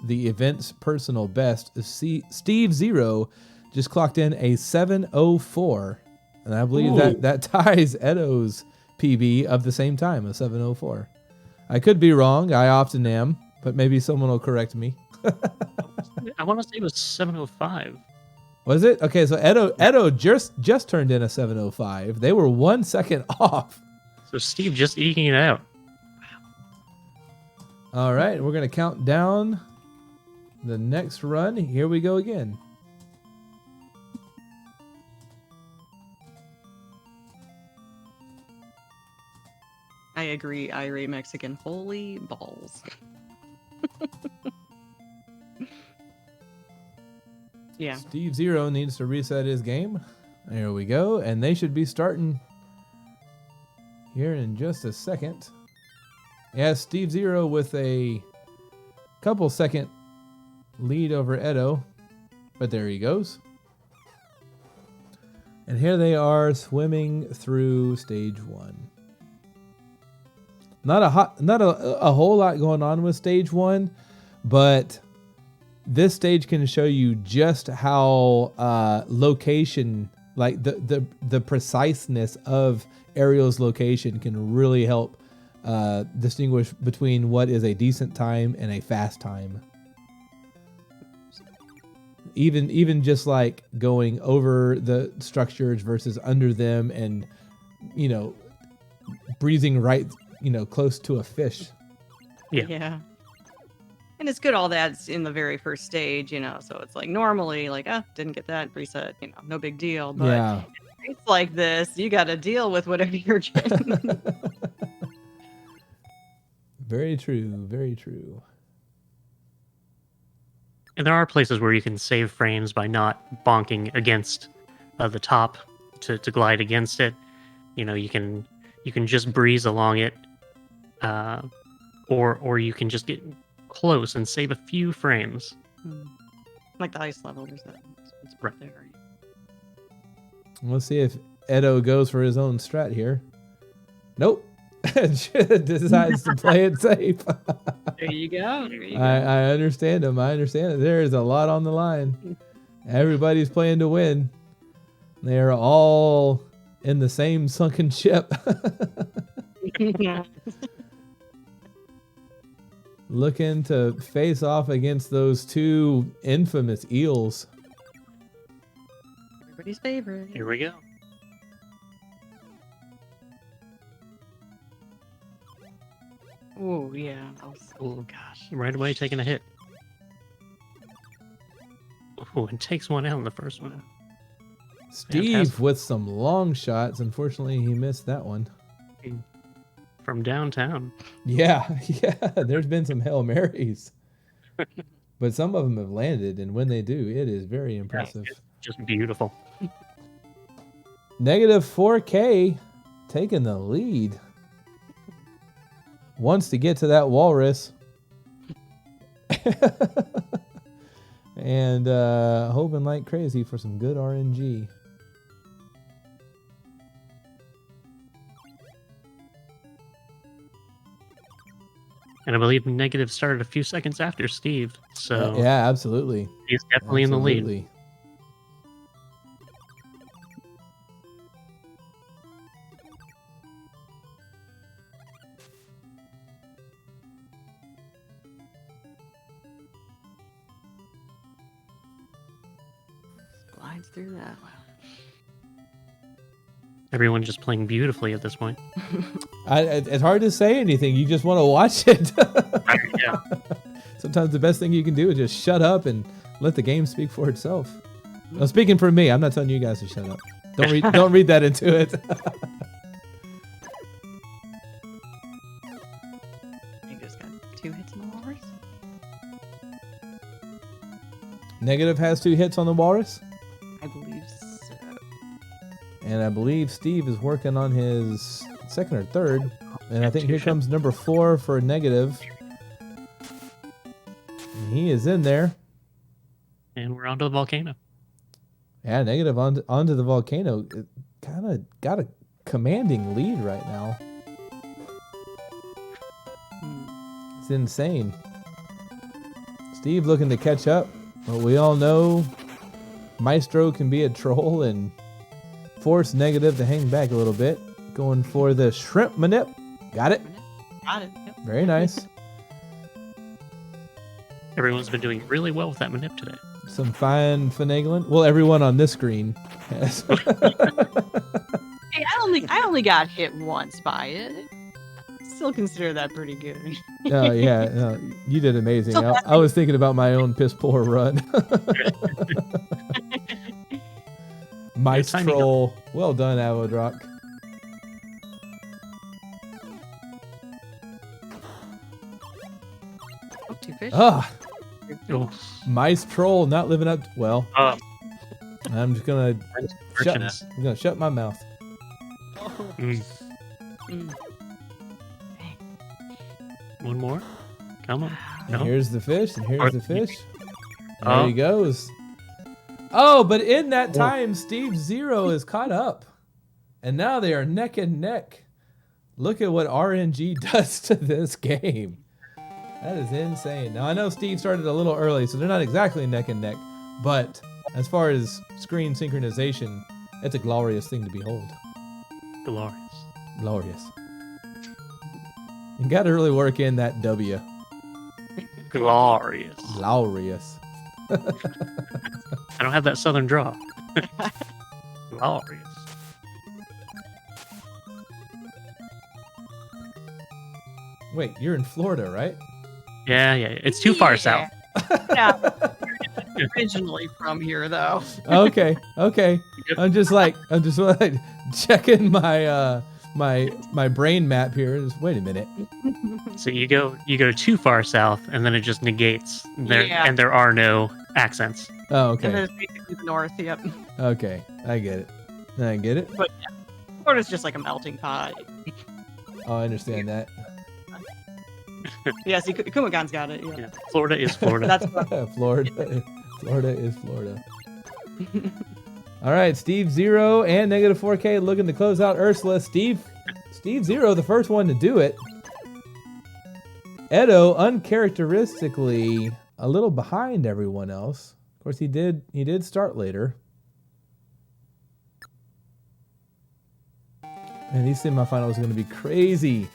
event's personal best. Steve Zero just clocked in a 7:04, and I believe that ties Edo's PB of the same time, a 7:04. I could be wrong. I often am, but maybe someone will correct me. I want to say it was 7:05. Was it? Okay, so Edo just turned in a 7:05. They were 1 second off. So Steve just eking it out. All right, we're going to count down the next run. Here we go again. I agree, irate Mexican. Holy balls. Yeah. Steve Zero needs to reset his game. There we go. And they should be starting here in just a second. Yeah, Steve Zero with a couple second lead over Edo. But there he goes. And here they are swimming through stage 1. Not a whole lot going on with stage 1, but this stage can show you just how location, like the preciseness of Ariel's location, can really help distinguish between what is a decent time and a fast time. Even just like going over the structures versus under them, and breathing right close to a fish. Yeah. And it's good all that's in the very first stage, so it's like normally like, didn't get that reset, no big deal. But Yeah. it's like this, you got to deal with whatever you're getting. Very true. Very true. And there are places where you can save frames by not bonking against the top to glide against it. You can just breeze along it, or you can just get close and save a few frames. Like the ice level, there's that. It's right there. We'll see if Edo goes for his own strat here. Nope. Decides to play it safe. There you go. I understand him. I understand it. There is a lot on the line. Everybody's playing to win. They are all in the same sunken ship. Looking to face off against those two infamous eels. Everybody's favorite. Here we go. Oh, yeah. Oh, gosh. Right away taking a hit. Oh, and takes one out in the first one. Steve with some long shots. Unfortunately, he missed that one. From downtown. Yeah. There's been some Hail Marys. But some of them have landed, and when they do, it is very impressive. Yeah, just beautiful. Negative 4K taking the lead. Wants to get to that walrus. And hoping like crazy for some good RNG. And I believe Negative started a few seconds after Steve. So yeah, absolutely. He's definitely in the lead. Glides through that. Everyone's just playing beautifully at this point. It's hard to say anything. You just want to watch it. Yeah. Sometimes the best thing you can do is just shut up and let the game speak for itself. Well, speaking for me, I'm not telling you guys to shut up. Don't read that into it. You just got 2 hits on the walrus. Negative has 2 hits on the walrus. I believe so. And I believe Steve is working on his 2nd or 3rd. And I think here comes number 4 for Negative. And he is in there. And we're onto the volcano. Yeah, Negative onto the volcano. It kind of got a commanding lead right now. It's insane. Steve looking to catch up. But we all know Maestro can be a troll and force Negative to hang back a little bit. Going for the shrimp manip. Got it? Got it. Yep. Very nice. Everyone's been doing really well with that manip today. Some fine finagling. Well, everyone on this screen has. Hey, I only got hit once by it. Still consider that pretty good. Oh, yeah. No, you did amazing. I was thinking about my own piss poor run. Maestro. Well done, Avodrock. Oh, 2 fish. Ah. Maestro not living up. Well, I'm just gonna shut my mouth. One more. Come on. And No. here's the fish, and here's the fish. There Oh. he goes. Oh, but in that time, Steve Zero is caught up. And now they are neck and neck. Look at what RNG does to this game. That is insane. Now, I know Steve started a little early, so they're not exactly neck and neck. But as far as screen synchronization, it's a glorious thing to behold. Glorious. Glorious. You got to really work in that W. Glorious. Glorious. I don't have that southern draw. Glorious. Wait, you're in Florida, right? Yeah. It's too far south. Yeah. Originally from here, though. Okay. I'm just like checking my my brain map here. Just wait a minute. So you go too far south, and then it just negates. And there are no accents. Oh, okay. And then it's basically the north. Yep. Okay, I get it. But yeah, Florida's just like a melting pot. Oh, I understand that. Yeah, see, Kumagan's got it. Yeah. Florida is Florida. That's Florida is Florida. All right, Steve Zero and Negative 4K looking to close out Ursula. Steve Zero, the first one to do it. Edo, uncharacteristically, a little behind everyone else. Of course, he did start later. And these semifinals are going to be crazy.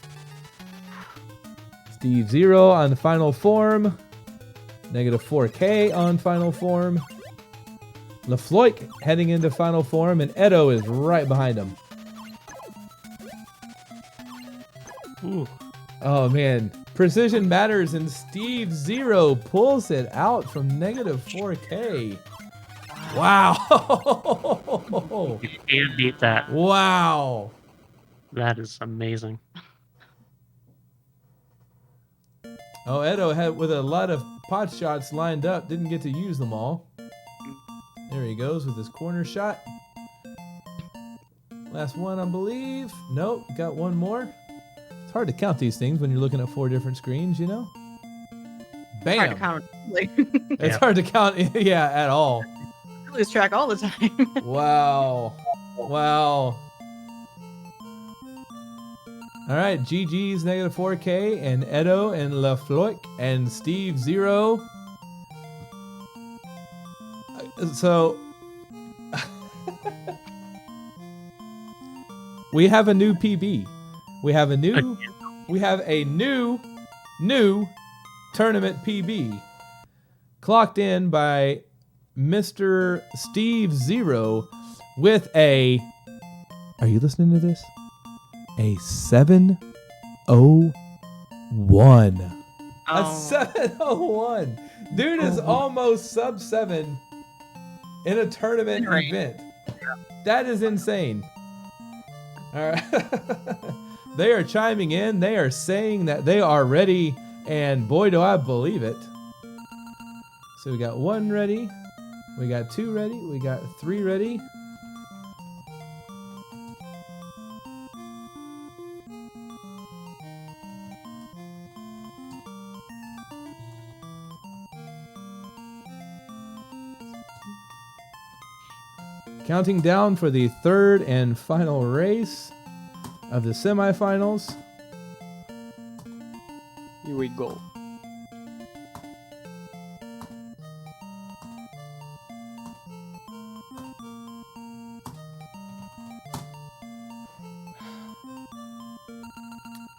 Steve Zero on the final form. Negative 4K on final form. LaFloik heading into final form, and Edo is right behind him. Ooh. Oh man, precision matters, and Steve Zero pulls it out from Negative 4K. Wow. You can't beat that. Wow. That is amazing. Oh, Edo had with a lot of pot shots lined up, didn't get to use them all. There he goes with his corner shot. Last one, I believe. Nope, got one more. It's hard to count these things when you're looking at 4 different screens, you know? Bam! hard to count. It's hard to count, yeah, at all. I lose track all the time. Wow. Wow. All right, GG's Negative 4K and Edo and LaFloik and Steve Zero. So we have a new PB. We have a new tournament PB clocked in by Mr. Steve Zero with a Are you listening to this? A 701. A 701. Dude is almost sub 7 in a tournament event. That is insane. All right. They are chiming in. They are saying that they are ready. And boy, do I believe it. So we got 1 ready. We got 2 ready. We got 3 ready. Counting down for the 3rd and final race of the semifinals. Here we go.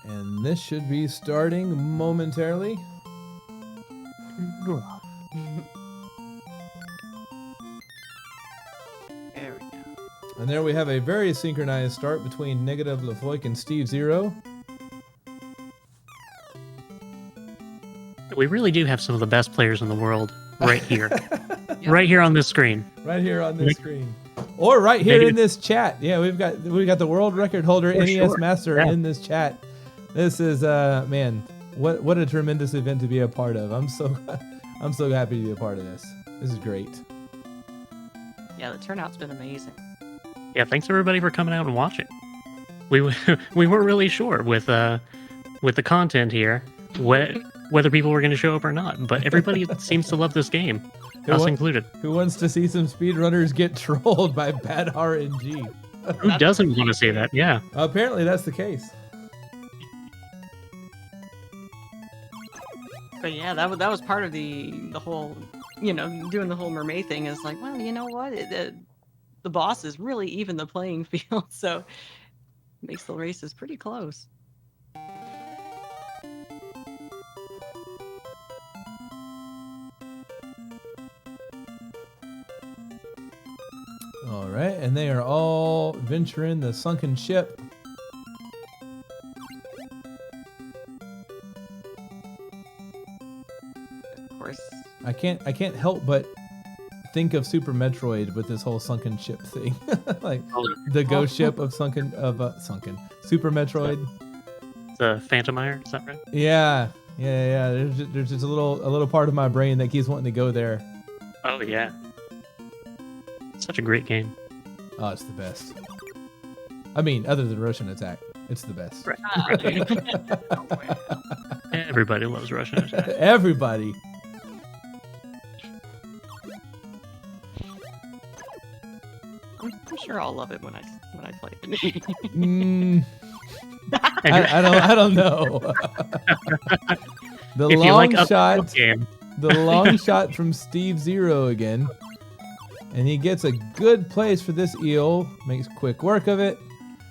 And this should be starting momentarily. And there we have a very synchronized start between Negative Lefoik and Steve Zero. We really do have some of the best players in the world right here. Right here on this screen. Right here on this screen. Or right here in this chat. Yeah, we've got the world record holder, NES Master, in this chat. This is man, what a tremendous event to be a part of. I'm so happy to be a part of this. This is great. Yeah, the turnout's been amazing. Yeah, thanks everybody for coming out and watching. We weren't really sure with the content here whether people were going to show up or not, but everybody seems to love this game, us included. Who wants to see some speedrunners get trolled by bad RNG? Who doesn't want to see that? Yeah. Apparently that's the case. But yeah, that was part of the whole, doing the whole MerMay thing is like, well, you know what? The boss is really even the playing field, so it makes the races pretty close. All right, and they are all venturing the sunken ship. Of course. I can't help but think of Super Metroid with this whole sunken ship thing, like the ghost ship of sunken Super Metroid. The Phantomire, is that right? Yeah. There's just a little part of my brain that keeps wanting to go there. Oh yeah. Such a great game. Oh, it's the best. I mean, other than Russian Attack, it's the best. Right. Everybody loves Russian Attack. Everybody. I'm sure I'll love it when I play it. I don't know. The if long like shot. Game. The long shot from Steve Zero again. And he gets a good place for this eel. Makes quick work of it.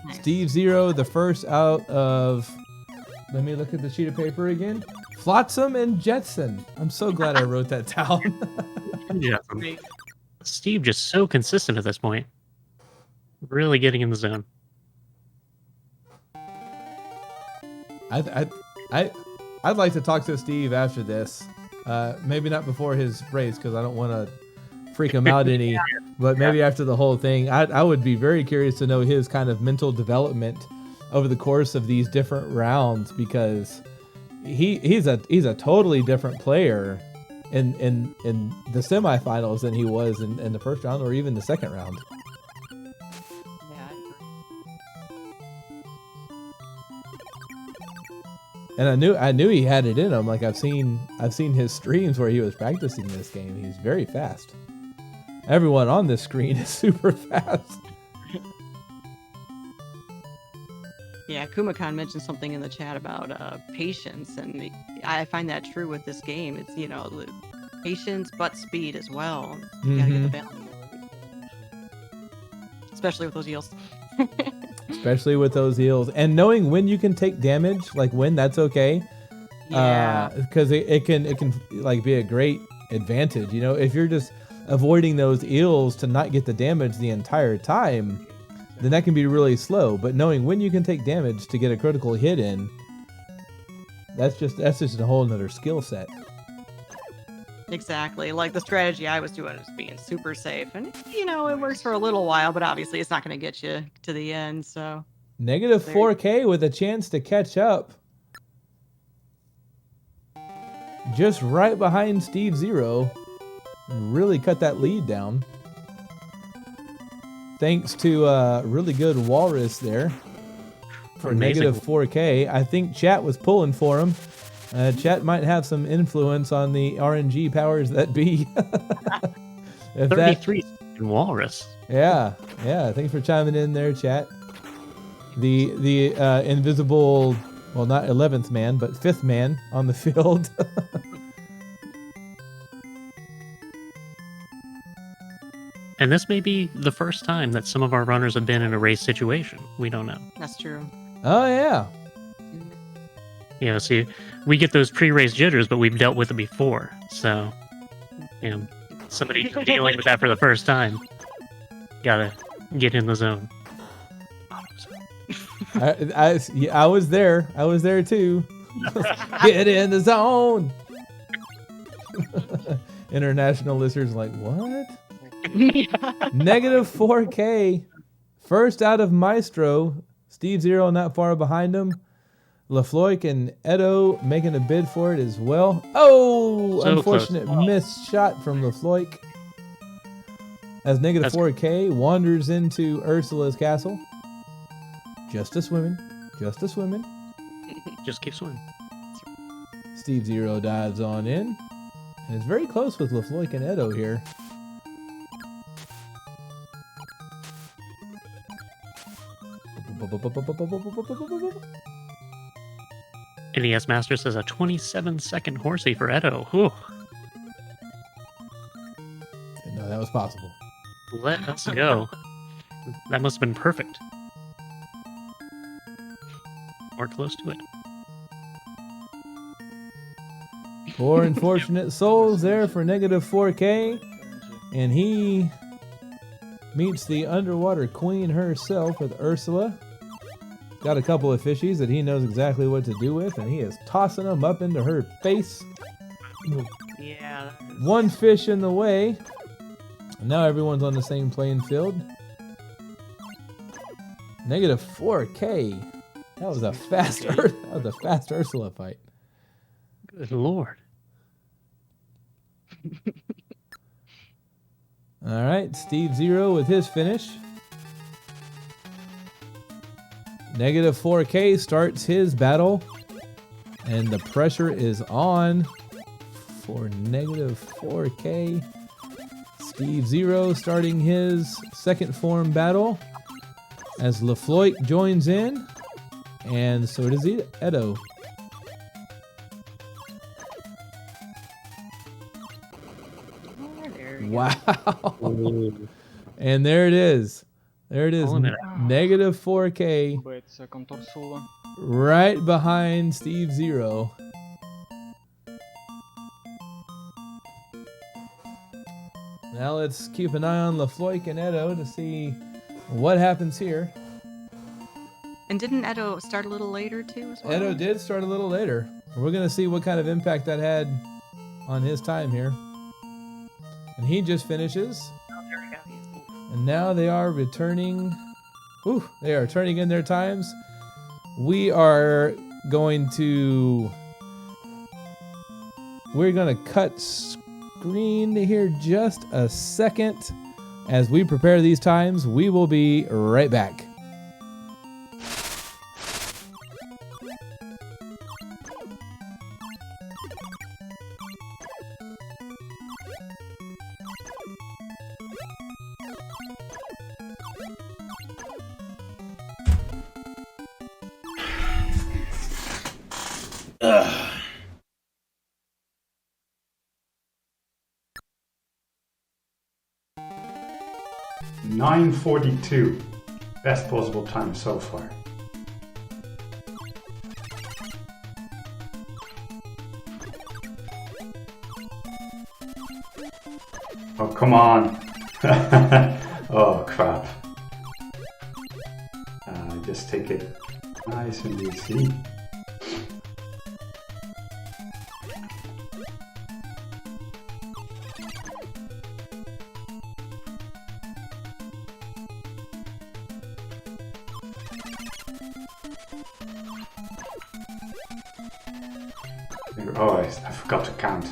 Nice. Steve Zero, the first out of... Let me look at the sheet of paper again. Flotsam and Jetson. I'm so glad I wrote that down. Yeah. Steve just so consistent at this point. Really getting in the zone. I'd like to talk to Steve after this. Maybe not before his race because I don't want to freak him out any. But maybe after the whole thing, I would be very curious to know his kind of mental development over the course of these different rounds because he's a totally different player in the semifinals than he was in the first round or even the second round. And I knew he had it in him. Like I've seen his streams where he was practicing this game. He's very fast. Everyone on this screen is super fast. Yeah, Kumakan mentioned something in the chat about patience, and I find that true with this game. It's patience but speed as well. You gotta get the balance, especially with those eels. Especially with those eels, and knowing when you can take damage, like when that's okay. Yeah. Because it can like be a great advantage. If you're just avoiding those eels to not get the damage the entire time, then that can be really slow. But knowing when you can take damage to get a critical hit in, that's just a whole nother skill set. Exactly. Like the strategy I was doing was being super safe. And, you know, it works for a little while, but obviously it's not going to get you to the end. So Negative 4K with a chance to catch up. Just right behind Steve Zero. Really cut that lead down. Thanks to really good Walrus there for Amazing. negative 4K. I think chat was pulling for him. Chat might have some influence on the RNG powers that be. If 33 in Walrus. Yeah. Thanks for chiming in there, chat. The invisible, well, not 11th man, but 5th man on the field. And this may be the first time that some of our runners have been in a race situation. We don't know. that's true. Oh, yeah. You know, see, we get those pre-race jitters, but we've dealt with it before. So, you know, somebody dealing with that for the first time, gotta get in the zone. I was there. I was there too. Get in the zone. International listeners like, what? Negative 4K. First out of Maestro. Steve Zero not far behind him. LaFloik and Edo making a bid for it as well. Oh, So unfortunate missed shot from LaFloik. As negative 4K wanders into Ursula's castle. Just a swimming. Just a swimming. Just keep swimming. Steve Zero dives on in. And is very close with LaFloik and Edo here. NES Master says a 27-second horsey for Edo. Whew. Didn't know that was possible. Let us go. That must have been perfect. Or close to it. 4 unfortunate souls there for negative 4K. And he meets the underwater queen herself with Ursula. Got a couple of fishies that he knows exactly what to do with, and he is tossing them up into her face. Yeah. One fish in the way. And now everyone's on the same playing field. Negative 4K. That was a fast Ursula fight. Good lord. All right, Steve Zero with his finish. Negative 4K starts his battle, and the pressure is on for negative 4K. Steve Zero starting his second form battle as LaFloik joins in, and so does Edo. Wow. And there it is. There it is. Negative 4K. Right behind Steve Zero. Now let's keep an eye on LaFloik and Edo to see what happens here. And didn't Edo start a little later too as well? Edo did start a little later. We're going to see what kind of impact that had on his time here. And he just finishes. Oh, there we go. And now they are returning. Ooh, they are turning in their times. We are going to... We're going to cut screen here just a second. As we prepare these times, we will be right back. Ugh. 9:42. Best possible time so far. Oh, come on. Oh, crap. just take it nice and easy. Oh, I forgot to count.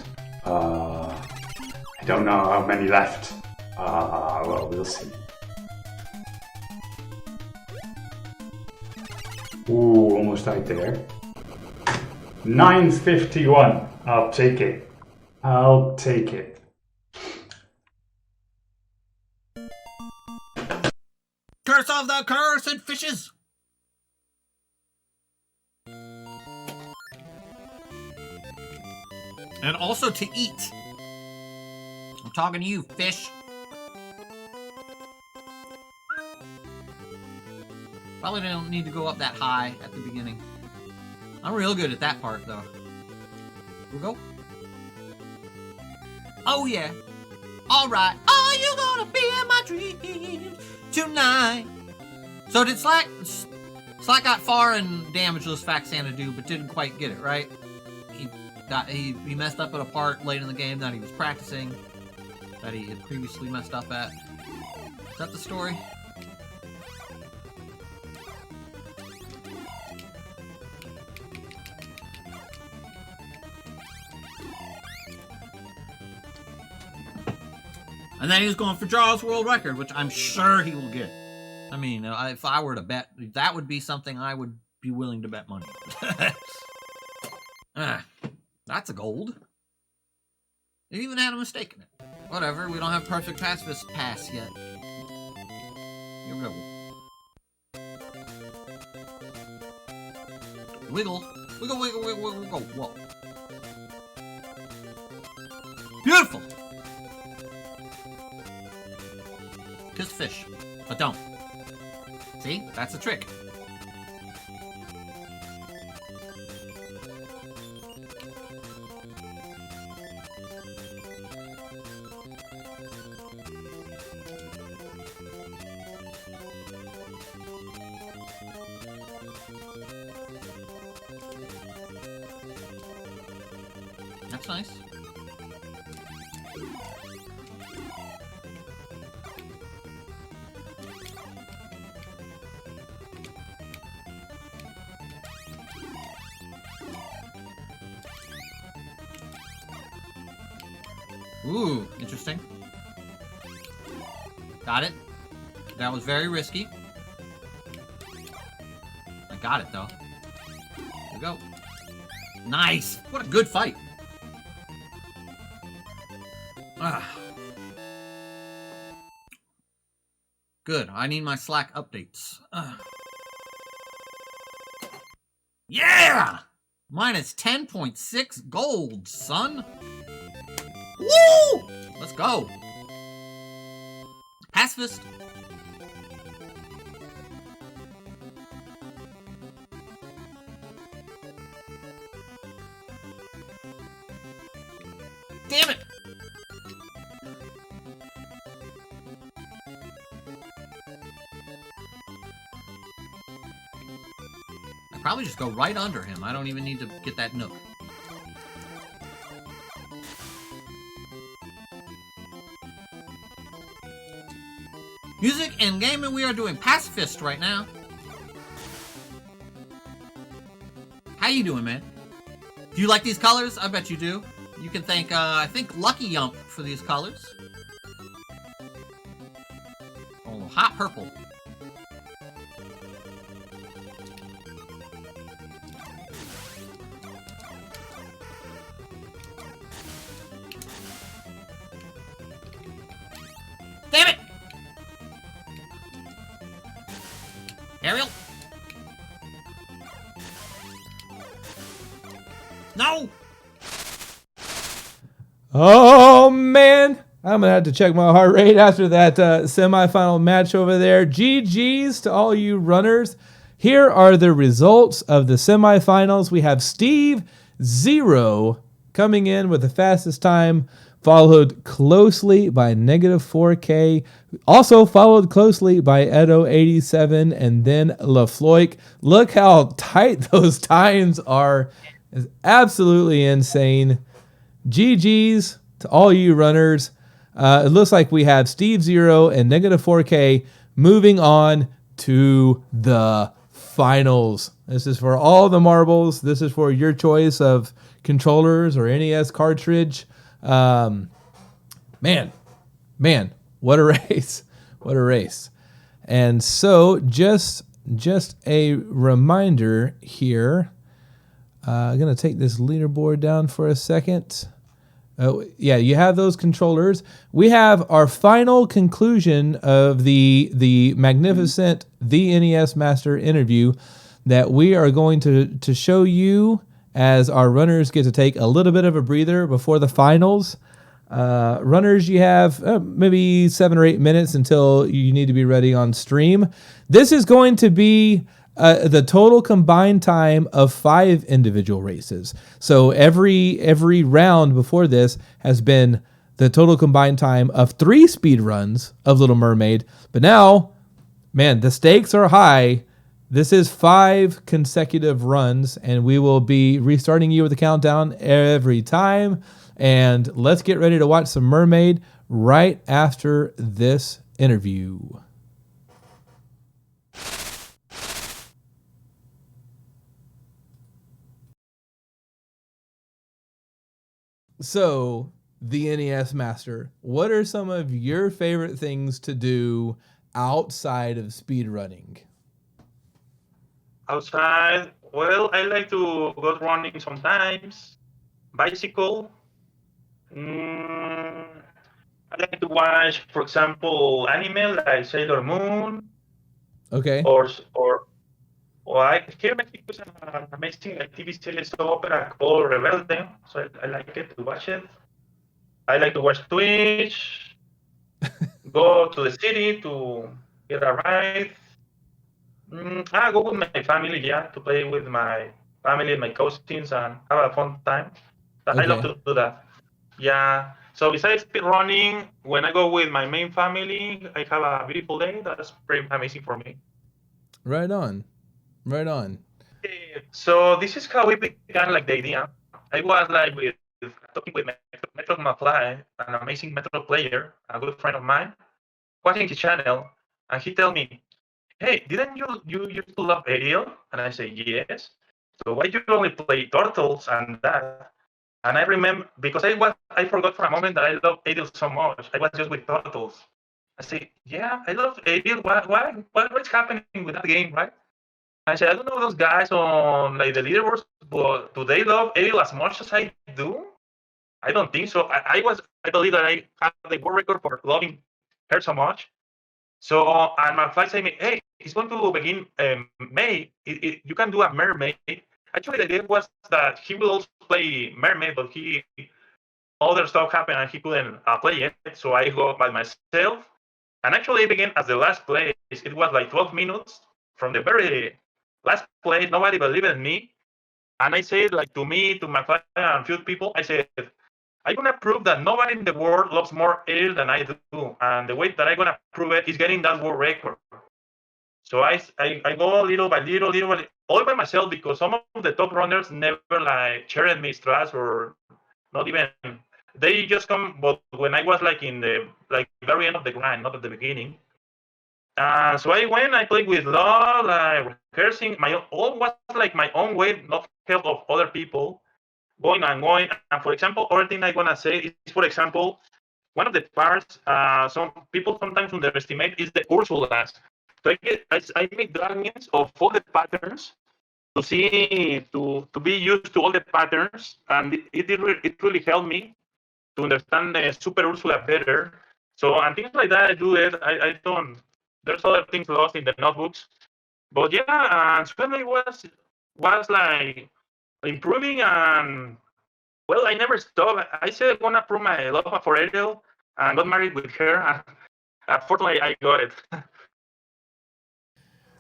I don't know how many left. Well, we'll see. Ooh, almost right there. 951. I'll take it. I'll take it. Curse of the cursed fishes! And also to eat. I'm talking to you, fish. Probably don't need to go up that high at the beginning. I'm real good at that part, though. We'll go. Oh, yeah. All right. Are you gonna be in my dreams tonight? So did Slack got far and damaged those facts Santa do, but didn't quite get it, right? He messed up at a part late in the game that he was practicing, that he had previously messed up at. Is that the story? And then he was going for Jaws World Record, which I'm sure he will get. I mean, if I were to bet, that would be something I would be willing to bet money. That's a gold. They even had a mistake in it. Whatever, we don't have perfect pacifist pass yet. Here we go. Wiggle. Wiggle, wiggle, wiggle, wiggle, wiggle. Whoa. Beautiful! Kiss fish, but don't. See? That's the trick. That's nice. Ooh, interesting. Got it. That was very risky. I got it, though. Here we go. Nice! What a good fight. Ah. Good. I need my Slack updates. Yeah! Minus 10.6 gold, son. Woo! Let's go. Pacifist. Damn it! I probably just go right under him. I don't even need to get that nook. Music and gaming, we are doing Pacifist right now. How you doing, man? Do you like these colors? I bet you do. You can thank, I think, Lucky Yump for these colors. Oh, hot purple. Damn it! Ariel? No! Oh, man. I'm going to have to check my heart rate after that semifinal match over there. GG's to all you runners. Here are the results of the semifinals. We have Steve 0 coming in with the fastest time followed closely by -4K, also followed closely by Edo87, and then LaFloik. Look how tight those times are. It's absolutely insane. GG's to all you runners. It looks like we have Steve Zero and -4K moving on to the finals. This is for all the marbles. This is for your choice of controllers or NES cartridge. Man, what a race. What a race. And so just a reminder here. I'm going to take this leaderboard down for a second. Yeah, you have those controllers. We have our final conclusion of the magnificent The NES Master interview that we are going to show you as our runners get to take a little bit of a breather before the finals. Runners, you have maybe 7 or 8 minutes until you need to be ready on stream. This is going to be the total combined time of 5 individual races. So every round before this has been the total combined time of 3 speed runs of Little Mermaid. But now, man, the stakes are high. This is 5 consecutive runs, and we will be restarting you with a countdown every time. And let's get ready to watch some Mermaid right after this interview. So, the NES Master, what are some of your favorite things to do outside of speedrunning? Outside, well, I like to go running sometimes. Bicycle. I like to watch, for example, anime like Sailor Moon. Okay. Or here in Mexico is an amazing TV series of opera called Rebelde, so I like it to watch it. I like to watch Twitch, go to the city to get a ride. I go with my family, to play with my family, my cousins, and have a fun time. I love to do that. Yeah. So besides speed running, when I go with my main family, I have a beautiful day. That's pretty amazing for me. Right on. Right on. So this is how we began like the idea. I was like talking with Metro McFly, an amazing Metro player, a good friend of mine, watching his channel, and he told me, "Hey, didn't you used to love Ariel?" And I say, "Yes." So why you only play Turtles and that? And I remember because I forgot for a moment that I love Ariel so much. I was just with Turtles. I say, "Yeah, I love Ariel. What's happening with that game, right?" I said, "I don't know those guys on like the leaderboards, but do they love Ariel as much as I do? I don't think so. I believe that I have the world record for loving her so much." So, and my flight said me, "Hey, it's going to begin May. You can do a MerMay." Actually, the idea was that he will also play MerMay, but other stuff happened and he couldn't play it. So I go by myself. And actually, I began as the last place. It was like 12 minutes from the very last place. Nobody believed in me. And I said, like, to me, to my family and a few people, I said, I'm going to prove that nobody in the world loves more Ariel than I do. And the way that I'm going to prove it is getting that world record. So I go little by little, all by myself, because some of the top runners never like shared me strats or not even. They just come, but when I was like in the like very end of the grind, not at the beginning. So I went, I played with love, like rehearsing. All was like my own way, not help of other people. Going and going. And for example, other thing I wanna say is, for example, one of the parts some people sometimes underestimate is the Ursulas. So I make dragons of all the patterns to be used to all the patterns, and it really helped me to understand the Super Ursula better. So and things like that, I do it. I don't. There's other things lost in the notebooks, but yeah, and suddenly was like improving, and well, I never stopped. I said I'm gonna prove my love for Ariel and got married with her. And unfortunately, I got it.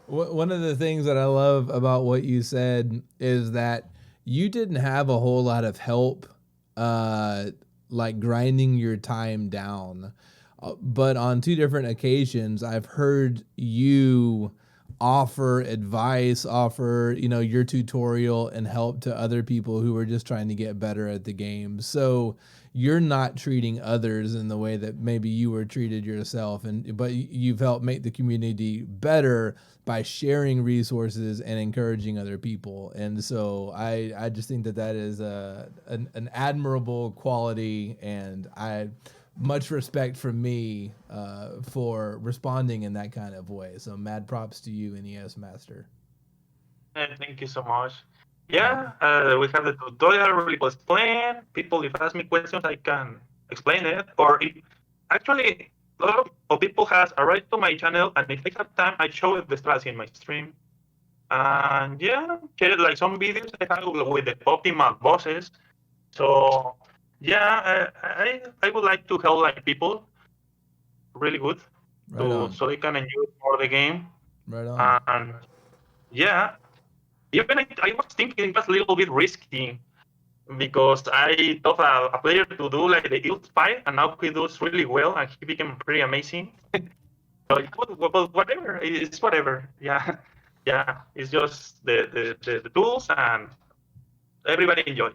One of the things that I love about what you said is that you didn't have a whole lot of help like grinding your time down. But on 2 different occasions, I've heard you offer advice, offer, you know, your tutorial and help to other people who are just trying to get better at the game. So you're not treating others in the way that maybe you were treated yourself, but you've helped make the community better by sharing resources and encouraging other people. And so I just think that is an admirable quality, and much respect from me for responding in that kind of way. So mad props to you, NES Master. Thank you so much. Yeah, we have the tutorial really well explained. People, if ask me questions, I can explain it. Or if, actually, a lot of people has arrived to my channel, and if I have time, I show the strategy in my stream. And yeah, share like some videos I have with the optimal bosses. So yeah, I would like to help like people really good so they can enjoy more the game. Right on. And yeah, even I was thinking it was a little bit risky because I thought a player to do like the Ill Spy, and now he does really well and he became pretty amazing. So whatever, it's whatever. Yeah, yeah, it's just the tools and everybody enjoy.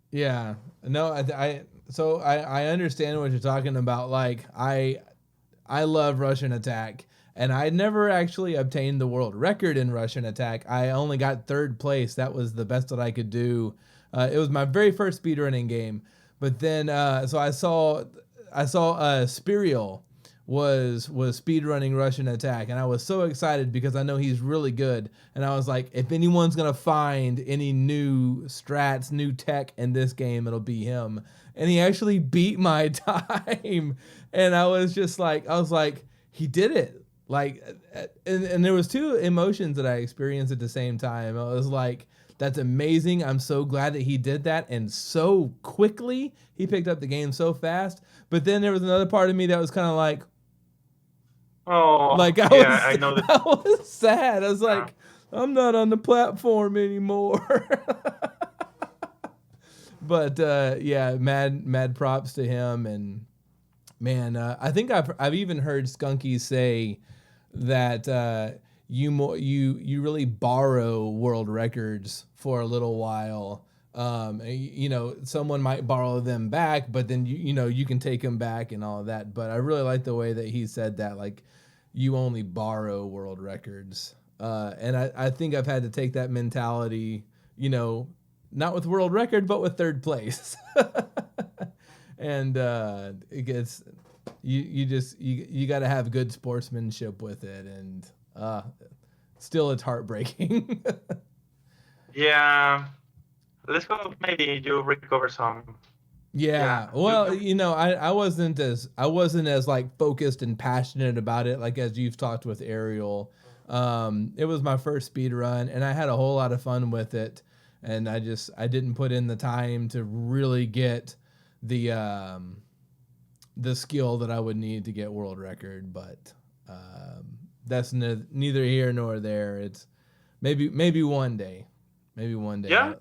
Yeah, no, I understand what you're talking about. Like I love Russian Attack, and I never actually obtained the world record in Russian Attack. I only got 3rd place. That was the best that I could do. It was my very first speedrunning game. But then, so I saw Spirial was speedrunning Russian Attack, and I was so excited because I know he's really good. And I was like, if anyone's gonna find any new strats, new tech in this game, it'll be him. And he actually beat my time, and I was like, he did it. Like, and there was 2 emotions that I experienced at the same time. I was like, that's amazing. I'm so glad that he did that, and so quickly. He picked up the game so fast. But then there was another part of me that was kind of like, oh, like I know that. I was sad. I was like, I'm not on the platform anymore. But yeah, mad props to him. And man, I think I've even heard Skunky say that you really borrow world records for a little while. You know, someone might borrow them back, but then you know you can take them back and all of that. But I really like the way that he said that, like, you only borrow world records. And I think I've had to take that mentality, you know, not with world record, but with 3rd place. And it gets, you got to have good sportsmanship with it. And still it's heartbreaking. Yeah, let's go. Maybe you recover some. Yeah. Well, you know, I wasn't as like focused and passionate about it, like as you've talked with Ariel. It was my first speed run, and I had a whole lot of fun with it. And I didn't put in the time to really get the skill that I would need to get world record. But that's neither here nor there. It's maybe one day. Maybe one day. Yeah.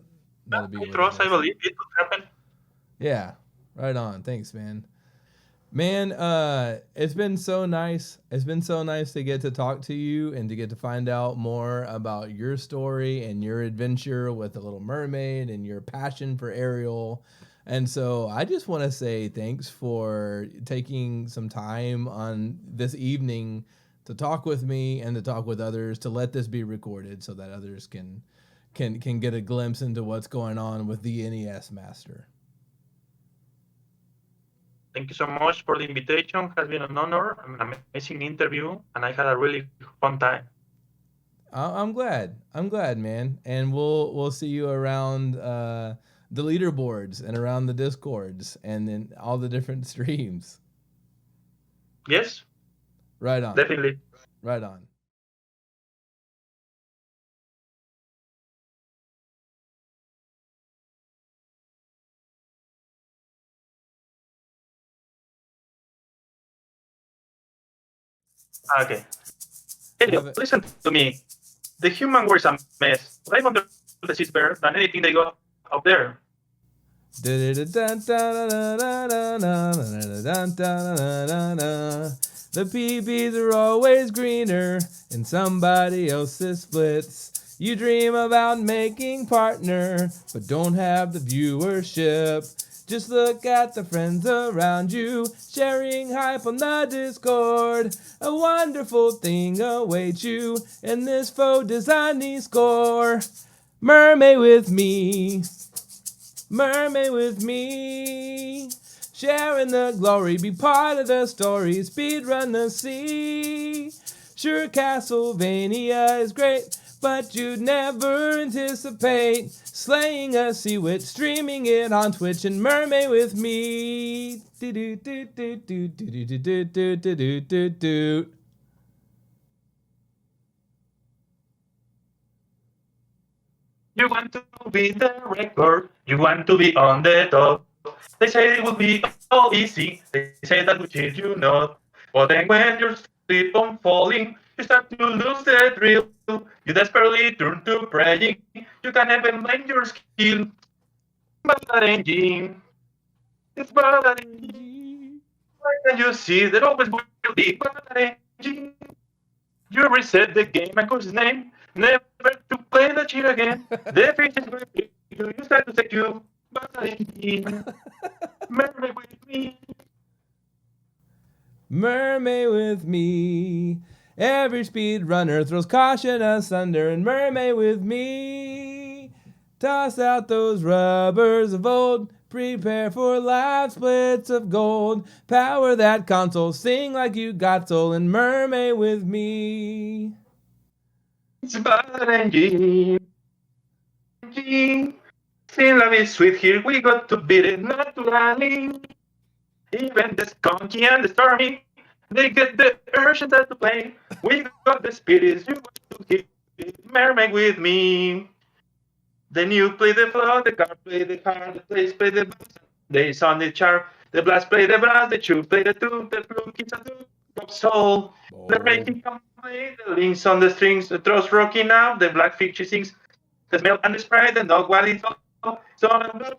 That'll be I trust. I believe it will happen. Yeah. Right on. Thanks, man. Man, it's been so nice. It's been so nice to get to talk to you and to get to find out more about your story and your adventure with the Little Mermaid and your passion for Ariel. And so I just want to say thanks for taking some time on this evening to talk with me and to talk with others, to let this be recorded so that others can get a glimpse into what's going on with the NES Master. Thank you so much for the invitation. It has been an honor, an amazing interview, and I had a really fun time. I'm glad, man. And we'll see you around the leaderboards and around the Discords and in all the different streams. Yes. Right on. Definitely. Right on. Okay. Elio, listen to me. The human world is a mess. Life under the sea is better than anything they got out there. The PBs are always greener in somebody else's splits. You dream about making partner, but don't have the viewership. Just look at the friends around you, sharing hype on the Discord. A wonderful thing awaits you in this faux designy score. MerMay with me, MerMay with me. Sharing the glory, be part of the story, speedrun the sea. Sure, Castlevania is great, but you'd never anticipate slaying a sea witch, streaming it on Twitch, and MerMay with me. You want to be the record, you want to be on the top. They say it will be all easy, they say that will change you not. But then when you sleep on falling, you start to lose the thrill. You desperately turn to praying, you can't even blame your skill. But that engine, it's but that engine. Why can't you see that always will be but that engine? You reset the game and course his name, never to play the cheat again. The fish is going to you start to say you, but that engine. MerMay with me. MerMay with me. Every speedrunner throws caution asunder, and MerMay with me. Toss out those rubbers of old, prepare for live splits of gold. Power that console, sing like you got soul, and MerMay with me. It's about an engine. Still love is sweet here, we got to beat it naturally. Even the skunky and the stormy, they get the urgent to play. We got the spirits, you got to keep it. MerMay with me. Then you play the flow, the card play the card, the place play the bass. They sound the char, the blast play the brass, the tube play the tube, the blue keeps a tube, drop soul. The breaking come play, the links on the strings, the throws rocking out, the black fish sings, the smell and the sprite, the dog while it's all. So the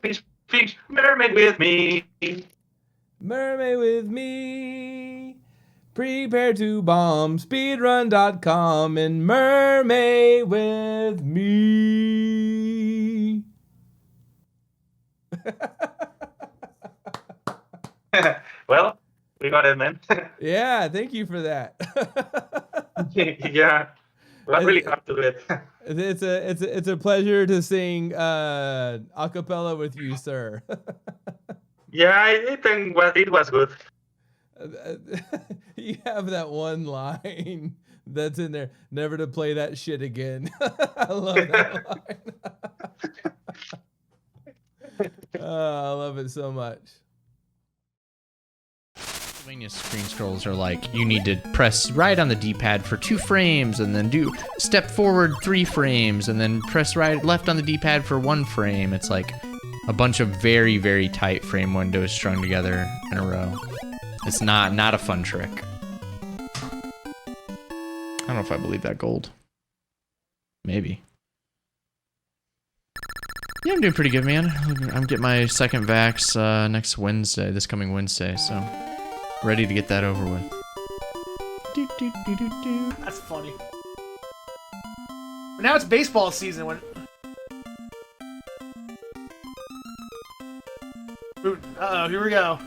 fish, MerMay with me. MerMay with me. Prepare to bomb speedrun.com and MerMay with me. Well, we got it, man. Yeah, thank you for that. Yeah, I'm really happy to do it. It's a pleasure to sing a cappella with you, sir. Yeah, I think it was good. You have that one line that's in there, never to play that shit again. I love that line. Oh, I love it so much. Castlevania screen scrolls are like, you need to press right on the D-pad for 2 frames, and then do step forward 3 frames, and then press left on the D-pad for 1 frame. It's like a bunch of very, very tight frame windows strung together in a row. It's not a fun trick. I don't know if I believe that gold. Maybe. Yeah, I'm doing pretty good, man. I'm getting my second vax next Wednesday, this coming Wednesday, so ready to get that over with. That's funny. But now it's baseball season. When uh-oh, here we go.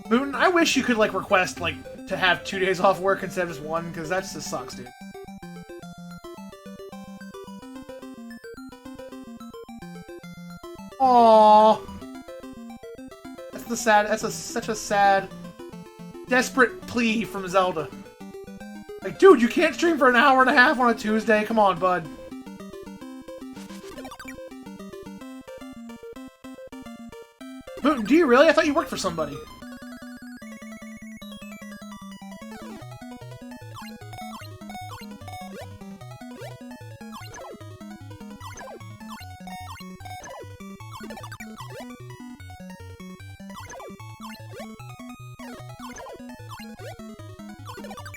Booten, I wish you could like request like to have 2 days off work instead of just 1, because that just sucks, dude. Aww. That's such a sad, desperate plea from Zelda. Like, dude, you can't stream for an hour and a half on a Tuesday. Come on, bud. Booten, do you really? I thought you worked for somebody.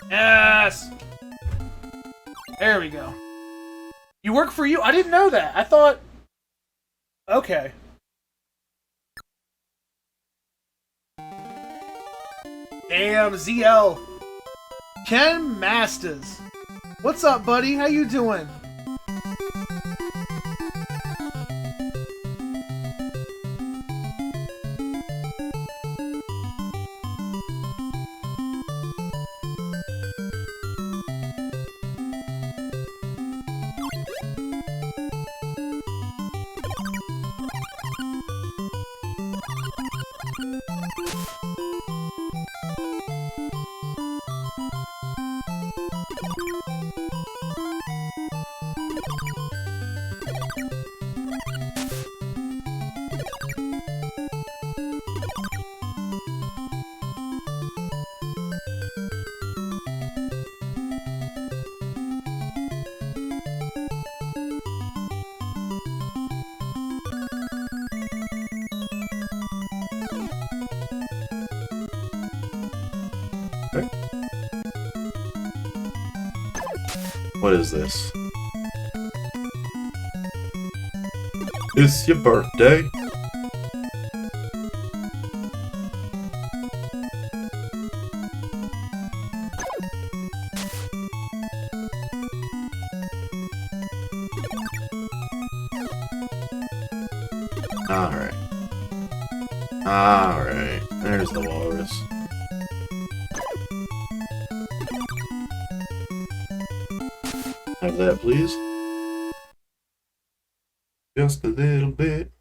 Yes! There we go. You work for you? I didn't know that. I thought... Okay. Damn, ZL. Ken Masters. What's up, buddy? How you doing? What is this? It's your birthday. Alright. Alright. There's the walrus. Have that, please. Just a little bit.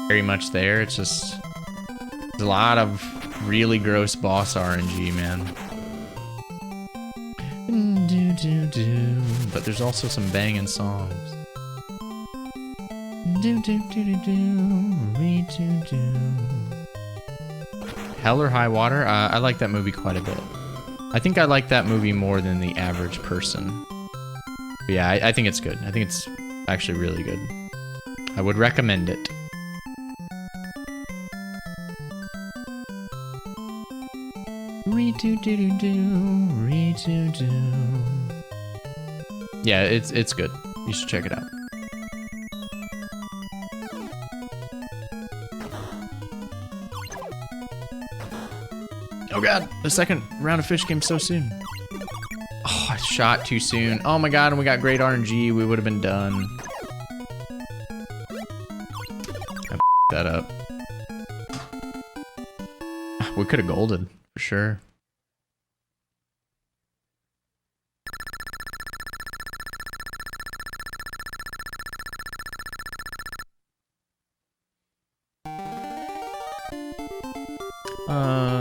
Very much there. It's just there's a lot of really gross boss RNG, man. But there's also some banging songs. Hell or High Water? I like that movie quite a bit. I think I like that movie more than the average person. But yeah, I think it's good. I think it's actually really good. I would recommend it. Yeah, it's good. You should check it out. Oh god, the second round of fish came so soon. Oh, I shot too soon. Oh my god, and we got great RNG. We would have been done. I that up. We could have golded, for sure.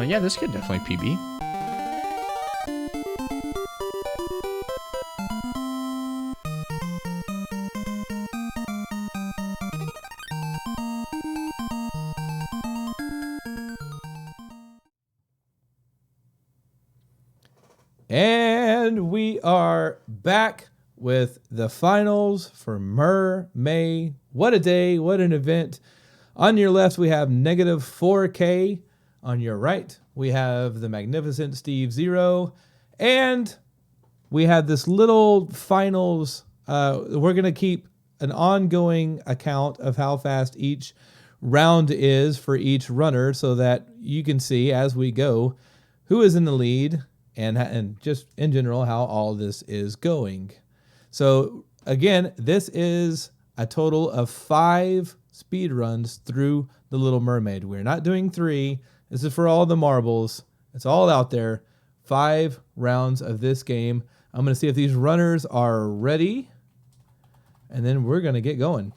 Yeah, this could definitely PB. And we are back with the finals for MerMay. What a day, what an event. On your left, we have negative 4K. On your right, we have the magnificent Steve Zero. And we have this little finals. We're going to keep an ongoing account of how fast each round is for each runner so that you can see as we go who is in the lead and just in general how all this is going. So again, this is a total of 5 speed runs through the Little Mermaid. We're not doing 3. This is for all the marbles. It's all out there. 5 rounds of this game. I'm going to see if these runners are ready. And then we're going to get going.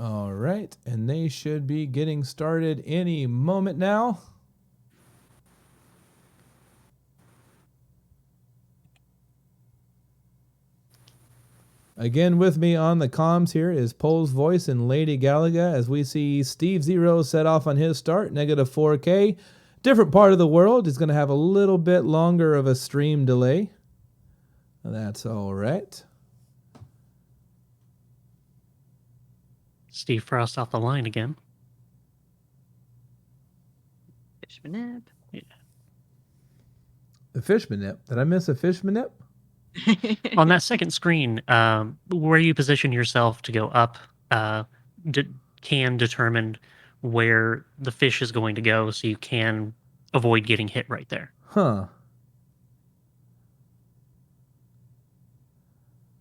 All right, and they should be getting started any moment now. Again, with me on the comms here is Pole's Voice and Lady Galaga as we see Steve Zero set off on his start, negative 4K. Different part of the world. He's going to have a little bit longer of a stream delay. That's all right. Steve Frost off the line again. Fishmanip. Yeah. The Fishmanip. Did I miss a Fishmanip? On that second screen, where you position yourself to go up can determine where the fish is going to go, so you can avoid getting hit right there. Huh.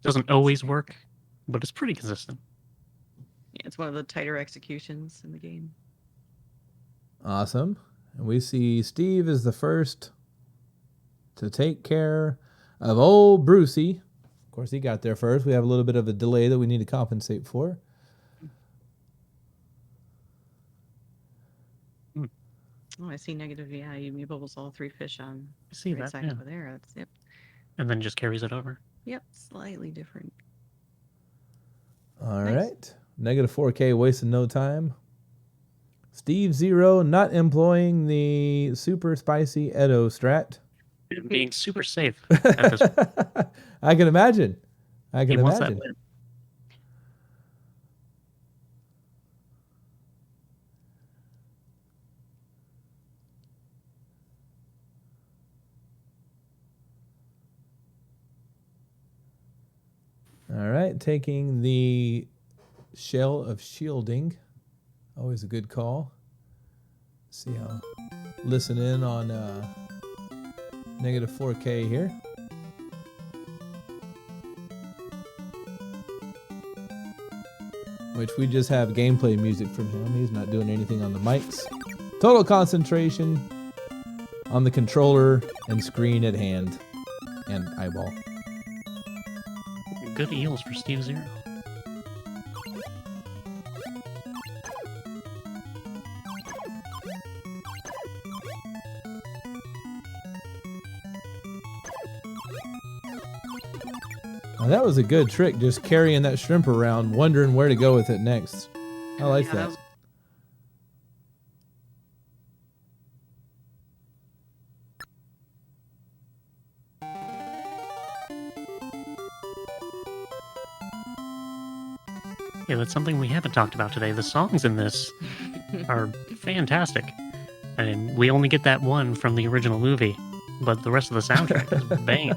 Doesn't always work, but it's pretty consistent. Yeah, it's one of the tighter executions in the game. Awesome. And we see Steve is the first to take care of old Brucey. Of course, he got there first. We have a little bit of a delay that we need to compensate for. Oh, I see negative. Yeah, you bubbles all 3 fish on see right that, side yeah. over there. That's yep. And then just carries it over. Yep, slightly different. All Nice. right. Negative 4K, wasting no time. Steve Zero not employing the super spicy Edo strat. Being super safe at this point. I can imagine. I can He wants that imagine. win. All right, taking the shell of shielding. Always a good call. See how listen in on negative 4K here. Which we just have gameplay music from him. He's not doing anything on the mics. Total concentration on the controller and screen at hand and eyeball. Good eels for Steve Zero. Now that was a good trick, just carrying that shrimp around, wondering where to go with it next. I like Yeah, that. was- Yeah, that's something we haven't talked about today. The songs in this are fantastic. And we only get that one from the original movie, but the rest of the soundtrack is banging.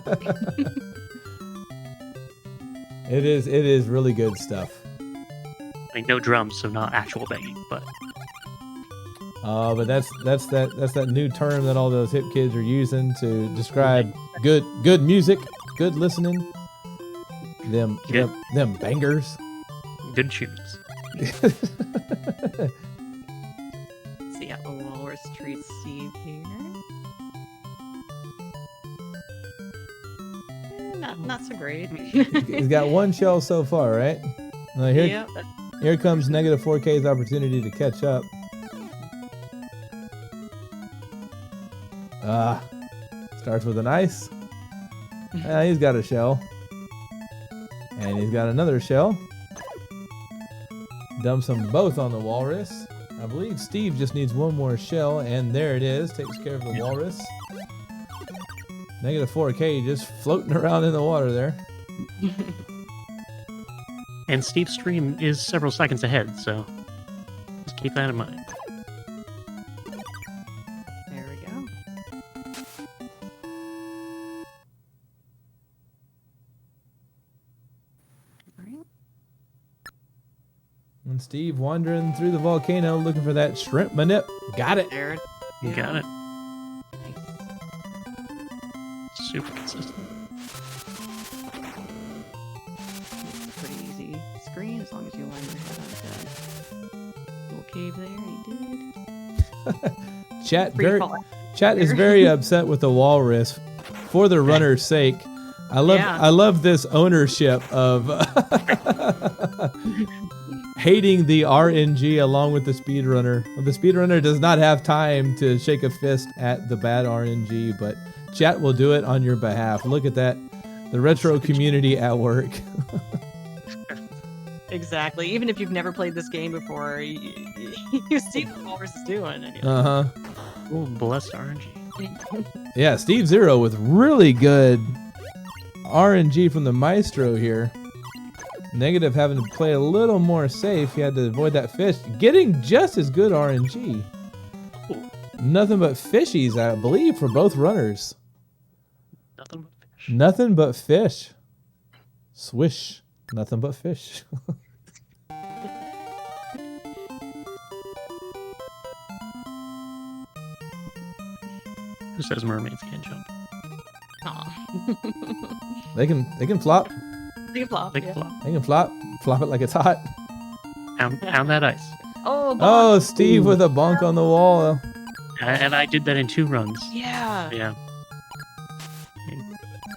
It is really good stuff. I mean, no drums, so not actual banging, but But that's that new term that all those hip kids are using to describe good music, good listening. Them bangers. good tunes. See how the walrus treats Steve here. Not so great. He's got one shell so far, right? Now here, Yep. here comes negative 4K's opportunity to catch up. Starts with an ice. He's got a shell. And he's got another shell. Dumps them both on the walrus. I believe Steve just needs one more shell, and there it is. Takes care of the walrus. Negative 4K just floating around in the water there. And Steve's stream is several seconds ahead, so just keep that in mind. There we go. And Steve wandering through the volcano looking for that shrimp manip. Got it. There. You got it. Super consistent. It's a pretty easy screen as long as you line your head on that little cave there. He did. Chat Free very, fall. chat is very upset with the walrus for the runner's sake. I love this ownership of hating the RNG along with the speedrunner. The speedrunner does not have time to shake a fist at the bad RNG, but chat will do it on your behalf. Look at that. The retro community at work. Exactly. Even if you've never played this game before, you see what Walrus is doing. And Uh huh. Oh, blessed RNG. Yeah, Steve Zero with really good RNG from the Maestro here. Negative having to play a little more safe. He had to avoid that fish. Getting just as good RNG. Nothing but fishies, I believe, for both runners. Nothing but fish. Nothing but fish. Swish. Nothing but fish. Who says mermaids can't jump? Aw. They can flop. They can flop. They can Yeah. flop. They can flop. Flop it like it's hot. Pound that ice. Oh, bonk. Oh, Steve with a bonk on the wall. And I did that in 2 runs. Yeah. Yeah.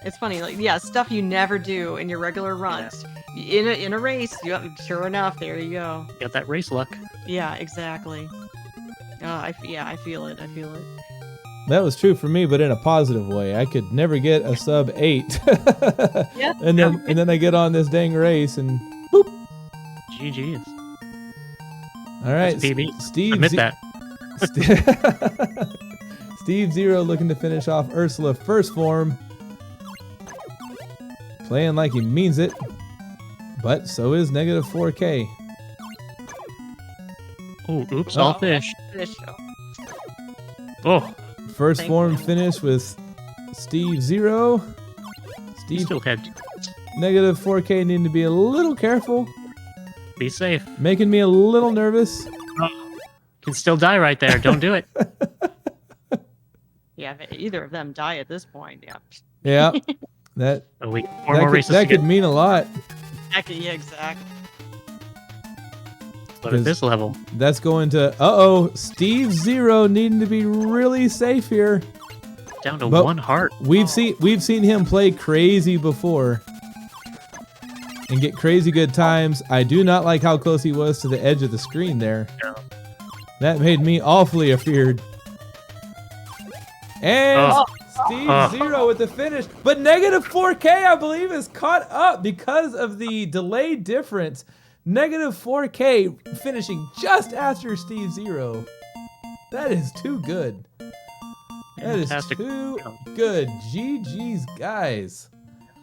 It's funny, like stuff you never do in your regular runs. In a race, sure enough, there you go. Got that race luck. Yeah, exactly. I feel it. I feel it. That was true for me, but in a positive way. I could never get a sub 8. Yeah. And then I get on this dang race and boop. GG's. All right, That's PB. Steve. Admit that. Steve Zero looking to finish off Ursula first form. Playing like he means it. But so is negative 4K. Oh, oops, all fish. Fish. Oh. First Thank form you. finish with Steve Zero. You Steve still had. negative 4K needing to be a little careful. Be safe. Making me a little nervous. Can still die right there. Don't do it. Yeah, if either of them die at this point, yeah. Yeah. That A week. 4 more races that to get. could mean a lot. Exactly. Yeah, exactly. But at this level, That's going to Steve Zero needing to be really safe here. down to But 1 heart. We've seen him play crazy before and get crazy good times. I do not like how close he was to the edge of the screen there. That made me awfully afeared. And Steve Zero with the finish. But negative 4K, I believe, is caught up because of the delay difference. Negative 4K finishing just after Steve Zero. That is too good. That is Fantastic. too good. GG's, guys.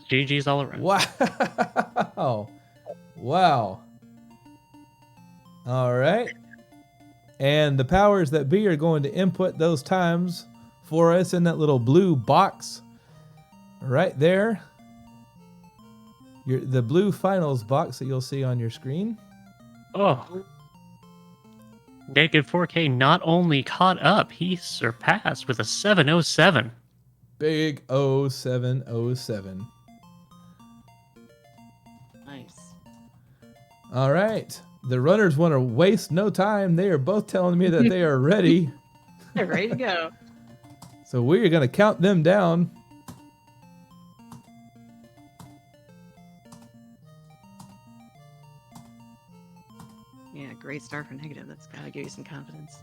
GG's all around. Wow. Wow. All right. And the powers that be are going to input those times for us in that little blue box right there. The blue finals box that you'll see on your screen. Oh. Naked 4K not only caught up, he surpassed with a 707. Big 0707. Nice. All right. The runners want to waste no time. They are both telling me that they are ready. They're ready to go. So we are going to count them down. Yeah, great start for negative. That's gotta give you some confidence.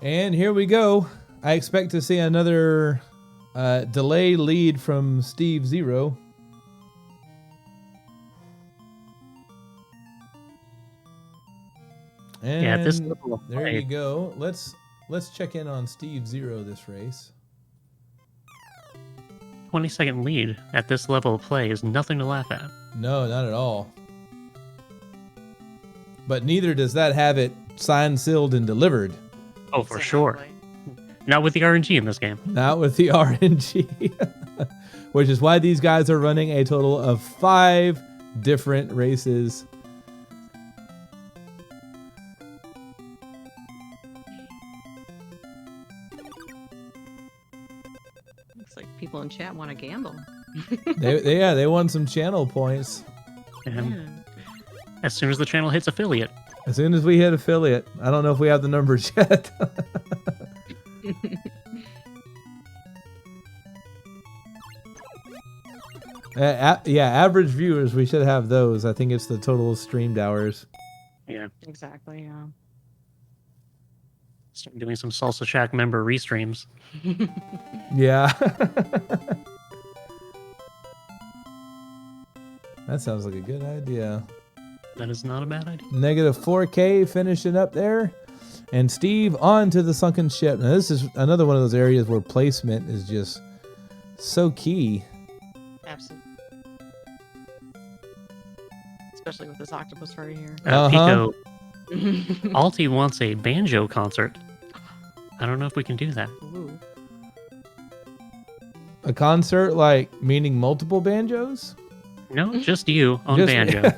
And here we go. I expect to see another delay lead from Steve Zero. And Yeah, this level of there play. you go. Let's check in on Steve Zero this race. 20-second lead at this level of play is nothing to laugh at. No, not at all. But neither does that have it signed, sealed, and delivered. Oh, for sure. Not with the RNG in this game. Not with the RNG. Which is why these guys are running a total of 5 different races. Looks like people in chat want to gamble. They won some channel points. And as soon as the channel hits affiliate. As soon as we hit affiliate. I don't know if we have the numbers yet. Yeah, average viewers, we should have those. I think it's the total streamed hours. Yeah. Exactly, yeah. Start doing some Salsa Shack member restreams. Yeah. That sounds like a good idea. That is not a bad idea. Negative 4K finishing up there. And Steve on to the sunken ship. Now this is another one of those areas where placement is just so key. Absolutely. Especially with this octopus right here. Pico, Alti wants a banjo concert. I don't know if we can do that. Ooh. A concert, like, meaning multiple banjos? No, just you on Just- banjo.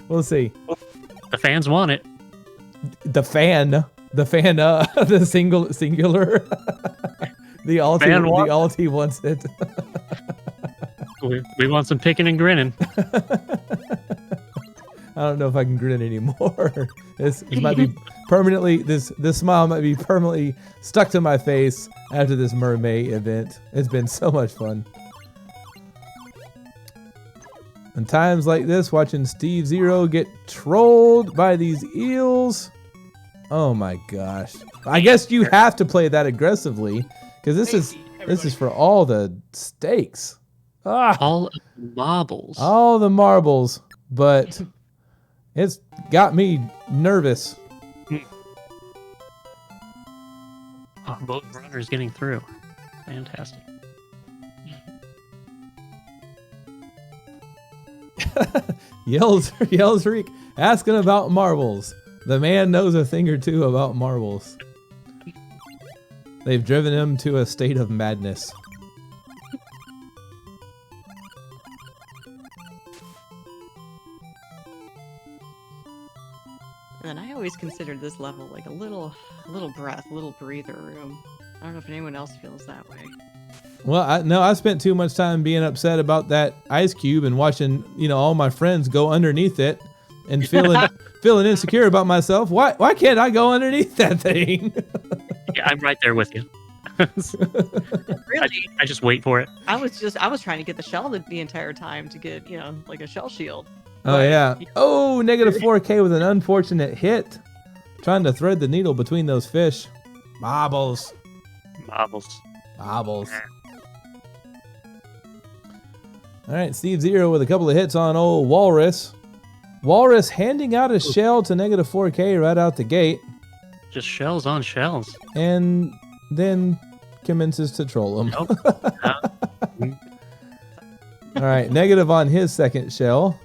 We'll see. The fans want it. The singular. The Alti wants it. We want some picking and grinning. I don't know if I can grin anymore. This might be permanently. This smile might be permanently stuck to my face after this MerMay event. It's been so much fun. And times like this, watching Steve Zero get trolled by these eels. Oh my gosh! I guess you have to play that aggressively because this is for all the stakes. All the marbles. All the marbles, but it's got me nervous. Oh, both runners getting through. Fantastic. Yells Reek, asking about marbles. The man knows a thing or two about marbles. They've driven him to a state of madness. And I always considered this level like a little breath, a little breather room. I don't know if anyone else feels that way. Well, I spent too much time being upset about that ice cube and watching, all my friends go underneath it and feeling insecure about myself. Why can't I go underneath that thing? Yeah, I'm right there with you. Really? I just wait for it. I was trying to get the shell the entire time to get, like a shell shield. Oh, yeah. Oh, negative 4K with an unfortunate hit. Trying to thread the needle between those fish. Marbles. All right, Steve Zero with a couple of hits on old Walrus. Walrus handing out a shell to negative 4K right out the gate. Just shells on shells. And then commences to troll him. Nope. All right, negative on his second shell.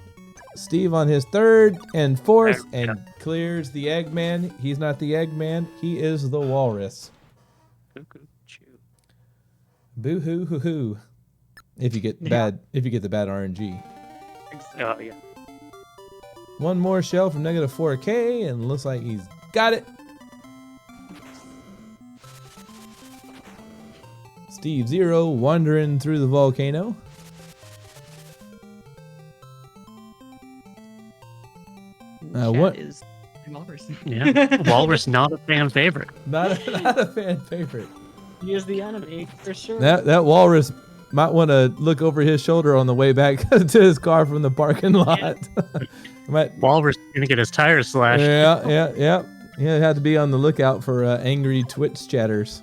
Steve on his third and fourth, and clears the Eggman. He's not the Eggman. He is the Walrus. Boo hoo hoo hoo. If you get the bad RNG. Oh yeah. One more shell from negative 4K, and looks like he's got it. Steve Zero wandering through the volcano. What is Walrus? Yeah, Walrus not a fan favorite. Not a fan favorite. He is the enemy for sure. That Walrus might want to look over his shoulder on the way back to his car from the parking lot. Walrus gonna get his tires slashed. Yeah. He had to be on the lookout for angry Twitch chatters.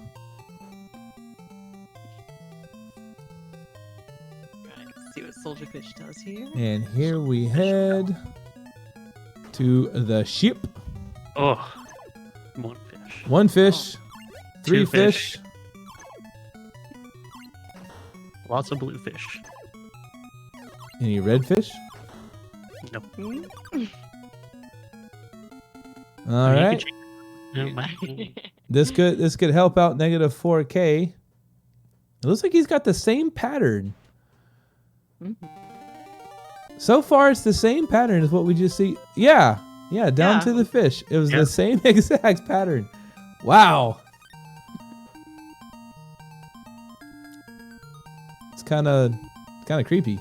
Right, let's see what Soldierfish does here. And here we head to the ship. Oh, one fish. One fish. Three Two fish. Lots of blue fish. Any red fish? Nope. All right. This could help out negative 4K. It looks like he's got the same pattern. So far, it's the same pattern as what we just see. Yeah, down to the fish. It was the same exact pattern. Wow. It's kind of creepy.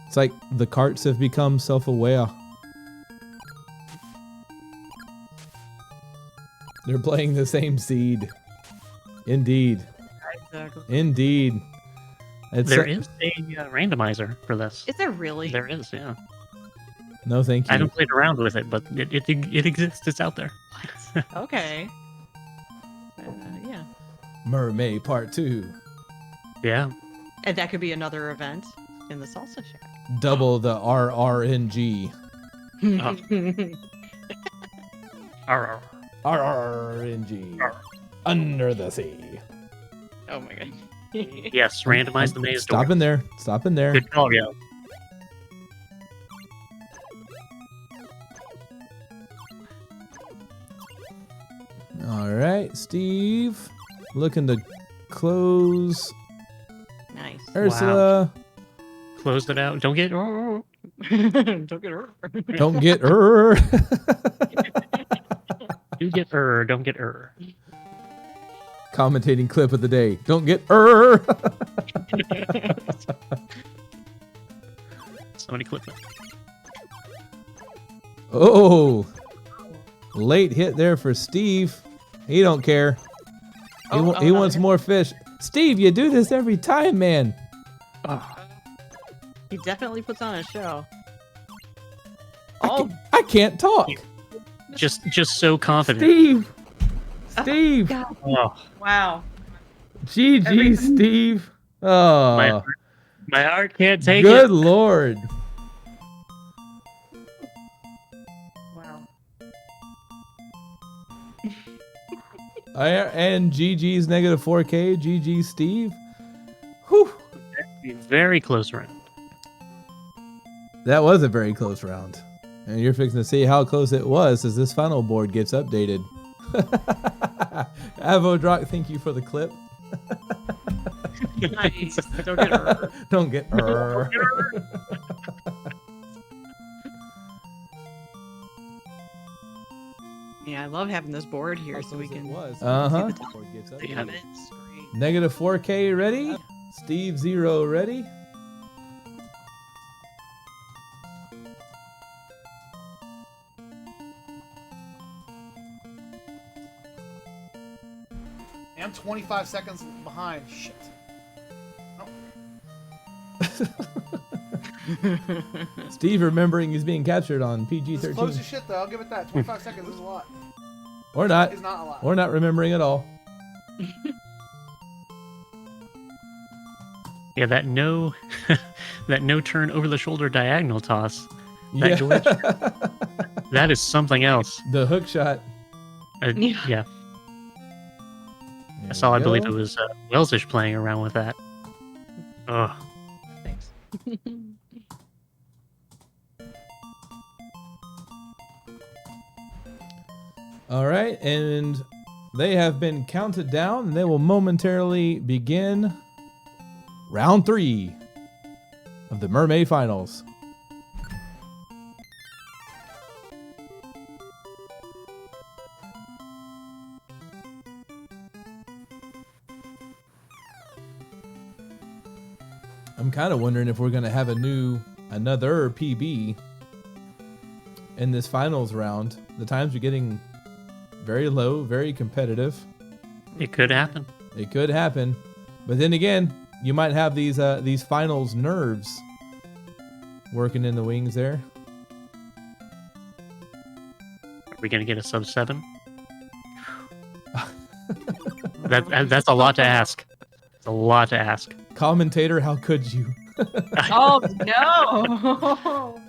It's like the carts have become self-aware. They're playing the same seed. Indeed. Exactly. Indeed. There is a randomizer for this. Is there really? There is, yeah. No, thank you. I haven't played around with it, but it exists. It's out there. Okay. Yeah. MerMay Part 2. Yeah. And that could be another event in the Salsa Shack. Double the RRNG. RRNG. Under the sea. Oh my god. Yes, randomize the maze door. Stop in there. Stop in there. Good call, yeah. All right, Steve. Looking to close. Nice. Ursula. Closed it out. Don't get. Don't get her. Don't get her. Do get her. Don't get her. Commentating clip of the day. Don't get her. Somebody clip it. Oh, late hit there for Steve. He don't care. He wants more fish. Steve, you do this every time, man. He definitely puts on a show. I can't talk. Just so confident. Steve. Steve. Oh. Wow. GG, Steve. Oh. My heart can't take it. Good Lord. Wow. And GG's negative 4K. GG, Steve. Whew. Very close round. That was a very close round. And you're fixing to see how close it was as this final board gets updated. Avodrock, thank you for the clip. Nice. Don't get her. Don't get her. Yeah, I love having this board here so we can. Uh-huh. Negative 4K ready? Steve 0 ready? I'm 25 seconds behind. Shit. Steve remembering he's being captured on This is PG-13. close as shit, though. I'll give it that. 25 seconds is a lot. Or not. It's not a lot. Or not remembering at all. Yeah, that no turn over the shoulder diagonal toss. That Yeah. glitch. That is something else. The hook shot. Yeah. I saw. I believe it was Welsish playing around with that. Ugh. Thanks. All right, and they have been counted down, and they will momentarily begin round 3 of the MerMay Finals. I'm kind of wondering if we're going to have another PB in this finals round. The times are getting very low, very competitive. It could happen. It could happen. But then again, you might have these finals nerves working in the wings there. Are we gonna get a sub 7? That's a lot to ask. It's a lot to ask. Commentator, how could you? Oh no!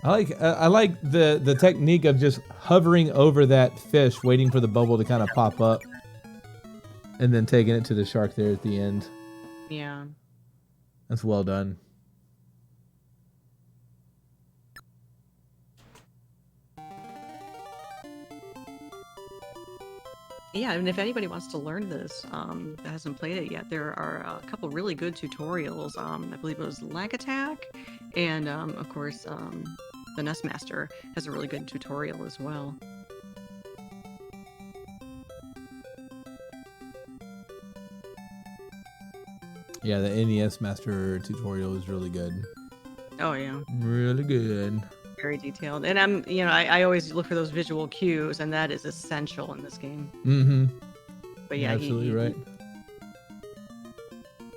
I like the technique of just hovering over that fish, waiting for the bubble to kind of pop up, and then taking it to the shark there at the end. Yeah. That's well done. Yeah, and if anybody wants to learn this that hasn't played it yet, there are a couple really good tutorials. I believe it was Lag Attack, and of course the Nest Master has a really good tutorial as well. Yeah, the NES Master tutorial is really good. Oh yeah, Really good. very detailed. And I always look for those visual cues, and that is essential in this game. Mm-hmm. But yeah, absolutely right.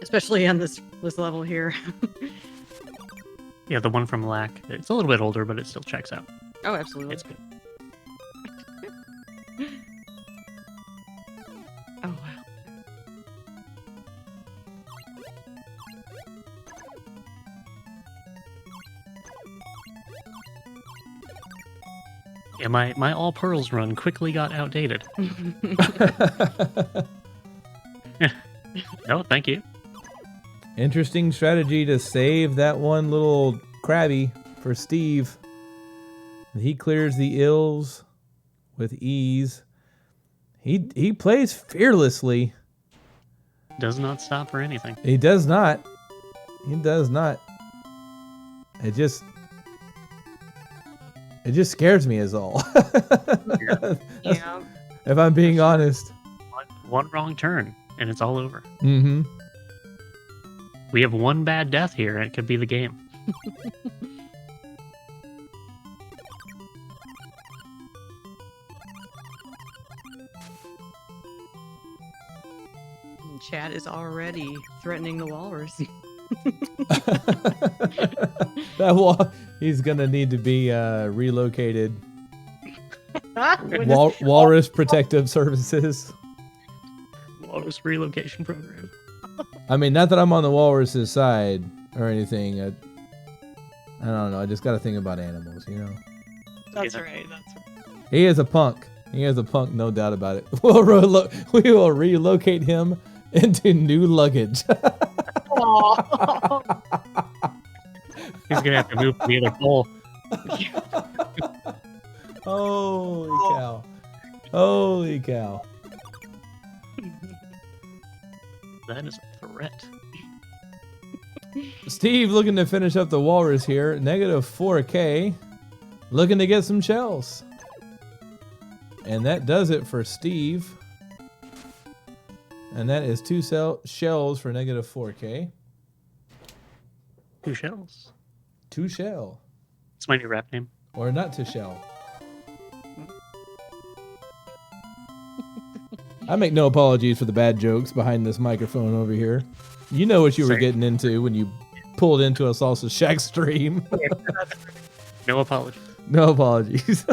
Especially on this level here. Yeah, the one from Lack. It's a little bit older, but it still checks out. Oh, absolutely. It's good. Yeah, my all pearls run quickly got outdated. No, thank you. Interesting strategy to save that one little Krabby for Steve. He clears the ills with ease. He plays fearlessly. Does not stop for anything. He does not. He does not. It just scares me is all. Yeah. If I'm being honest. One wrong turn and it's all over. Mm-hmm. We have one bad death here and it could be the game. Chat is already threatening the walrus. That he's gonna need to be relocated. Walrus Protective Services. Walrus relocation program. I mean, not that I'm on the walrus's side or anything. I don't know. I just got to think about animals, you know. That's right. That's right. He is a punk. He is a punk, no doubt about it. We will relocate him into new luggage. He's gonna have to move to the other pole. Holy cow! Holy cow! That is a threat. Steve looking to finish up the walrus here. Negative 4K. Looking to get some shells. And that does it for Steve. And that is 2 shells for negative 4K. 2 shells. 2 shell. It's my new rap name. Or not to shell. I make no apologies for the bad jokes behind this microphone over here. You know what you were getting into when you pulled into a Salsa Shack stream. No apologies. No apologies.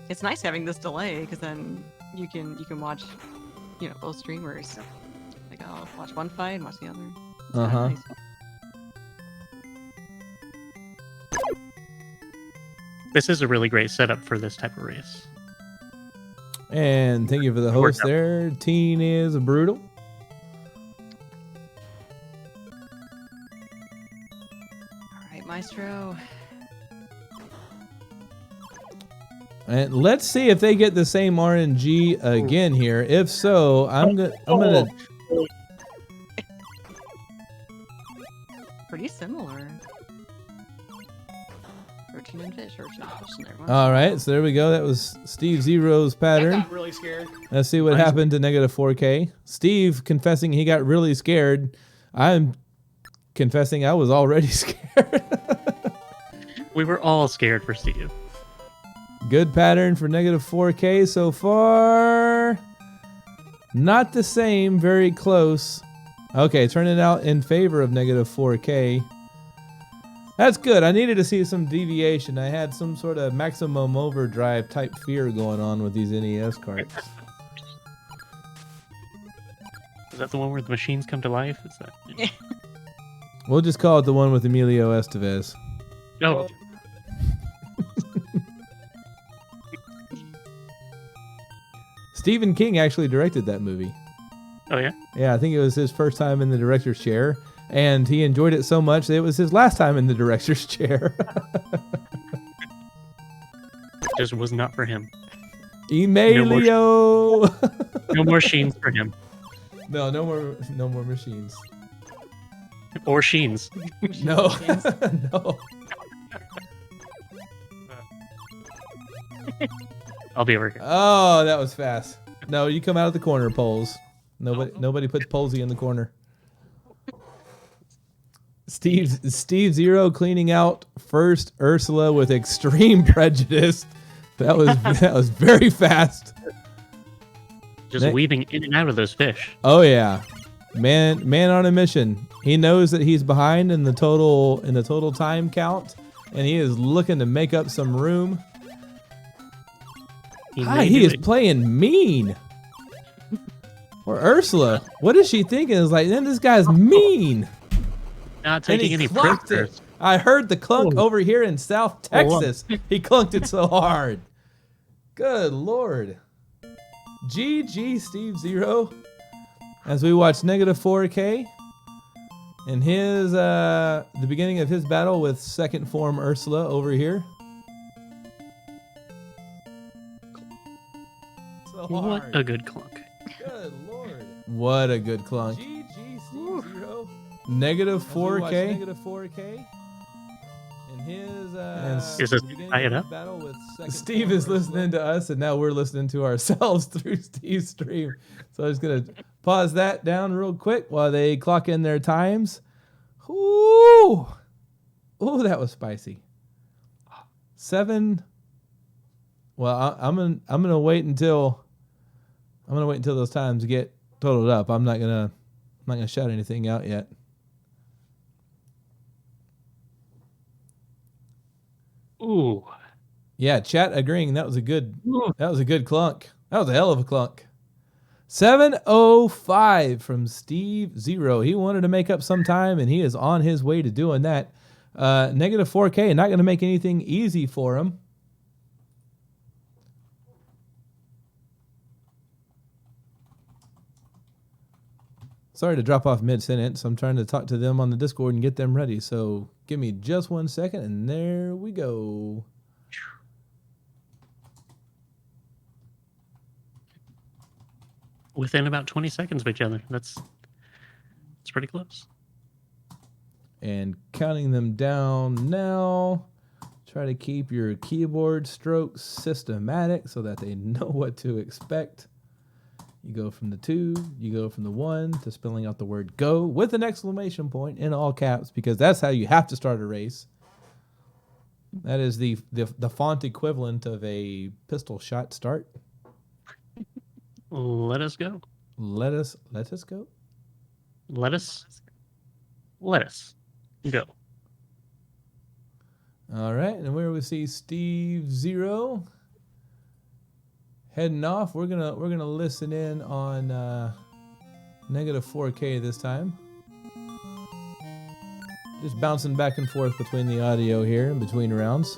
It's nice having this delay because then you can watch, both streamers. Like I'll watch one fight and watch the other. It's kinda nice. This is a really great setup for this type of race. And thank you for the host there. Teen is brutal. All right, Maestro. And let's see if they get the same RNG again here. If so, I'm gonna. Pretty similar. Urchin and fish, urchin and fish. There. All right, so there we go. That was Steve Zero's pattern. I got really scared. Let's see what happened to negative 4K. Steve confessing he got really scared. I'm confessing I was already scared. We were all scared for Steve. Good pattern for negative 4K so far. Not the same, very close. Okay, turning out in favor of negative 4K. That's good. I needed to see some deviation. I had some sort of maximum overdrive type fear going on with these NES carts. Is that the one where the machines come to life? Is that? Yeah. We'll just call it the one with Emilio Estevez. Oh. Stephen King actually directed that movie. Oh, yeah? Yeah, I think it was his first time in the director's chair. And he enjoyed it so much that it was his last time in the director's chair. Just was not for him. Emilio! No more sheens for him. No more machines. Or sheens. No. No. I'll be over here. Oh, that was fast. No, you come out of the corner, Poles. Nobody puts Polsy in the corner. Steve Zero cleaning out first Ursula with extreme prejudice. That was very fast. Just weaving in and out of those fish. Oh yeah, man on a mission. He knows that he's behind in the total time count, and he is looking to make up some room. He is playing mean. Or Ursula, what is she thinking? It's like, then this guy's mean. Not taking any prisoners. I heard the clunk over here in South Texas. He clunked it so hard. Good Lord. GG Steve Zero. As we watch negative 4K in his the beginning of his battle with second form Ursula over here. So What hard. a good clunk. Good Lord. What a good clunk. GG Steve Zero. Negative 4K. Negative 4K. In his Is this tie it up? battle with Steve is listening to us, and now we're listening to ourselves through Steve's stream. So I'm just gonna pause that down real quick while they clock in their times. Ooh, ooh, that was spicy. 7. Well, I'm gonna wait until those times get totaled up. I'm not gonna shout anything out yet. Ooh. Yeah, chat agreeing. That was a good clunk. That was a hell of a clunk. 7:05 from Steve Zero. He wanted to make up some time, and he is on his way to doing that. Negative 4K, not going to make anything easy for him. Sorry to drop off mid-sentence. I'm trying to talk to them on the Discord and get them ready. So give me just 1 second, and there we go. Within about 20 seconds of each other. That's pretty close. And counting them down now. Try to keep your keyboard strokes systematic so that they know what to expect. You go from the 2, you go from the 1 to spelling out the word go with an exclamation point in all caps, because that's how you have to start a race. That is the font equivalent of a pistol shot start. Let us go. Let us go. Let us go. All right, and where we see Steve Zero heading off, we're gonna listen in on negative 4K this time. Just bouncing back and forth between the audio here in between rounds.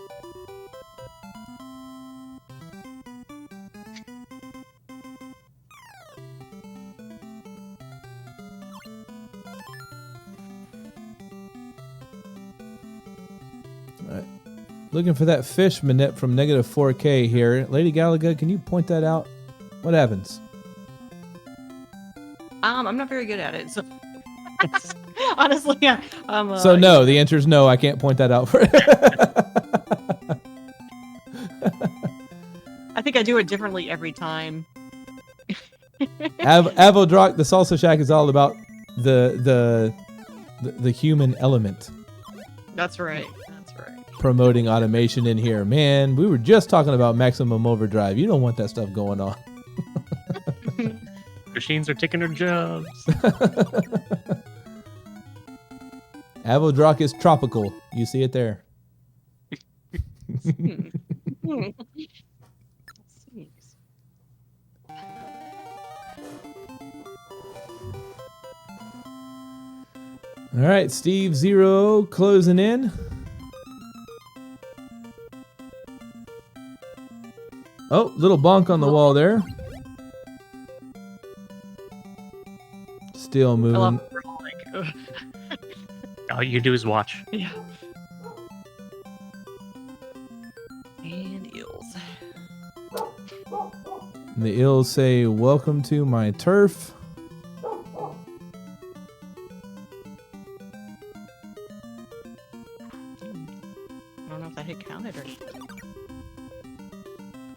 Looking for that fish minute from negative 4K here. Lady Galaga, can you point that out? What happens? I'm not very good at it, so honestly, I'm. So no, the answer is no. I can't point that out for. I think I do it differently every time. Avodrock, the Salsa Shack is all about the human element. That's right. That's right. Promoting automation in here. Man, we were just talking about maximum overdrive. You don't want that stuff going on. Machines are taking their jobs. Avodrock is tropical. You see it there. All right, Steve Zero closing in. Oh, little bonk on the wall there. Still moving. All you do is watch. Yeah. And eels. And the eels say, "Welcome to my turf." I don't know if that hit counted or.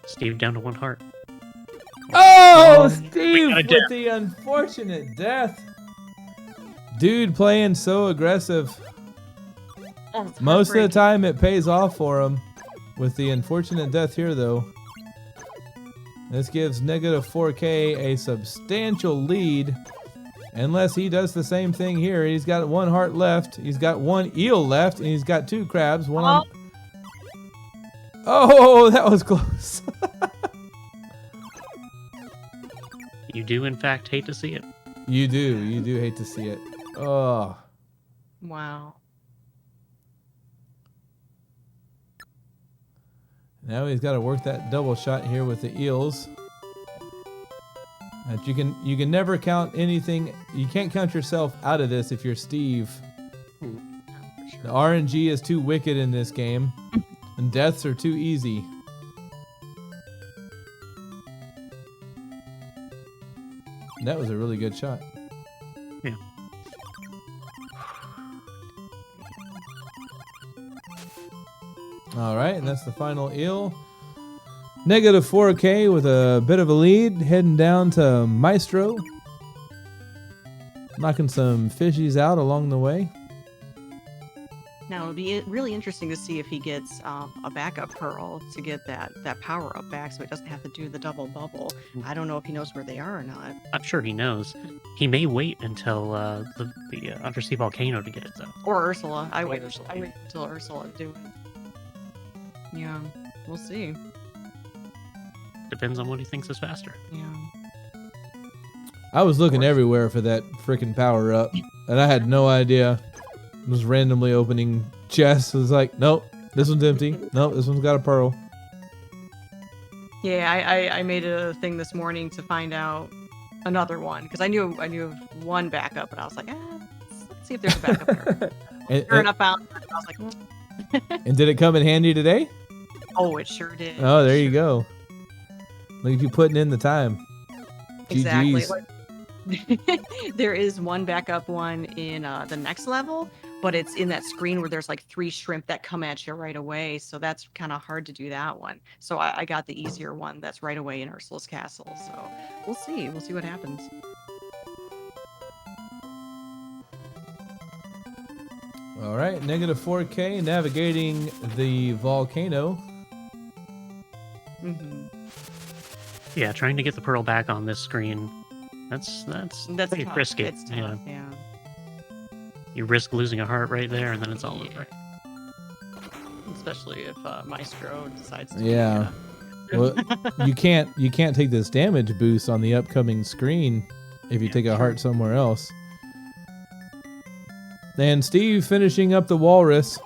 Steve down to 1 heart. Oh, Steve with the unfortunate death. Dude playing so aggressive. Most of the time it pays off for him. With the unfortunate death here, though. This gives negative 4K a substantial lead. Unless he does the same thing here. He's got 1 heart left. He's got 1 eel left. And he's got 2 crabs. One on... Oh, that was close. You do, in fact, hate to see it. You do. You do hate to see it. Oh. Wow. Now he's got to work that double shot here with the eels. But you can never count anything. You can't count yourself out of this if you're Steve. The RNG is too wicked in this game, and deaths are too easy. That was a really good shot. Yeah. All right, and that's the final eel. Negative 4K with a bit of a lead, heading down to Maestro. Knocking some fishies out along the way. Now it'll be really interesting to see if he gets a backup pearl to get that power up back, so he doesn't have to do the double bubble. I don't know if he knows where they are or not. I'm sure he knows. He may wait until the undersea volcano to get it, though. Or Ursula. I wait until Ursula do it. Yeah, we'll see. Depends on what he thinks is faster. Yeah. I was looking everywhere for that freaking power up, and I had no idea. I was randomly opening chests. I was like, nope, this one's empty. Nope, this one's got a pearl. Yeah, I made a thing this morning to find out another one because I knew of one backup, but I was like, let's see if there's a backup there. Sure enough, I was like, And did it come in handy today? oh, it sure did. Oh, there you go. Look at you putting in the time. Exactly. GG's. Like, there is one backup one in the next level, but it's in that screen where there's like 3 shrimp that come at you right away. So that's kind of hard to do that one. So I got the easier one that's right away in Ursula's castle. So we'll see. We'll see what happens. All right, negative 4K, navigating the volcano. Mm-hmm. Yeah, trying to get the pearl back on this screen. That's pretty tough. risky. It's tough, yeah. You risk losing a heart right there, and then it's all over. Especially if Maestro decides to. Yeah. Well, you can't take this damage boost on the upcoming screen if you take a heart somewhere else. And Steve finishing up the walrus.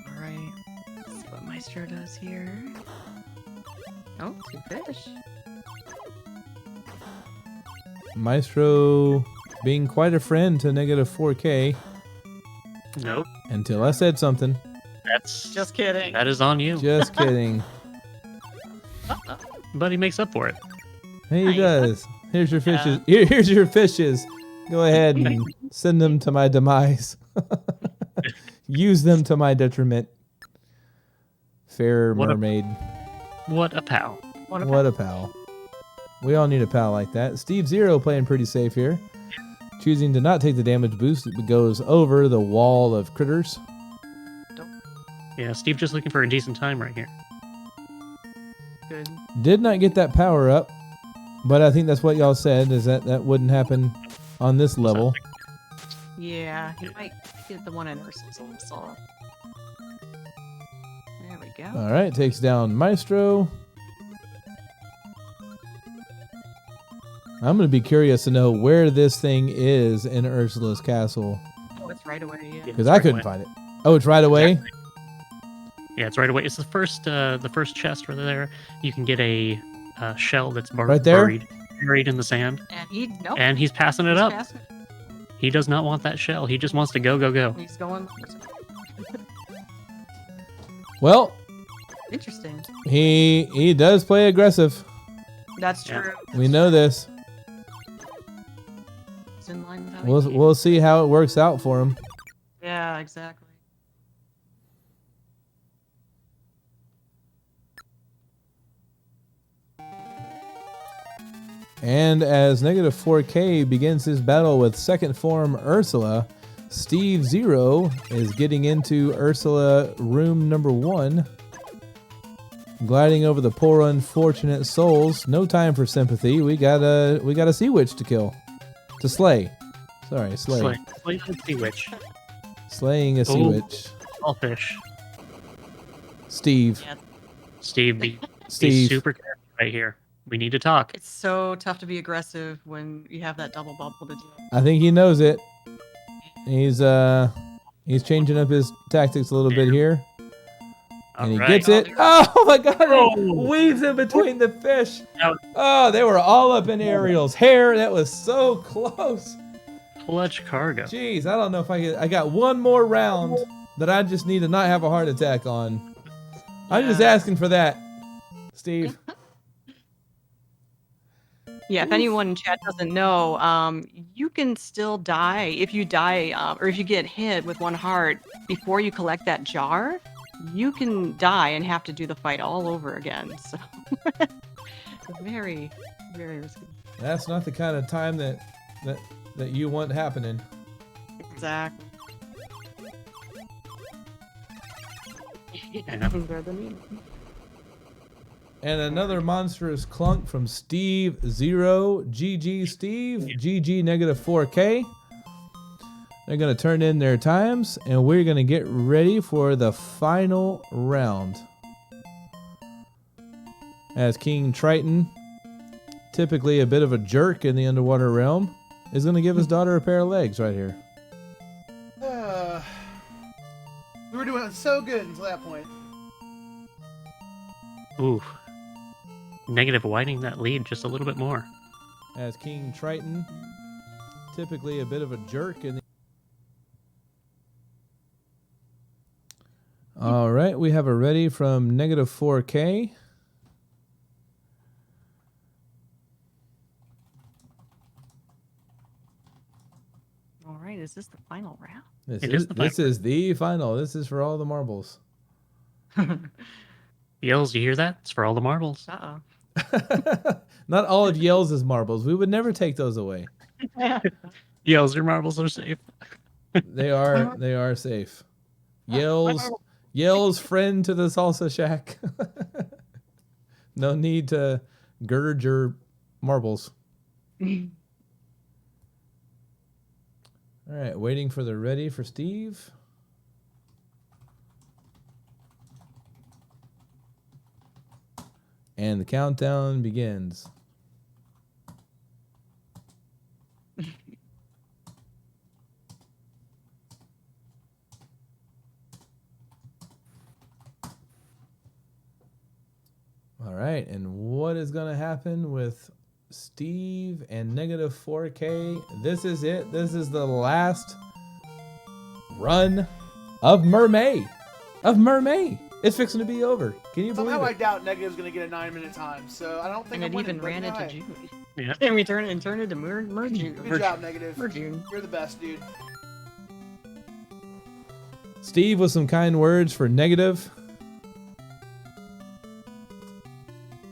Alright. Let's see what Maestro does here. Oh, 2 fish. Maestro being quite a friend to negative 4K. Nope. Until I said something. That's just kidding. That is on you. Just kidding. But he makes up for it. Hey, he does. Here's your fishes. Here's your fishes. Go ahead and send them to my demise. Use them to my detriment. Fair mermaid. What a pal. What a pal. We all need a pal like that. Steve Zero playing pretty safe here. Choosing to not take the damage boost. It goes over the wall of critters. Yeah, Steve just looking for a decent time right here. Good. Did not get that power up, but I think that's what y'all said, is that wouldn't happen on this level. Yeah, he might get the one in Ursula's also. There we go. All right, takes down Maestro. I'm going to be curious to know where this thing is in Ursula's castle. Oh, it's right away, yeah. Because I couldn't find it. Oh, it's right away? Yeah, it's right away. It's the first chest right there. You can get a shell that's Right there? buried in the sand. And he's passing it up. He does not want that shell. He just wants to go, go, go. He's going. Well, Interesting. he does play aggressive. That's true. We know this. It's in line with how he We'll see how it works out for him. Yeah, exactly. And as negative 4K begins his battle with second form Ursula, Steve Zero is getting into Ursula room number 1. Gliding over the poor unfortunate souls. No time for sympathy. We got a sea witch to kill. To slay. Sorry, slay. Slay the sea witch. Slaying a sea witch. All fish. Steve. Steve, be Steve. super careful right here. We need to talk. It's so tough to be aggressive when you have that double bubble to do. I think he knows it. He's changing up his tactics a little bit here. And he Alright. gets it. Oh my god, he weaves in between the fish. Oh, they were all up in Ariel's hair. That was so close. Clutch cargo. Jeez, I don't know if I got one more round that I just need to not have a heart attack on. I'm just asking for that, Steve. Yeah, if anyone in chat doesn't know, you can still die if you die, or if you get hit with one heart before you collect that jar. You can die and have to do the fight all over again. So, very, very risky. That's not the kind of time that you want happening. Exactly. And another monstrous clunk from Steve 0. GG Steve. GG negative 4K. They're going to turn in their times, and we're going to get ready for the final round. As King Triton, typically a bit of a jerk in the underwater realm, is going to give his daughter a pair of legs right here. We were doing so good until that point. Ooh. Negative widening that lead just a little bit more. As King Triton, typically a bit of a jerk in the... All right, we have a ready from negative 4K. All right, is this the final round? This is the final. This is for all the marbles. Yells, you hear that? It's for all the marbles. Uh-oh. Not all of Yells' marbles. We would never take those away. Yells, your marbles are safe. They are safe. Yells friend to the Salsa Shack. No need to gird your marbles. All right, waiting for the ready for Steve. And the countdown begins. All right, and what is going to happen with Steve and negative 4K? This is it. This is the last run of MerMay. It's fixing to be over. Can you believe Somehow it? I doubt Negative's going to get a 9-minute time, so I don't think And I'm it winning, even but ran into hi. June. Yeah. And we turned into June. Good job, Negative. June. You're the best, dude. Steve with some kind words for negative.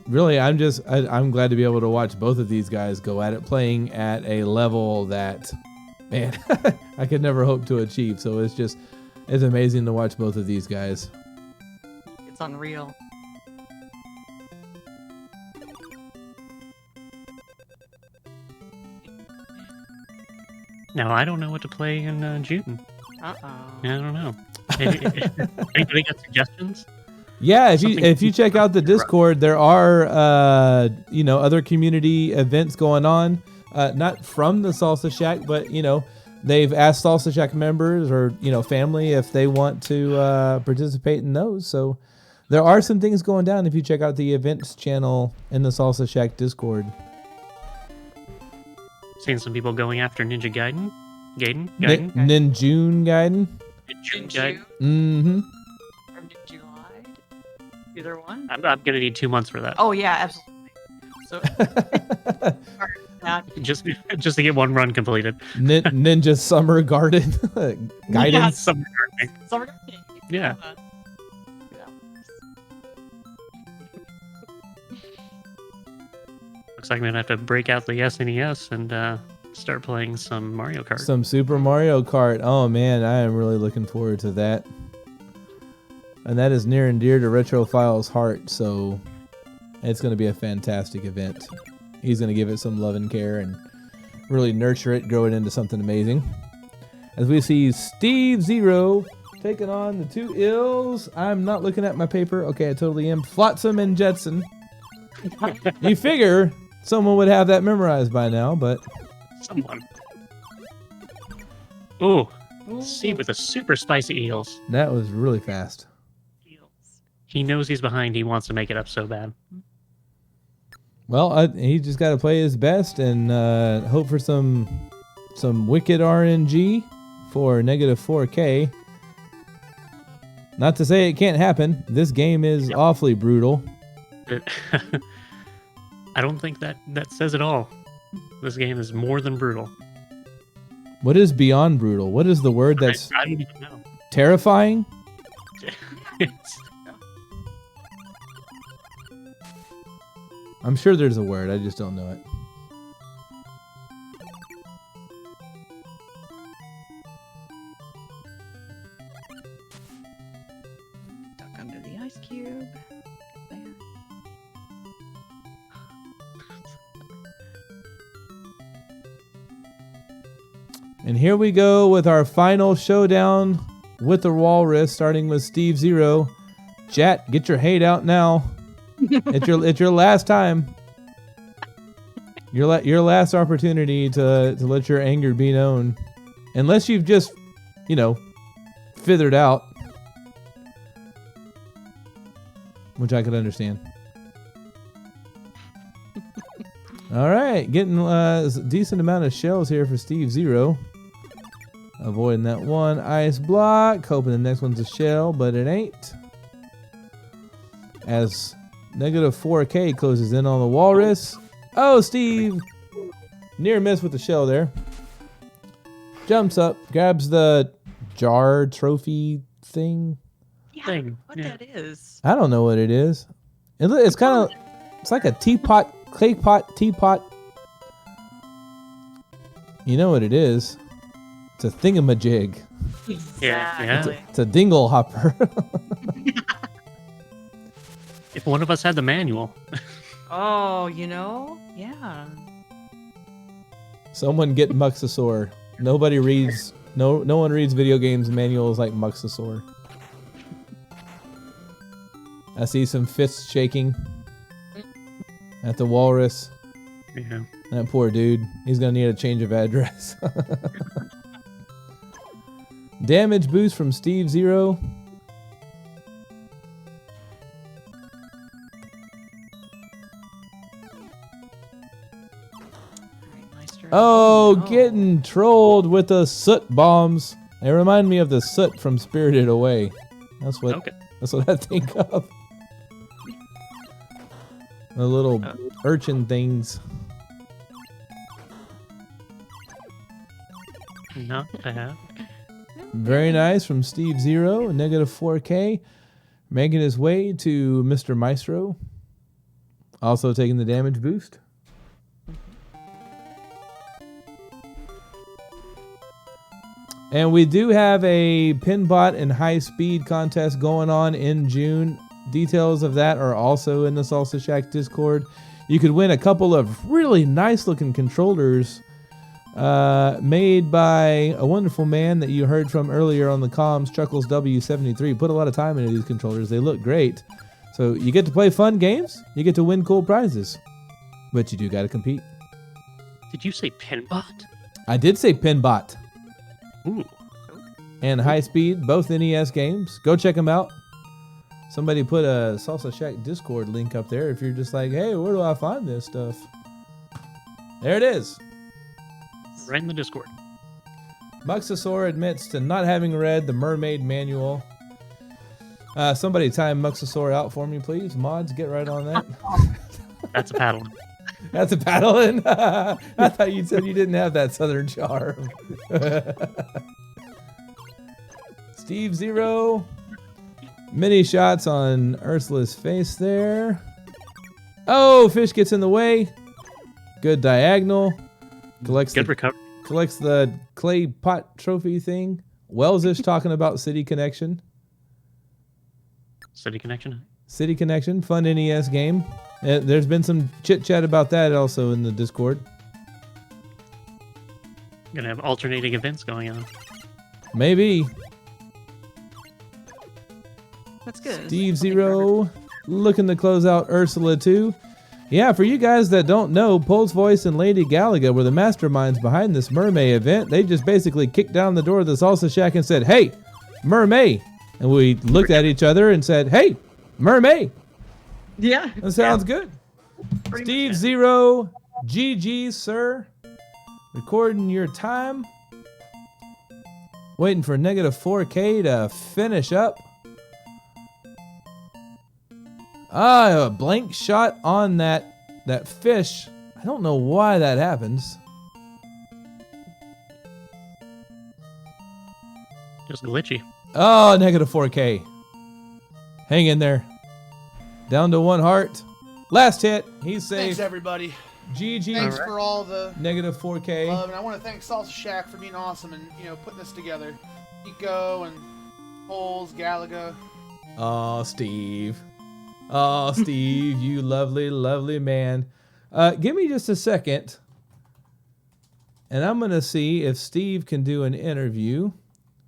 Really, I'm glad to be able to watch both of these guys go at it, playing at a level that, man, I could never hope to achieve. So it's amazing to watch both of these guys. It's unreal. Now, I don't know what to play in June. Uh-oh. Yeah, I don't know. Anybody got suggestions? Yeah, if you check out the Discord, there are other community events going on, not from the Salsa Shack, but they've asked Salsa Shack members or family if they want to participate in those. So there are some things going down if you check out the events channel in the Salsa Shack Discord. Seen some people going after Ninja Gaiden. Ninjun Gaiden. Ninjun Gaiden. Mm-hmm. Or July? Either one? I'm gonna need 2 months for that. Oh yeah, absolutely. So just to get one run completed. Ninja Summer Garden. Guidance. Yeah, Summer Garden. Summer Garden. Yeah. Looks like I'm gonna have to break out the SNES and start playing some Mario Kart. Some Super Mario Kart. Oh man, I am really looking forward to that. And that is near and dear to Retrophile's heart, so it's going to be a fantastic event. He's going to give it some love and care and really nurture it, grow it into something amazing. As we see Steve 0 taking on the two ills. I'm not looking at my paper. Okay, I totally am. Flotsam and Jetsam. You figure someone would have that memorized by now, but... Someone. Ooh, See, with the super spicy eels. That was really fast. He knows he's behind. He wants to make it up so bad. Well, he just got to play his best and hope for some wicked RNG for -4K. Not to say it can't happen. This game is awfully brutal. I don't think that says it all. This game is more than brutal. What is beyond brutal? What is the word that's I don't even know. terrifying? I'm sure there's a word. I just don't know it. Duck under the ice cube. There. And here we go with our final showdown with the walrus, starting with Steve Zero. Chat, get your hate out now. It's your last time. Your last opportunity to let your anger be known, unless you've just, fithered out, which I could understand. All right, getting a decent amount of shells here for Steve Zero. Avoiding that one ice block, hoping the next one's a shell, but it ain't. As -4K closes in on the walrus. Oh, Steve! Near miss with the shell there. Jumps up, grabs the jar trophy thing. Yeah, what that is. I don't know what it is. It's kind of, it's like a teapot, clay pot, teapot. You know what it is. It's a thingamajig. Yeah. It's a dingle hopper. If one of us had the manual. Oh, yeah. Someone get Muxosaur. Nobody reads. No one reads video games manuals like Muxosaur. I see some fists shaking at the walrus. Yeah. That poor dude. He's gonna need a change of address. Damage boost from Steve Zero. Oh, getting trolled with the soot bombs. They remind me of the soot from Spirited Away. That's what I think of. The little urchin things. Not bad. Very nice from Steve Zero, -4K. Making his way to Mr. Maestro. Also taking the damage boost. And we do have a Pinbot and high speed contest going on in June. Details of that are also in the Salsa Shack Discord. You could win a couple of really nice looking controllers made by a wonderful man that you heard from earlier on the comms, Chuckles W73. Put a lot of time into these controllers. They look great. So you get to play fun games. You get to win cool prizes. But you do got to compete. Did you say Pinbot? I did say Pinbot. Ooh. And High Speed, both NES games. Go check them out. Somebody put a Salsa Shack Discord link up there if you're just like, hey, where do I find this stuff? There it is. Right in the Discord. Muxosaur admits to not having read the MerMaid manual. Somebody time Muxosaur out for me, please. Mods, get right on that. That's a paddle. That's a paddling? I thought you said you didn't have that southern charm. Steve Zero. Mini shots on Ursula's face there. Oh, fish gets in the way. Good diagonal. Collects Good recovery. Collects the clay pot trophy thing. Wells-ish talking about City Connection. City Connection. City Connection, fun NES game. There's been some chit-chat about that also in the Discord. Gonna have alternating events going on. Maybe. That's good. Steve Zero looking to close out Ursula 2. Yeah, for you guys that don't know, Pole's Voice and Lady Galaga were the masterminds behind this MerMay event. They just basically kicked down the door of the Salsa Shack and said, "Hey, MerMay." And we looked at each other and said, "Hey, MerMay." Yeah. That sounds good. Steve Zero, GG, sir. Recording your time. Waiting for negative 4K to finish up. A blank shot on that fish. I don't know why that happens. Just glitchy. Oh, negative 4K. Hang in there. Down to 1 heart. Last hit. He's safe. Thanks, everybody. GG. Thanks for all the negative 4K. love, and I want to thank Salsa Shack for being awesome and putting this together. Eco and Poles, Galaga. Oh, Steve. Oh, Steve, you lovely, lovely man. Give me just a second, and I'm gonna see if Steve can do an interview,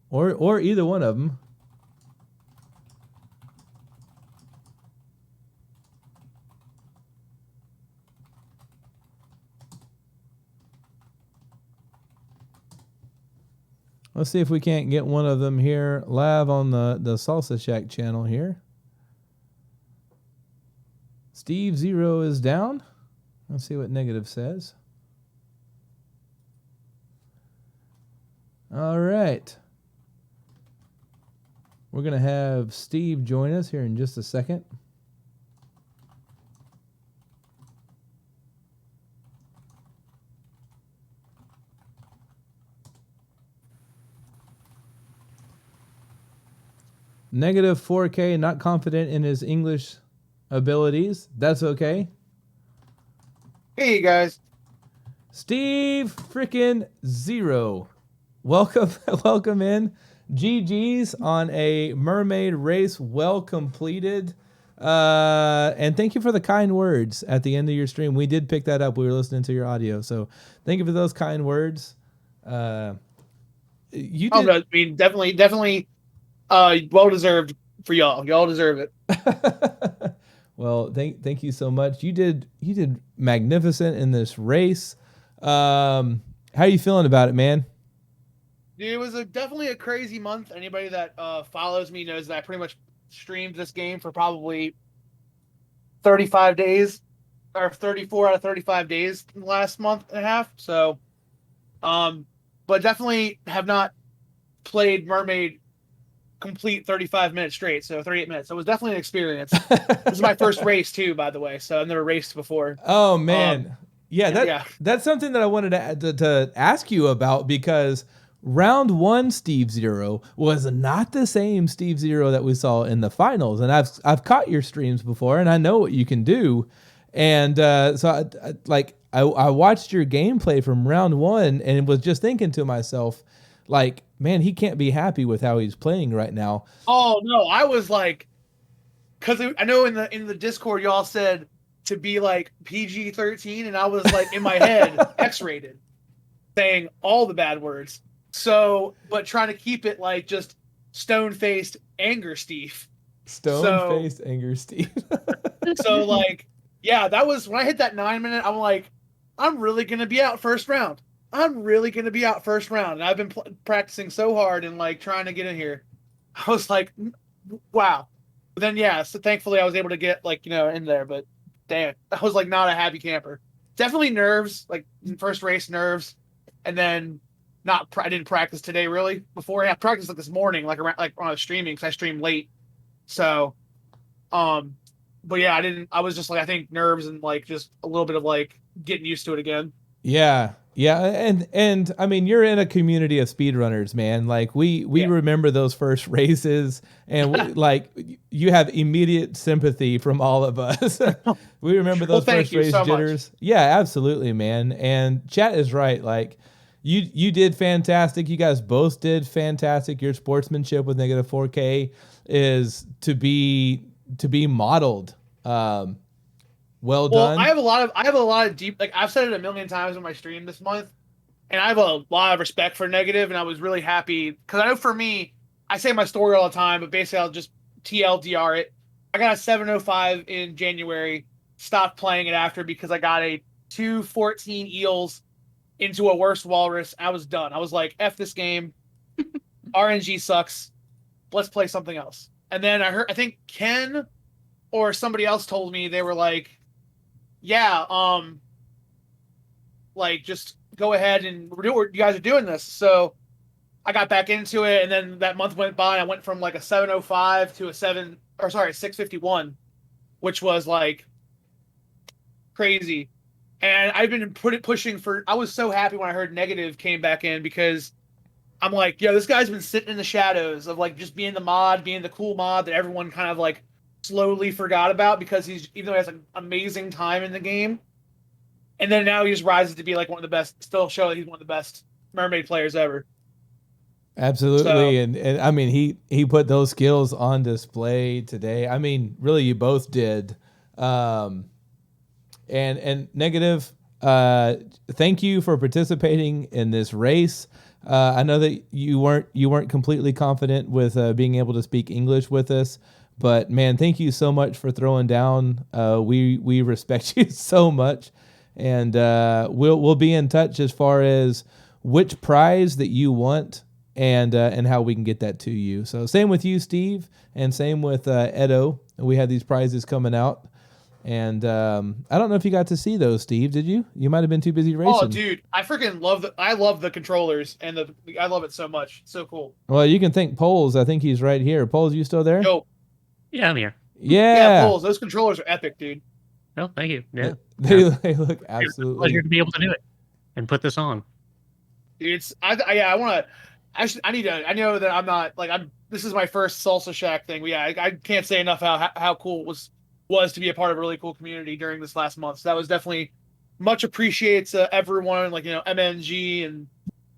or either one of them. Let's see if we can't get one of them here live on the Salsa Shack channel here. Steve Zero is down. Let's see what negative says. All right. We're going to have Steve join us here in just a second. Negative 4K, not confident in his English abilities. That's okay. Hey, guys. Steve freaking Zero. Welcome, welcome in. GG's on a mermaid race well completed. And thank you for the kind words at the end of your stream. We did pick that up. We were listening to your audio. So thank you for those kind words. You did. Oh, I mean, definitely well deserved for y'all. Y'all deserve it. Well, thank you so much. You did magnificent in this race. How are you feeling about it, man? Dude, it was definitely a crazy month. Anybody that follows me knows that I pretty much streamed this game for probably 35 days, or 34 out of 35 days in the last month and a half. So, but definitely have not played Mermaid complete 35 minutes straight, so 38 minutes. So it was definitely an experience. This is my first race too, by the way, so I've never raced before. Oh man. That's something that I wanted to ask you about, because round 1 Steve Zero was not the same Steve Zero that we saw in the finals, and I've caught your streams before, and I know what you can do. And so I watched your gameplay from round 1 and was just thinking to myself, like, man, he can't be happy with how he's playing right now. Oh no, I was like, because I know in the Discord y'all said to be like PG-13, and I was like in my head X-rated, saying all the bad words. So, but trying to keep it like just stone-faced anger Steve. Stone-faced anger Steve. So like, yeah, that was when I hit that 9 minute. I'm like, I'm really gonna be out first round. I'm really gonna be out first round, and I've been practicing so hard and like trying to get in here. I was like, wow. But then yeah, so thankfully I was able to get in there. But damn, I was like not a happy camper. Definitely nerves, like first race nerves, and then I didn't practice today really. Before I practiced like this morning, like when I was streaming, because I streamed late. So, but yeah, I was just like, I think nerves and like just a little bit of like getting used to it again. Yeah. And I mean, you're in a community of speedrunners, man. Like we remember those first races, and like you have immediate sympathy from all of us. We remember those first race jitters. Much. Yeah, absolutely, man. And chat is right. Like you did fantastic. You guys both did fantastic. Your sportsmanship with negative 4K is to be modeled. Well done. I have a lot of deep, like I've said it a million times on my stream this month, and I have a lot of respect for negative, and I was really happy because I know for me, I say my story all the time, but basically I'll just TLDR it. I got a 705 in January, stopped playing it after because I got a 214 eels into a worse walrus. I was done. I was like, F this game. RNG sucks. Let's play something else. And then I think Ken or somebody else told me, they were like, yeah, like just go ahead and you guys are doing this. So I got back into it, and then that month went by. I went from like a 705 to a 651, which was like crazy. And I've been pushing for. I was so happy when I heard Negative came back in, because I'm like, yo, this guy's been sitting in the shadows of like just being the cool mod that everyone kind of like slowly forgot about, because even though he has an amazing time in the game, and then now he just rises to be like one of the best. Still show that he's one of the best Mermaid players ever. Absolutely. And I mean, he put those skills on display today. I mean, really, you both did. And Negative, thank you for participating in this race. I know that you weren't completely confident with being able to speak English with us, but man, thank you so much for throwing down. We respect you so much, and we'll be in touch as far as which prize that you want and how we can get that to you. So same with you, Steve, and same with Edo. We have these prizes coming out. And I don't know if you got to see those, Steve. Did you? You might have been too busy racing. Oh, dude, I freaking love the controllers, and I love it so much. It's so cool. Well, you can thank Poles. I think he's right here. Poles, you still there? Yo. Yeah, I'm here. Yeah. Poles. Those controllers are epic, dude. Oh, thank you. Yeah. They look absolutely. It's a pleasure to be able to do it and put this on. Dude, I want to. Actually, I know that I'm not like this is my first Salsa Shack thing. But yeah, I can't say enough how cool it was to be a part of a really cool community during this last month. So that was definitely much appreciates everyone, like, MNG and,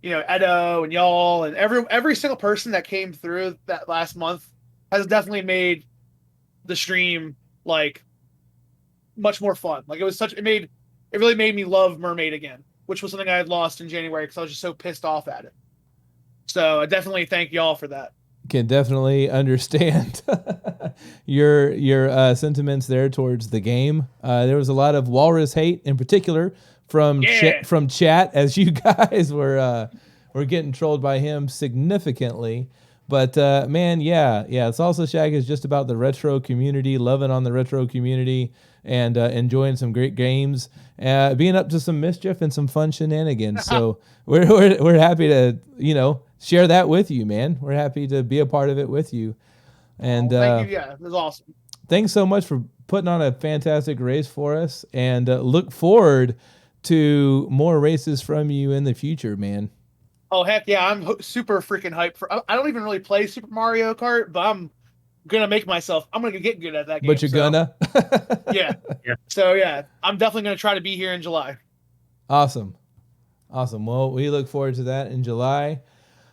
Edo and y'all and every single person that came through that last month has definitely made the stream like much more fun. Like it really made me love Mermaid again, which was something I had lost in January because I was just so pissed off at it. So I definitely thank y'all for that. Can definitely understand your sentiments there towards the game. There was a lot of walrus hate, in particular from chat, as you guys were getting trolled by him significantly. But man, yeah, Salsa Shack is just about the retro community, loving on the retro community, and enjoying some great games, being up to some mischief and some fun shenanigans. So we're happy to share that with you, man. We're happy to be a part of it with you. And thank you. Yeah, it was awesome. Thanks so much for putting on a fantastic race for us, and look forward to more races from you in the future, man. Oh, heck yeah. I'm super freaking hyped I don't even really play Super Mario Kart, but I'm going to make myself. I'm going to get good at that game. But you're gonna? Yeah. So, yeah, I'm definitely going to try to be here in July. Awesome. Well, we look forward to that in July.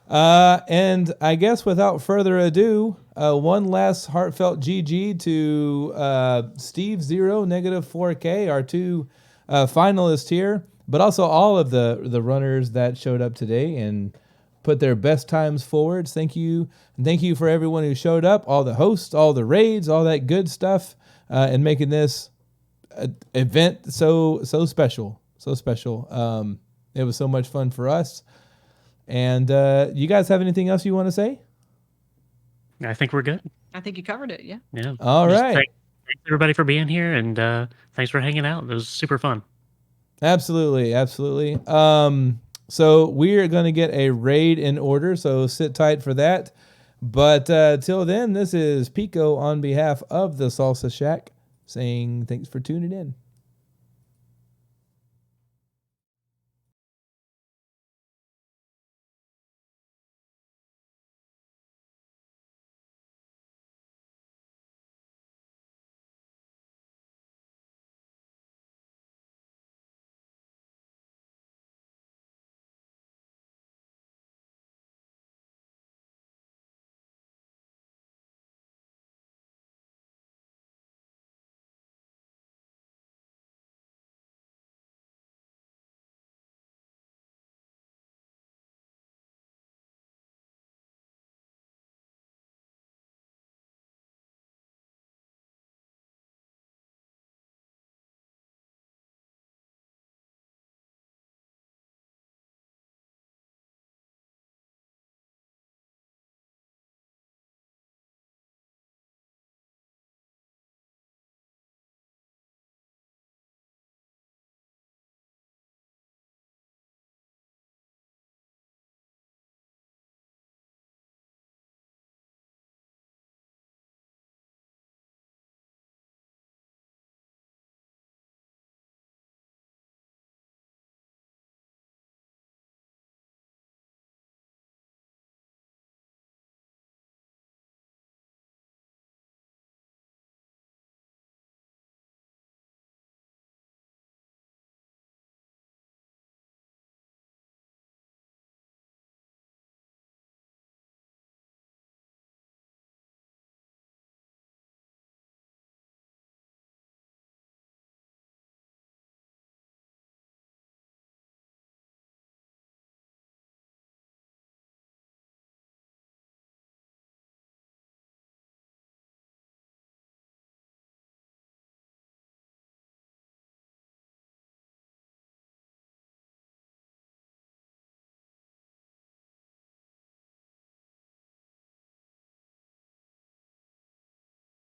And I guess without further ado, one last heartfelt GG to Steve Zero, Negative 4K, our two finalists here, but also all of the runners that showed up today and put their best times forwards. Thank you. And thank you for everyone who showed up, all the hosts, all the raids, all that good stuff, and making this event so special. So special. It was so much fun for us. And you guys have anything else you want to say? I think we're good. I think you covered it. Yeah. Yeah. All right. Thanks everybody for being here, and thanks for hanging out. It was super fun. Absolutely. So we are going to get a raid in order, so sit tight for that. But till then, this is Pico on behalf of the Salsa Shack saying thanks for tuning in.